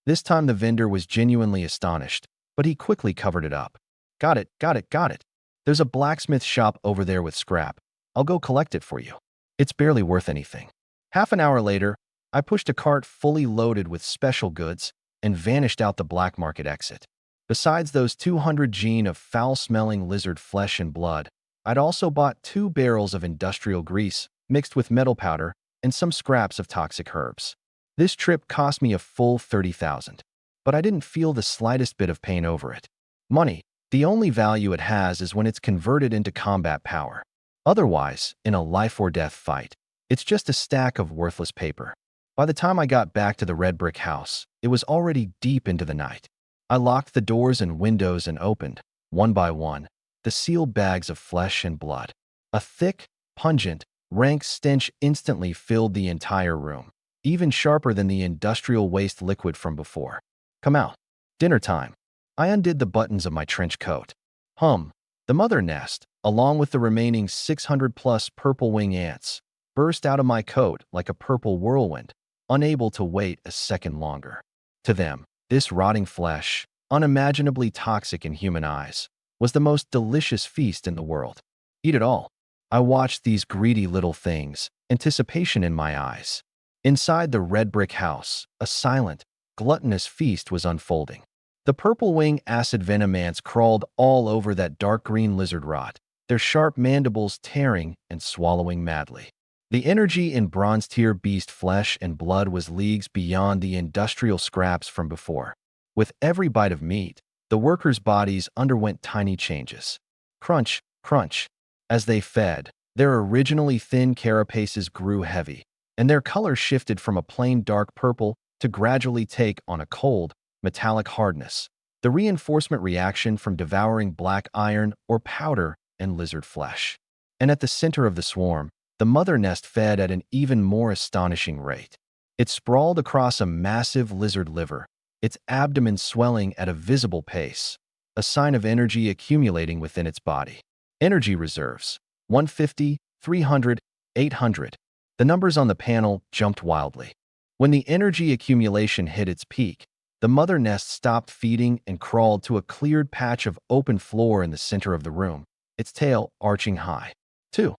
This time the vendor was genuinely astonished, but he quickly covered it up. Got it, got it, got it. There's a blacksmith shop over there with scrap. I'll go collect it for you. It's barely worth anything. Half an hour later, I pushed a cart fully loaded with special goods and vanished out the black market exit. Besides those 200 gene of foul-smelling lizard flesh and blood, I'd also bought 2 barrels of industrial grease mixed with metal powder and some scraps of toxic herbs. This trip cost me a full 30,000, but I didn't feel the slightest bit of pain over it. Money, the only value it has is when it's converted into combat power. Otherwise, in a life-or-death fight, it's just a stack of worthless paper. By the time I got back to the red brick house, it was already deep into the night. I locked the doors and windows and opened, one by one, the sealed bags of flesh and blood. A thick, pungent, rank stench instantly filled the entire room, even sharper than the industrial waste liquid from before. Come out. Dinner time. I undid the buttons of my trench coat. The mother nest, along with the remaining 600-plus purple wing ants, burst out of my coat like a purple whirlwind, unable to wait a second longer. To them, this rotting flesh, unimaginably toxic in human eyes, was the most delicious feast in the world. Eat it all. I watched these greedy little things, anticipation in my eyes. Inside the red brick house, a silent, gluttonous feast was unfolding. The purple wing acid venom ants crawled all over that dark green lizard rot, their sharp mandibles tearing and swallowing madly. The energy in bronze tier beast flesh and blood was leagues beyond the industrial scraps from before. With every bite of meat, the workers' bodies underwent tiny changes. Crunch, crunch. As they fed, their originally thin carapaces grew heavy, and their color shifted from a plain dark purple to gradually take on a cold, metallic hardness, the reinforcement reaction from devouring black iron or powder and lizard flesh. And at the center of the swarm, the mother nest fed at an even more astonishing rate. It sprawled across a massive lizard liver, its abdomen swelling at a visible pace, a sign of energy accumulating within its body. Energy reserves, 150, 300, 800. The numbers on the panel jumped wildly. When the energy accumulation hit its peak, the mother nest stopped feeding and crawled to a cleared patch of open floor in the center of the room, its tail arching high. Two.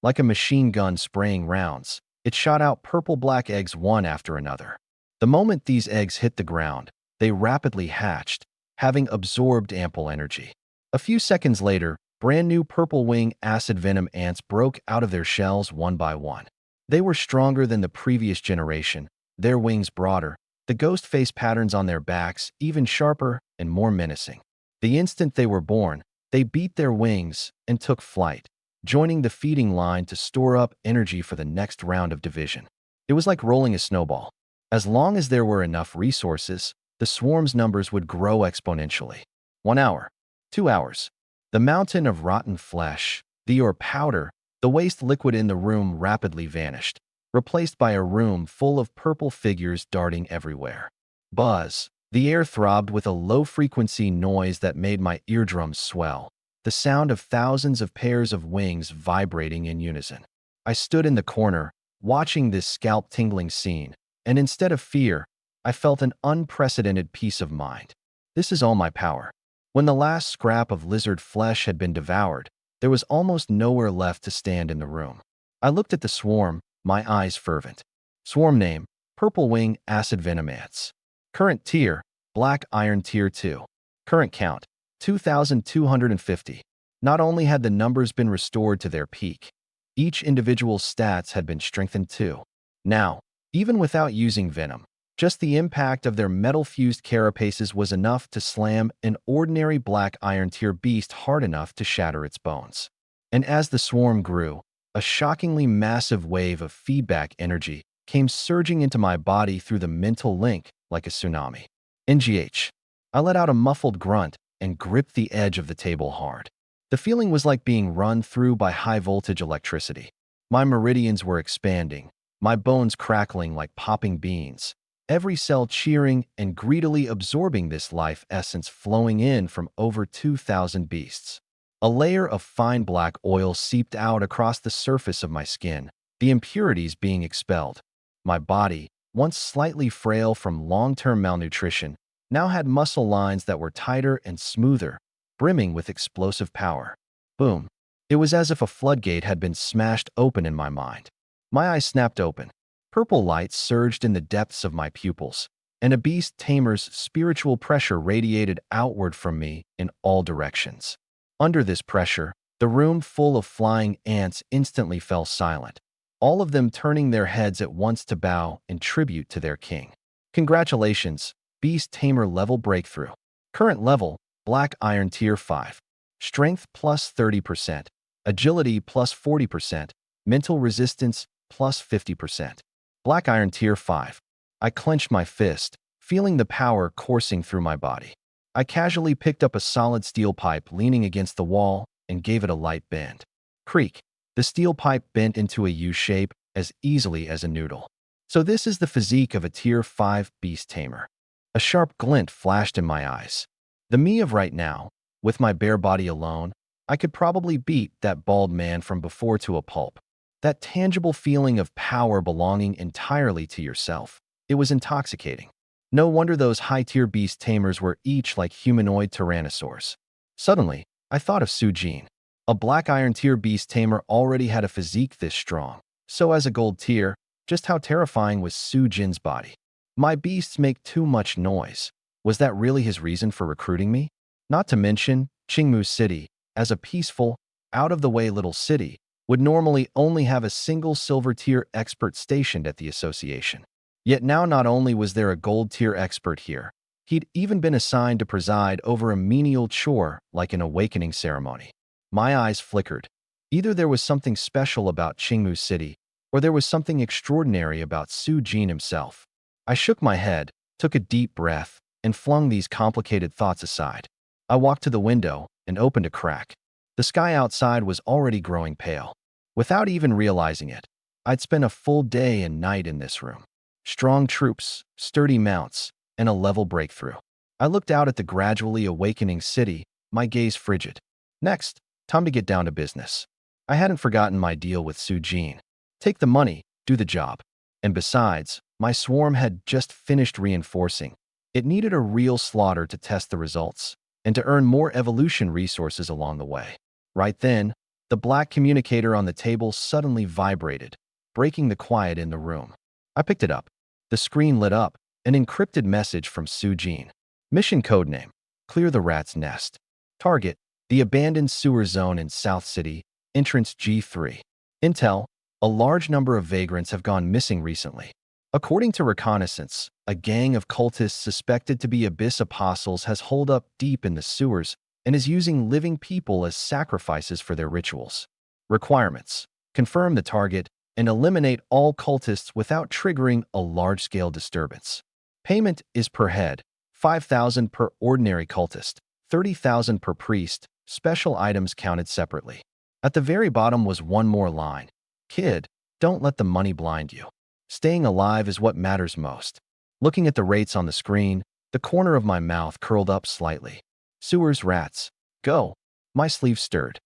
Like a machine gun spraying rounds, it shot out purple-black eggs one after another. The moment these eggs hit the ground, they rapidly hatched, having absorbed ample energy. A few seconds later, brand new purple wing acid venom ants broke out of their shells one by one. They were stronger than the previous generation, their wings broader, the ghost face patterns on their backs even sharper and more menacing. The instant they were born, they beat their wings and took flight, joining the feeding line to store up energy for the next round of division. It was like rolling a snowball. As long as there were enough resources, the swarm's numbers would grow exponentially. 1 hour, 2 hours. The mountain of rotten flesh, the or powder, the waste liquid in the room rapidly vanished, replaced by a room full of purple figures darting everywhere. Buzz. The air throbbed with a low-frequency noise that made my eardrums swell, the sound of thousands of pairs of wings vibrating in unison. I stood in the corner, watching this scalp-tingling scene, and instead of fear, I felt an unprecedented peace of mind. This is all my power. When the last scrap of lizard flesh had been devoured, there was almost nowhere left to stand in the room. I looked at the swarm, my eyes fervent. Swarm name, Purple Wing Acid Venom Ants. Current tier, Black Iron Tier 2. Current count, 2,250. Not only had the numbers been restored to their peak, each individual's stats had been strengthened too. Now, even without using venom, just the impact of their metal-fused carapaces was enough to slam an ordinary Black Iron Tier beast hard enough to shatter its bones. And as the swarm grew, a shockingly massive wave of feedback energy came surging into my body through the mental link like a tsunami. NGH. I let out a muffled grunt and gripped the edge of the table hard. The feeling was like being run through by high-voltage electricity. My meridians were expanding, my bones crackling like popping beans, every cell cheering and greedily absorbing this life essence flowing in from over 2,000 beasts. A layer of fine black oil seeped out across the surface of my skin, the impurities being expelled. My body, once slightly frail from long-term malnutrition, now had muscle lines that were tighter and smoother, brimming with explosive power. Boom. It was as if a floodgate had been smashed open in my mind. My eyes snapped open. Purple light surged in the depths of my pupils, and a beast tamer's spiritual pressure radiated outward from me in all directions. Under this pressure, the room full of flying ants instantly fell silent, all of them turning their heads at once to bow in tribute to their king. Congratulations, Beast Tamer level breakthrough. Current level, Black Iron Tier 5. Strength plus 30%, Agility plus 40%, Mental Resistance plus 50%. Black Iron Tier 5. I clenched my fist, feeling the power coursing through my body. I casually picked up a solid steel pipe leaning against the wall and gave it a light bend. Creak. The steel pipe bent into a U shape as easily as a noodle. So this is the physique of a Tier 5 Beast Tamer. A sharp glint flashed in my eyes. The me of right now, with my bare body alone, I could probably beat that bald man from before to a pulp. That tangible feeling of power belonging entirely to yourself. It was intoxicating. No wonder those high-tier beast tamers were each like humanoid tyrannosaurs. Suddenly, I thought of Su Jin. A Black Iron Tier beast tamer already had a physique this strong. So as a gold tier, just how terrifying was Su Jin's body? My beasts make too much noise. Was that really his reason for recruiting me? Not to mention, Qingmu City, as a peaceful, out-of-the-way little city, would normally only have a single silver-tier expert stationed at the association. Yet now not only was there a gold-tier expert here, he'd even been assigned to preside over a menial chore like an awakening ceremony. My eyes flickered. Either there was something special about Qingmu City, or there was something extraordinary about Su Jin himself. I shook my head, took a deep breath, and flung these complicated thoughts aside. I walked to the window and opened a crack. The sky outside was already growing pale. Without even realizing it, I'd spent a full day and night in this room. Strong troops, sturdy mounts, and a level breakthrough. I looked out at the gradually awakening city, my gaze frigid. Next, time to get down to business. I hadn't forgotten my deal with Su Jin. Take the money, do the job. And besides, my swarm had just finished reinforcing. It needed a real slaughter to test the results, and to earn more evolution resources along the way. Right then, the black communicator on the table suddenly vibrated, breaking the quiet in the room. I picked it up. The screen lit up, an encrypted message from Su Jin. Mission codename: Clear the Rat's Nest. Target: the abandoned sewer zone in South City, entrance G3. Intel: A large number of vagrants have gone missing recently. According to reconnaissance, a gang of cultists suspected to be Abyss Apostles has holed up deep in the sewers and is using living people as sacrifices for their rituals. Requirements: confirm the target and eliminate all cultists without triggering a large-scale disturbance. Payment is per head, 5,000 per ordinary cultist, 30,000 per priest, special items counted separately. At the very bottom was one more line. Kid, don't let the money blind you. Staying alive is what matters most. Looking at the rates on the screen, the corner of my mouth curled up slightly. Sewers rats. Go. My sleeve stirred.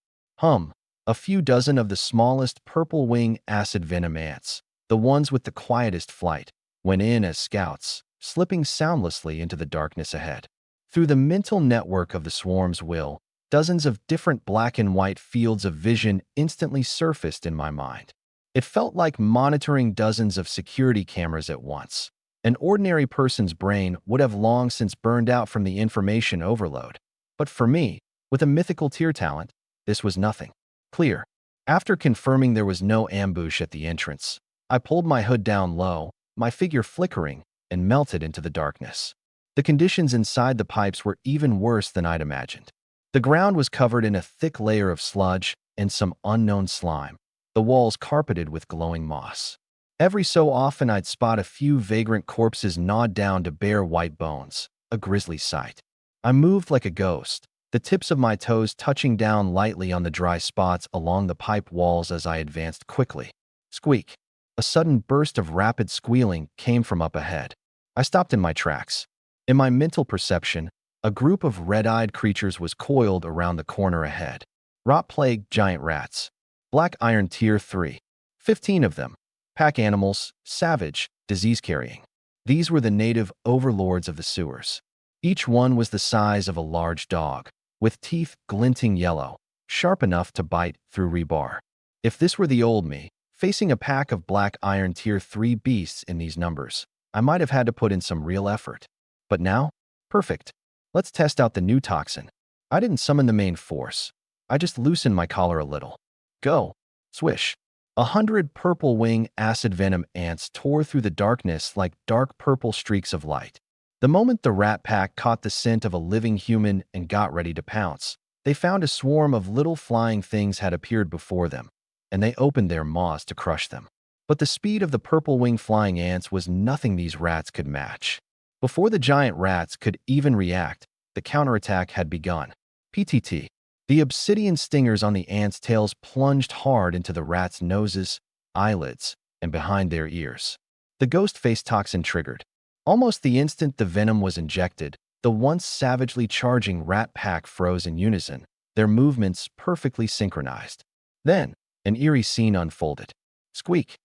A few dozen of the smallest purple wing acid venom ants, the ones with the quietest flight, went in as scouts, slipping soundlessly into the darkness ahead. Through the mental network of the swarm's will, dozens of different black and white fields of vision instantly surfaced in my mind. It felt like monitoring dozens of security cameras at once. An ordinary person's brain would have long since burned out from the information overload. But for me, with a mythical tier talent, this was nothing. Clear. After confirming there was no ambush at the entrance, I pulled my hood down low, my figure flickering, and melted into the darkness. The conditions inside the pipes were even worse than I'd imagined. The ground was covered in a thick layer of sludge and some unknown slime, the walls carpeted with glowing moss. Every so often I'd spot a few vagrant corpses gnawed down to bare white bones, a grisly sight. I moved like a ghost, the tips of my toes touching down lightly on the dry spots along the pipe walls as I advanced quickly. Squeak. A sudden burst of rapid squealing came from up ahead. I stopped in my tracks. In my mental perception, a group of red-eyed creatures was coiled around the corner ahead. Rot-plagued giant rats. Black iron tier 3. 15 of them. Pack animals, savage, disease-carrying. These were the native overlords of the sewers. Each one was the size of a large dog, with teeth glinting yellow, sharp enough to bite through rebar. If this were the old me, facing a pack of black iron tier 3 beasts in these numbers, I might have had to put in some real effort. But now? Perfect. Let's test out the new toxin. I didn't summon the main force. I just loosened my collar a little. Go. Swish. 100 purple wing acid venom ants tore through the darkness like dark purple streaks of light. The moment the rat pack caught the scent of a living human and got ready to pounce, they found a swarm of little flying things had appeared before them, and they opened their maws to crush them. But the speed of the purple wing flying ants was nothing these rats could match. Before the giant rats could even react, the counterattack had begun. PTT. The obsidian stingers on the ants' tails plunged hard into the rats' noses, eyelids, and behind their ears. The ghost face toxin triggered. Almost the instant the venom was injected, the once savagely charging rat pack froze in unison, their movements perfectly synchronized. Then, an eerie scene unfolded. Squeak.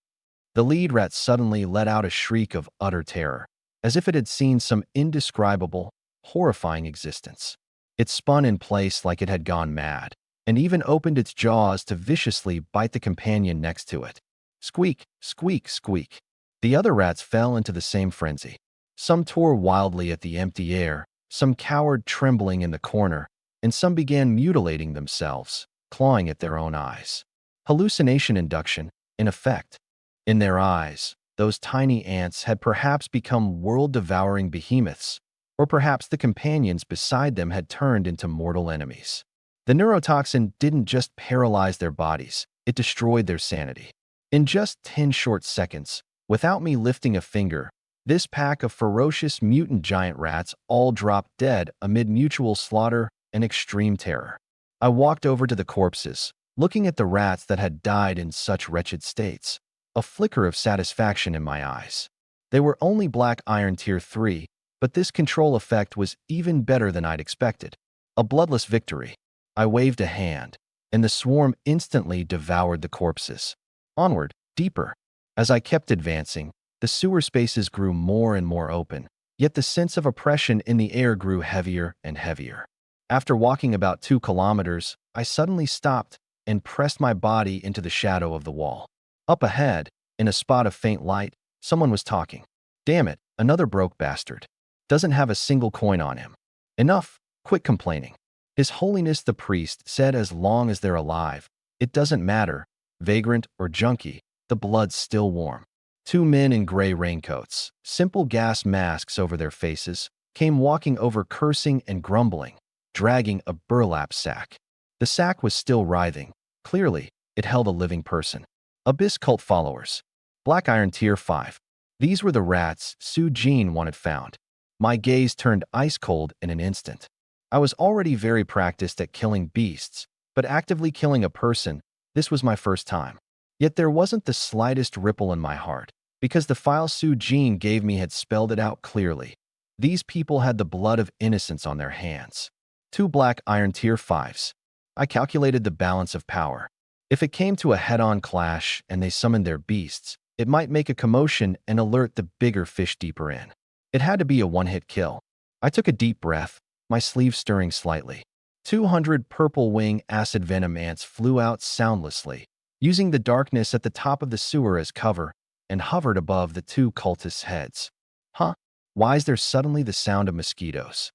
The lead rat suddenly let out a shriek of utter terror, as if it had seen some indescribable, horrifying existence. It spun in place like it had gone mad, and even opened its jaws to viciously bite the companion next to it. Squeak, squeak, squeak. The other rats fell into the same frenzy. Some tore wildly at the empty air, some cowered trembling in the corner, and some began mutilating themselves, clawing at their own eyes. Hallucination induction, in effect. In their eyes, those tiny ants had perhaps become world-devouring behemoths, or perhaps the companions beside them had turned into mortal enemies. The neurotoxin didn't just paralyze their bodies, it destroyed their sanity. In just 10 short seconds, without me lifting a finger, this pack of ferocious mutant giant rats all dropped dead amid mutual slaughter and extreme terror. I walked over to the corpses, looking at the rats that had died in such wretched states, a flicker of satisfaction in my eyes. They were only black iron tier 3, but this control effect was even better than I'd expected. A bloodless victory. I waved a hand, and the swarm instantly devoured the corpses. Onward, deeper. As I kept advancing, the sewer spaces grew more and more open, yet the sense of oppression in the air grew heavier and heavier. After walking about 2 kilometers, I suddenly stopped and pressed my body into the shadow of the wall. Up ahead, in a spot of faint light, someone was talking. Damn it, another broke bastard. Doesn't have a single coin on him. Enough, quit complaining. His Holiness the priest said as long as they're alive, it doesn't matter, vagrant or junkie, the blood still warm. Two men in gray raincoats, simple gas masks over their faces, came walking over cursing and grumbling, dragging a burlap sack. The sack was still writhing. Clearly, it held a living person. Abyss cult followers. Black Iron Tier 5. These were the rats Sue Jean wanted found. My gaze turned ice cold in an instant. I was already very practiced at killing beasts, but actively killing a person, this was my first time. Yet there wasn't the slightest ripple in my heart, because the file Sue Jean gave me had spelled it out clearly. These people had the blood of innocence on their hands. Two Black Iron Tier 5s. I calculated the balance of power. If it came to a head-on clash and they summoned their beasts, it might make a commotion and alert the bigger fish deeper in. It had to be a one-hit kill. I took a deep breath, my sleeve stirring slightly. 200 purple wing acid venom ants flew out soundlessly, using the darkness at the top of the sewer as cover, and hovered above the two cultists' heads. Huh? Why is there suddenly the sound of mosquitoes?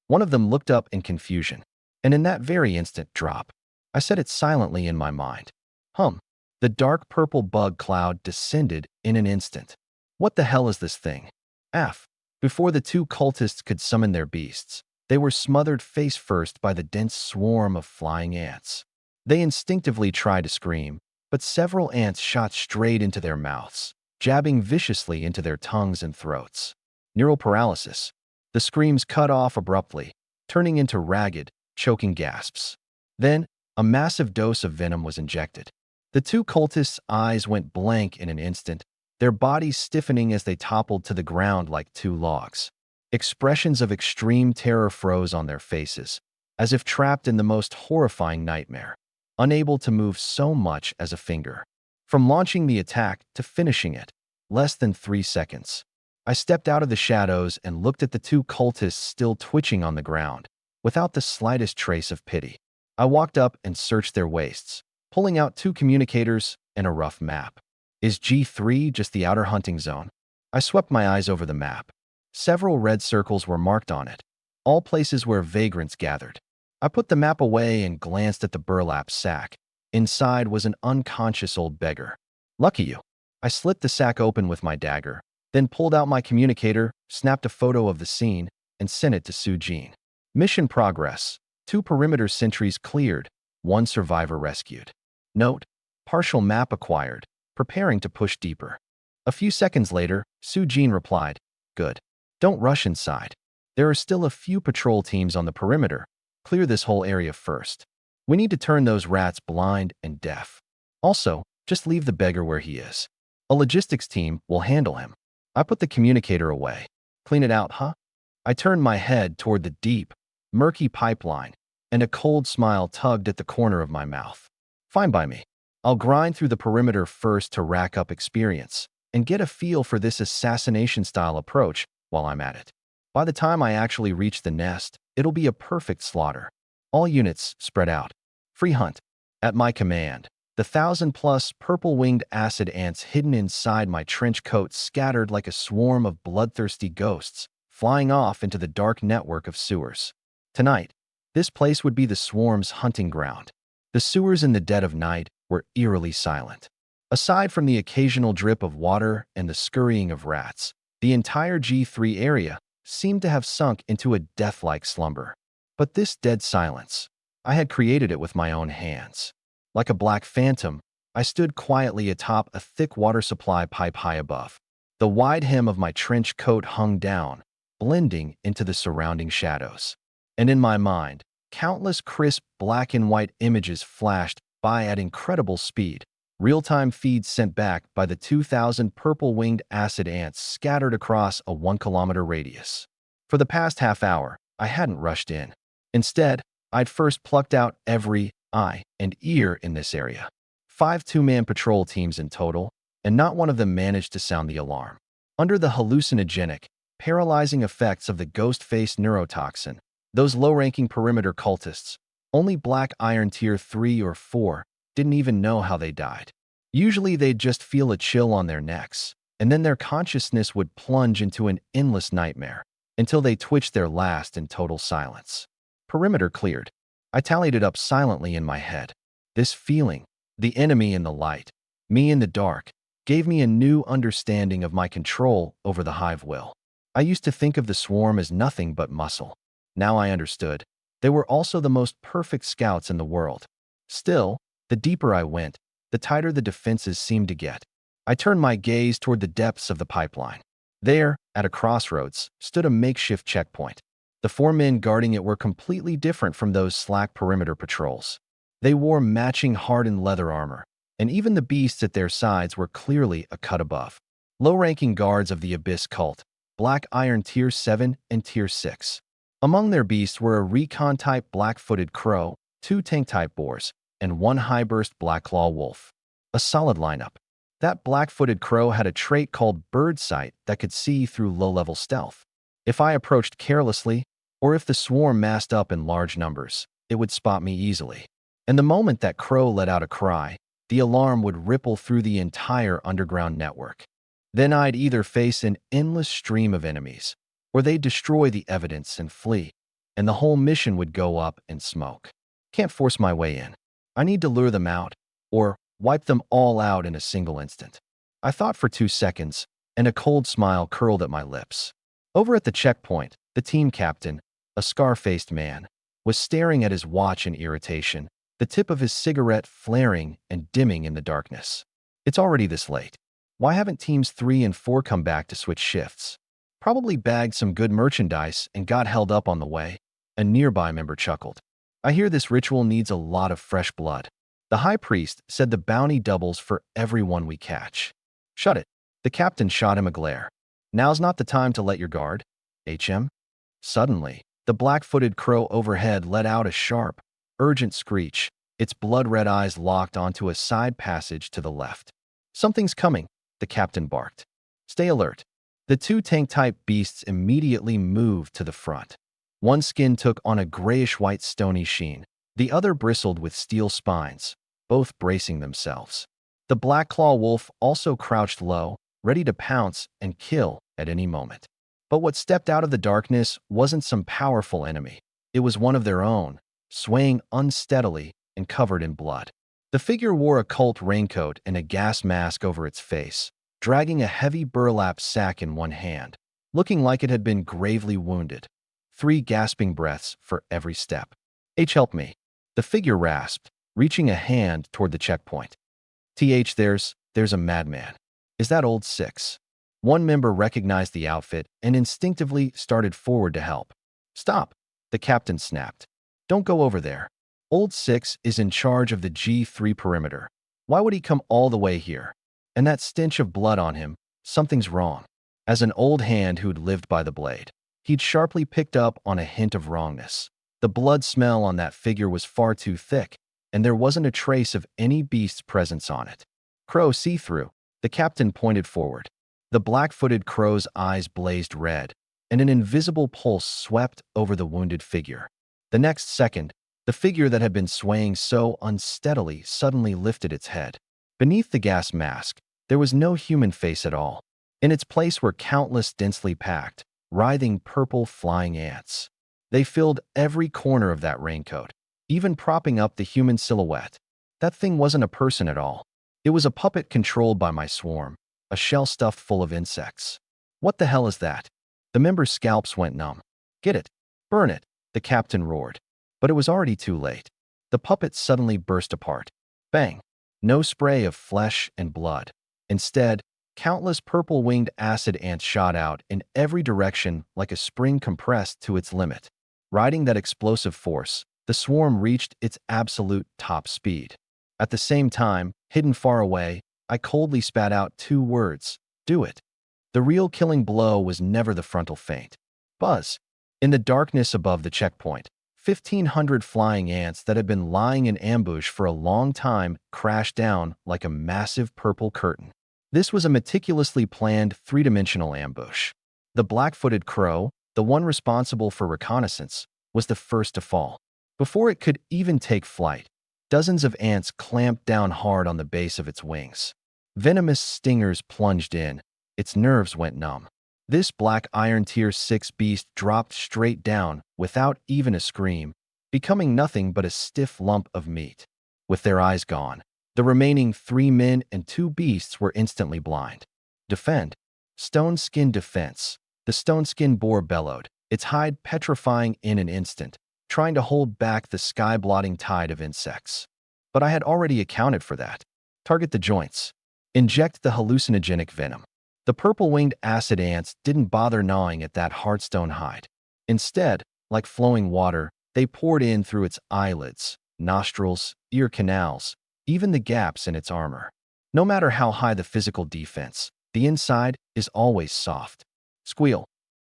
One of them looked up in confusion, and in that very instant, drop. I said it silently in my mind. The dark purple bug cloud descended in an instant. What the hell is this thing? Before the two cultists could summon their beasts, they were smothered face first by the dense swarm of flying ants. They instinctively tried to scream, but several ants shot straight into their mouths, jabbing viciously into their tongues and throats. Neural paralysis. The screams cut off abruptly, turning into ragged, choking gasps. Then, a massive dose of venom was injected. The two cultists' eyes went blank in an instant, their bodies stiffening as they toppled to the ground like two logs. Expressions of extreme terror froze on their faces, as if trapped in the most horrifying nightmare, unable to move so much as a finger. From launching the attack to finishing it, less than 3 seconds. I stepped out of the shadows and looked at the two cultists still twitching on the ground, without the slightest trace of pity. I walked up and searched their waists, pulling out 2 communicators and a rough map. Is G3 just the outer hunting zone? I swept my eyes over the map. Several red circles were marked on it, all places where vagrants gathered. I put the map away and glanced at the burlap sack. Inside was an unconscious old beggar. Lucky you. I slit the sack open with my dagger, then pulled out my communicator, snapped a photo of the scene, and sent it to Sue Jean. Mission progress. 2 perimeter sentries cleared, 1 survivor rescued. Note: partial map acquired, preparing to push deeper. A few seconds later, Sue Jean replied, "Good. Don't rush inside. There are still a few patrol teams on the perimeter. Clear this whole area first. We need to turn those rats blind and deaf. Also, just leave the beggar where he is. A logistics team will handle him." I put the communicator away. Clean it out, huh? I turned my head toward the deep, murky pipeline, and a cold smile tugged at the corner of my mouth. Fine by me. I'll grind through the perimeter first to rack up experience and get a feel for this assassination-style approach while I'm at it. By the time I actually reach the nest, it'll be a perfect slaughter. All units spread out. Free hunt. At my command, the 1,000-plus purple-winged acid ants hidden inside my trench coat scattered like a swarm of bloodthirsty ghosts, flying off into the dark network of sewers. Tonight, this place would be the swarm's hunting ground. The sewers in the dead of night were eerily silent. Aside from the occasional drip of water and the scurrying of rats, the entire G3 area seemed to have sunk into a death-like slumber. But this dead silence, I had created it with my own hands. Like a black phantom, I stood quietly atop a thick water supply pipe high above. The wide hem of my trench coat hung down, blending into the surrounding shadows. And in my mind, countless crisp black and white images flashed by at incredible speed, real-time feeds sent back by the 2,000 purple-winged acid ants scattered across a 1-kilometer radius. For the past half hour, I hadn't rushed in. Instead, I'd first plucked out every eye and ear in this area. 5 two-man patrol teams in total, and not one of them managed to sound the alarm. Under the hallucinogenic, paralyzing effects of the ghost-face neurotoxin, those low-ranking perimeter cultists, only Black Iron Tier 3 or 4, didn't even know how they died. Usually they'd just feel a chill on their necks, and then their consciousness would plunge into an endless nightmare, until they twitched their last in total silence. Perimeter cleared. I tallied it up silently in my head. This feeling, the enemy in the light, me in the dark, gave me a new understanding of my control over the hive will. I used to think of the swarm as nothing but muscle. Now I understood. They were also the most perfect scouts in the world. Still, the deeper I went, the tighter the defenses seemed to get. I turned my gaze toward the depths of the pipeline. There, at a crossroads, stood a makeshift checkpoint. The 4 men guarding it were completely different from those slack perimeter patrols. They wore matching hardened leather armor, and even the beasts at their sides were clearly a cut above. Low-ranking guards of the Abyss cult, Black Iron Tier 7 and Tier 6. Among their beasts were a recon-type black-footed crow, 2 tank-type boars, and 1 high-burst black-claw wolf. A solid lineup. That black-footed crow had a trait called bird sight that could see through low-level stealth. If I approached carelessly, or if the swarm massed up in large numbers, it would spot me easily. And the moment that crow let out a cry, the alarm would ripple through the entire underground network. Then I'd either face an endless stream of enemies, or they'd destroy the evidence and flee, and the whole mission would go up in smoke. Can't force my way in. I need to lure them out, or wipe them all out in a single instant. I thought for 2 seconds, and a cold smile curled at my lips. Over at the checkpoint, the team captain, a scar-faced man, was staring at his watch in irritation, the tip of his cigarette flaring and dimming in the darkness. It's already this late. Why haven't teams 3 and 4 come back to switch shifts? Probably bagged some good merchandise and got held up on the way, a nearby member chuckled. I hear this ritual needs a lot of fresh blood. The high priest said the bounty doubles for everyone we catch. Shut it. The captain shot him a glare. Now's not the time to let your guard, HM. Suddenly, the black-footed crow overhead let out a sharp, urgent screech, its blood-red eyes locked onto a side passage to the left. Something's coming, the captain barked. Stay alert. The 2 tank-type beasts immediately moved to the front. One skin took on a grayish-white stony sheen, the other bristled with steel spines, both bracing themselves. The black-claw wolf also crouched low, ready to pounce and kill at any moment. But what stepped out of the darkness wasn't some powerful enemy. It was one of their own, swaying unsteadily and covered in blood. The figure wore a cult raincoat and a gas mask over its face, dragging a heavy burlap sack in one hand, looking like it had been gravely wounded. 3 gasping breaths for every step. Help me. The figure rasped, reaching a hand toward the checkpoint. There's a madman. Is that old 6? One member recognized the outfit and instinctively started forward to help. Stop, the captain snapped. Don't go over there. Old 6 is in charge of the G3 perimeter. Why would he come all the way here? And that stench of blood on him, something's wrong. As an old hand who'd lived by the blade, he'd sharply picked up on a hint of wrongness. The blood smell on that figure was far too thick, and there wasn't a trace of any beast's presence on it. Crow see-through, the captain pointed forward. The black-footed crow's eyes blazed red, and an invisible pulse swept over the wounded figure. The next second, the figure that had been swaying so unsteadily suddenly lifted its head. Beneath the gas mask, there was no human face at all. In its place were countless densely packed, writhing purple flying ants. They filled every corner of that raincoat, even propping up the human silhouette. That thing wasn't a person at all. It was a puppet controlled by my swarm, a shell stuffed full of insects. What the hell is that? The members' scalps went numb. Get it. Burn it, the captain roared. But it was already too late. The puppet suddenly burst apart. Bang. No spray of flesh and blood. Instead, countless purple-winged acid ants shot out in every direction like a spring compressed to its limit. Riding that explosive force, the swarm reached its absolute top speed. At the same time, hidden far away, I coldly spat out 2 words. Do it. The real killing blow was never the frontal feint. Buzz. In the darkness above the checkpoint, 1,500 flying ants that had been lying in ambush for a long time crashed down like a massive purple curtain. This was a meticulously planned 3-dimensional ambush. The black-footed crow, the one responsible for reconnaissance, was the first to fall. Before it could even take flight, dozens of ants clamped down hard on the base of its wings. Venomous stingers plunged in. Its nerves went numb. This Black Iron Tier 6 beast dropped straight down without even a scream, becoming nothing but a stiff lump of meat. With their eyes gone, The remaining 3 men and 2 beasts were instantly blind. Defend. Stone skin defense. The stone skin boar bellowed, its hide petrifying in an instant, trying to hold back the sky-blotting tide of insects. But I had already accounted for that. Target the joints. Inject the hallucinogenic venom. The purple-winged acid ants didn't bother gnawing at that hardstone hide. Instead, like flowing water, they poured in through its eyelids, nostrils, ear canals, even the gaps in its armor. No matter how high the physical defense, the inside is always soft. Squeal.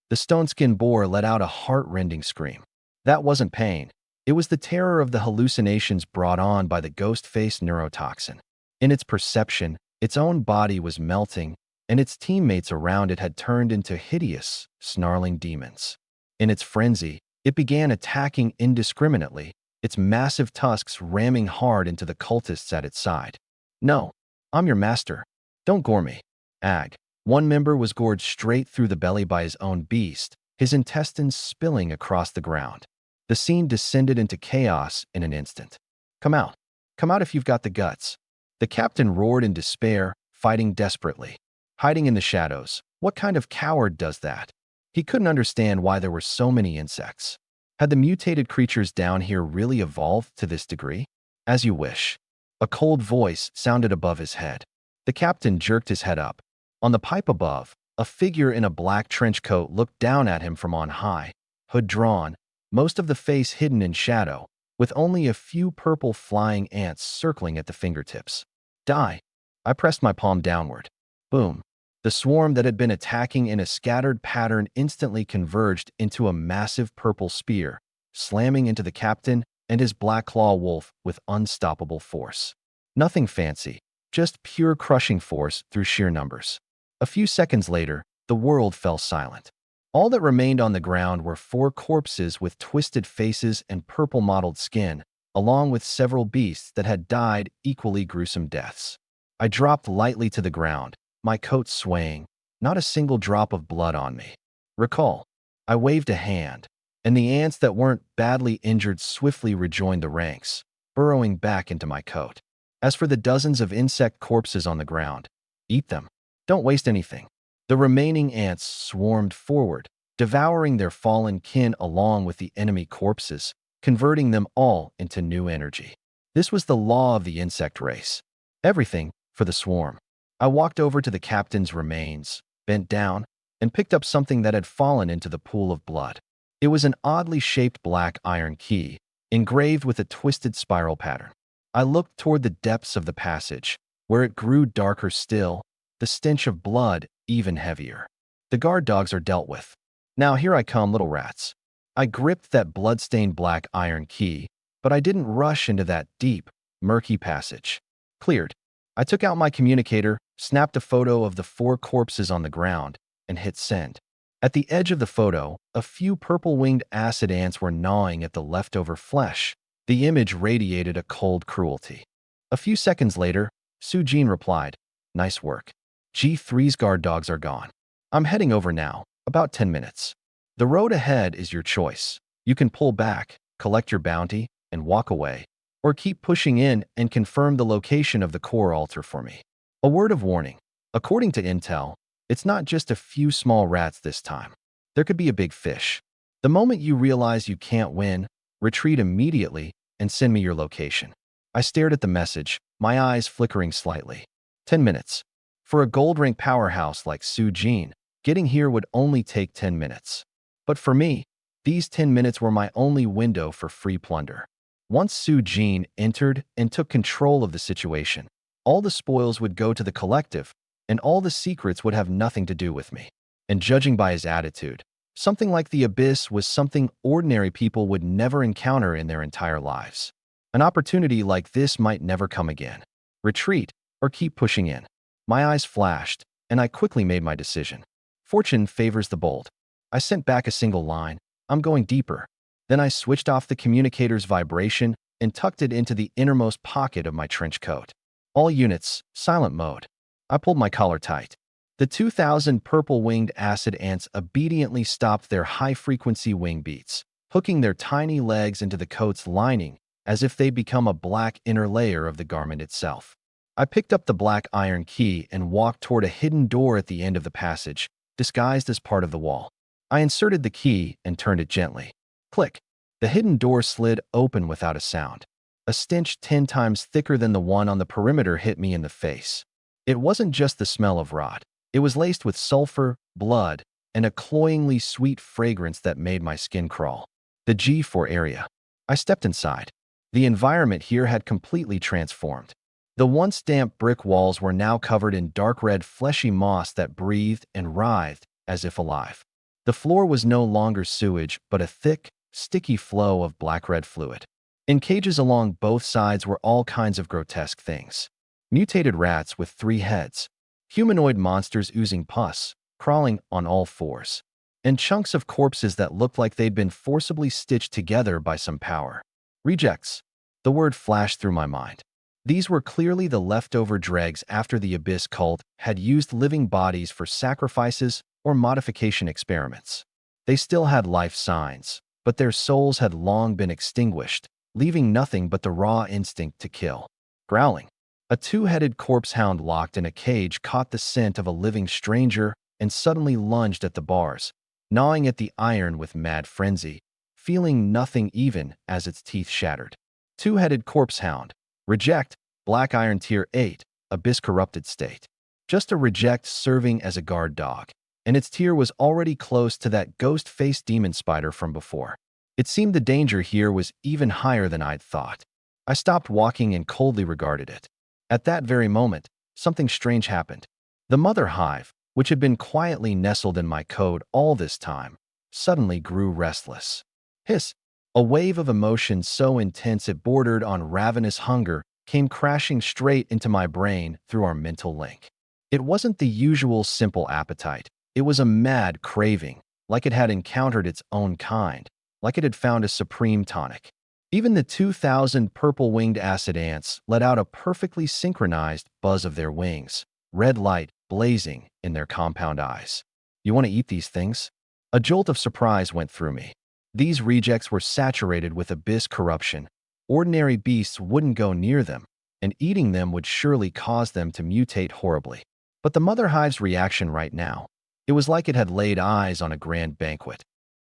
The stone-skin boar let out a heart-rending scream. That wasn't pain. It was the terror of the hallucinations brought on by the ghost-faced neurotoxin. In its perception, its own body was melting, and its teammates around it had turned into hideous, snarling demons. In its frenzy, it began attacking indiscriminately, its massive tusks ramming hard into the cultists at its side. No, I'm your master. Don't gore me. Ag. One member was gored straight through the belly by his own beast, his intestines spilling across the ground. The scene descended into chaos in an instant. Come out. Come out if you've got the guts. The captain roared in despair, fighting desperately. Hiding in the shadows. What kind of coward does that? He couldn't understand why there were so many insects. Had the mutated creatures down here really evolved to this degree? As you wish. A cold voice sounded above his head. The captain jerked his head up. On the pipe above, a figure in a black trench coat looked down at him from on high, hood drawn, most of the face hidden in shadow, with only a few purple flying ants circling at the fingertips. Die. I pressed my palm downward. Boom. The swarm that had been attacking in a scattered pattern instantly converged into a massive purple spear, slamming into the captain and his black claw wolf with unstoppable force. Nothing fancy, just pure crushing force through sheer numbers. A few seconds later, the world fell silent. All that remained on the ground were 4 corpses with twisted faces and purple-mottled skin, along with several beasts that had died equally gruesome deaths. I dropped lightly to the ground, my coat swaying, not a single drop of blood on me. Recall. I waved a hand, and the ants that weren't badly injured swiftly rejoined the ranks, burrowing back into my coat. As for the dozens of insect corpses on the ground, eat them. Don't waste anything. The remaining ants swarmed forward, devouring their fallen kin along with the enemy corpses, converting them all into new energy. This was the law of the insect race. Everything for the swarm. I walked over to the captain's remains, bent down, and picked up something that had fallen into the pool of blood. It was an oddly shaped black iron key, engraved with a twisted spiral pattern. I looked toward the depths of the passage, where it grew darker still, the stench of blood even heavier. The guard dogs are dealt with. Now here I come, little rats. I gripped that blood-stained black iron key, but I didn't rush into that deep, murky passage. Cleared. I took out my communicator, snapped a photo of the 4 corpses on the ground, and hit send. At the edge of the photo, a few purple-winged acid ants were gnawing at the leftover flesh. The image radiated a cold cruelty. A few seconds later, Sujin replied, "Nice work. G3's guard dogs are gone. I'm heading over now, about 10 minutes. The road ahead is your choice. You can pull back, collect your bounty, and walk away, or keep pushing in and confirm the location of the core altar for me. A word of warning. According to intel, it's not just a few small rats this time. There could be a big fish. The moment you realize you can't win, retreat immediately and send me your location." I stared at the message, my eyes flickering slightly. 10 minutes. For a gold-rank powerhouse like Sujin, getting here would only take 10 minutes. But for me, these 10 minutes were my only window for free plunder. Once Sujin entered and took control of the situation, all the spoils would go to the collective, and all the secrets would have nothing to do with me. And judging by his attitude, something like the Abyss was something ordinary people would never encounter in their entire lives. An opportunity like this might never come again. Retreat, or keep pushing in. My eyes flashed, and I quickly made my decision. Fortune favors the bold. I sent back a single line, "I'm going deeper." Then I switched off the communicator's vibration and tucked it into the innermost pocket of my trench coat. All units, silent mode. I pulled my collar tight. The 2,000 purple-winged acid ants obediently stopped their high-frequency wing beats, hooking their tiny legs into the coat's lining as if they'd become a black inner layer of the garment itself. I picked up the black iron key and walked toward a hidden door at the end of the passage, disguised as part of the wall. I inserted the key and turned it gently. Click. The hidden door slid open without a sound. A stench 10 times thicker than the one on the perimeter hit me in the face. It wasn't just the smell of rot. It was laced with sulfur, blood, and a cloyingly sweet fragrance that made my skin crawl. The G4 area. I stepped inside. The environment here had completely transformed. The once damp brick walls were now covered in dark red fleshy moss that breathed and writhed as if alive. The floor was no longer sewage, but a thick, sticky flow of black-red fluid. In cages along both sides were all kinds of grotesque things. Mutated rats with 3 heads, humanoid monsters oozing pus, crawling on all fours, and chunks of corpses that looked like they'd been forcibly stitched together by some power. Rejects. The word flashed through my mind. These were clearly the leftover dregs after the Abyss cult had used living bodies for sacrifices or modification experiments. They still had life signs, but their souls had long been extinguished, leaving nothing but the raw instinct to kill. Growling. A 2-headed corpse hound locked in a cage caught the scent of a living stranger and suddenly lunged at the bars, gnawing at the iron with mad frenzy, feeling nothing even as its teeth shattered. 2-headed corpse hound. Reject. Black iron tier 8. Abyss corrupted state. Just a reject serving as a guard dog, and its tier was already close to that ghost-faced demon spider from before. It seemed the danger here was even higher than I'd thought. I stopped walking and coldly regarded it. At that very moment, something strange happened. The mother hive, which had been quietly nestled in my code all this time, suddenly grew restless. Hiss! A wave of emotion so intense it bordered on ravenous hunger came crashing straight into my brain through our mental link. It wasn't the usual simple appetite. It was a mad craving, like it had encountered its own kind, like it had found a supreme tonic. Even the 2,000 purple-winged acid ants let out a perfectly synchronized buzz of their wings, red light blazing in their compound eyes. You want to eat these things? A jolt of surprise went through me. These rejects were saturated with abyss corruption. Ordinary beasts wouldn't go near them, and eating them would surely cause them to mutate horribly. But the mother hive's reaction right now, it was like it had laid eyes on a grand banquet.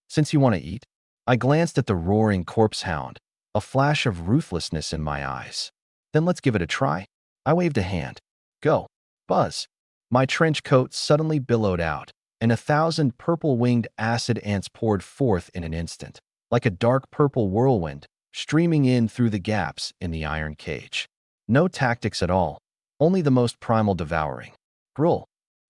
Since you want to eat? I glanced at the roaring corpse hound, a flash of ruthlessness in my eyes. Then let's give it a try. I waved a hand. Go. Buzz. My trench coat suddenly billowed out, and 1,000 purple-winged acid ants poured forth in an instant, like a dark purple whirlwind, streaming in through the gaps in the iron cage. No tactics at all, only the most primal devouring. Gruel.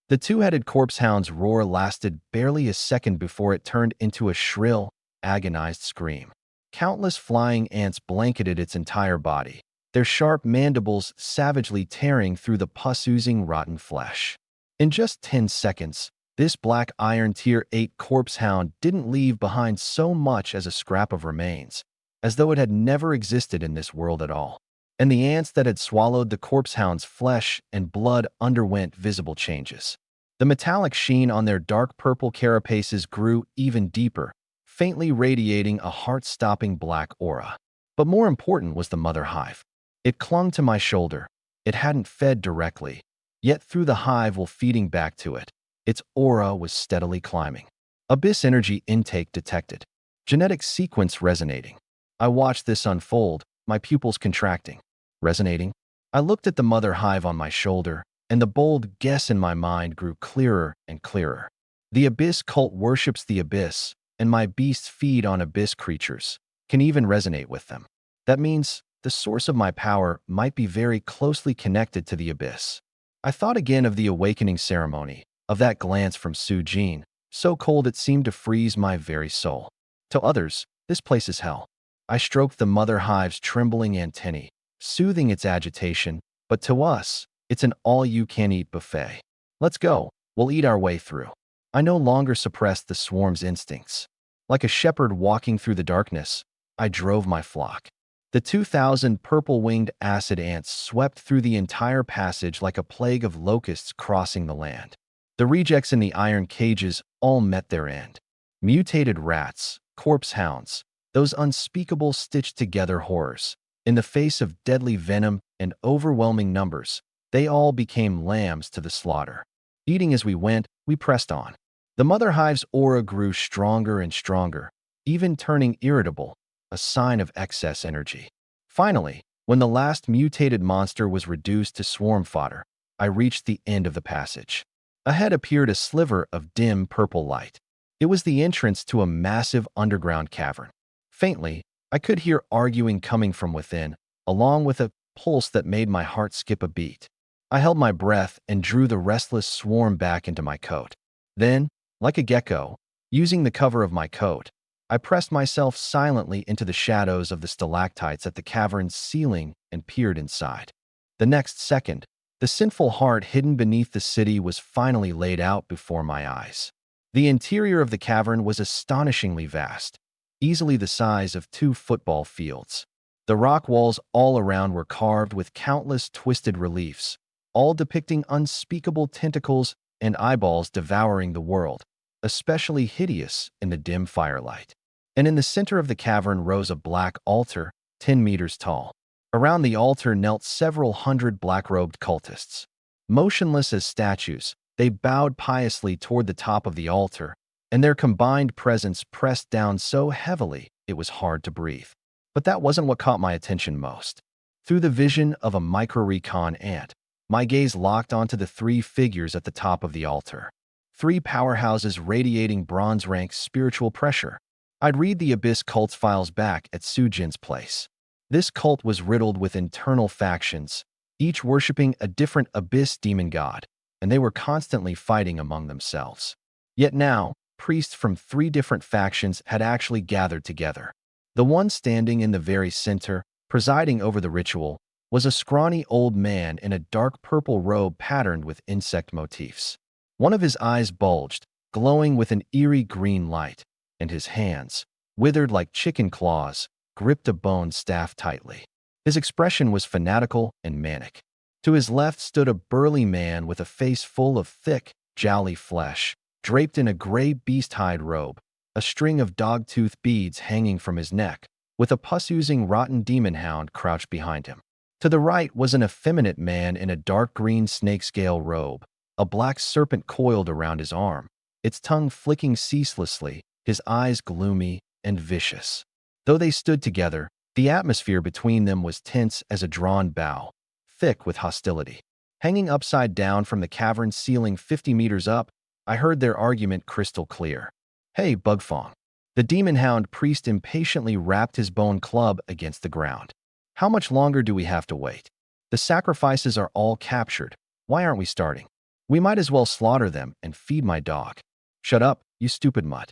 The 2-headed corpse hound's roar lasted barely a second before it turned into a shrill, agonized scream. Countless flying ants blanketed its entire body, their sharp mandibles savagely tearing through the pus-oozing rotten flesh. In just 10 seconds, this black iron tier 8 corpse hound didn't leave behind so much as a scrap of remains, as though it had never existed in this world at all. And the ants that had swallowed the corpse hound's flesh and blood underwent visible changes. The metallic sheen on their dark purple carapaces grew even deeper, faintly radiating a heart-stopping black aura. But more important was the mother hive. It clung to my shoulder. It hadn't fed directly, yet through the hive while feeding back to it, its aura was steadily climbing. Abyss energy intake detected. Genetic sequence resonating. I watched this unfold, my pupils contracting. Resonating? I looked at the mother hive on my shoulder, and the bold guess in my mind grew clearer and clearer. The Abyss cult worships the Abyss, and my beasts feed on Abyss creatures, can even resonate with them. That means the source of my power might be very closely connected to the Abyss. I thought again of the awakening ceremony, of that glance from Su Jin, so cold it seemed to freeze my very soul. To others, this place is hell. I stroked the mother hive's trembling antennae, soothing its agitation, but to us, it's an all-you-can-eat buffet. Let's go, we'll eat our way through. I no longer suppressed the swarm's instincts. Like a shepherd walking through the darkness, I drove my flock. The 2,000 purple-winged acid ants swept through the entire passage like a plague of locusts crossing the land. The rejects in the iron cages all met their end. Mutated rats, corpse hounds, those unspeakable stitched-together horrors. In the face of deadly venom and overwhelming numbers, They all became lambs to the slaughter. Eating as we went, we pressed on. The mother hive's aura grew stronger and stronger, even turning irritable, a sign of excess energy. Finally, when the last mutated monster was reduced to swarm fodder, I reached the end of the passage. Ahead appeared a sliver of dim purple light. It was the entrance to a massive underground cavern. Faintly, I could hear arguing coming from within, along with a pulse that made my heart skip a beat. I held my breath and drew the restless swarm back into my coat. Then, like a gecko, using the cover of my coat, I pressed myself silently into the shadows of the stalactites at the cavern's ceiling and peered inside. The next second, the sinful heart hidden beneath the city was finally laid out before my eyes. The interior of the cavern was astonishingly vast, easily the size of 2 football fields. The rock walls all around were carved with countless twisted reliefs, all depicting unspeakable tentacles and eyeballs devouring the world, especially hideous in the dim firelight. And in the center of the cavern rose a black altar, 10 meters tall. Around the altar knelt several hundred black-robed cultists. Motionless as statues, they bowed piously toward the top of the altar, and their combined presence pressed down so heavily it was hard to breathe. But that wasn't what caught my attention most. Through the vision of a micro-recon ant, my gaze locked onto the 3 figures at the top of the altar. 3 powerhouses radiating bronze-rank spiritual pressure. I'd read the Abyss cult's files back at Sujin's place. This cult was riddled with internal factions, each worshipping a different Abyss demon god, and they were constantly fighting among themselves. Yet now, priests from 3 different factions had actually gathered together. The one standing in the very center, presiding over the ritual, was a scrawny old man in a dark purple robe patterned with insect motifs. One of his eyes bulged, glowing with an eerie green light, and his hands, withered like chicken claws, gripped a bone staff tightly. His expression was fanatical and manic. To his left stood a burly man with a face full of thick, jowly flesh, draped in a gray beast-hide robe, a string of dog-tooth beads hanging from his neck, with a pus-oozing rotten demon hound crouched behind him. To the right was an effeminate man in a dark green snakescale robe, a black serpent coiled around his arm, its tongue flicking ceaselessly, his eyes gloomy and vicious. Though they stood together, the atmosphere between them was tense as a drawn bow, thick with hostility. Hanging upside down from the cavern ceiling 50 meters up, I heard their argument crystal clear. "Hey, Bugfong." The demon hound priest impatiently rapped his bone club against the ground. "How much longer do we have to wait? The sacrifices are all captured. Why aren't we starting? We might as well slaughter them and feed my dog." "Shut up, you stupid mutt."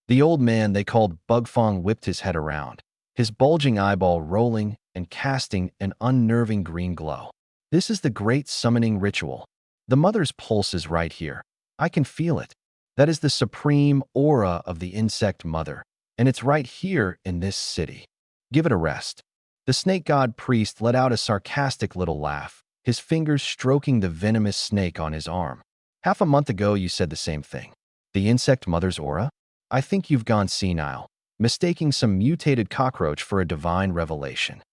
The old man they called Bugfong whipped his head around, his bulging eyeball rolling and casting an unnerving green glow. "This is the great summoning ritual. The mother's pulse is right here. I can feel it. That is the supreme aura of the insect mother, and it's right here in this city. Give it a rest." The snake god priest let out a sarcastic little laugh, his fingers stroking the venomous snake on his arm. "Half a month ago you said the same thing. The insect mother's aura? I think you've gone senile, mistaking some mutated cockroach for a divine revelation."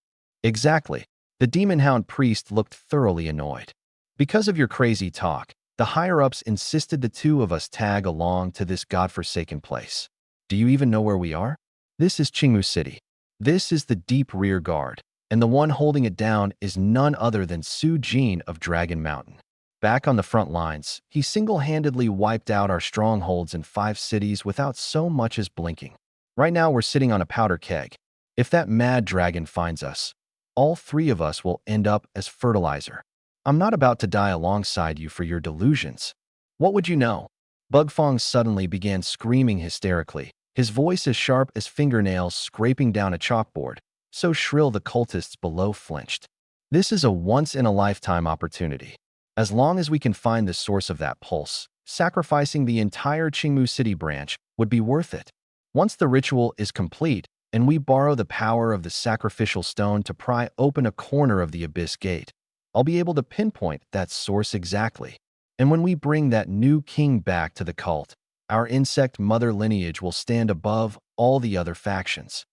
"Exactly." The demon hound priest looked thoroughly annoyed. "Because of your crazy talk, the higher-ups insisted the 2 of us tag along to this godforsaken place. Do you even know where we are? This is Qingmu City. This is the deep rear guard, and the one holding it down is none other than Su Jin of Dragon Mountain. Back on the front lines, he single-handedly wiped out our strongholds in 5 cities without so much as blinking. Right now we're sitting on a powder keg. If that mad dragon finds us, all 3 of us will end up as fertilizer. I'm not about to die alongside you for your delusions." "What would you know?" Bugfong suddenly began screaming hysterically, his voice as sharp as fingernails scraping down a chalkboard, so shrill the cultists below flinched. "This is a once-in-a-lifetime opportunity. As long as we can find the source of that pulse, sacrificing the entire Qingmu City branch would be worth it. Once the ritual is complete, and we borrow the power of the sacrificial stone to pry open a corner of the Abyss Gate, I'll be able to pinpoint that source exactly. And when we bring that new king back to the cult, our insect mother lineage will stand above all the other factions.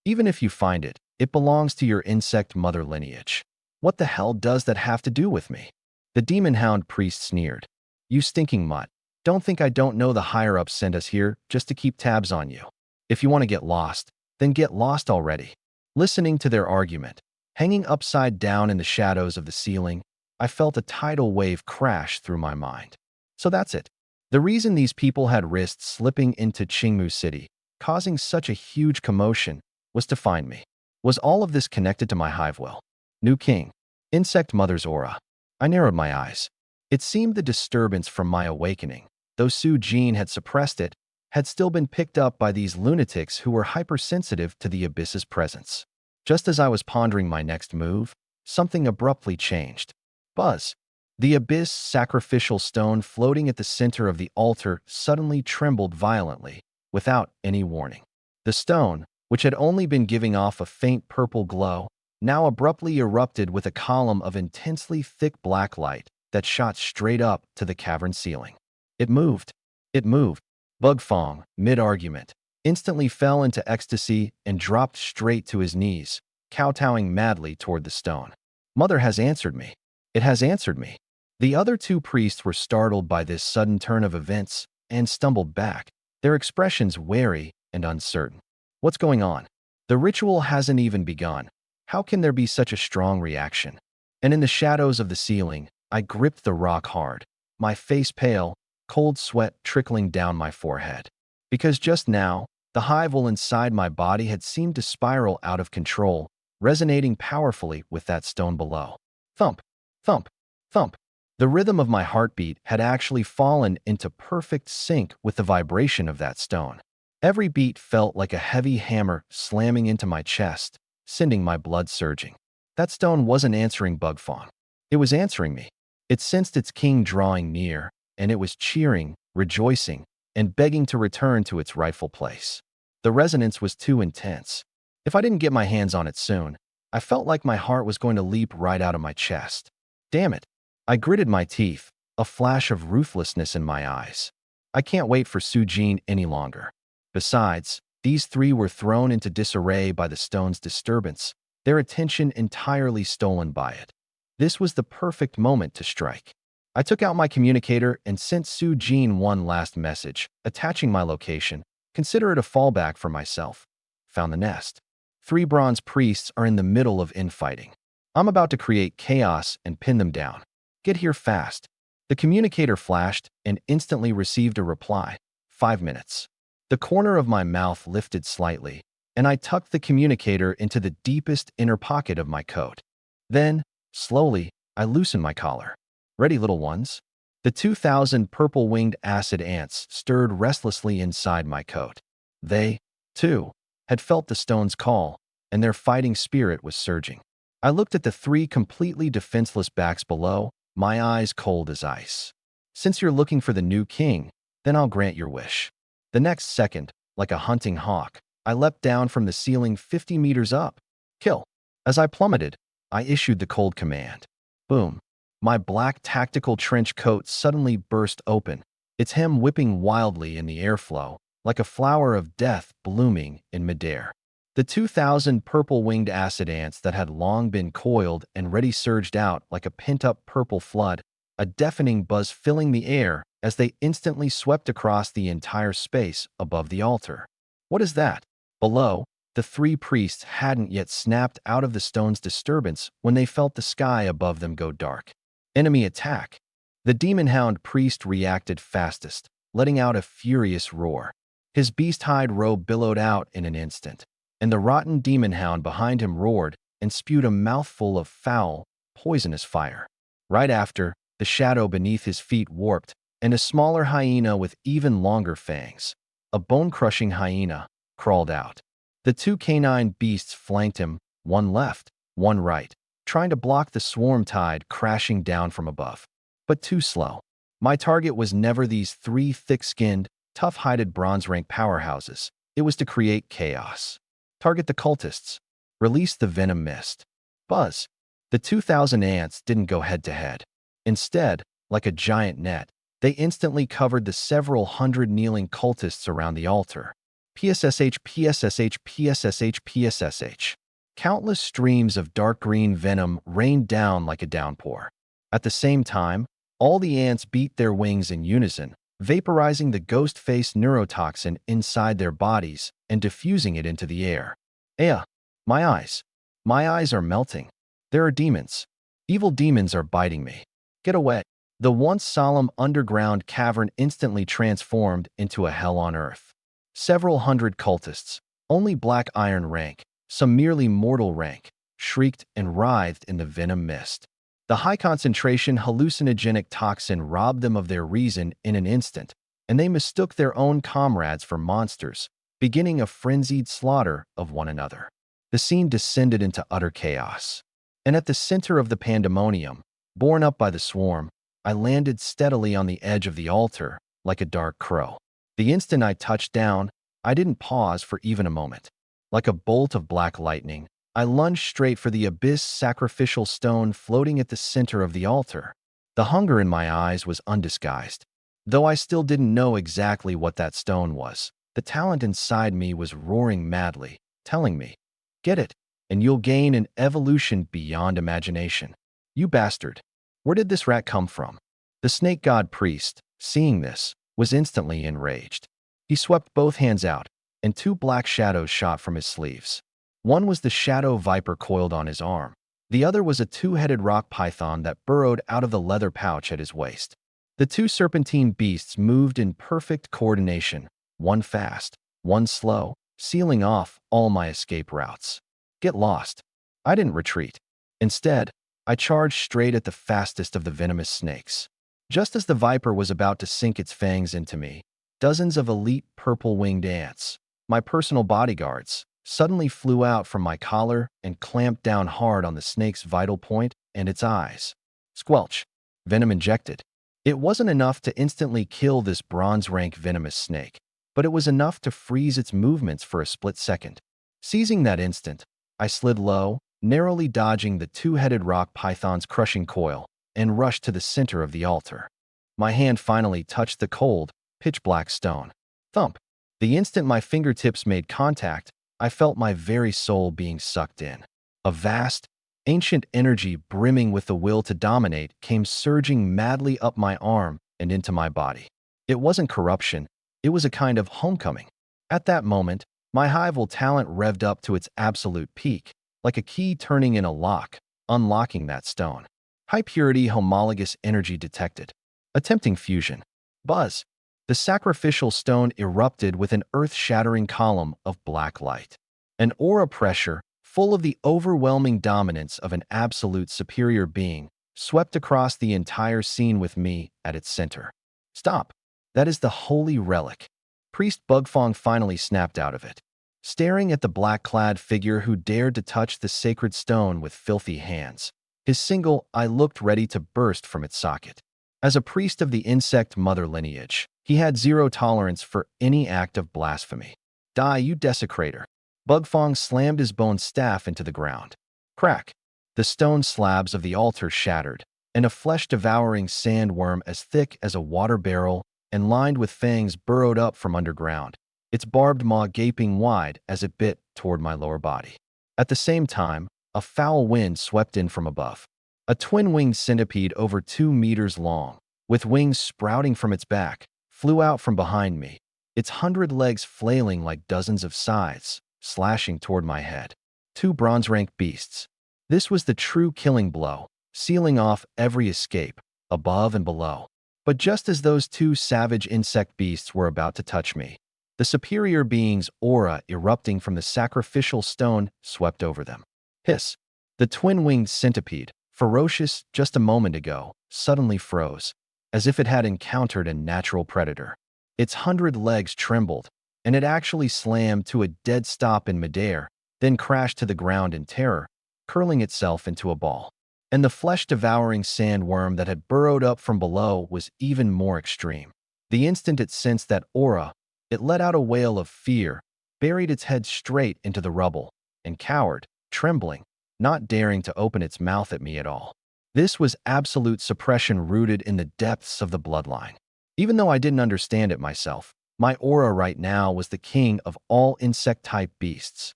Even if you find it, it belongs to your insect mother lineage. What the hell does that have to do with me?" The demon hound priest sneered. You stinking mutt. Don't think I don't know the higher-ups sent us here just to keep tabs on you. If you want to get lost, then get lost already. Listening to their argument, hanging upside down in the shadows of the ceiling, I felt a tidal wave crash through my mind. So that's it. The reason these people had risked slipping into Qingmu City, causing such a huge commotion, was to find me. Was all of this connected to my hive well? New king. Insect mother's aura. I narrowed my eyes. It seemed the disturbance from my awakening, though Su Jin had suppressed it, had still been picked up by these lunatics who were hypersensitive to the abyss's presence. Just as I was pondering my next move, something abruptly changed. Buzz. The abyss sacrificial stone floating at the center of the altar suddenly trembled violently, without any warning. The stone, which had only been giving off a faint purple glow, now abruptly erupted with a column of intensely thick black light that shot straight up to the cavern ceiling. It moved. It moved. Bugfong, mid-argument, instantly fell into ecstasy and dropped straight to his knees, kowtowing madly toward the stone. Mother has answered me. It has answered me. The other two priests were startled by this sudden turn of events and stumbled back, their expressions wary and uncertain. What's going on? The ritual hasn't even begun. How can there be such a strong reaction? And in the shadows of the ceiling, I gripped the rock hard, my face pale, cold sweat trickling down my forehead. Because just now, the hive well inside my body had seemed to spiral out of control, resonating powerfully with that stone below. Thump, thump, thump. The rhythm of my heartbeat had actually fallen into perfect sync with the vibration of that stone. Every beat felt like a heavy hammer slamming into my chest, sending my blood surging. That stone wasn't answering Bugfong. It was answering me. It sensed its king drawing near, and it was cheering, rejoicing, and begging to return to its rightful place. The resonance was too intense. If I didn't get my hands on it soon, I felt like my heart was going to leap right out of my chest. Damn it. I gritted my teeth, a flash of ruthlessness in my eyes. I can't wait for Su Jin any longer. Besides, these three were thrown into disarray by the stone's disturbance, their attention entirely stolen by it. This was the perfect moment to strike. I took out my communicator and sent Su Jin one last message, attaching my location. Consider it a fallback for myself. Found the nest. 3 bronze priests are in the middle of infighting. I'm about to create chaos and pin them down. Get here fast. The communicator flashed and instantly received a reply. 5 minutes. The corner of my mouth lifted slightly, and I tucked the communicator into the deepest inner pocket of my coat. Then, slowly, I loosened my collar. Ready, little ones? The 2,000 purple-winged acid ants stirred restlessly inside my coat. They, too, had felt the stone's call, and their fighting spirit was surging. I looked at the 3 completely defenseless backs below, my eyes cold as ice. Since you're looking for the new king, then I'll grant your wish. The next second, like a hunting hawk, I leapt down from the ceiling 50 meters up. Kill. As I plummeted, I issued the cold command. Boom. My black tactical trench coat suddenly burst open, its hem whipping wildly in the airflow, like a flower of death blooming in midair. The 2,000 purple-winged acid ants that had long been coiled and ready surged out like a pent-up purple flood, a deafening buzz filling the air as they instantly swept across the entire space above the altar. What is that? Below, the 3 priests hadn't yet snapped out of the stone's disturbance when they felt the sky above them go dark. Enemy attack. The demon hound priest reacted fastest, letting out a furious roar. His beast-hide robe billowed out in an instant, and the rotten demon hound behind him roared and spewed a mouthful of foul, poisonous fire. Right after, the shadow beneath his feet warped, and a smaller hyena with even longer fangs, a bone-crushing hyena, crawled out. The 2 canine beasts flanked him, one left, one right, trying to block the swarm tide crashing down from above. But too slow. My target was never these 3 thick-skinned, tough-hided bronze-rank powerhouses. It was to create chaos. Target the cultists. Release the venom mist. Buzz. The 2,000 ants didn't go head-to-head. Instead, like a giant net, they instantly covered the several hundred kneeling cultists around the altar. PSSH, PSSH, PSSH, PSSH. Countless streams of dark green venom rained down like a downpour. At the same time, all the ants beat their wings in unison, vaporizing the ghost-faced neurotoxin inside their bodies and diffusing it into the air. Aya, my eyes. My eyes are melting. There are demons. Evil demons are biting me. Get away. The once solemn underground cavern instantly transformed into a hell on earth. Several hundred cultists, only black iron rank, some merely mortal rank, shrieked and writhed in the venom mist. The high-concentration hallucinogenic toxin robbed them of their reason in an instant, and they mistook their own comrades for monsters, beginning a frenzied slaughter of one another. The scene descended into utter chaos. And at the center of the pandemonium, borne up by the swarm, I landed steadily on the edge of the altar, like a dark crow. The instant I touched down, I didn't pause for even a moment. Like a bolt of black lightning, I lunged straight for the abyss sacrificial stone floating at the center of the altar. The hunger in my eyes was undisguised. Though I still didn't know exactly what that stone was, the talent inside me was roaring madly, telling me, "Get it, and you'll gain an evolution beyond imagination." You bastard. Where did this rat come from? The snake god priest, seeing this, was instantly enraged. He swept both hands out, and two black shadows shot from his sleeves. One was the shadow viper coiled on his arm. The other was a two-headed rock python that burrowed out of the leather pouch at his waist. The two serpentine beasts moved in perfect coordination, one fast, one slow, sealing off all my escape routes. Get lost. I didn't retreat. Instead, I charged straight at the fastest of the venomous snakes. Just as the viper was about to sink its fangs into me, dozens of elite purple-winged ants, my personal bodyguards, suddenly flew out from my collar and clamped down hard on the snake's vital point and its eyes. Squelch. Venom injected. It wasn't enough to instantly kill this bronze-rank venomous snake, but it was enough to freeze its movements for a split second. Seizing that instant, I slid low, narrowly dodging the two-headed rock python's crushing coil, and rushed to the center of the altar. My hand finally touched the cold, pitch-black stone. Thump. The instant my fingertips made contact, I felt my very soul being sucked in. A vast, ancient energy brimming with the will to dominate came surging madly up my arm and into my body. It wasn't corruption, it was a kind of homecoming. At that moment, my Hive talent revved up to its absolute peak, like a key turning in a lock, unlocking that stone. High-purity homologous energy detected. Attempting fusion. Buzz. The sacrificial stone erupted with an earth-shattering column of black light. An aura pressure, full of the overwhelming dominance of an absolute superior being, swept across the entire scene with me at its center. Stop. That is the holy relic. Priest Bugfong finally snapped out of it, staring at the black-clad figure who dared to touch the sacred stone with filthy hands. His single eye looked ready to burst from its socket. As a priest of the insect mother lineage, he had zero tolerance for any act of blasphemy. Die, you desecrator. Bugfong slammed his bone staff into the ground. Crack. The stone slabs of the altar shattered, and a flesh-devouring sandworm as thick as a water barrel and lined with fangs burrowed up from underground, its barbed maw gaping wide as it bit toward my lower body. At the same time, a foul wind swept in from above. A twin-winged centipede over 2 meters long, with wings sprouting from its back, flew out from behind me, its 100 legs flailing like dozens of scythes, slashing toward my head. 2 bronze-rank beasts. This was the true killing blow, sealing off every escape, above and below. But just as those 2 savage insect beasts were about to touch me, the superior being's aura erupting from the sacrificial stone swept over them. Hiss. The twin-winged centipede, ferocious just a moment ago, suddenly froze, as if it had encountered a natural predator. Its 100 legs trembled, and it actually slammed to a dead stop in midair, then crashed to the ground in terror, curling itself into a ball. And the flesh-devouring sandworm that had burrowed up from below was even more extreme. The instant it sensed that aura, it let out a wail of fear, buried its head straight into the rubble, and cowered, trembling, not daring to open its mouth at me at all. This was absolute suppression rooted in the depths of the bloodline. Even though I didn't understand it myself, my aura right now was the king of all insect-type beasts.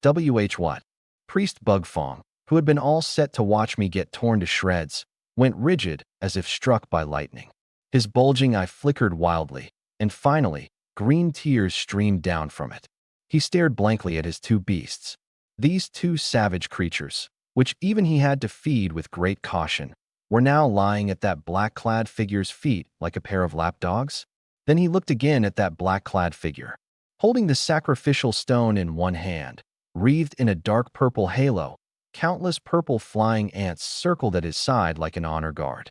What? Priest Bugfong, who had been all set to watch me get torn to shreds, went rigid as if struck by lightning. His bulging eye flickered wildly, and finally, green tears streamed down from it. He stared blankly at his two beasts. These two savage creatures, which even he had to feed with great caution, were now lying at that black-clad figure's feet like a pair of lapdogs. Then he looked again at that black-clad figure, holding the sacrificial stone in one hand, wreathed in a dark purple halo. Countless purple flying ants circled at his side like an honor guard.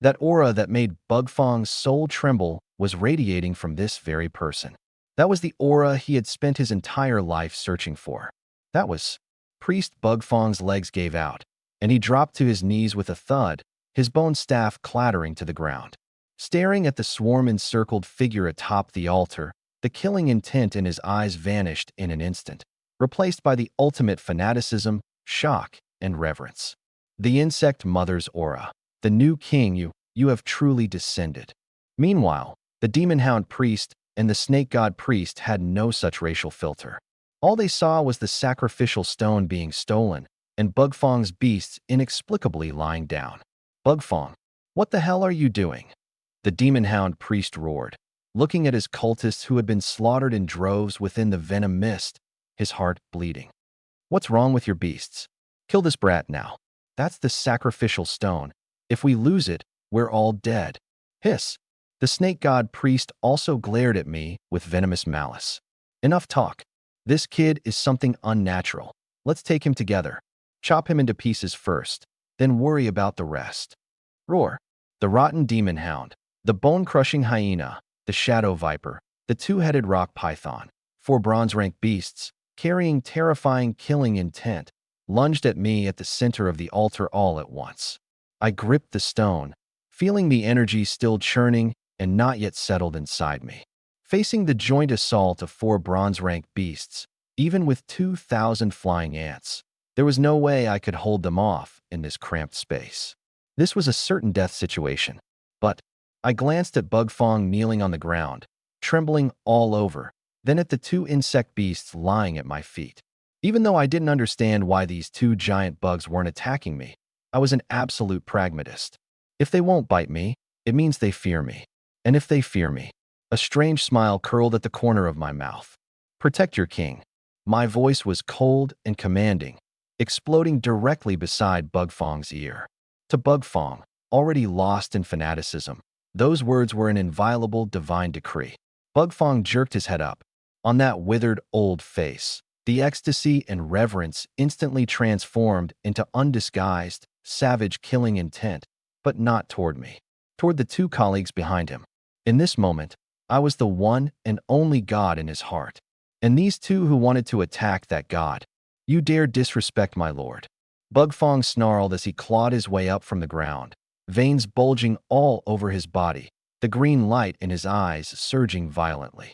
That aura that made Bugfong's soul tremble was radiating from this very person. That was the aura he had spent his entire life searching for. That was. Priest Bugfong's legs gave out, and he dropped to his knees with a thud, his bone staff clattering to the ground. Staring at the swarm-encircled figure atop the altar, the killing intent in his eyes vanished in an instant, replaced by the ultimate fanaticism, shock, and reverence. The insect mother's aura. The new king, you have truly descended. Meanwhile, the demon hound priest and the snake god priest had no such racial filter. All they saw was the sacrificial stone being stolen, and Bugfong's beasts inexplicably lying down. Bugfong, what the hell are you doing? The demon hound priest roared, looking at his cultists who had been slaughtered in droves within the venom mist, his heart bleeding. What's wrong with your beasts? Kill this brat now. That's the sacrificial stone. If we lose it, we're all dead. Hiss. The snake god priest also glared at me with venomous malice. Enough talk. This kid is something unnatural. Let's take him together. Chop him into pieces first, then worry about the rest. Roar. The rotten demon hound, the bone-crushing hyena, the shadow viper, the two-headed rock python, 4 bronze-rank beasts, carrying terrifying killing intent, lunged at me at the center of the altar all at once. I gripped the stone, feeling the energy still churning and not yet settled inside me. Facing the joint assault of 4 bronze-rank beasts, even with 2,000 flying ants, there was no way I could hold them off in this cramped space. This was a certain death situation. But I glanced at Bugfong kneeling on the ground, trembling all over, then at the 2 insect beasts lying at my feet. Even though I didn't understand why these 2 giant bugs weren't attacking me, I was an absolute pragmatist. If they won't bite me, it means they fear me. And if they fear me, a strange smile curled at the corner of my mouth. Protect your king. My voice was cold and commanding, exploding directly beside Bugfong's ear. To Bugfong, already lost in fanaticism, those words were an inviolable divine decree. Bugfong jerked his head up. On that withered old face, the ecstasy and reverence instantly transformed into undisguised, savage killing intent, but not toward me, toward the 2 colleagues behind him. In this moment, I was the one and only god in his heart. And these 2 who wanted to attack that god. You dare disrespect my lord. Bugfong snarled as he clawed his way up from the ground, veins bulging all over his body, the green light in his eyes surging violently.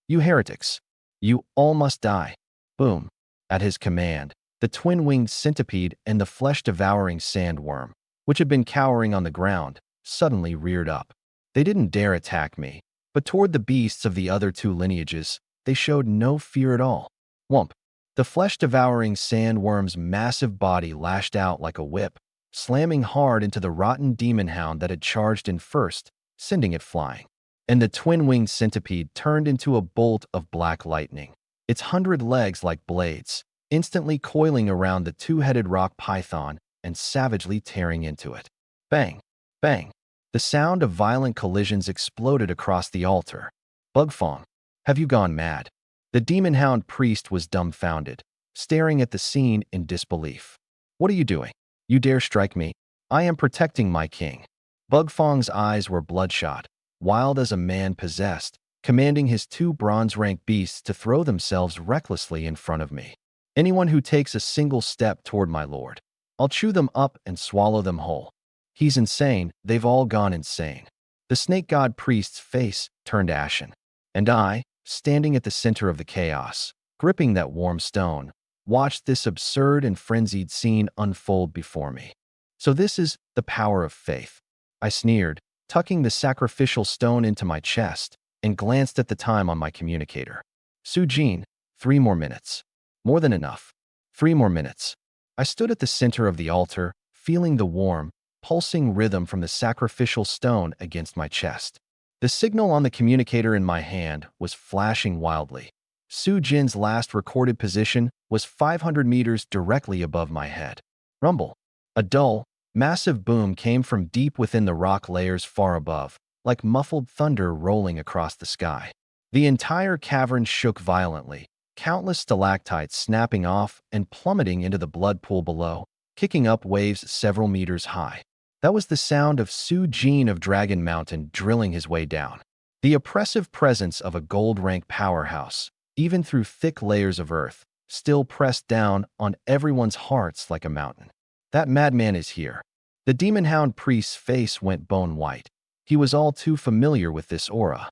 You heretics! You all must die! Boom! At his command, the twin-winged centipede and the flesh-devouring sandworm, which had been cowering on the ground, suddenly reared up. They didn't dare attack me, but toward the beasts of the other 2 lineages, they showed no fear at all. Whump! The flesh-devouring sandworm's massive body lashed out like a whip, slamming hard into the rotten demon hound that had charged in first, sending it flying. And the twin-winged centipede turned into a bolt of black lightning, its 100 legs like blades, instantly coiling around the 2-headed rock python and savagely tearing into it. Bang! Bang! The sound of violent collisions exploded across the altar. Bugfong, have you gone mad? The demon hound priest was dumbfounded, staring at the scene in disbelief. What are you doing? You dare strike me? I am protecting my king. Bugfong's eyes were bloodshot, wild as a man possessed, commanding his 2 bronze-rank beasts to throw themselves recklessly in front of me. Anyone who takes a single step toward my lord, I'll chew them up and swallow them whole. He's insane. They've all gone insane. The snake god priest's face turned ashen, and I, standing at the center of the chaos, gripping that warm stone, watched this absurd and frenzied scene unfold before me. So this is the power of faith. I sneered, tucking the sacrificial stone into my chest, and glanced at the time on my communicator. Sujin, 3 more minutes. More than enough. 3 more minutes. I stood at the center of the altar, feeling the warm, pulsing rhythm from the sacrificial stone against my chest. The signal on the communicator in my hand was flashing wildly. Su Jin's last recorded position was 500 meters directly above my head. Rumble. A dull, massive boom came from deep within the rock layers far above, like muffled thunder rolling across the sky. The entire cavern shook violently, countless stalactites snapping off and plummeting into the blood pool below, kicking up waves several meters high. That was the sound of Su Jin of Dragon Mountain drilling his way down. The oppressive presence of a gold-rank powerhouse, even through thick layers of earth, still pressed down on everyone's hearts like a mountain. That madman is here. The demon hound priest's face went bone white. He was all too familiar with this aura.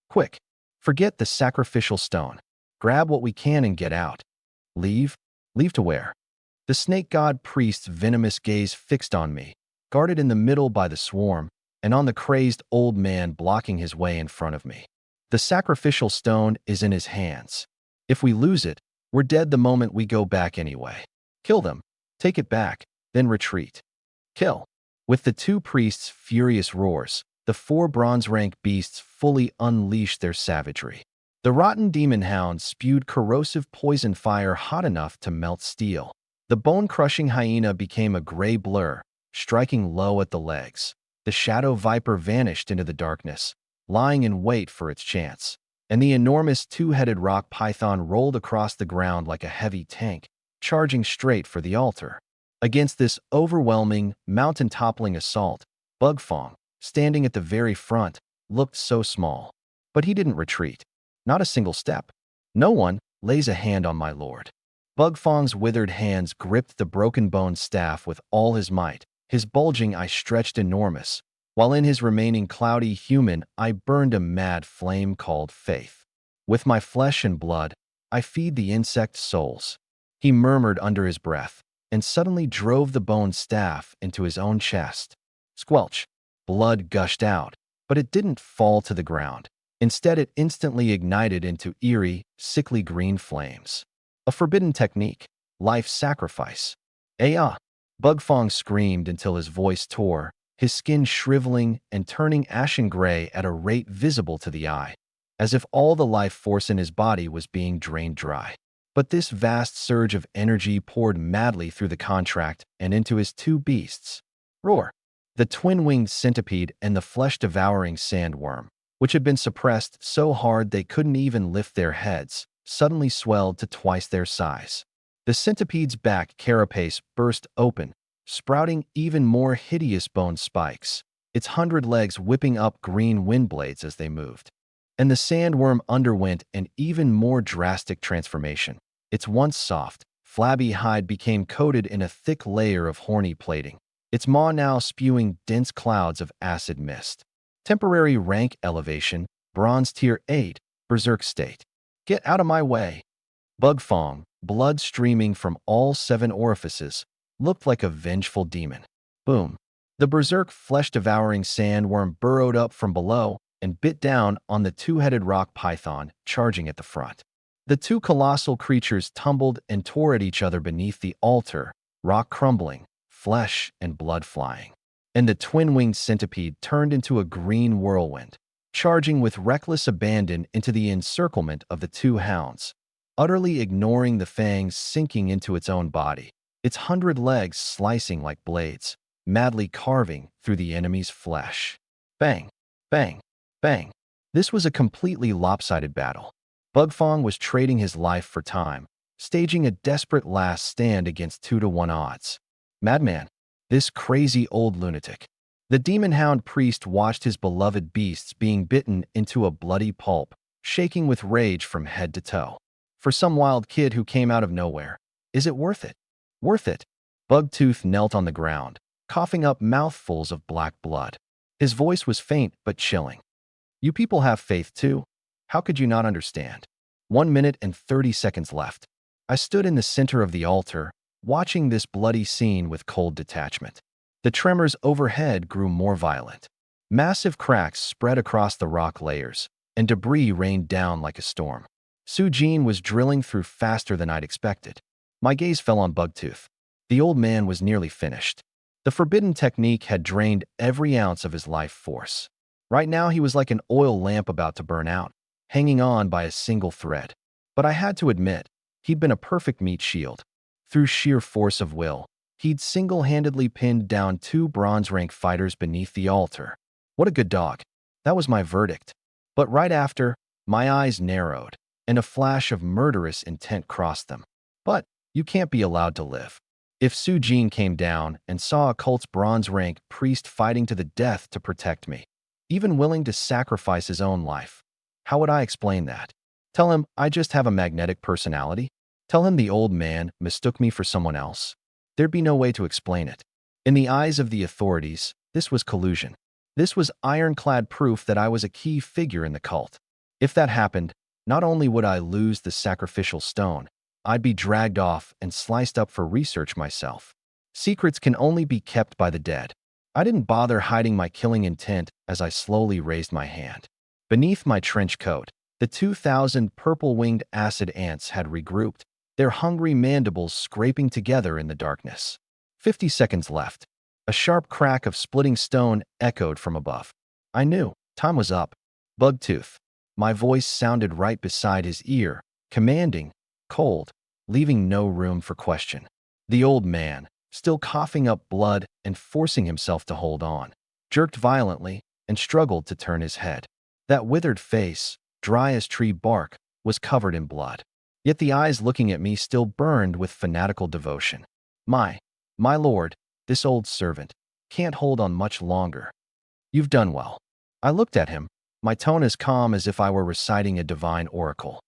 Quick, forget the sacrificial stone. Grab what we can and get out. Leave? Leave to where? The snake god priest's venomous gaze fixed on me, guarded in the middle by the swarm, and on the crazed old man blocking his way in front of me. The sacrificial stone is in his hands. If we lose it, we're dead the moment we go back anyway. Kill them, take it back, then retreat. Kill. With the two priests' furious roars, the four bronze-rank beasts fully unleashed their savagery. The rotten demon hound spewed corrosive poison fire hot enough to melt steel. The bone-crushing hyena became a gray blur, striking low at the legs. The shadow viper vanished into the darkness, lying in wait for its chance. And the enormous two-headed rock python rolled across the ground like a heavy tank, charging straight for the altar. Against this overwhelming, mountain-toppling assault, Bugfong, standing at the very front, looked so small. But he didn't retreat. Not a single step. No one lays a hand on my lord. Bugfong's withered hands gripped the broken bone staff with all his might, his bulging eye stretched enormous, while in his remaining cloudy human eye burned a mad flame called faith. With my flesh and blood, I feed the insect souls. He murmured under his breath, and suddenly drove the bone staff into his own chest. Squelch. Blood gushed out, but it didn't fall to the ground. Instead, it instantly ignited into eerie, sickly green flames. A forbidden technique. Life sacrifice. Ayah! Bugfong screamed until his voice tore, his skin shriveling and turning ashen gray at a rate visible to the eye, as if all the life force in his body was being drained dry. But this vast surge of energy poured madly through the contract and into his two beasts. Roar! The twin-winged centipede and the flesh-devouring sandworm, which had been suppressed so hard they couldn't even lift their heads, suddenly swelled to twice their size. The centipede's back carapace burst open, sprouting even more hideous bone spikes, its 100 legs whipping up green wind blades as they moved. And the sandworm underwent an even more drastic transformation. Its once soft, flabby hide became coated in a thick layer of horny plating, its maw now spewing dense clouds of acid mist. Temporary rank elevation, Bronze Tier 8, Berserk State. Get out of my way. Bugfong, blood streaming from all 7 orifices, looked like a vengeful demon. Boom. The berserk flesh-devouring sandworm burrowed up from below and bit down on the two-headed rock python charging at the front. The two colossal creatures tumbled and tore at each other beneath the altar, rock crumbling, flesh and blood flying. And the twin-winged centipede turned into a green whirlwind, charging with reckless abandon into the encirclement of the two hounds, utterly ignoring the fangs sinking into its own body, its 100 legs slicing like blades, madly carving through the enemy's flesh. Bang, bang, bang. This was a completely lopsided battle. Bugfong was trading his life for time, staging a desperate last stand against 2-to-1 odds. Madman. This crazy old lunatic. The demon hound priest watched his beloved beasts being bitten into a bloody pulp, shaking with rage from head to toe. For some wild kid who came out of nowhere, is it worth it? Worth it? Bugtooth knelt on the ground, coughing up mouthfuls of black blood. His voice was faint but chilling. You people have faith too? How could you not understand? 1 minute and 30 seconds left. I stood in the center of the altar, watching this bloody scene with cold detachment. The tremors overhead grew more violent. Massive cracks spread across the rock layers, and debris rained down like a storm. Su Jin was drilling through faster than I'd expected. My gaze fell on Bugtooth. The old man was nearly finished. The forbidden technique had drained every ounce of his life force. Right now, he was like an oil lamp about to burn out, hanging on by a single thread. But I had to admit, he'd been a perfect meat shield. Through sheer force of will, he'd single-handedly pinned down two bronze-rank fighters beneath the altar. What a good dog. That was my verdict. But right after, my eyes narrowed, and a flash of murderous intent crossed them. But you can't be allowed to live. If Su Jin came down and saw a cult's bronze-rank priest fighting to the death to protect me, even willing to sacrifice his own life, how would I explain that? Tell him I just have a magnetic personality? Tell him the old man mistook me for someone else? There'd be no way to explain it. In the eyes of the authorities, this was collusion. This was ironclad proof that I was a key figure in the cult. If that happened, not only would I lose the sacrificial stone, I'd be dragged off and sliced up for research myself. Secrets can only be kept by the dead. I didn't bother hiding my killing intent as I slowly raised my hand. Beneath my trench coat, the 2,000 purple-winged acid ants had regrouped, their hungry mandibles scraping together in the darkness. 50 seconds left. A sharp crack of splitting stone echoed from above. I knew time was up. Bugtooth. My voice sounded right beside his ear, commanding, cold, leaving no room for question. The old man, still coughing up blood and forcing himself to hold on, jerked violently and struggled to turn his head. That withered face, dry as tree bark, was covered in blood. Yet the eyes looking at me still burned with fanatical devotion. My lord, this old servant can't hold on much longer. You've done well. I looked at him, my tone as calm as if I were reciting a divine oracle.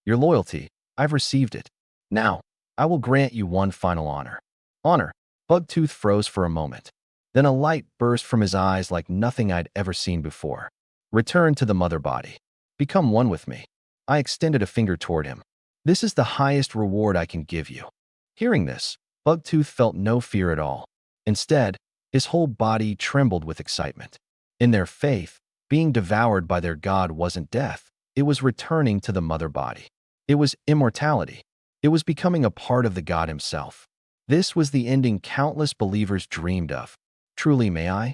Your loyalty, I've received it. Now, I will grant you one final honor. Honor. Bugtooth froze for a moment. Then a light burst from his eyes like nothing I'd ever seen before. Return to the mother body. Become one with me. I extended a finger toward him. This is the highest reward I can give you. Hearing this, Bugtooth felt no fear at all. Instead, his whole body trembled with excitement. In their faith, being devoured by their god wasn't death. It was returning to the mother body. It was immortality. It was becoming a part of the god himself. This was the ending countless believers dreamed of. Truly, may I?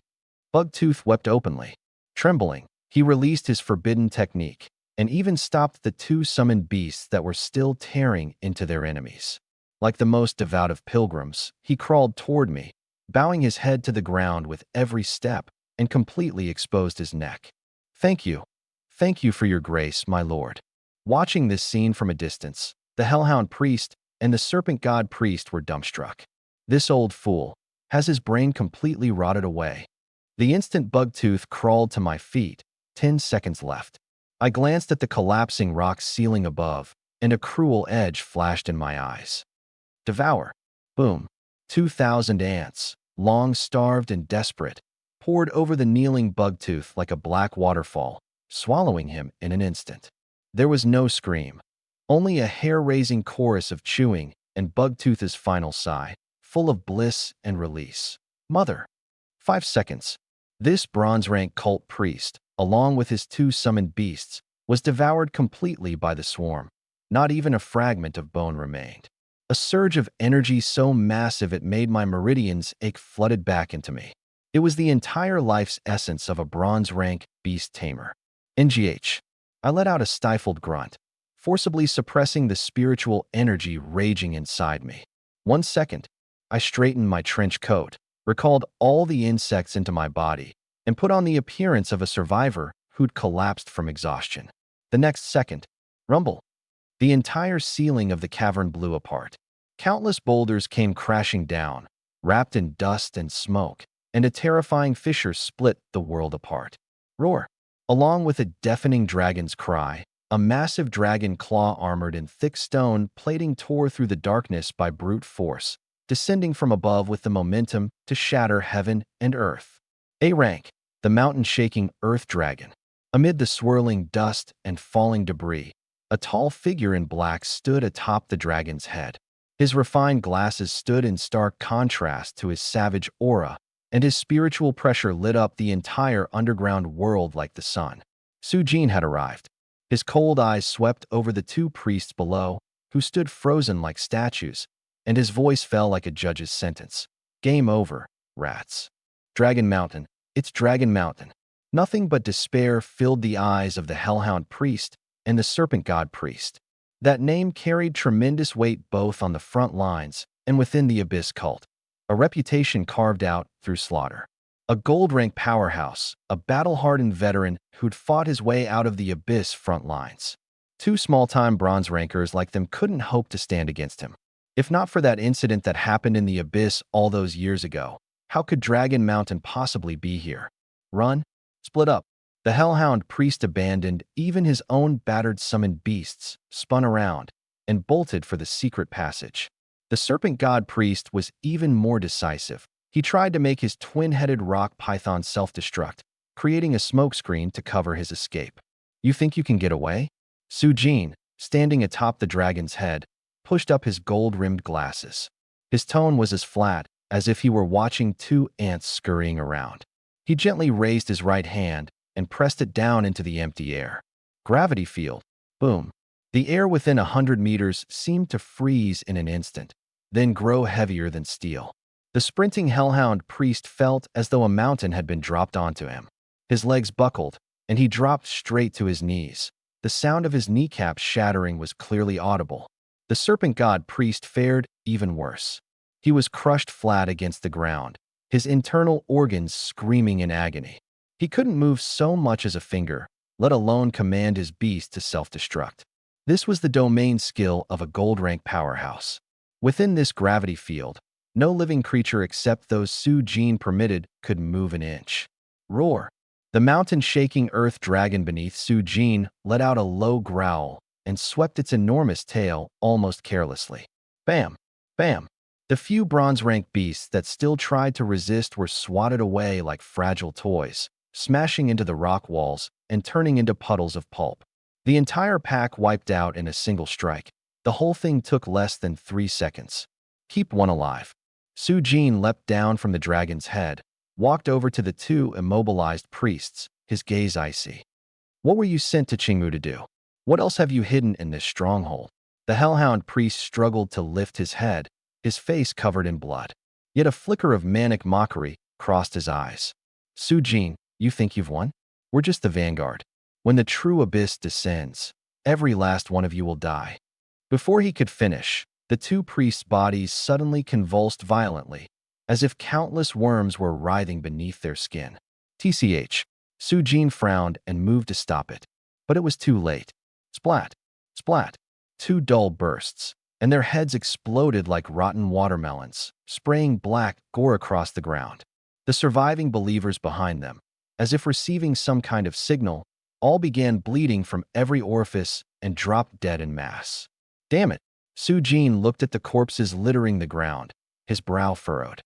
Bugtooth wept openly. Trembling, he released his forbidden technique and even stopped the two summoned beasts that were still tearing into their enemies. Like the most devout of pilgrims, he crawled toward me, bowing his head to the ground with every step, and completely exposed his neck. Thank you. Thank you for your grace, my lord. Watching this scene from a distance, the Hellhound priest and the Serpent God priest were dumbstruck. This old fool has his brain completely rotted away. The instant Bugtooth crawled to my feet, 10 seconds left. I glanced at the collapsing rock ceiling above, and a cruel edge flashed in my eyes. Devour. Boom. 2,000 ants, long starved and desperate, poured over the kneeling Bugtooth like a black waterfall, swallowing him in an instant. There was no scream, only a hair-raising chorus of chewing and Bugtooth's final sigh, full of bliss and release. Mother. 5 seconds. This bronze-rank cult priest, along with his two summoned beasts, was devoured completely by the swarm. Not even a fragment of bone remained. A surge of energy so massive it made my meridians ache flooded back into me. It was the entire life's essence of a bronze-rank beast tamer. NGH. I let out a stifled grunt, forcibly suppressing the spiritual energy raging inside me. 1 second. I straightened my trench coat, recalled all the insects into my body, and put on the appearance of a survivor who'd collapsed from exhaustion. The next second. Rumble. The entire ceiling of the cavern blew apart. Countless boulders came crashing down, wrapped in dust and smoke, and a terrifying fissure split the world apart. Roar. Along with a deafening dragon's cry, a massive dragon claw armored in thick stone plating tore through the darkness by brute force, descending from above with the momentum to shatter heaven and earth. A rank. The mountain-shaking earth dragon. Amid the swirling dust and falling debris, a tall figure in black stood atop the dragon's head. His refined glasses stood in stark contrast to his savage aura, and his spiritual pressure lit up the entire underground world like the sun. Su Jin had arrived. His cold eyes swept over the two priests below, who stood frozen like statues, and his voice fell like a judge's sentence. Game over. Rats. Dragon Mountain. It's Dragon Mountain. Nothing but despair filled the eyes of the Hellhound Priest and the Serpent God Priest. That name carried tremendous weight both on the front lines and within the Abyss cult, a reputation carved out through slaughter. A gold-rank powerhouse, a battle-hardened veteran who'd fought his way out of the Abyss front lines. Two small-time bronze rankers like them couldn't hope to stand against him. If not for that incident that happened in the Abyss all those years ago, how could Dragon Mountain possibly be here? Run? Split up. The Hellhound Priest abandoned even his own battered summoned beasts, spun around, and bolted for the secret passage. The Serpent God Priest was even more decisive. He tried to make his twin-headed rock python self-destruct, creating a smokescreen to cover his escape. You think you can get away? Sujin, standing atop the dragon's head, pushed up his gold-rimmed glasses. His tone was as flat as if he were watching two ants scurrying around. He gently raised his right hand and pressed it down into the empty air. Gravity field. Boom. The air within 100 meters seemed to freeze in an instant, then grow heavier than steel. The sprinting Hellhound Priest felt as though a mountain had been dropped onto him. His legs buckled, and he dropped straight to his knees. The sound of his kneecaps shattering was clearly audible. The Serpent God Priest fared even worse. He was crushed flat against the ground, his internal organs screaming in agony. He couldn't move so much as a finger, let alone command his beast to self-destruct. This was the domain skill of a gold-rank powerhouse. Within this gravity field, no living creature except those Sujin permitted could move an inch. Roar! The mountain-shaking earth dragon beneath Sujin let out a low growl and swept its enormous tail almost carelessly. Bam! Bam! The few bronze-rank beasts that still tried to resist were swatted away like fragile toys, smashing into the rock walls and turning into puddles of pulp. The entire pack wiped out in a single strike. The whole thing took less than 3 seconds. Keep one alive. Sujin leapt down from the dragon's head, walked over to the two immobilized priests, his gaze icy. What were you sent to Qingmu to do? What else have you hidden in this stronghold? The Hellhound Priest struggled to lift his head, his face covered in blood. Yet a flicker of manic mockery crossed his eyes. Sujin, you think you've won? We're just the vanguard. When the true abyss descends, every last one of you will die. Before he could finish, the two priests' bodies suddenly convulsed violently, as if countless worms were writhing beneath their skin. TCH. Sujin frowned and moved to stop it. But it was too late. Splat! Splat! Two dull bursts, and their heads exploded like rotten watermelons, spraying black gore across the ground. The surviving believers behind them, as if receiving some kind of signal, all began bleeding from every orifice and dropped dead en masse. Damn it! Sujin looked at the corpses littering the ground, his brow furrowed.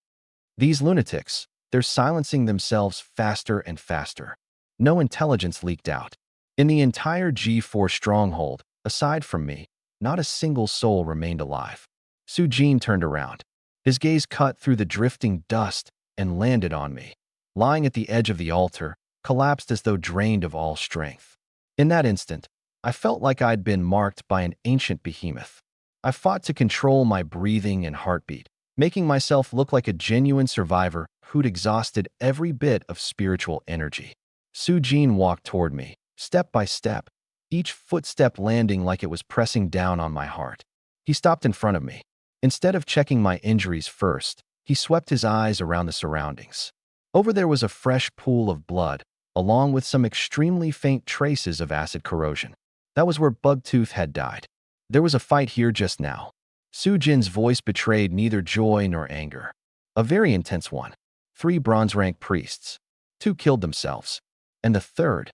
These lunatics, they're silencing themselves faster and faster. No intelligence leaked out. In the entire G4 stronghold, aside from me, not a single soul remained alive. Sujin turned around. His gaze cut through the drifting dust and landed on me. Lying at the edge of the altar, collapsed as though drained of all strength. In that instant, I felt like I'd been marked by an ancient behemoth. I fought to control my breathing and heartbeat, making myself look like a genuine survivor who'd exhausted every bit of spiritual energy. Sujin walked toward me, step by step, each footstep landing like it was pressing down on my heart. He stopped in front of me. Instead of checking my injuries first, he swept his eyes around the surroundings. Over there was a fresh pool of blood, along with some extremely faint traces of acid corrosion. That was where Bugtooth had died. There was a fight here just now. Sujin's voice betrayed neither joy nor anger. A very intense one. 3 bronze-rank priests. 2 killed themselves. And the third.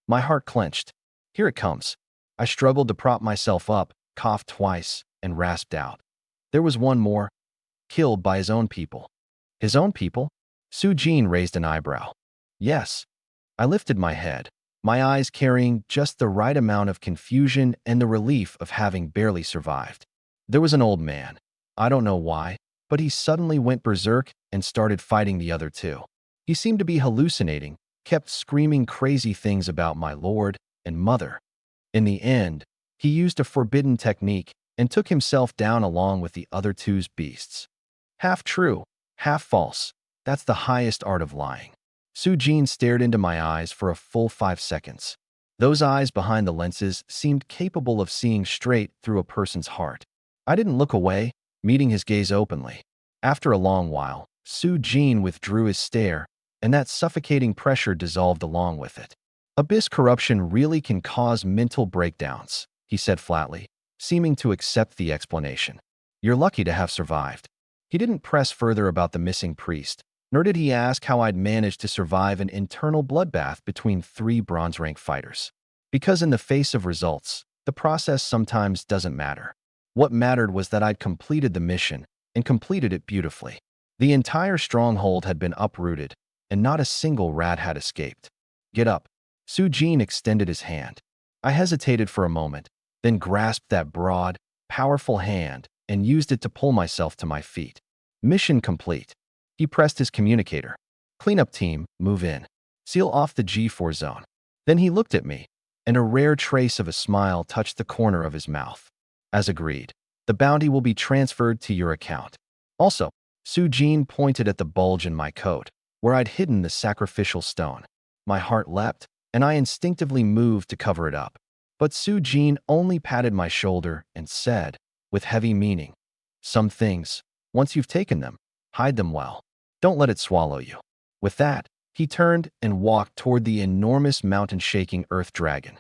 My heart clenched. Here it comes. I struggled to prop myself up, coughed twice, and rasped out. There was one more. Killed by his own people. His own people? Sujin raised an eyebrow. Yes. I lifted my head, my eyes carrying just the right amount of confusion and the relief of having barely survived. There was an old man. I don't know why, but he suddenly went berserk and started fighting the other 2. He seemed to be hallucinating, kept screaming crazy things about my lord and mother. In the end, he used a forbidden technique and took himself down along with the other 2's beasts. Half true, half false. That's the highest art of lying. Su-Jin stared into my eyes for a full 5 seconds. Those eyes behind the lenses seemed capable of seeing straight through a person's heart. I didn't look away, meeting his gaze openly. After a long while, Su-Jin withdrew his stare, and that suffocating pressure dissolved along with it. Abyss corruption really can cause mental breakdowns, he said flatly, seeming to accept the explanation. You're lucky to have survived. He didn't press further about the missing priest, nor did he ask how I'd managed to survive an internal bloodbath between 3 bronze-rank fighters. Because in the face of results, the process sometimes doesn't matter. What mattered was that I'd completed the mission, and completed it beautifully. The entire stronghold had been uprooted, and not a single rat had escaped. Get up. Su-Jin extended his hand. I hesitated for a moment, then grasped that broad, powerful hand and used it to pull myself to my feet. Mission complete. He pressed his communicator. Cleanup team, move in. Seal off the G4 zone. Then he looked at me, and a rare trace of a smile touched the corner of his mouth. As agreed, the bounty will be transferred to your account. Also, Su-Jin pointed at the bulge in my coat, where I'd hidden the sacrificial stone. My heart leapt, and I instinctively moved to cover it up. But Su-Jin only patted my shoulder and said, with heavy meaning, some things, once you've taken them, hide them well. Don't let it swallow you. With that, he turned and walked toward the enormous mountain-shaking earth dragon.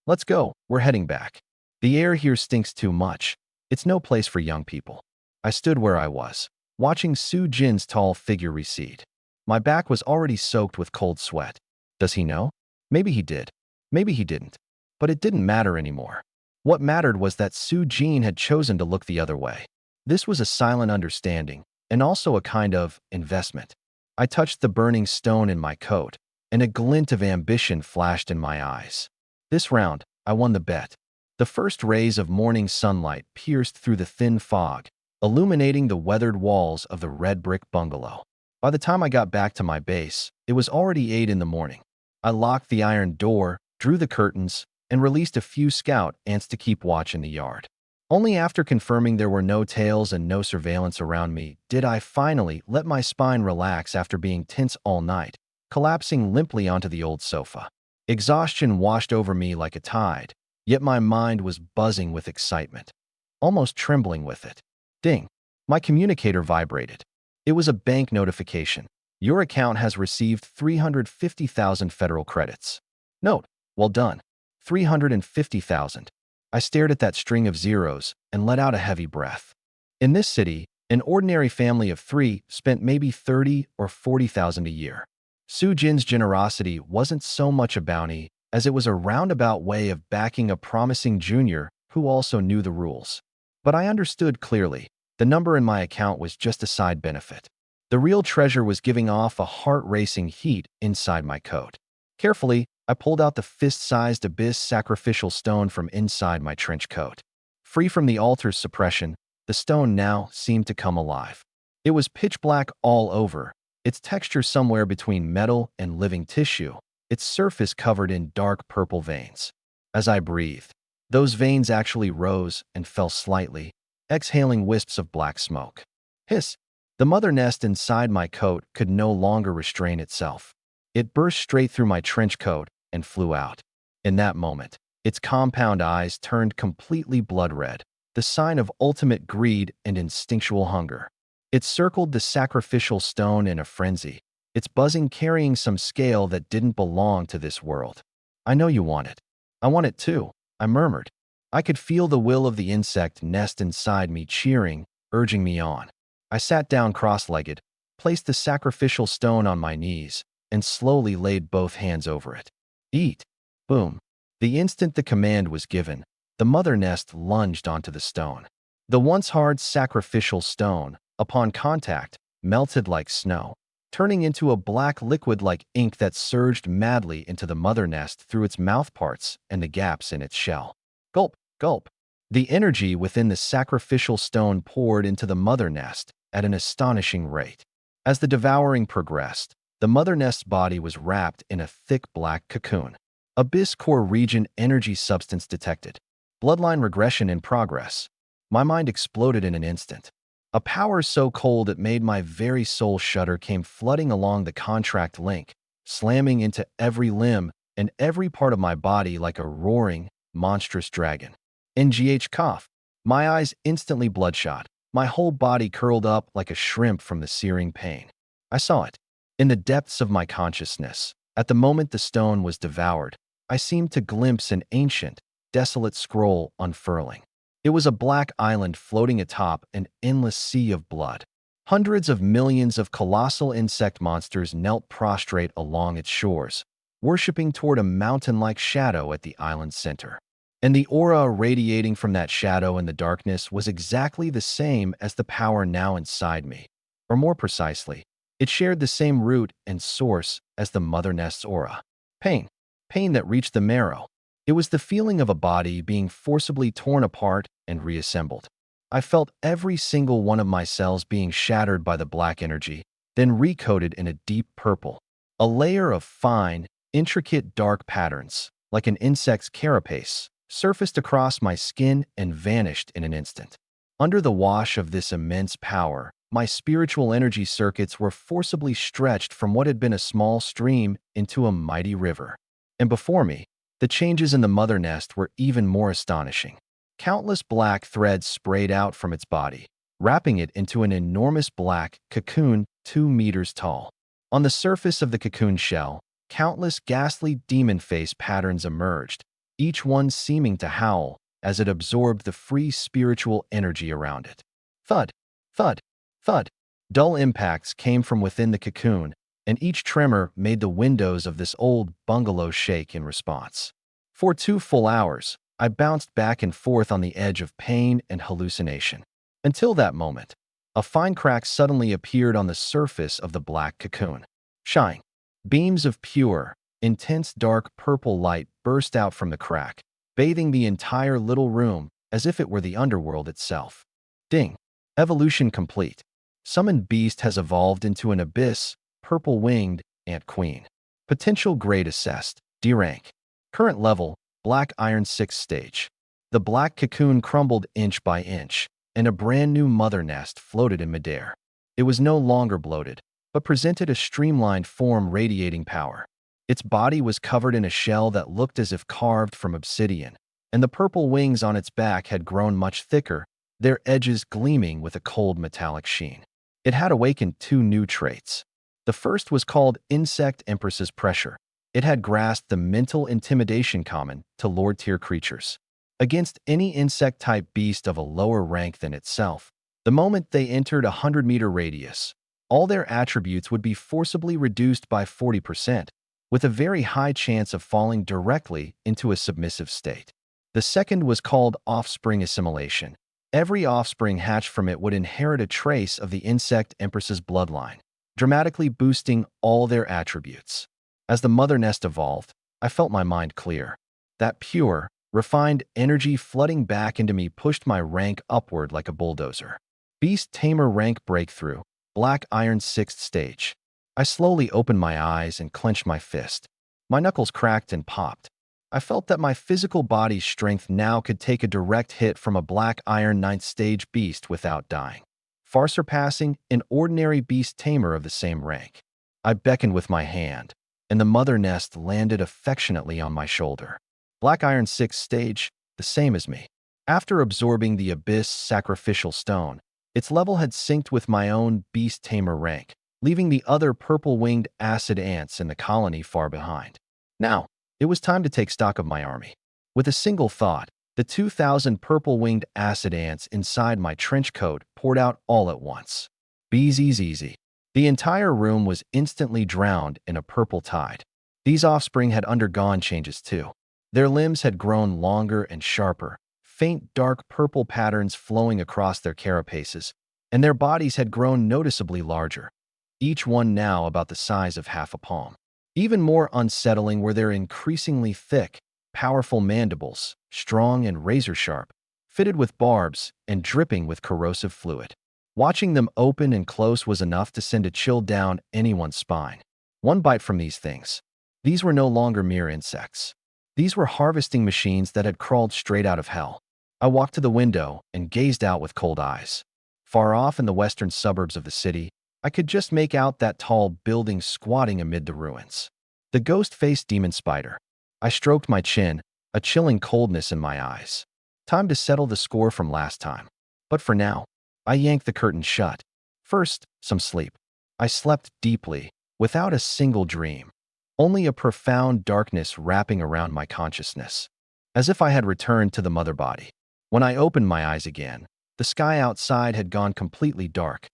Let's go, we're heading back. The air here stinks too much. It's no place for young people. I stood where I was, watching Su-Jin's tall figure recede. My back was already soaked with cold sweat. Does he know? Maybe he did. Maybe he didn't. But it didn't matter anymore. What mattered was that Su-Jin had chosen to look the other way. This was a silent understanding, and also a kind of investment. I touched the burning stone in my coat, and a glint of ambition flashed in my eyes. This round, I won the bet. The first rays of morning sunlight pierced through the thin fog, illuminating the weathered walls of the red brick bungalow. By the time I got back to my base, it was already 8 in the morning. I locked the iron door, drew the curtains, and released a few scout ants to keep watch in the yard. Only after confirming there were no tails and no surveillance around me did I finally let my spine relax after being tense all night, collapsing limply onto the old sofa. Exhaustion washed over me like a tide, yet my mind was buzzing with excitement, almost trembling with it. Ding! My communicator vibrated. It was a bank notification. Your account has received 350,000 federal credits. Note, well done. 350,000. I stared at that string of zeros and let out a heavy breath. In this city, an ordinary family of 3 spent maybe 30 or 40,000 a year. Su-Jin's generosity wasn't so much a bounty as it was a roundabout way of backing a promising junior who also knew the rules. But I understood clearly, the number in my account was just a side benefit. The real treasure was giving off a heart-racing heat inside my coat. Carefully, I pulled out the fist-sized abyss sacrificial stone from inside my trench coat. Free from the altar's suppression, the stone now seemed to come alive. It was pitch black all over, its texture somewhere between metal and living tissue, its surface covered in dark purple veins. As I breathed, those veins actually rose and fell slightly, exhaling wisps of black smoke. Hiss! The mother nest inside my coat could no longer restrain itself. It burst straight through my trench coat and flew out. In that moment, its compound eyes turned completely blood red, the sign of ultimate greed and instinctual hunger. It circled the sacrificial stone in a frenzy, its buzzing carrying some scale that didn't belong to this world. I know you want it. I want it too, I murmured. I could feel the will of the insect nest inside me cheering, urging me on. I sat down cross-legged, placed the sacrificial stone on my knees, and slowly laid both hands over it. Eat. Boom. The instant the command was given, the mother nest lunged onto the stone. The once hard sacrificial stone, upon contact, melted like snow, turning into a black liquid like ink that surged madly into the mother nest through its mouthparts and the gaps in its shell. Gulp, gulp. The energy within the sacrificial stone poured into the mother nest at an astonishing rate. As the devouring progressed, the mother nest's body was wrapped in a thick black cocoon. Abyss core region energy substance detected. Bloodline regression in progress. My mind exploded in an instant. A power so cold it made my very soul shudder came flooding along the contract link, slamming into every limb and every part of my body like a roaring, monstrous dragon. NGH cough. My eyes instantly bloodshot, my whole body curled up like a shrimp from the searing pain. I saw it. In the depths of my consciousness, at the moment the stone was devoured, I seemed to glimpse an ancient, desolate scroll unfurling. It was a black island floating atop an endless sea of blood. Hundreds of millions of colossal insect monsters knelt prostrate along its shores, worshipping toward a mountain-like shadow at the island's center. And the aura radiating from that shadow in the darkness was exactly the same as the power now inside me. Or more precisely, it shared the same root and source as the mother nest's aura. Pain. Pain that reached the marrow. It was the feeling of a body being forcibly torn apart and reassembled. I felt every single one of my cells being shattered by the black energy, then recoated in a deep purple. A layer of fine, intricate dark patterns, like an insect's carapace, surfaced across my skin and vanished in an instant. Under the wash of this immense power, my spiritual energy circuits were forcibly stretched from what had been a small stream into a mighty river. And before me, the changes in the mother nest were even more astonishing. Countless black threads sprayed out from its body, wrapping it into an enormous black cocoon 2 meters tall. On the surface of the cocoon shell, countless ghastly demon-face patterns emerged, each one seeming to howl as it absorbed the free spiritual energy around it. Thud, thud, thud. Dull impacts came from within the cocoon, and each tremor made the windows of this old bungalow shake in response. For 2 full hours, I bounced back and forth on the edge of pain and hallucination. Until that moment, a fine crack suddenly appeared on the surface of the black cocoon. Shine. Beams of pure, intense dark purple light burst out from the crack, bathing the entire little room as if it were the underworld itself. Ding. Evolution complete. Summoned beast has evolved into an abyss, purple-winged, ant queen. Potential grade assessed, D rank. Current level, black iron 6th stage. The black cocoon crumbled inch by inch, and a brand new mother nest floated in midair. It was no longer bloated, but presented a streamlined form radiating power. Its body was covered in a shell that looked as if carved from obsidian, and the purple wings on its back had grown much thicker, their edges gleaming with a cold metallic sheen. It had awakened 2 new traits. The first was called Insect Empress's Pressure. It had grasped the mental intimidation common to Lord-tier creatures. Against any insect-type beast of a lower rank than itself, the moment they entered a 100-meter radius, all their attributes would be forcibly reduced by 40%, with a very high chance of falling directly into a submissive state. The second was called Offspring Assimilation. Every offspring hatched from it would inherit a trace of the insect empress's bloodline, dramatically boosting all their attributes. As the mother nest evolved, I felt my mind clear. That pure, refined energy flooding back into me pushed my rank upward like a bulldozer. Beast Tamer rank breakthrough, black iron 6th stage. I slowly opened my eyes and clenched my fist. My knuckles cracked and popped. I felt that my physical body's strength now could take a direct hit from a black iron 9th stage beast without dying, far surpassing an ordinary beast tamer of the same rank. I beckoned with my hand, and the mother nest landed affectionately on my shoulder. Black iron 6th stage, the same as me. After absorbing the abyss sacrificial stone, its level had synced with my own beast tamer rank, leaving the other purple-winged acid ants in the colony far behind. Now, it was time to take stock of my army. With a single thought, the 2,000 purple-winged acid ants inside my trench coat poured out all at once. Easy. The entire room was instantly drowned in a purple tide. These offspring had undergone changes too. Their limbs had grown longer and sharper, faint dark purple patterns flowing across their carapaces, and their bodies had grown noticeably larger, each one now about the size of half a palm. Even more unsettling were their increasingly thick, powerful mandibles, strong and razor-sharp, fitted with barbs and dripping with corrosive fluid. Watching them open and close was enough to send a chill down anyone's spine. One bite from these things. These were no longer mere insects. These were harvesting machines that had crawled straight out of hell. I walked to the window and gazed out with cold eyes. Far off in the western suburbs of the city, I could just make out that tall building squatting amid the ruins. The ghost-faced demon spider. I stroked my chin, a chilling coldness in my eyes. Time to settle the score from last time. But for now, I yanked the curtain shut. First, some sleep. I slept deeply, without a single dream. Only a profound darkness wrapping around my consciousness. As if I had returned to the mother body. When I opened my eyes again, the sky outside had gone completely dark.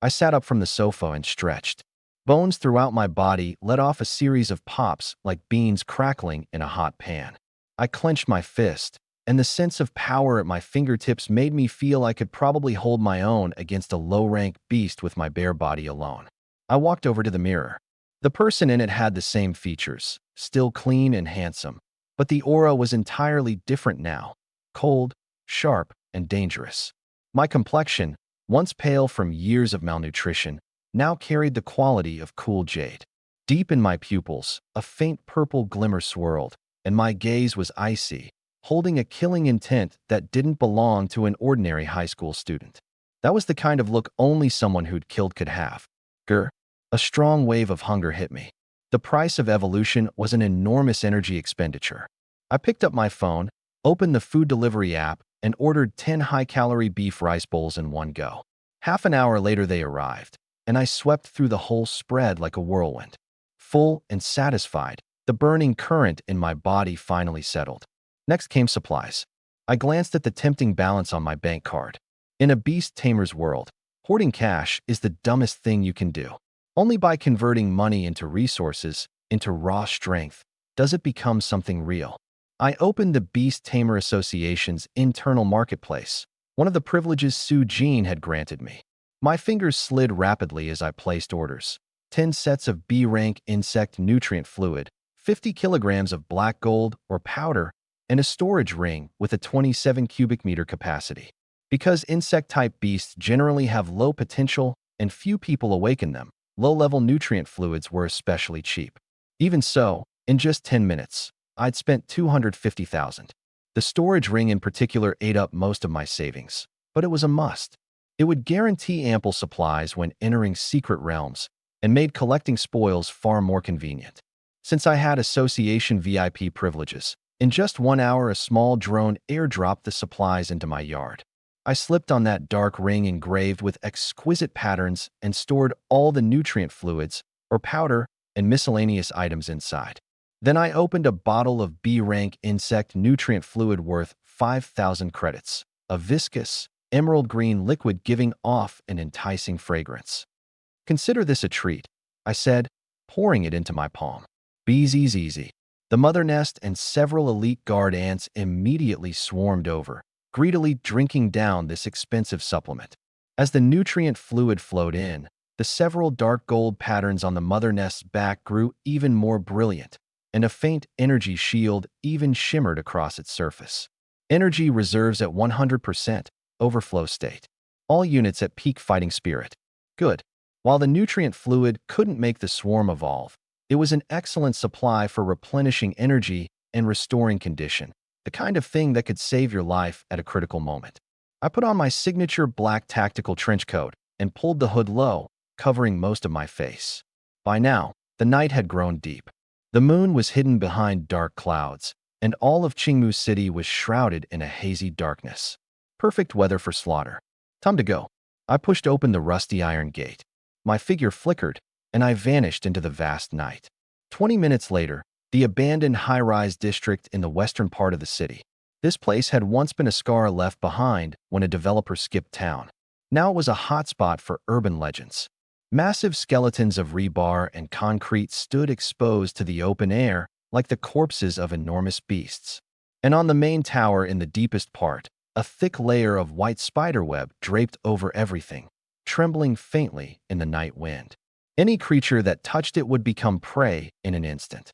I sat up from the sofa and stretched. Bones throughout my body let off a series of pops like beans crackling in a hot pan. I clenched my fist, and the sense of power at my fingertips made me feel I could probably hold my own against a low-rank beast with my bare body alone. I walked over to the mirror. The person in it had the same features, still clean and handsome, but the aura was entirely different now, cold, sharp, and dangerous. My complexion, once pale from years of malnutrition, now carried the quality of cool jade. Deep in my pupils, a faint purple glimmer swirled, and my gaze was icy, holding a killing intent that didn't belong to an ordinary high school student. That was the kind of look only someone who'd killed could have. Grr. A strong wave of hunger hit me. The price of evolution was an enormous energy expenditure. I picked up my phone, opened the food delivery app, and ordered 10 high-calorie beef rice bowls in one go. Half an hour later they arrived, and I swept through the whole spread like a whirlwind. Full and satisfied, the burning current in my body finally settled. Next came supplies. I glanced at the tempting balance on my bank card. In a beast tamer's world, hoarding cash is the dumbest thing you can do. Only by converting money into resources, into raw strength, does it become something real. I opened the Beast Tamer Association's internal marketplace, one of the privileges Sue Jean had granted me. My fingers slid rapidly as I placed orders. 10 sets of B-rank insect nutrient fluid, 50 kilograms of black gold or powder, and a storage ring with a 27 cubic meter capacity. Because insect-type beasts generally have low potential and few people awaken them, low-level nutrient fluids were especially cheap. Even so, in just 10 minutes, I'd spent $250,000. The storage ring in particular ate up most of my savings, but it was a must. It would guarantee ample supplies when entering secret realms and made collecting spoils far more convenient. Since I had association VIP privileges, in just 1 hour a small drone airdropped the supplies into my yard. I slipped on that dark ring engraved with exquisite patterns and stored all the nutrient fluids, or powder, and miscellaneous items inside. Then I opened a bottle of B-rank insect nutrient fluid worth 5,000 credits, a viscous, emerald green liquid giving off an enticing fragrance. Consider this a treat, I said, pouring it into my palm. Bees easy. The mother nest and several elite guard ants immediately swarmed over, greedily drinking down this expensive supplement. As the nutrient fluid flowed in, the several dark gold patterns on the mother nest's back grew even more brilliant, and a faint energy shield even shimmered across its surface. Energy reserves at 100%, overflow state. All units at peak fighting spirit. Good. While the nutrient fluid couldn't make the swarm evolve, it was an excellent supply for replenishing energy and restoring condition, the kind of thing that could save your life at a critical moment. I put on my signature black tactical trench coat and pulled the hood low, covering most of my face. By now, the night had grown deep. The moon was hidden behind dark clouds, and all of Qingmu City was shrouded in a hazy darkness. Perfect weather for slaughter. Time to go. I pushed open the rusty iron gate. My figure flickered, and I vanished into the vast night. 20 minutes later, the abandoned high-rise district in the western part of the city. This place had once been a scar left behind when a developer skipped town. Now it was a hotspot for urban legends. Massive skeletons of rebar and concrete stood exposed to the open air like the corpses of enormous beasts. And on the main tower in the deepest part, a thick layer of white spiderweb draped over everything, trembling faintly in the night wind. Any creature that touched it would become prey in an instant.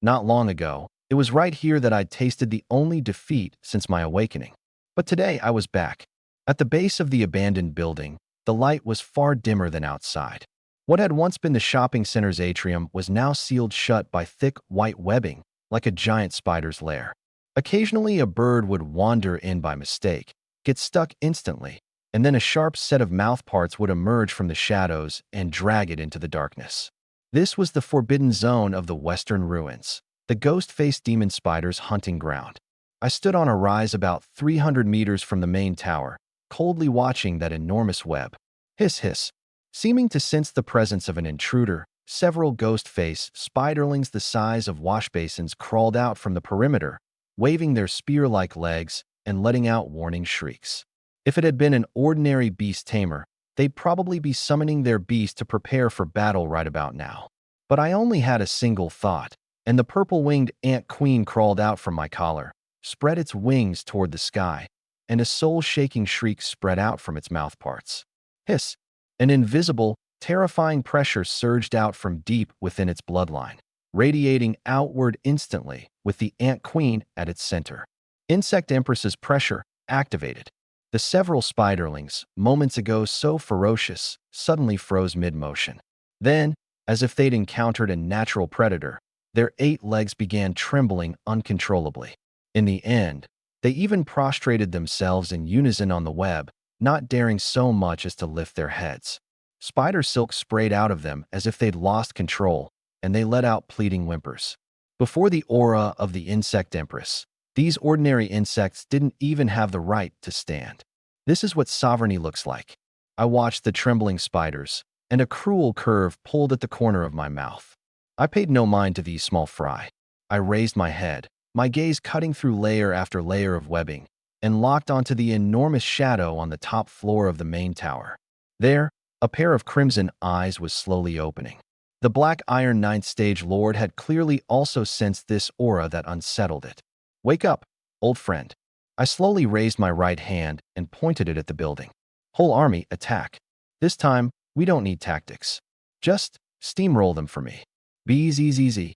Not long ago, it was right here that I'd tasted the only defeat since my awakening. But today I was back. At the base of the abandoned building, the light was far dimmer than outside. What had once been the shopping center's atrium was now sealed shut by thick white webbing, like a giant spider's lair. Occasionally a bird would wander in by mistake, get stuck instantly, and then a sharp set of mouthparts would emerge from the shadows and drag it into the darkness. This was the forbidden zone of the Western Ruins, the ghost-faced demon spider's hunting ground. I stood on a rise about 300 meters from the main tower, coldly watching that enormous web. Hiss hiss. Seeming to sense the presence of an intruder, several ghost-faced spiderlings the size of washbasins crawled out from the perimeter, waving their spear-like legs and letting out warning shrieks. If it had been an ordinary beast tamer, they'd probably be summoning their beast to prepare for battle right about now. But I only had a single thought, and the purple-winged ant queen crawled out from my collar, spread its wings toward the sky, and a soul-shaking shriek spread out from its mouthparts. Hiss! An invisible, terrifying pressure surged out from deep within its bloodline, radiating outward instantly with the ant queen at its center. Insect Empress's pressure activated. The several spiderlings, moments ago so ferocious, suddenly froze mid-motion. Then, as if they'd encountered a natural predator, their 8 legs began trembling uncontrollably. In the end, they even prostrated themselves in unison on the web, not daring so much as to lift their heads. Spider silk sprayed out of them as if they'd lost control, and they let out pleading whimpers. Before the aura of the Insect Empress, these ordinary insects didn't even have the right to stand. This is what sovereignty looks like. I watched the trembling spiders, and a cruel curve pulled at the corner of my mouth. I paid no mind to these small fry. I raised my head, my gaze cutting through layer after layer of webbing, and locked onto the enormous shadow on the top floor of the main tower. There, a pair of crimson eyes was slowly opening. The Black Iron Ninth Stage Lord had clearly also sensed this aura that unsettled it. "Wake up, old friend." I slowly raised my right hand and pointed it at the building. "Whole army, attack. This time, we don't need tactics. Just steamroll them for me." Bzzz.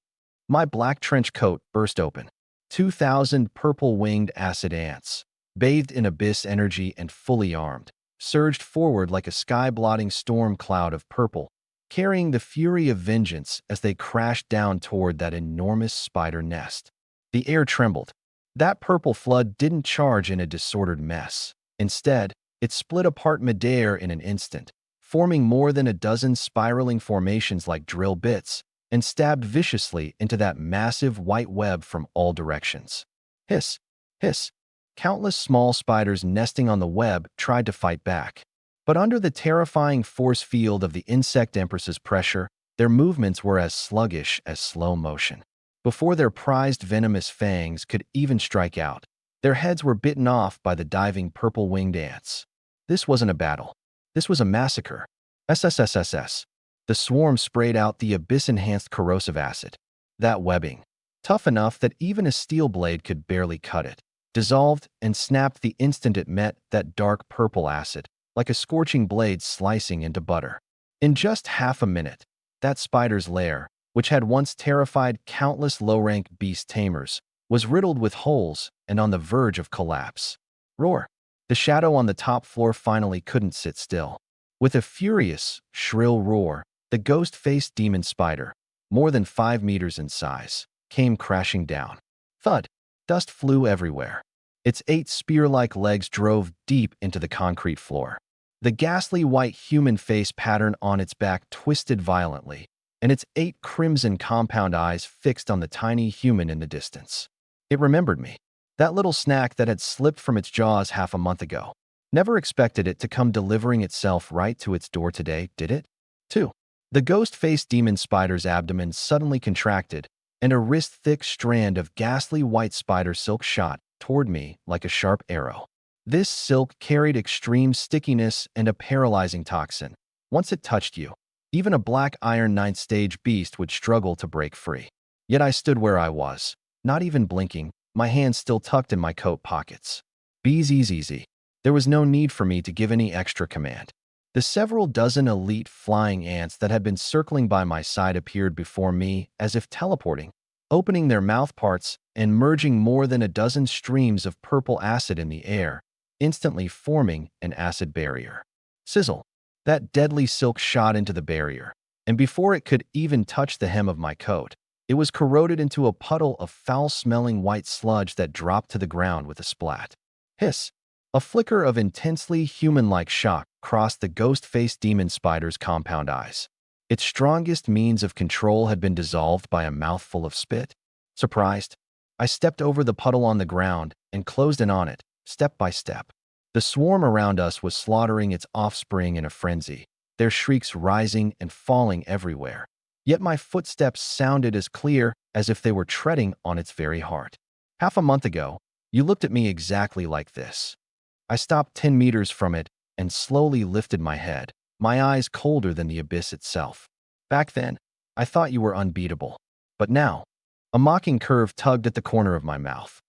My black trench coat burst open. 2,000 purple-winged acid ants, bathed in abyss energy and fully armed, surged forward like a sky-blotting storm cloud of purple, carrying the fury of vengeance as they crashed down toward that enormous spider nest. The air trembled. That purple flood didn't charge in a disordered mess. Instead, it split apart midair in an instant, forming more than a dozen spiraling formations like drill bits, and stabbed viciously into that massive white web from all directions. Hiss, hiss. Countless small spiders nesting on the web tried to fight back. But under the terrifying force field of the Insect Empress's pressure, their movements were as sluggish as slow motion. Before their prized venomous fangs could even strike out, their heads were bitten off by the diving purple-winged ants. This wasn't a battle. This was a massacre. SSSSS. The swarm sprayed out the abyss-enhanced corrosive acid. That webbing, tough enough that even a steel blade could barely cut it, dissolved and snapped the instant it met that dark purple acid, like a scorching blade slicing into butter. In just half a minute, that spider's lair, which had once terrified countless low-rank beast tamers, was riddled with holes and on the verge of collapse. Roar! The shadow on the top floor finally couldn't sit still. With a furious, shrill roar, the ghost-faced demon spider, more than 5 meters in size, came crashing down. Thud! Dust flew everywhere. Its 8 spear-like legs drove deep into the concrete floor. The ghastly white human face pattern on its back twisted violently, and its 8 crimson compound eyes fixed on the tiny human in the distance. It remembered me. That little snack that had slipped from its jaws half a month ago. Never expected it to come delivering itself right to its door today, did it? 2. The ghost-faced demon spider's abdomen suddenly contracted, and a wrist-thick strand of ghastly white spider silk shot toward me like a sharp arrow. This silk carried extreme stickiness and a paralyzing toxin. Once it touched you, even a Black Iron Ninth Stage beast would struggle to break free. Yet I stood where I was, not even blinking, my hands still tucked in my coat pockets. Bzzz. There was no need for me to give any extra command. The several dozen elite flying ants that had been circling by my side appeared before me as if teleporting, opening their mouthparts and merging more than a dozen streams of purple acid in the air, instantly forming an acid barrier. Sizzle! That deadly silk shot into the barrier, and before it could even touch the hem of my coat, it was corroded into a puddle of foul-smelling white sludge that dropped to the ground with a splat. Hiss! A flicker of intensely human-like shock crossed the ghost-faced demon spider's compound eyes. Its strongest means of control had been dissolved by a mouthful of spit. Surprised, I stepped over the puddle on the ground and closed in on it, step by step. The swarm around us was slaughtering its offspring in a frenzy, their shrieks rising and falling everywhere. Yet my footsteps sounded as clear as if they were treading on its very heart. Half a month ago, you looked at me exactly like this. I stopped 10 meters from it and slowly lifted my head, my eyes colder than the abyss itself. Back then, I thought you were unbeatable. But now, a mocking curve tugged at the corner of my mouth.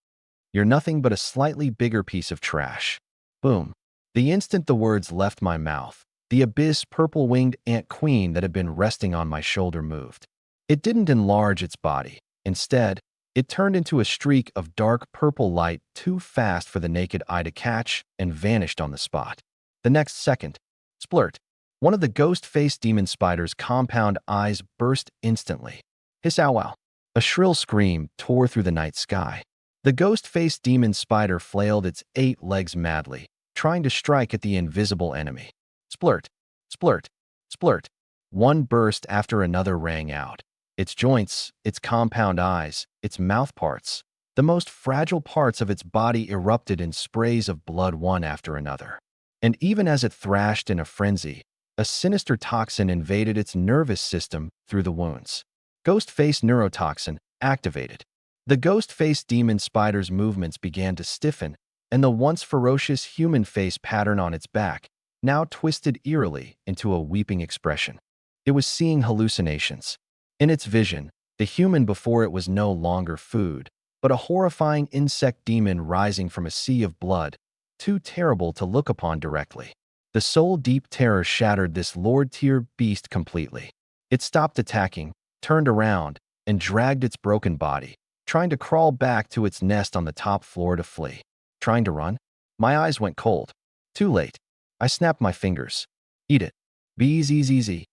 You're nothing but a slightly bigger piece of trash. Boom. The instant the words left my mouth, the abyss purple-winged ant queen that had been resting on my shoulder moved. It didn't enlarge its body. Instead, it turned into a streak of dark purple light too fast for the naked eye to catch and vanished on the spot. The next second, splurt, one of the ghost-faced demon spider's compound eyes burst instantly. Hiss-ow-wow. A shrill scream tore through the night sky. The ghost-faced demon spider flailed its 8 legs madly, trying to strike at the invisible enemy. Splurt, splurt, splurt. One burst after another rang out. Its joints, its compound eyes, its mouth parts, the most fragile parts of its body erupted in sprays of blood one after another. And even as it thrashed in a frenzy, a sinister toxin invaded its nervous system through the wounds. Ghost-face neurotoxin activated. The ghost-faced demon spider's movements began to stiffen, and the once ferocious human face pattern on its back now twisted eerily into a weeping expression. It was seeing hallucinations. In its vision, the human before it was no longer food, but a horrifying insect demon rising from a sea of blood, too terrible to look upon directly. The soul-deep terror shattered this lord-tier beast completely. It stopped attacking, turned around, and dragged its broken body, trying to crawl back to its nest on the top floor to flee. Trying to run? My eyes went cold. Too late. I snapped my fingers. Eat it. Bzzzz.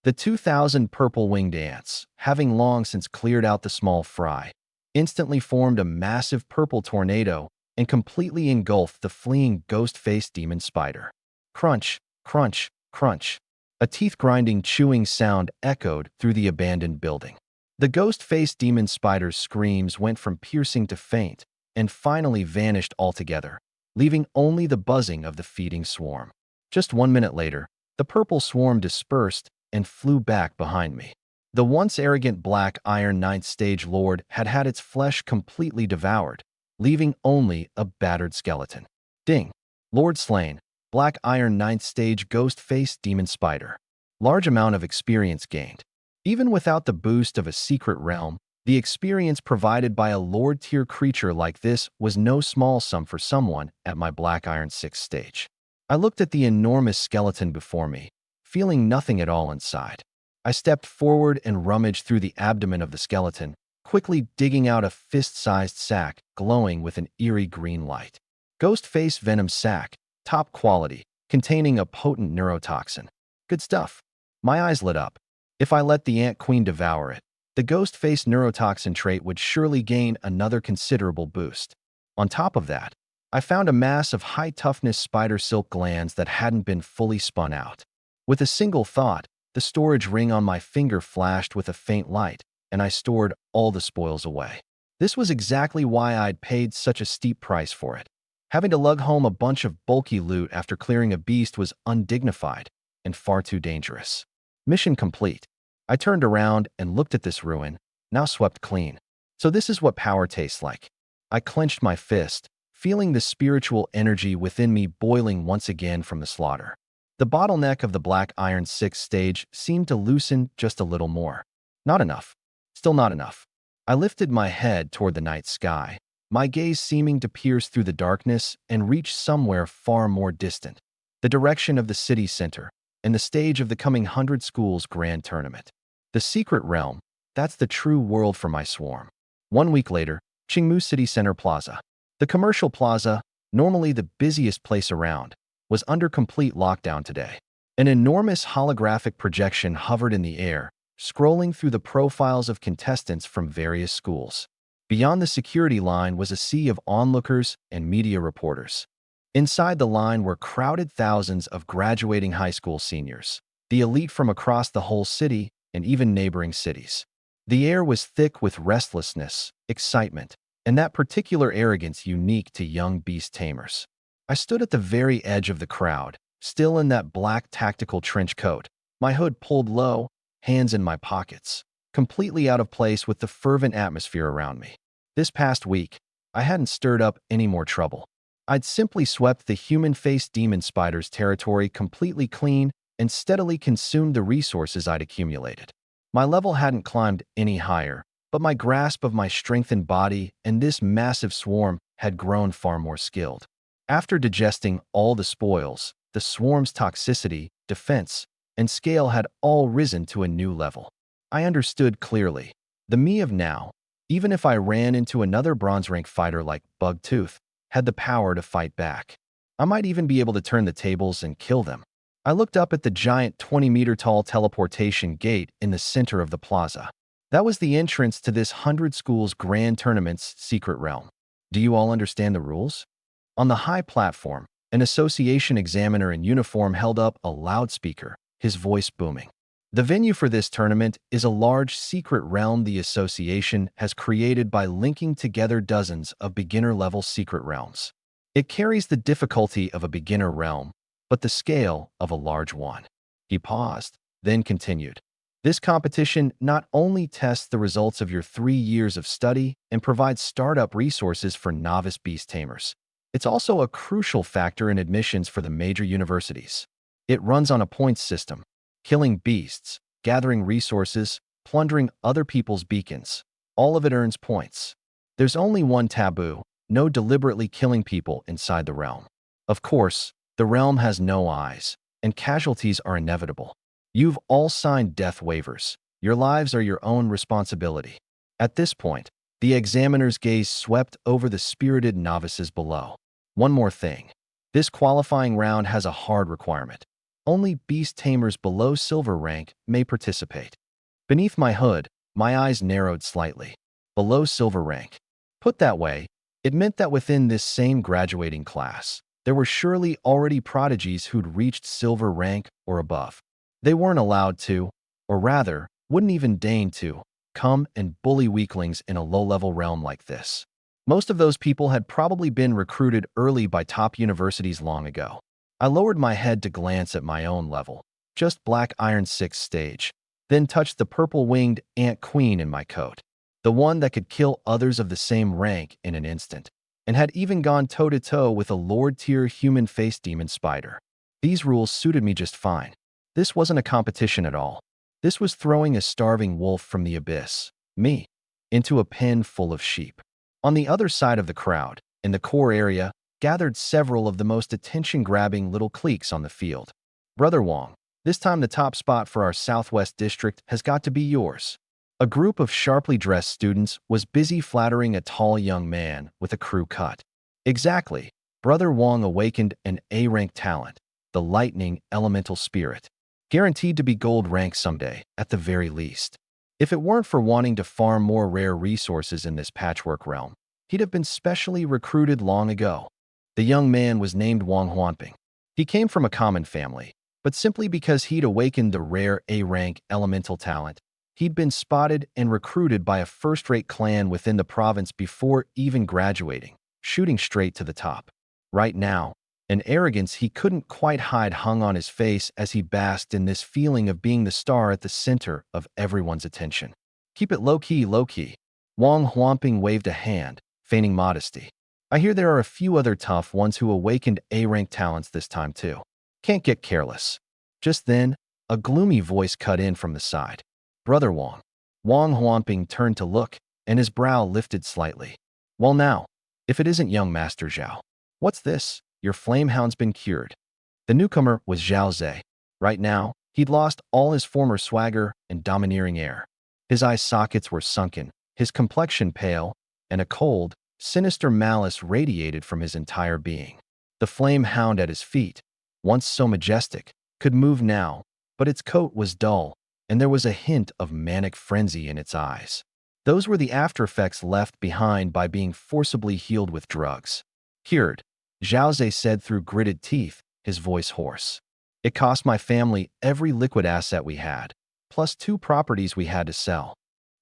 The 2,000 purple-winged ants, having long since cleared out the small fry, instantly formed a massive purple tornado and completely engulfed the fleeing ghost-faced demon spider. Crunch, crunch, crunch. A teeth-grinding chewing sound echoed through the abandoned building. The ghost-faced demon spider's screams went from piercing to faint and finally vanished altogether, leaving only the buzzing of the feeding swarm. Just 1 minute later, the purple swarm dispersed and flew back behind me. The once arrogant Black Iron 9th Stage Lord had had its flesh completely devoured, leaving only a battered skeleton. Ding! Lord slain. Black Iron 9th Stage Ghost-Faced Demon Spider. Large amount of experience gained. Even without the boost of a secret realm, the experience provided by a Lord-tier creature like this was no small sum for someone at my Black Iron 6th stage. I looked at the enormous skeleton before me, feeling nothing at all inside. I stepped forward and rummaged through the abdomen of the skeleton, quickly digging out a fist-sized sac glowing with an eerie green light. Ghost-Face Venom Sac, top quality, containing a potent neurotoxin. Good stuff. My eyes lit up. If I let the Ant Queen devour it, the Ghost-Face neurotoxin trait would surely gain another considerable boost. On top of that, I found a mass of high-toughness spider silk glands that hadn't been fully spun out. With a single thought, the storage ring on my finger flashed with a faint light, and I stored all the spoils away. This was exactly why I'd paid such a steep price for it. Having to lug home a bunch of bulky loot after clearing a beast was undignified and far too dangerous. Mission complete. I turned around and looked at this ruin, now swept clean. So this is what power tastes like. I clenched my fist, feeling the spiritual energy within me boiling once again from the slaughter. The bottleneck of the Black Iron 6th stage seemed to loosen just a little more. Not enough. Still not enough. I lifted my head toward the night sky, my gaze seeming to pierce through the darkness and reach somewhere far more distant, the direction of the city center and the stage of the coming 100 schools grand tournament. The secret realm, that's the true world for my swarm. 1 week later, Qingmu City Center Plaza. The commercial plaza, normally the busiest place around, was under complete lockdown today. An enormous holographic projection hovered in the air, scrolling through the profiles of contestants from various schools. Beyond the security line was a sea of onlookers and media reporters. Inside the line were crowded thousands of graduating high school seniors, the elite from across the whole city and even neighboring cities. The air was thick with restlessness, excitement, and that particular arrogance unique to young beast tamers. I stood at the very edge of the crowd, still in that black tactical trench coat, my hood pulled low, hands in my pockets, completely out of place with the fervent atmosphere around me. This past week, I hadn't stirred up any more trouble. I'd simply swept the human-faced demon spider's territory completely clean and steadily consumed the resources I'd accumulated. My level hadn't climbed any higher, but my grasp of my strengthened body and this massive swarm had grown far more skilled. After digesting all the spoils, the swarm's toxicity, defense, and scale had all risen to a new level. I understood clearly. The me of now, even if I ran into another bronze rank fighter like Bugtooth, had the power to fight back. I might even be able to turn the tables and kill them. I looked up at the giant 20-meter-tall teleportation gate in the center of the plaza. That was the entrance to this 100 Schools Grand Tournament's secret realm. Do you all understand the rules? On the high platform, an association examiner in uniform held up a loudspeaker, his voice booming. The venue for this tournament is a large secret realm the association has created by linking together dozens of beginner-level secret realms. It carries the difficulty of a beginner realm, but the scale of a large one. He paused, then continued. This competition not only tests the results of your 3 years of study and provides startup resources for novice beast tamers. It's also a crucial factor in admissions for the major universities. It runs on a points system, killing beasts, gathering resources, plundering other people's beacons. All of it earns points. There's only one taboo: no deliberately killing people inside the realm. Of course, the realm has no eyes, and casualties are inevitable. You've all signed death waivers. Your lives are your own responsibility. At this point, the examiner's gaze swept over the spirited novices below. One more thing. This qualifying round has a hard requirement. Only beast tamers below silver rank may participate. Beneath my hood, my eyes narrowed slightly. Below silver rank. Put that way, it meant that within this same graduating class, there were surely already prodigies who'd reached silver rank or above. They weren't allowed to, or rather, wouldn't even deign to, come and bully weaklings in a low-level realm like this. Most of those people had probably been recruited early by top universities long ago. I lowered my head to glance at my own level, just Black Iron 6 stage, then touched the purple-winged Ant Queen in my coat, the one that could kill others of the same rank in an instant, and had even gone toe-to-toe with a Lord-tier human-faced demon spider. These rules suited me just fine. This wasn't a competition at all. This was throwing a starving wolf from the abyss, me, into a pen full of sheep. On the other side of the crowd, in the core area, gathered several of the most attention-grabbing little cliques on the field. Brother Wong, this time the top spot for our Southwest District has got to be yours. A group of sharply dressed students was busy flattering a tall young man with a crew cut. Exactly, Brother Wong awakened an A-rank talent, the lightning elemental spirit. Guaranteed to be gold rank someday, at the very least. If it weren't for wanting to farm more rare resources in this patchwork realm, he'd have been specially recruited long ago. The young man was named Wang Huanping. He came from a common family, but simply because he'd awakened the rare A-rank elemental talent, he'd been spotted and recruited by a first-rate clan within the province before even graduating, shooting straight to the top. Right now, an arrogance he couldn't quite hide hung on his face as he basked in this feeling of being the star at the center of everyone's attention. Keep it low-key, low-key. Wang Huanping waved a hand, feigning modesty. I hear there are a few other tough ones who awakened A-rank talents this time too. Can't get careless. Just then, a gloomy voice cut in from the side. Brother Wang. Wang Huanping turned to look, and his brow lifted slightly. Well now, if it isn't young Master Zhao. What's this? Your flamehound's been cured. The newcomer was Zhao Ze. Right now, he'd lost all his former swagger and domineering air. His eye sockets were sunken, his complexion pale, and a cold, sinister malice radiated from his entire being. The flame hound at his feet, once so majestic, could move now, but its coat was dull, and there was a hint of manic frenzy in its eyes. Those were the after effects left behind by being forcibly healed with drugs. Cured. Zhao Ze said through gritted teeth, his voice hoarse. It cost my family every liquid asset we had, plus 2 properties we had to sell.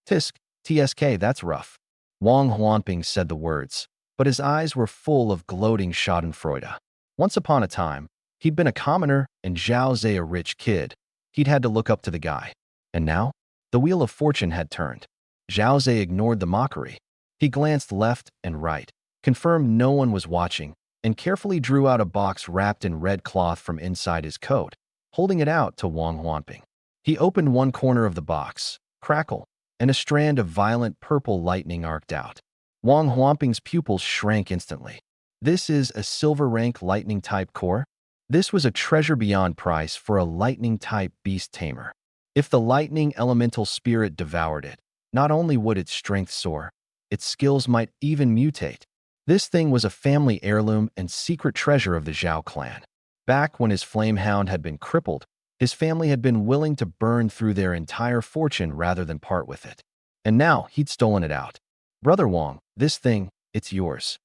Tisk, TSK, that's rough. Wang Huanping said the words, but his eyes were full of gloating schadenfreude. Once upon a time, he'd been a commoner and Zhao Ze a rich kid. He'd had to look up to the guy. And now, the wheel of fortune had turned. Zhao Ze ignored the mockery. He glanced left and right, confirmed no one was watching, and carefully drew out a box wrapped in red cloth from inside his coat, holding it out to Wang Huanping. He opened one corner of the box, crackle, and a strand of violent purple lightning arced out. Wang Huanping's pupils shrank instantly. This is a silver rank lightning-type core? This was a treasure beyond price for a lightning-type beast tamer. If the lightning elemental spirit devoured it, not only would its strength soar, its skills might even mutate. This thing was a family heirloom and secret treasure of the Zhao clan. Back when his flamehound had been crippled, his family had been willing to burn through their entire fortune rather than part with it. And now he'd stolen it out. Brother Wang, this thing, it's yours.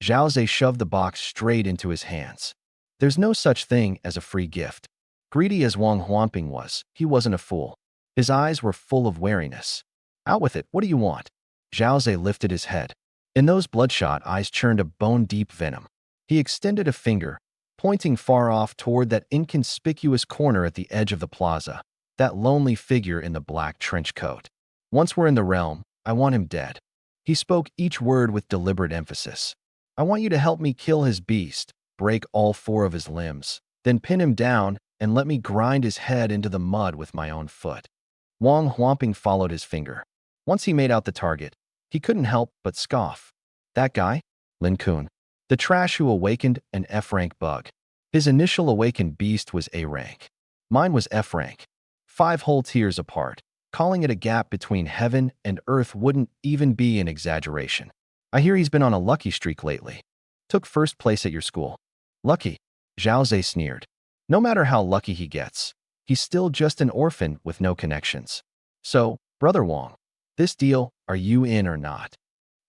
Zhao Ze shoved the box straight into his hands. There's no such thing as a free gift. Greedy as Wang Huanping was, he wasn't a fool. His eyes were full of wariness. Out with it, what do you want? Zhao Ze lifted his head. In those bloodshot eyes churned a bone-deep venom. He extended a finger, pointing far off toward that inconspicuous corner at the edge of the plaza, that lonely figure in the black trench coat. Once we're in the realm, I want him dead. He spoke each word with deliberate emphasis. I want you to help me kill his beast, break all 4 of his limbs, then pin him down and let me grind his head into the mud with my own foot. Wang Huanping followed his finger. Once he made out the target, he couldn't help but scoff. That guy? Lin Kun. The trash who awakened an F-rank bug. His initial awakened beast was A-rank. Mine was F-rank. 5 whole tiers apart. Calling it a gap between heaven and earth wouldn't even be an exaggeration. I hear he's been on a lucky streak lately. Took first place at your school. Lucky? Zhao Ze sneered. No matter how lucky he gets, he's still just an orphan with no connections. So, Brother Wang, this deal, are you in or not?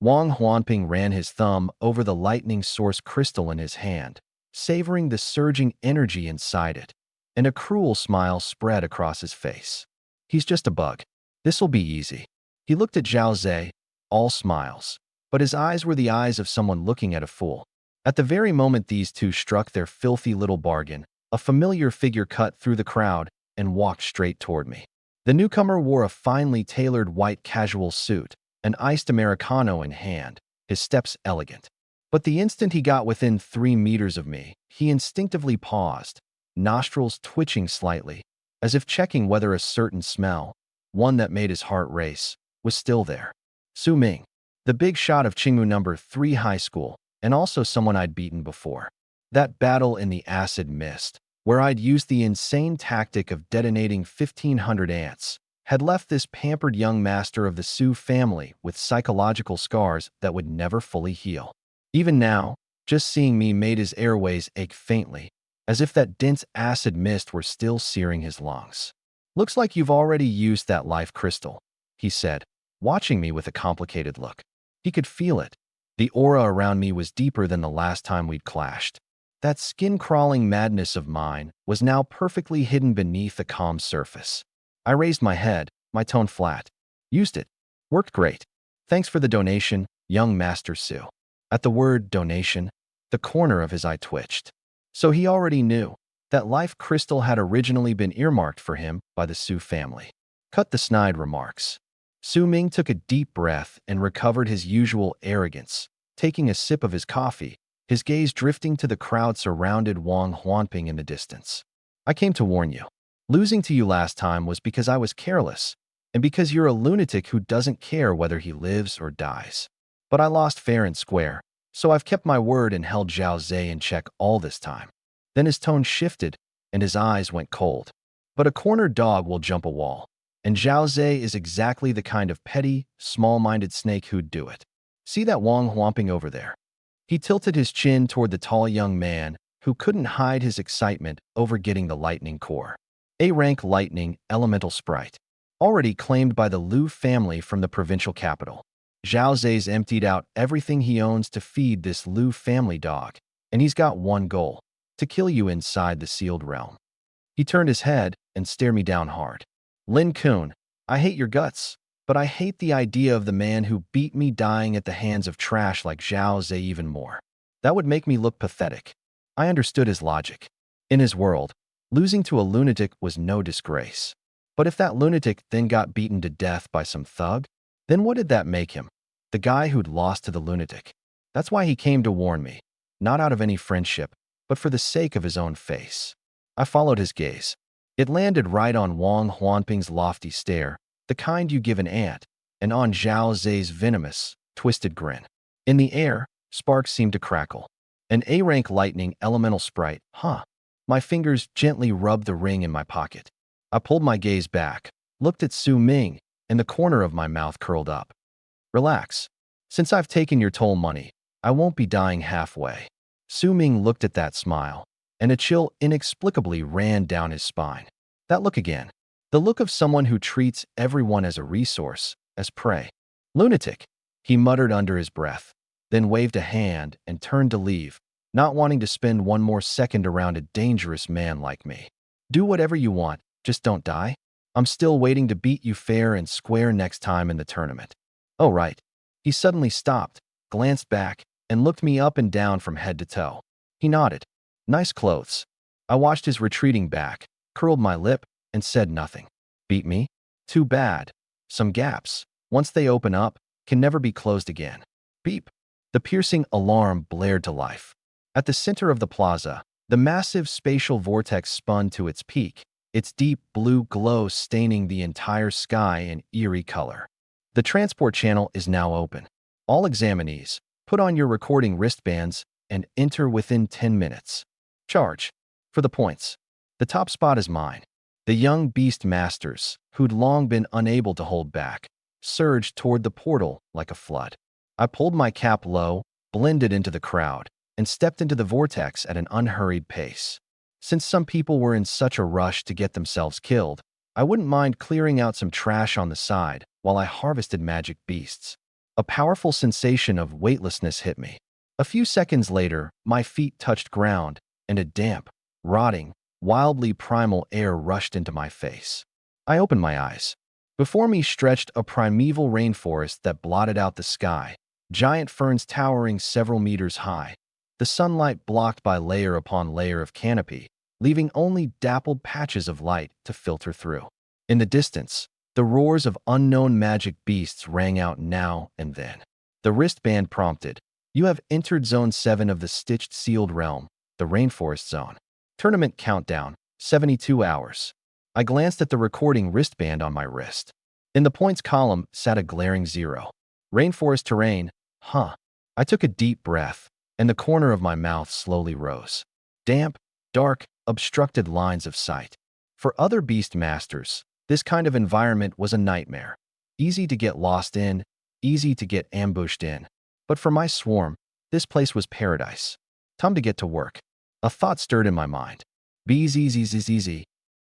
Wang Huanping ran his thumb over the lightning source crystal in his hand, savoring the surging energy inside it, and a cruel smile spread across his face. He's just a bug. This'll be easy. He looked at Zhao Ze, all smiles, but his eyes were the eyes of someone looking at a fool. At the very moment these two struck their filthy little bargain, a familiar figure cut through the crowd and walked straight toward me. The newcomer wore a finely tailored white casual suit, an iced Americano in hand, his steps elegant. But the instant he got within 3 meters of me, he instinctively paused, nostrils twitching slightly, as if checking whether a certain smell, one that made his heart race, was still there. Su Ming, the big shot of Qingmu number 3 high school, and also someone I'd beaten before. That battle in the acid mist, where I'd used the insane tactic of detonating 1,500 ants, had left this pampered young master of the Su family with psychological scars that would never fully heal. Even now, just seeing me made his airways ache faintly, as if that dense acid mist were still searing his lungs. Looks like you've already used that life crystal, he said, watching me with a complicated look. He could feel it. The aura around me was deeper than the last time we'd clashed. That skin-crawling madness of mine was now perfectly hidden beneath a calm surface. I raised my head, my tone flat. Used it. Worked great. Thanks for the donation, young Master Su. At the word donation, the corner of his eye twitched. So he already knew that life crystal had originally been earmarked for him by the Su family. Cut the snide remarks. Su Ming took a deep breath and recovered his usual arrogance, taking a sip of his coffee, his gaze drifting to the crowd surrounded Wang Huanping in the distance. I came to warn you. Losing to you last time was because I was careless, and because you're a lunatic who doesn't care whether he lives or dies. But I lost fair and square, so I've kept my word and held Zhao Ze in check all this time. Then his tone shifted, and his eyes went cold. But a cornered dog will jump a wall, and Zhao Ze is exactly the kind of petty, small-minded snake who'd do it. See that Wang Huanping over there? He tilted his chin toward the tall young man who couldn't hide his excitement over getting the lightning core. A-rank lightning elemental sprite, already claimed by the Liu family from the provincial capital. Zhao Ze's emptied out everything he owns to feed this Liu family dog, and he's got one goal: to kill you inside the sealed realm. He turned his head and stared me down hard. Lin Kun, I hate your guts, but I hate the idea of the man who beat me dying at the hands of trash like Zhao Ze even more. That would make me look pathetic. I understood his logic. In his world, losing to a lunatic was no disgrace. But if that lunatic then got beaten to death by some thug, then what did that make him? The guy who'd lost to the lunatic. That's why he came to warn me, not out of any friendship, but for the sake of his own face. I followed his gaze. It landed right on Wang Huanping's lofty stare, the kind you give an ant, and on Zhao Ze's venomous, twisted grin. In the air, sparks seemed to crackle. An A-rank lightning elemental sprite, huh? My fingers gently rubbed the ring in my pocket. I pulled my gaze back, looked at Su Ming, and the corner of my mouth curled up. Relax. Since I've taken your toll money, I won't be dying halfway. Su Ming looked at that smile, and a chill inexplicably ran down his spine. That look again. The look of someone who treats everyone as a resource, as prey. Lunatic, he muttered under his breath, then waved a hand and turned to leave, not wanting to spend one more second around a dangerous man like me. Do whatever you want, just don't die. I'm still waiting to beat you fair and square next time in the tournament. Oh, right. He suddenly stopped, glanced back, and looked me up and down from head to toe. He nodded. Nice clothes. I watched his retreating back, curled my lip, and said nothing. Beat me? Too bad. Some gaps, once they open up, can never be closed again. Beep. The piercing alarm blared to life. At the center of the plaza, the massive spatial vortex spun to its peak, its deep blue glow staining the entire sky in eerie color. The transport channel is now open. All examinees, put on your recording wristbands and enter within 10 minutes. Charge. For the points. The top spot is mine. The young beast masters, who'd long been unable to hold back, surged toward the portal like a flood. I pulled my cap low, blended into the crowd, and stepped into the vortex at an unhurried pace. Since some people were in such a rush to get themselves killed, I wouldn't mind clearing out some trash on the side while I harvested magic beasts. A powerful sensation of weightlessness hit me. A few seconds later, my feet touched ground, and a damp, rotting, wildly primal air rushed into my face. I opened my eyes. Before me stretched a primeval rainforest that blotted out the sky, giant ferns towering several meters high, the sunlight blocked by layer upon layer of canopy, leaving only dappled patches of light to filter through. In the distance, the roars of unknown magic beasts rang out now and then. The wristband prompted, "You have entered Zone 7 of the Stitched Sealed Realm, the Rainforest Zone. Tournament countdown, 72 hours." I glanced at the recording wristband on my wrist. In the points column sat a glaring 0. Rainforest terrain, huh? I took a deep breath, and the corner of my mouth slowly rose. Damp, dark, obstructed lines of sight. For other beast masters, this kind of environment was a nightmare. Easy to get lost in, easy to get ambushed in. But for my swarm, this place was paradise. Time to get to work. A thought stirred in my mind. Bzzzzz.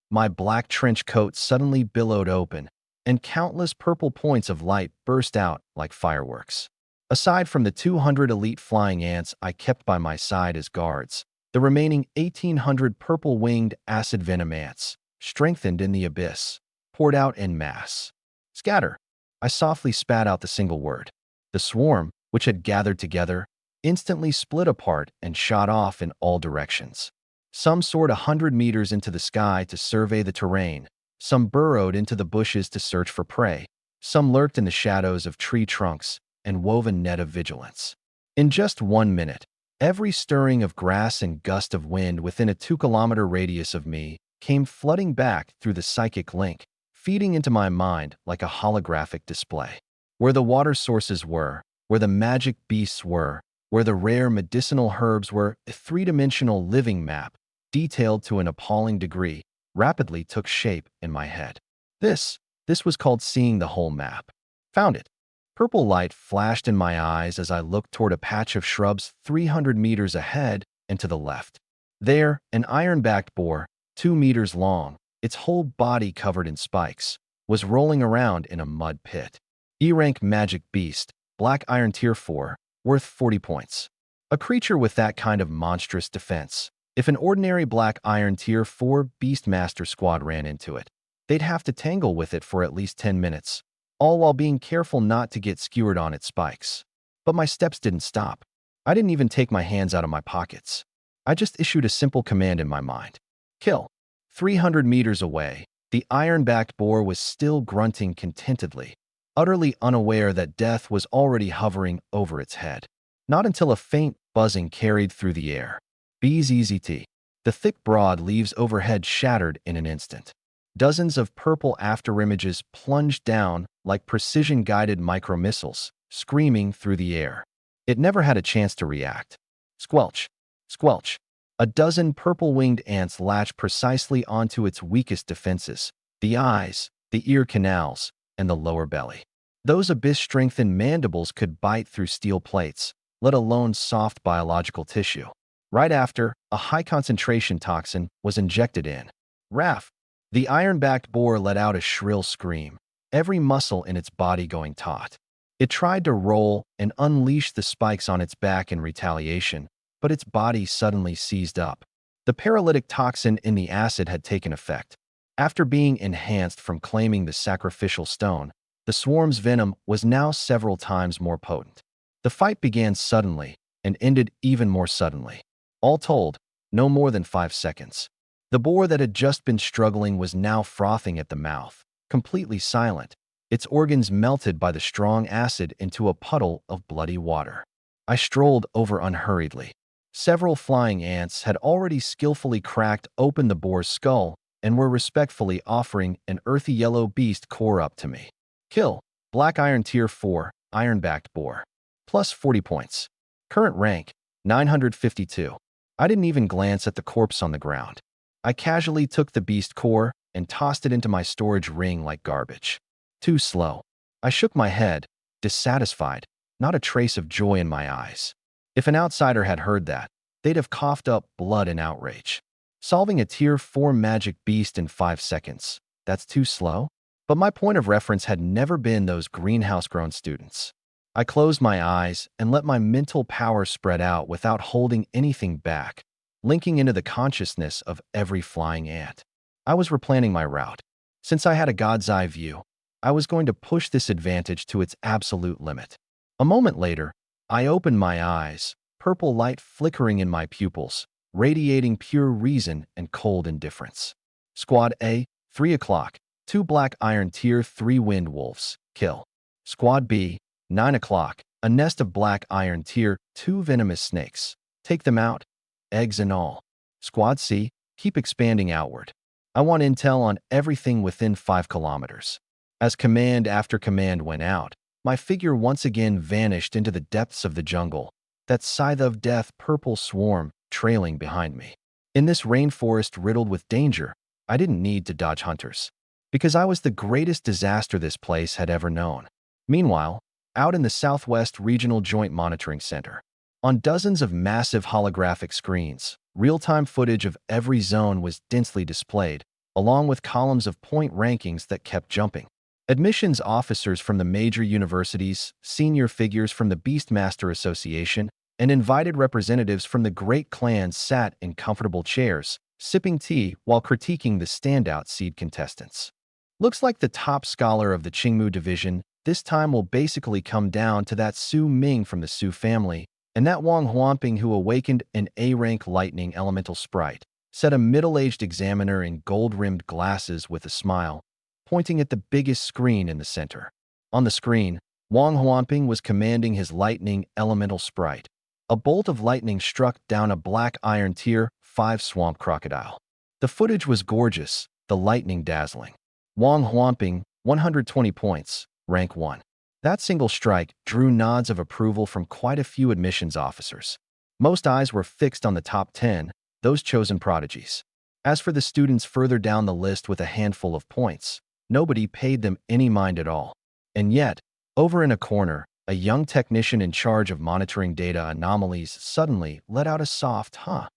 My black trench coat suddenly billowed open, and countless purple points of light burst out like fireworks. Aside from the 200 elite flying ants I kept by my side as guards, the remaining 1,800 purple-winged acid venom ants, strengthened in the abyss, poured out en masse. Scatter. I softly spat out the single word. The swarm, which had gathered together, instantly split apart and shot off in all directions. Some soared 100 meters into the sky to survey the terrain, some burrowed into the bushes to search for prey, some lurked in the shadows of tree trunks and wove a net of vigilance. In just 1 minute, every stirring of grass and gust of wind within a 2-kilometer radius of me came flooding back through the psychic link, feeding into my mind like a holographic display. Where the water sources were, where the magic beasts were, where the rare medicinal herbs were, a three-dimensional living map, detailed to an appalling degree, rapidly took shape in my head. This was called seeing the whole map. Found it. Purple light flashed in my eyes as I looked toward a patch of shrubs 300 meters ahead and to the left. There, an iron-backed boar, 2 meters long, its whole body covered in spikes, was rolling around in a mud pit. E-rank magic beast, black iron tier 4, worth 40 points. A creature with that kind of monstrous defense. If an ordinary black iron Tier 4 Beastmaster squad ran into it, they'd have to tangle with it for at least 10 minutes, all while being careful not to get skewered on its spikes. But my steps didn't stop. I didn't even take my hands out of my pockets. I just issued a simple command in my mind. Kill. 300 meters away, the iron-backed boar was still grunting contentedly, utterly unaware that death was already hovering over its head. Not until a faint buzzing carried through the air. BZZT. The thick broad leaves overhead shattered in an instant. Dozens of purple afterimages plunged down like precision-guided micromissiles, screaming through the air. It never had a chance to react. Squelch. Squelch. A dozen purple-winged ants latched precisely onto its weakest defenses, the eyes, the ear canals, and the lower belly. Those abyss-strengthened mandibles could bite through steel plates, let alone soft biological tissue. Right after, a high-concentration toxin was injected in. Raff! The iron-backed boar let out a shrill scream, every muscle in its body going taut. It tried to roll and unleash the spikes on its back in retaliation, but its body suddenly seized up. The paralytic toxin in the acid had taken effect. After being enhanced from claiming the sacrificial stone, the swarm's venom was now several times more potent. The fight began suddenly and ended even more suddenly. All told, no more than 5 seconds. The boar that had just been struggling was now frothing at the mouth, completely silent, its organs melted by the strong acid into a puddle of bloody water. I strolled over unhurriedly. Several flying ants had already skillfully cracked open the boar's skull and were respectfully offering an earthy yellow beast core up to me. Kill. Black Iron Tier 4, Iron-backed boar. Plus 40 points. Current rank, 952. I didn't even glance at the corpse on the ground. I casually took the beast core and tossed it into my storage ring like garbage. Too slow. I shook my head, dissatisfied, not a trace of joy in my eyes. If an outsider had heard that, they'd have coughed up blood in outrage. Solving a Tier 4 magic beast in 5 seconds, that's too slow? But my point of reference had never been those greenhouse-grown students. I closed my eyes and let my mental power spread out without holding anything back, linking into the consciousness of every flying ant. I was replanning my route. Since I had a god's eye view, I was going to push this advantage to its absolute limit. A moment later, I opened my eyes, purple light flickering in my pupils, radiating pure reason and cold indifference. Squad A, 3 o'clock, 2 black iron Tier 3 wind wolves, kill. Squad B, 9 o'clock, a nest of black iron Tier 2 venomous snakes. Take them out, eggs and all. Squad C, keep expanding outward. I want intel on everything within 5 kilometers. As command after command went out, my figure once again vanished into the depths of the jungle, that scythe of death purple swarm trailing behind me. In this rainforest riddled with danger, I didn't need to dodge hunters, because I was the greatest disaster this place had ever known. Meanwhile, out in the Southwest Regional Joint Monitoring Center, on dozens of massive holographic screens, real-time footage of every zone was densely displayed, along with columns of point rankings that kept jumping. Admissions officers from the major universities, senior figures from the Beastmaster Association, and invited representatives from the great clans sat in comfortable chairs, sipping tea while critiquing the standout seed contestants. Looks like the top scholar of the Qingmu division this time will basically come down to that Su Ming from the Su family, and that Wang Huanping who awakened an A-rank lightning elemental sprite, said a middle-aged examiner in gold-rimmed glasses with a smile, pointing at the biggest screen in the center. On the screen, Wang Huanping was commanding his lightning elemental sprite. A bolt of lightning struck down a black iron Tier 5 swamp crocodile. The footage was gorgeous, the lightning dazzling. Wang Huanping, 120 points, rank 1. That single strike drew nods of approval from quite a few admissions officers. Most eyes were fixed on the top 10, those chosen prodigies. As for the students further down the list with a handful of points, nobody paid them any mind at all. And yet, over in a corner, a young technician in charge of monitoring data anomalies suddenly let out a soft "huh."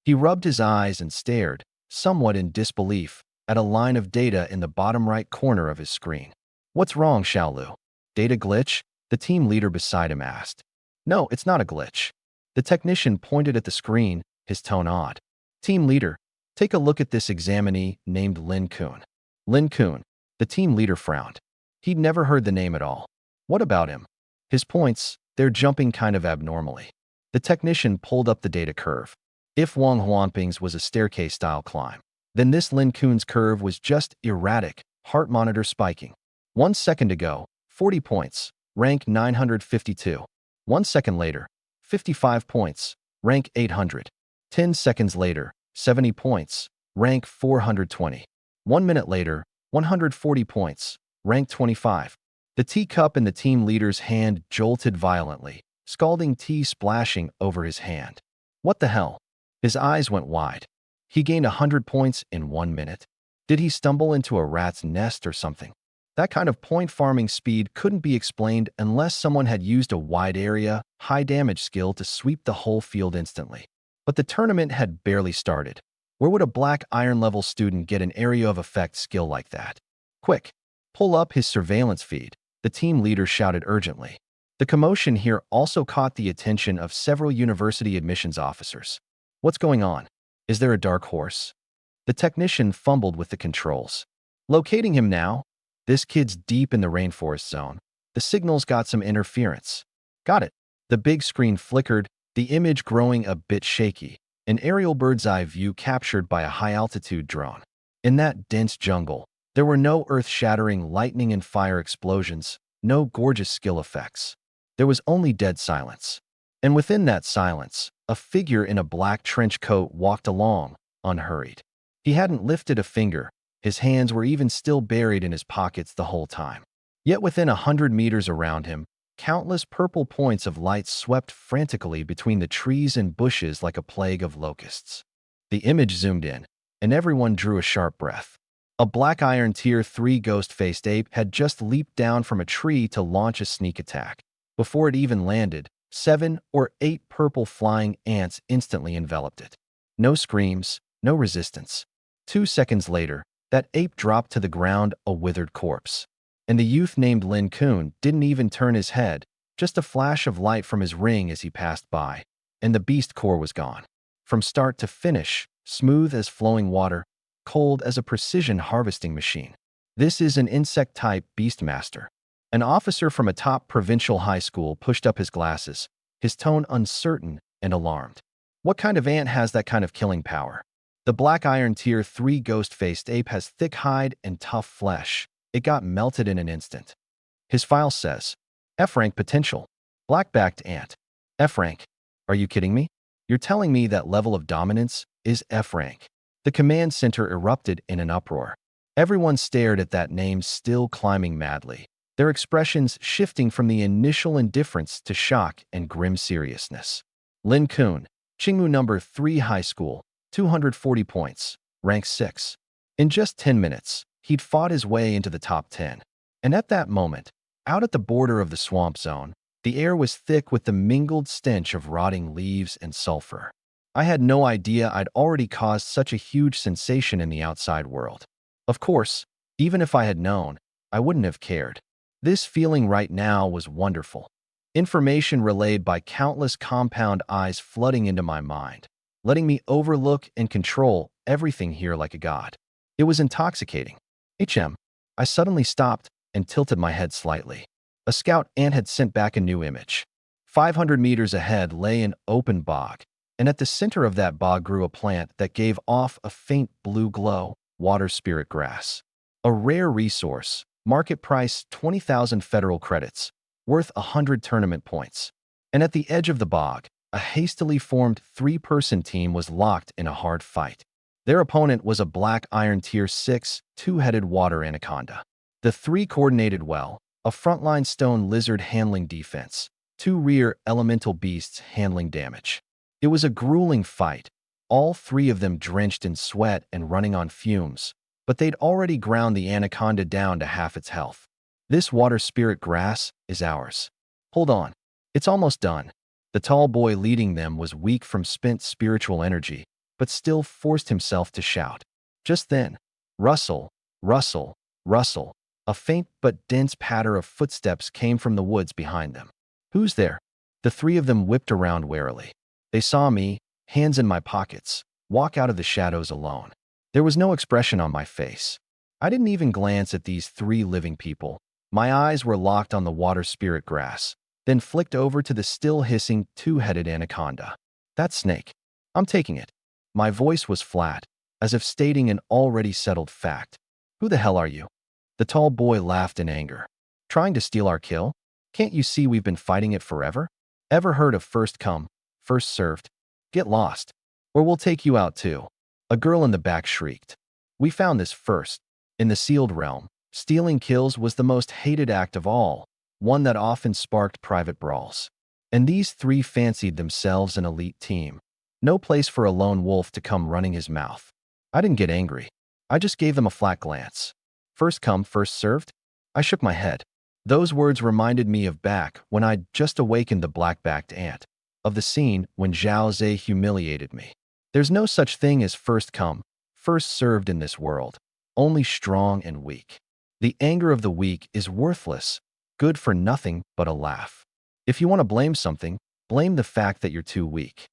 He rubbed his eyes and stared, somewhat in disbelief, at a line of data in the bottom right corner of his screen. "What's wrong, Xiaolu? Data glitch?" the team leader beside him asked. "No, it's not a glitch. The technician pointed at the screen, his tone odd. Team leader, take a look at this examinee named Lin Kun. Lin Kun, the team leader frowned. He'd never heard the name at all. What about him? His points, they're jumping kind of abnormally. The technician pulled up the data curve. If Wang Huanping's was a staircase-style climb, then this Lin Kun's curve was just erratic, heart monitor spiking. 1 second ago, 40 points, rank 952. 1 second later, 55 points, rank 800. 10 seconds later, 70 points, rank 420. 1 minute later, 140 points, rank 25. The teacup in the team leader's hand jolted violently, scalding tea splashing over his hand. What the hell? His eyes went wide. He gained 100 points in 1 minute. Did he stumble into a rat's nest or something? That kind of point farming speed couldn't be explained unless someone had used a wide area, high damage skill to sweep the whole field instantly. But the tournament had barely started. Where would a black iron level student get an area of effect skill like that? Quick, pull up his surveillance feed, the team leader shouted urgently. The commotion here also caught the attention of several university admissions officers. What's going on? Is there a dark horse? The technician fumbled with the controls. Locating him now. This kid's deep in the rainforest zone. The signal's got some interference. Got it. The big screen flickered, the image growing a bit shaky, an aerial bird's-eye view captured by a high-altitude drone. In that dense jungle, there were no earth-shattering lightning and fire explosions, no gorgeous skill effects. There was only dead silence. And within that silence, a figure in a black trench coat walked along, unhurried. He hadn't lifted a finger. His hands were even still buried in his pockets the whole time. Yet within 100 meters around him, countless purple points of light swept frantically between the trees and bushes like a plague of locusts. The image zoomed in, and everyone drew a sharp breath. A black iron tier 3 ghost-faced ape had just leaped down from a tree to launch a sneak attack. Before it even landed, 7 or 8 purple flying ants instantly enveloped it. No screams, no resistance. 2 seconds later, that ape dropped to the ground a withered corpse. And the youth named Lin Kun didn't even turn his head, just a flash of light from his ring as he passed by, and the beast core was gone. From start to finish, smooth as flowing water, cold as a precision harvesting machine. This is an insect-type beastmaster. An officer from a top provincial high school pushed up his glasses, his tone uncertain and alarmed. What kind of ant has that kind of killing power? The black iron tier 3 ghost-faced ape has thick hide and tough flesh. It got melted in an instant. His file says, F-rank potential. Black-backed ant. F-rank. Are you kidding me? You're telling me that level of dominance is F-rank. The command center erupted in an uproar. Everyone stared at that name still climbing madly, their expressions shifting from the initial indifference to shock and grim seriousness. Lin Kun, Qingmu number 3 high school, 240 points, rank 6. In just 10 minutes, he'd fought his way into the top 10. And at that moment, out at the border of the swamp zone, the air was thick with the mingled stench of rotting leaves and sulfur. I had no idea I'd already caused such a huge sensation in the outside world. Of course, even if I had known, I wouldn't have cared. This feeling right now was wonderful. Information relayed by countless compound eyes flooding into my mind, letting me overlook and control everything here like a god. It was intoxicating. I suddenly stopped and tilted my head slightly. A scout ant had sent back a new image. 500 meters ahead lay an open bog, and at the center of that bog grew a plant that gave off a faint blue glow, water spirit grass. A rare resource, market price 20,000 federal credits, worth 100 tournament points. And at the edge of the bog, a hastily formed 3-person team was locked in a hard fight. Their opponent was a black iron tier 6, 2-headed water anaconda. The 3 coordinated well, a frontline stone lizard handling defense, 2 rear elemental beasts handling damage. It was a grueling fight, all 3 of them drenched in sweat and running on fumes, but they'd already ground the anaconda down to half its health. This water spirit grass is ours. Hold on. It's almost done. The tall boy leading them was weak from spent spiritual energy, but still forced himself to shout. Just then, rustle, rustle, rustle. A faint but dense patter of footsteps came from the woods behind them. Who's there? The 3 of them whipped around warily. They saw me, hands in my pockets, walk out of the shadows alone. There was no expression on my face. I didn't even glance at these three living people. My eyes were locked on the water spirit grass, then flicked over to the still hissing two-headed anaconda. That snake. I'm taking it. My voice was flat, as if stating an already settled fact. Who the hell are you? The tall boy laughed in anger. Trying to steal our kill? Can't you see we've been fighting it forever? Ever heard of first come, first served? Get lost, or we'll take you out too. A girl in the back shrieked. We found this first. In the sealed realm, stealing kills was the most hated act of all, one that often sparked private brawls. And these three fancied themselves an elite team. No place for a lone wolf to come running his mouth. I didn't get angry. I just gave them a flat glance. First come, first served? I shook my head. Those words reminded me of back when I'd just awakened the black-backed ant, of the scene when Zhao Zhe humiliated me. There's no such thing as first come, first served in this world, only strong and weak. The anger of the weak is worthless, good for nothing but a laugh. If you want to blame something, blame the fact that you're too weak.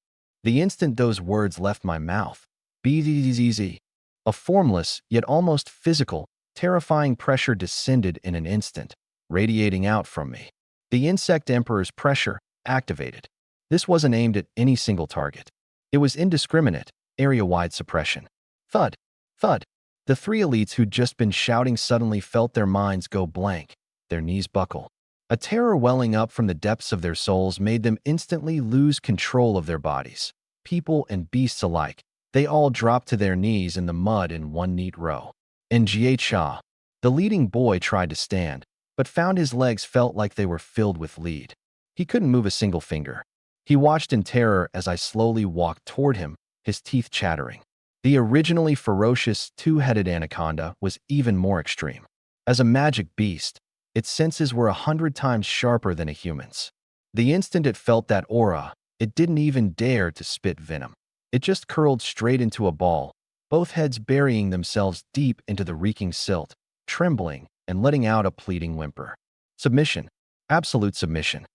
The instant those words left my mouth, bzzz, a formless, yet almost physical, terrifying pressure descended in an instant, radiating out from me. The Insect Emperor's pressure activated. This wasn't aimed at any single target. It was indiscriminate, area-wide suppression. Thud, thud. The three elites who'd just been shouting suddenly felt their minds go blank, their knees buckle. A terror welling up from the depths of their souls made them instantly lose control of their bodies. People and beasts alike, they all dropped to their knees in the mud in one neat row. And Jie Cha, the leading boy, tried to stand, but found his legs felt like they were filled with lead. He couldn't move a single finger. He watched in terror as I slowly walked toward him, his teeth chattering. The originally ferocious two-headed anaconda was even more extreme. As a magic beast, its senses were 100 times sharper than a human's. The instant it felt that aura, it didn't even dare to spit venom. It just curled straight into a ball, both heads burying themselves deep into the reeking silt, trembling and letting out a pleading whimper. Submission. Absolute submission.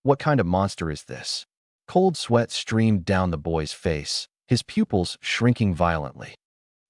What kind of monster is this? Cold sweat streamed down the boy's face, his pupils shrinking violently.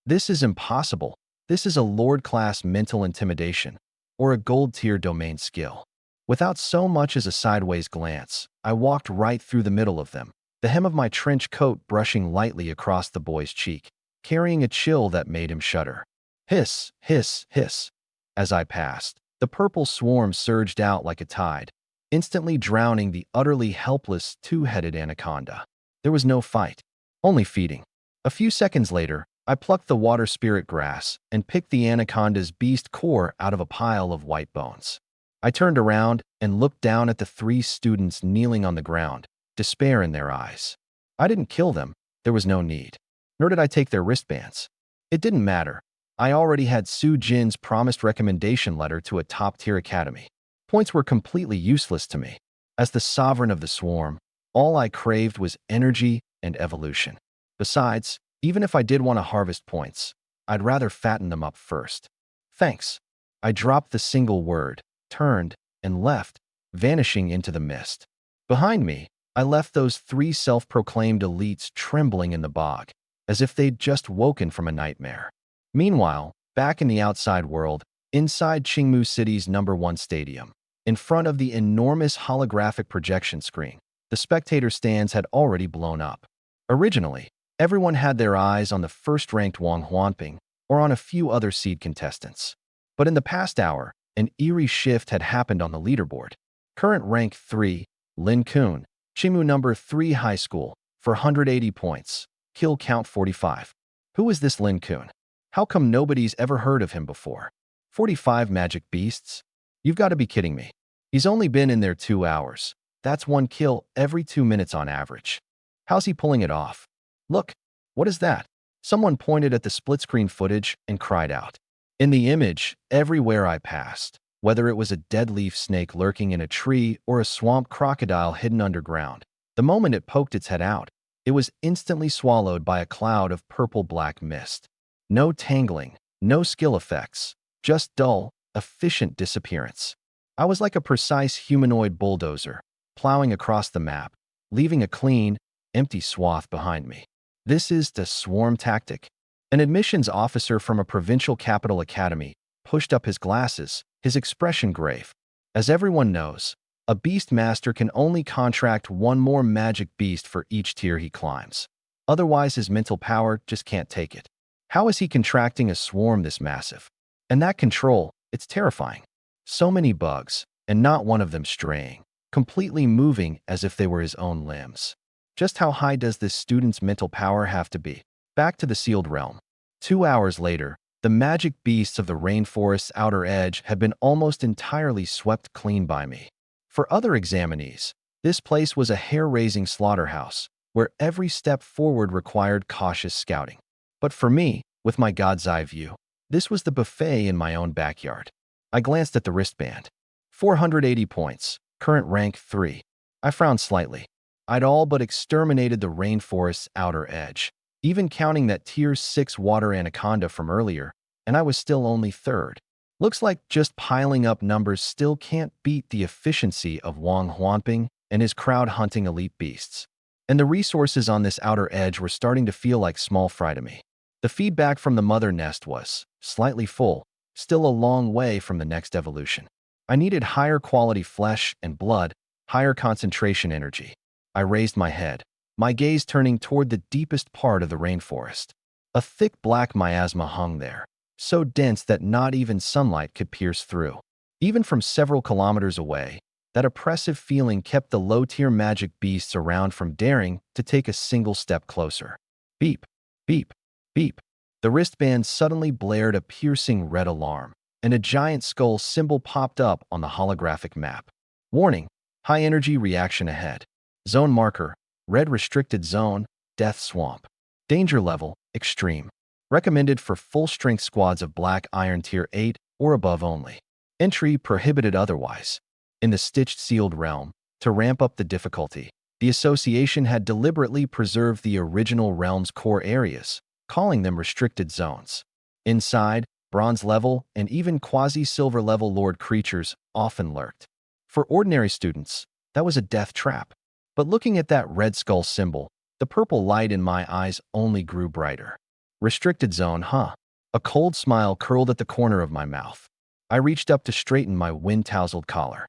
This is impossible. This is a Lord-class mental intimidation, or a gold-tier domain skill. Without so much as a sideways glance, I walked right through the middle of them, the hem of my trench coat brushing lightly across the boy's cheek, carrying a chill that made him shudder. Hiss, hiss, hiss. As I passed, the purple swarm surged out like a tide, instantly drowning the utterly helpless two-headed anaconda. There was no fight, only feeding. A few seconds later, I plucked the water spirit grass and picked the anaconda's beast core out of a pile of white bones. I turned around and looked down at the three students kneeling on the ground, despair in their eyes. I didn't kill them, there was no need. Nor did I take their wristbands. It didn't matter. I already had Su Jin's promised recommendation letter to a top-tier academy. Points were completely useless to me. As the sovereign of the swarm, all I craved was energy and evolution. Besides, even if I did want to harvest points, I'd rather fatten them up first. Thanks. I dropped the single word, turned, and left, vanishing into the mist. Behind me, I left those three self-proclaimed elites trembling in the bog, as if they'd just woken from a nightmare. Meanwhile, back in the outside world, inside Qingmu City's #1 stadium, in front of the enormous holographic projection screen, the spectator stands had already blown up. Originally, everyone had their eyes on the first-ranked Wang Huanping or on a few other seed contestants. But in the past hour, an eerie shift had happened on the leaderboard. Current rank 3, Lin Kun, Qingmu #3 High School, for 180 points, kill count 45. Who is this Lin Kun? How come nobody's ever heard of him before? 45 magic beasts? You've got to be kidding me. He's only been in there 2 hours. That's 1 kill every 2 minutes on average. How's he pulling it off? Look, what is that? Someone pointed at the split-screen footage and cried out. In the image, everywhere I passed, whether it was a dead leaf snake lurking in a tree or a swamp crocodile hidden underground, the moment it poked its head out, it was instantly swallowed by a cloud of purple-black mist. No tangling, no skill effects, just dull, efficient disappearance. I was like a precise humanoid bulldozer, plowing across the map, leaving a clean, empty swath behind me. This is the swarm tactic. An admissions officer from a provincial capital academy pushed up his glasses, his expression grave. As everyone knows, a beast master can only contract one more magic beast for each tier he climbs. Otherwise, his mental power just can't take it. How is he contracting a swarm this massive? And that control, it's terrifying. So many bugs, and not one of them straying, completely moving as if they were his own limbs. Just how high does this student's mental power have to be? Back to the sealed realm. 2 hours later, the magic beasts of the rainforest's outer edge had been almost entirely swept clean by me. For other examinees, this place was a hair-raising slaughterhouse, where every step forward required cautious scouting. But for me, with my god's eye view, this was the buffet in my own backyard. I glanced at the wristband. 480 points, current rank 3. I frowned slightly. I'd all but exterminated the rainforest's outer edge, even counting that tier 6 water anaconda from earlier, and I was still only 3rd. Looks like just piling up numbers still can't beat the efficiency of Wang Huanping and his crowd hunting elite beasts. And the resources on this outer edge were starting to feel like small fry to me. The feedback from the mother nest was slightly full, still a long way from the next evolution. I needed higher quality flesh and blood, higher concentration energy. I raised my head, my gaze turning toward the deepest part of the rainforest. A thick black miasma hung there, so dense that not even sunlight could pierce through. Even from several kilometers away, that oppressive feeling kept the low-tier magic beasts around from daring to take a single step closer. Beep, beep, beep. The wristband suddenly blared a piercing red alarm, and a giant skull symbol popped up on the holographic map. Warning, high-energy reaction ahead. Zone marker, red restricted zone, death swamp. Danger level, extreme. Recommended for full-strength squads of Black Iron Tier 8 or above only. Entry prohibited otherwise. In the stitched sealed realm, to ramp up the difficulty, the association had deliberately preserved the original realm's core areas, calling them restricted zones. Inside, bronze level and even quasi-silver level lord creatures often lurked. For ordinary students, that was a death trap. But looking at that red skull symbol, the purple light in my eyes only grew brighter. Restricted zone, huh? A cold smile curled at the corner of my mouth. I reached up to straighten my wind-tousled collar.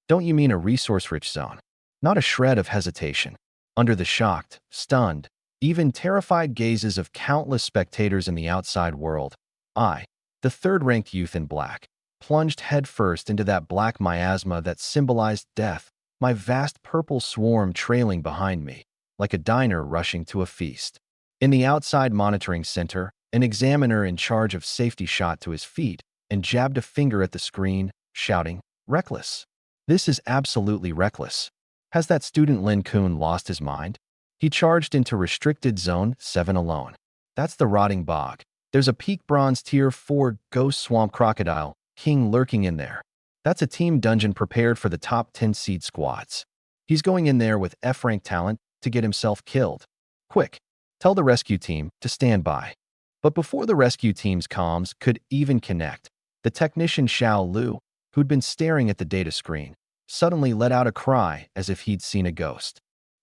Don't you mean a resource-rich zone? Not a shred of hesitation. Under the shocked, stunned, even terrified gazes of countless spectators in the outside world, I, the third-ranked youth in black, plunged headfirst into that black miasma that symbolized death, my vast purple swarm trailing behind me, like a diner rushing to a feast. In the outside monitoring center, an examiner in charge of safety shot to his feet and jabbed a finger at the screen, shouting, "Reckless. This is absolutely reckless. Has that student Lin Kun lost his mind?" He charged into restricted zone 7 alone. That's the rotting bog. There's a peak bronze tier 4 ghost swamp crocodile king lurking in there. That's a team dungeon prepared for the top 10 seed squads. He's going in there with F-rank talent to get himself killed. Quick, tell the rescue team to stand by. But before the rescue team's comms could even connect, the technician Xiao Lu, who'd been staring at the data screen, suddenly let out a cry as if he'd seen a ghost.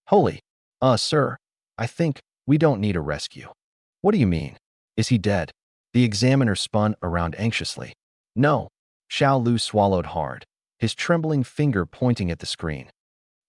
Holy, sir, I think we don't need a rescue. What do you mean? Is he dead? The examiner spun around anxiously. No. Xiao Lu swallowed hard, his trembling finger pointing at the screen.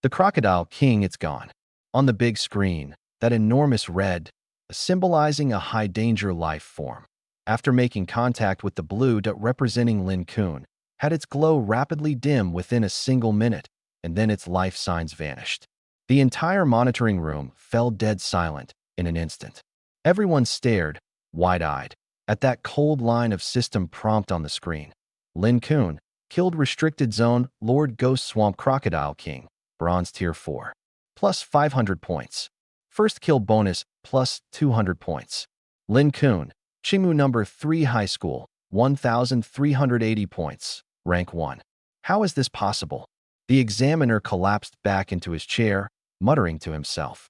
The crocodile king, it's gone. On the big screen, that enormous red, symbolizing a high-danger life form, after making contact with the blue dot representing Lin Kun, had its glow rapidly dim within a single minute, and then its life signs vanished. The entire monitoring room fell dead silent in an instant. Everyone stared, wide-eyed, at that cold line of system prompt on the screen. Lin Kun, killed restricted zone Lord Ghost Swamp Crocodile King, bronze tier 4. Plus 500 points. First kill bonus plus 200 points. Lin Kun, Qingmu number 3 high school, 1,380 points, rank 1. How is this possible? The examiner collapsed back into his chair, muttering to himself.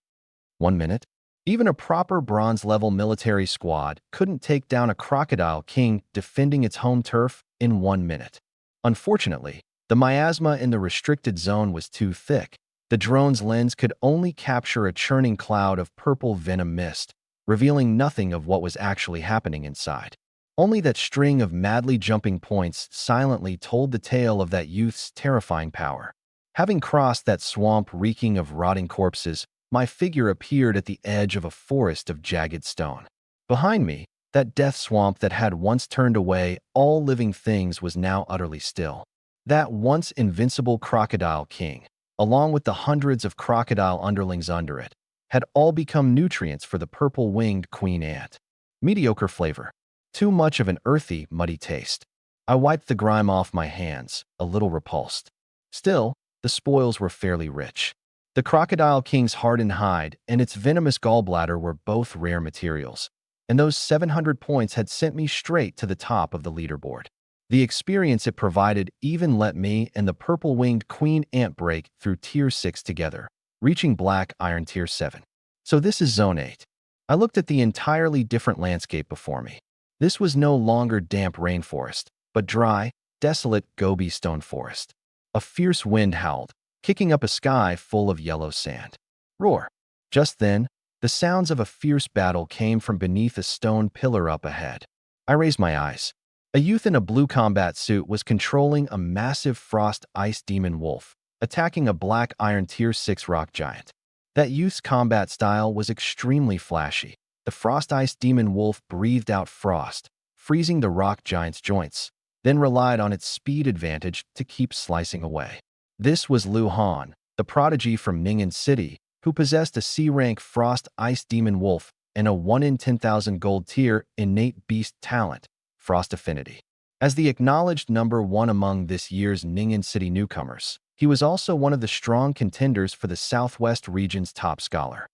1 minute? Even a proper bronze-level military squad couldn't take down a crocodile king defending its home turf in 1 minute. Unfortunately, the miasma in the restricted zone was too thick, The drone's lens could only capture a churning cloud of purple venom mist, revealing nothing of what was actually happening inside. Only that string of madly jumping points silently told the tale of that youth's terrifying power. Having crossed that swamp reeking of rotting corpses, my figure appeared at the edge of a forest of jagged stone. Behind me, that death swamp that had once turned away all living things was now utterly still. That once invincible crocodile king, along with the hundreds of crocodile underlings under it, had all become nutrients for the purple-winged queen ant. Mediocre flavor. Too much of an earthy, muddy taste. I wiped the grime off my hands, a little repulsed. Still, the spoils were fairly rich. The crocodile king's hardened hide and its venomous gallbladder were both rare materials, and those 700 points had sent me straight to the top of the leaderboard. The experience it provided even let me and the purple-winged queen ant break through Tier 6 together, reaching Black Iron Tier 7. So this is Zone 8. I looked at the entirely different landscape before me. This was no longer damp rainforest, but dry, desolate Gobi stone forest. A fierce wind howled, kicking up a sky full of yellow sand. Roar! Just then, the sounds of a fierce battle came from beneath a stone pillar up ahead. I raised my eyes. A youth in a blue combat suit was controlling a massive frost ice demon wolf, attacking a black iron tier 6 rock giant. That youth's combat style was extremely flashy. The frost ice demon wolf breathed out frost, freezing the rock giant's joints, then relied on its speed advantage to keep slicing away. This was Lu Han, the prodigy from Ning'an City, who possessed a C-rank frost ice demon wolf and a 1 in 10,000 gold tier innate beast talent, Frost Affinity. As the acknowledged number 1 among this year's Ning'an City newcomers, he was also one of the strong contenders for the Southwest region's top scholar.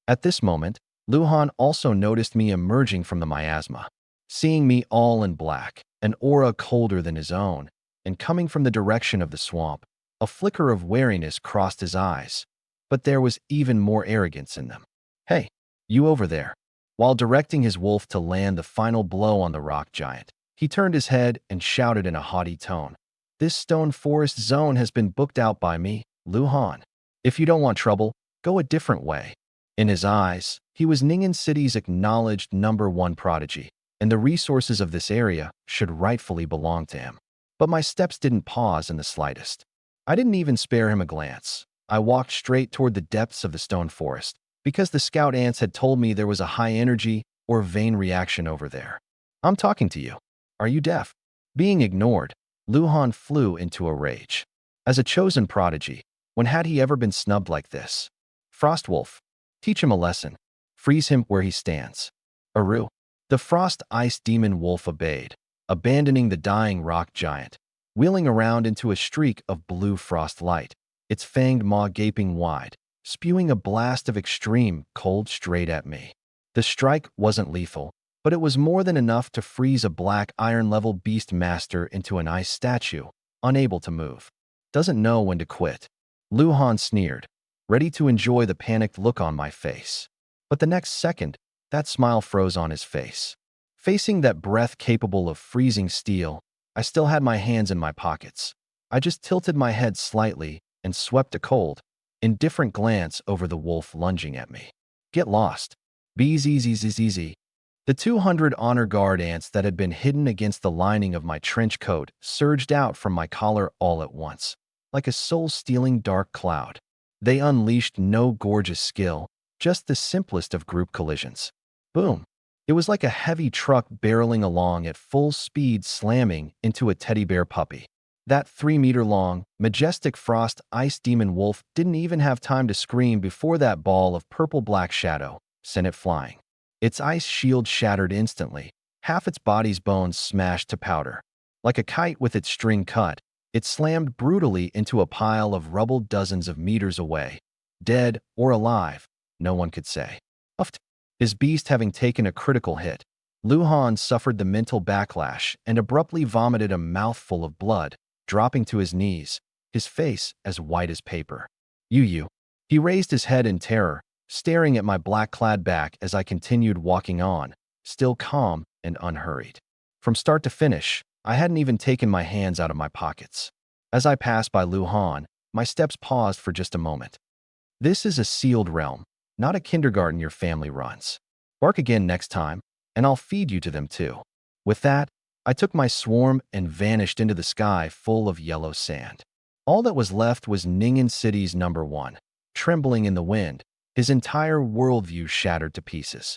At this moment, Lu Han also noticed me emerging from the miasma. Seeing me all in black, an aura colder than his own, and coming from the direction of the swamp, a flicker of wariness crossed his eyes, but there was even more arrogance in them. "Hey, you over there." While directing his wolf to land the final blow on the rock giant, he turned his head and shouted in a haughty tone, "This stone forest zone has been booked out by me, Lu Han. If you don't want trouble, go a different way." In his eyes, he was Ning'an City's acknowledged number 1 prodigy, and the resources of this area should rightfully belong to him. But my steps didn't pause in the slightest. I didn't even spare him a glance. I walked straight toward the depths of the stone forest, because the scout ants had told me there was a high energy or vein reaction over there. "I'm talking to you. Are you deaf?" Being ignored, Lu Han flew into a rage. As a chosen prodigy, when had he ever been snubbed like this? "Frostwolf, teach him a lesson. Freeze him where he stands." "Aru." The frost ice demon wolf obeyed, abandoning the dying rock giant, wheeling around into a streak of blue frost light, its fanged maw gaping wide, spewing a blast of extreme cold straight at me. The strike wasn't lethal, but it was more than enough to freeze a black iron-level beast master into an ice statue, unable to move. "Doesn't know when to quit." Lu Han sneered, ready to enjoy the panicked look on my face. But the next second, that smile froze on his face. Facing that breath capable of freezing steel, I still had my hands in my pockets. I just tilted my head slightly and swept a cold, indifferent glance over the wolf lunging at me. "Get lost." Bzzzzz. The 200 honor guard ants that had been hidden against the lining of my trench coat surged out from my collar all at once, like a soul-stealing dark cloud. They unleashed no gorgeous skill, just the simplest of group collisions. Boom! It was like a heavy truck barreling along at full speed slamming into a teddy bear puppy. That 3-meter-long, majestic frost ice demon wolf didn't even have time to scream before that ball of purple-black shadow sent it flying. Its ice shield shattered instantly, half its body's bones smashed to powder. Like a kite with its string cut, it slammed brutally into a pile of rubble dozens of meters away. Dead or alive, no one could say. Uffed. His beast having taken a critical hit, Lu Han suffered the mental backlash and abruptly vomited a mouthful of blood, dropping to his knees, his face as white as paper. You. He raised his head in terror, staring at my black-clad back as I continued walking on, still calm and unhurried. From start to finish, I hadn't even taken my hands out of my pockets. As I passed by Lu Han, my steps paused for just a moment. This is a sealed realm, not a kindergarten your family runs. Bark again next time, and I'll feed you to them too. With that, I took my swarm and vanished into the sky full of yellow sand. All that was left was Ningen City's number one, trembling in the wind, his entire worldview shattered to pieces.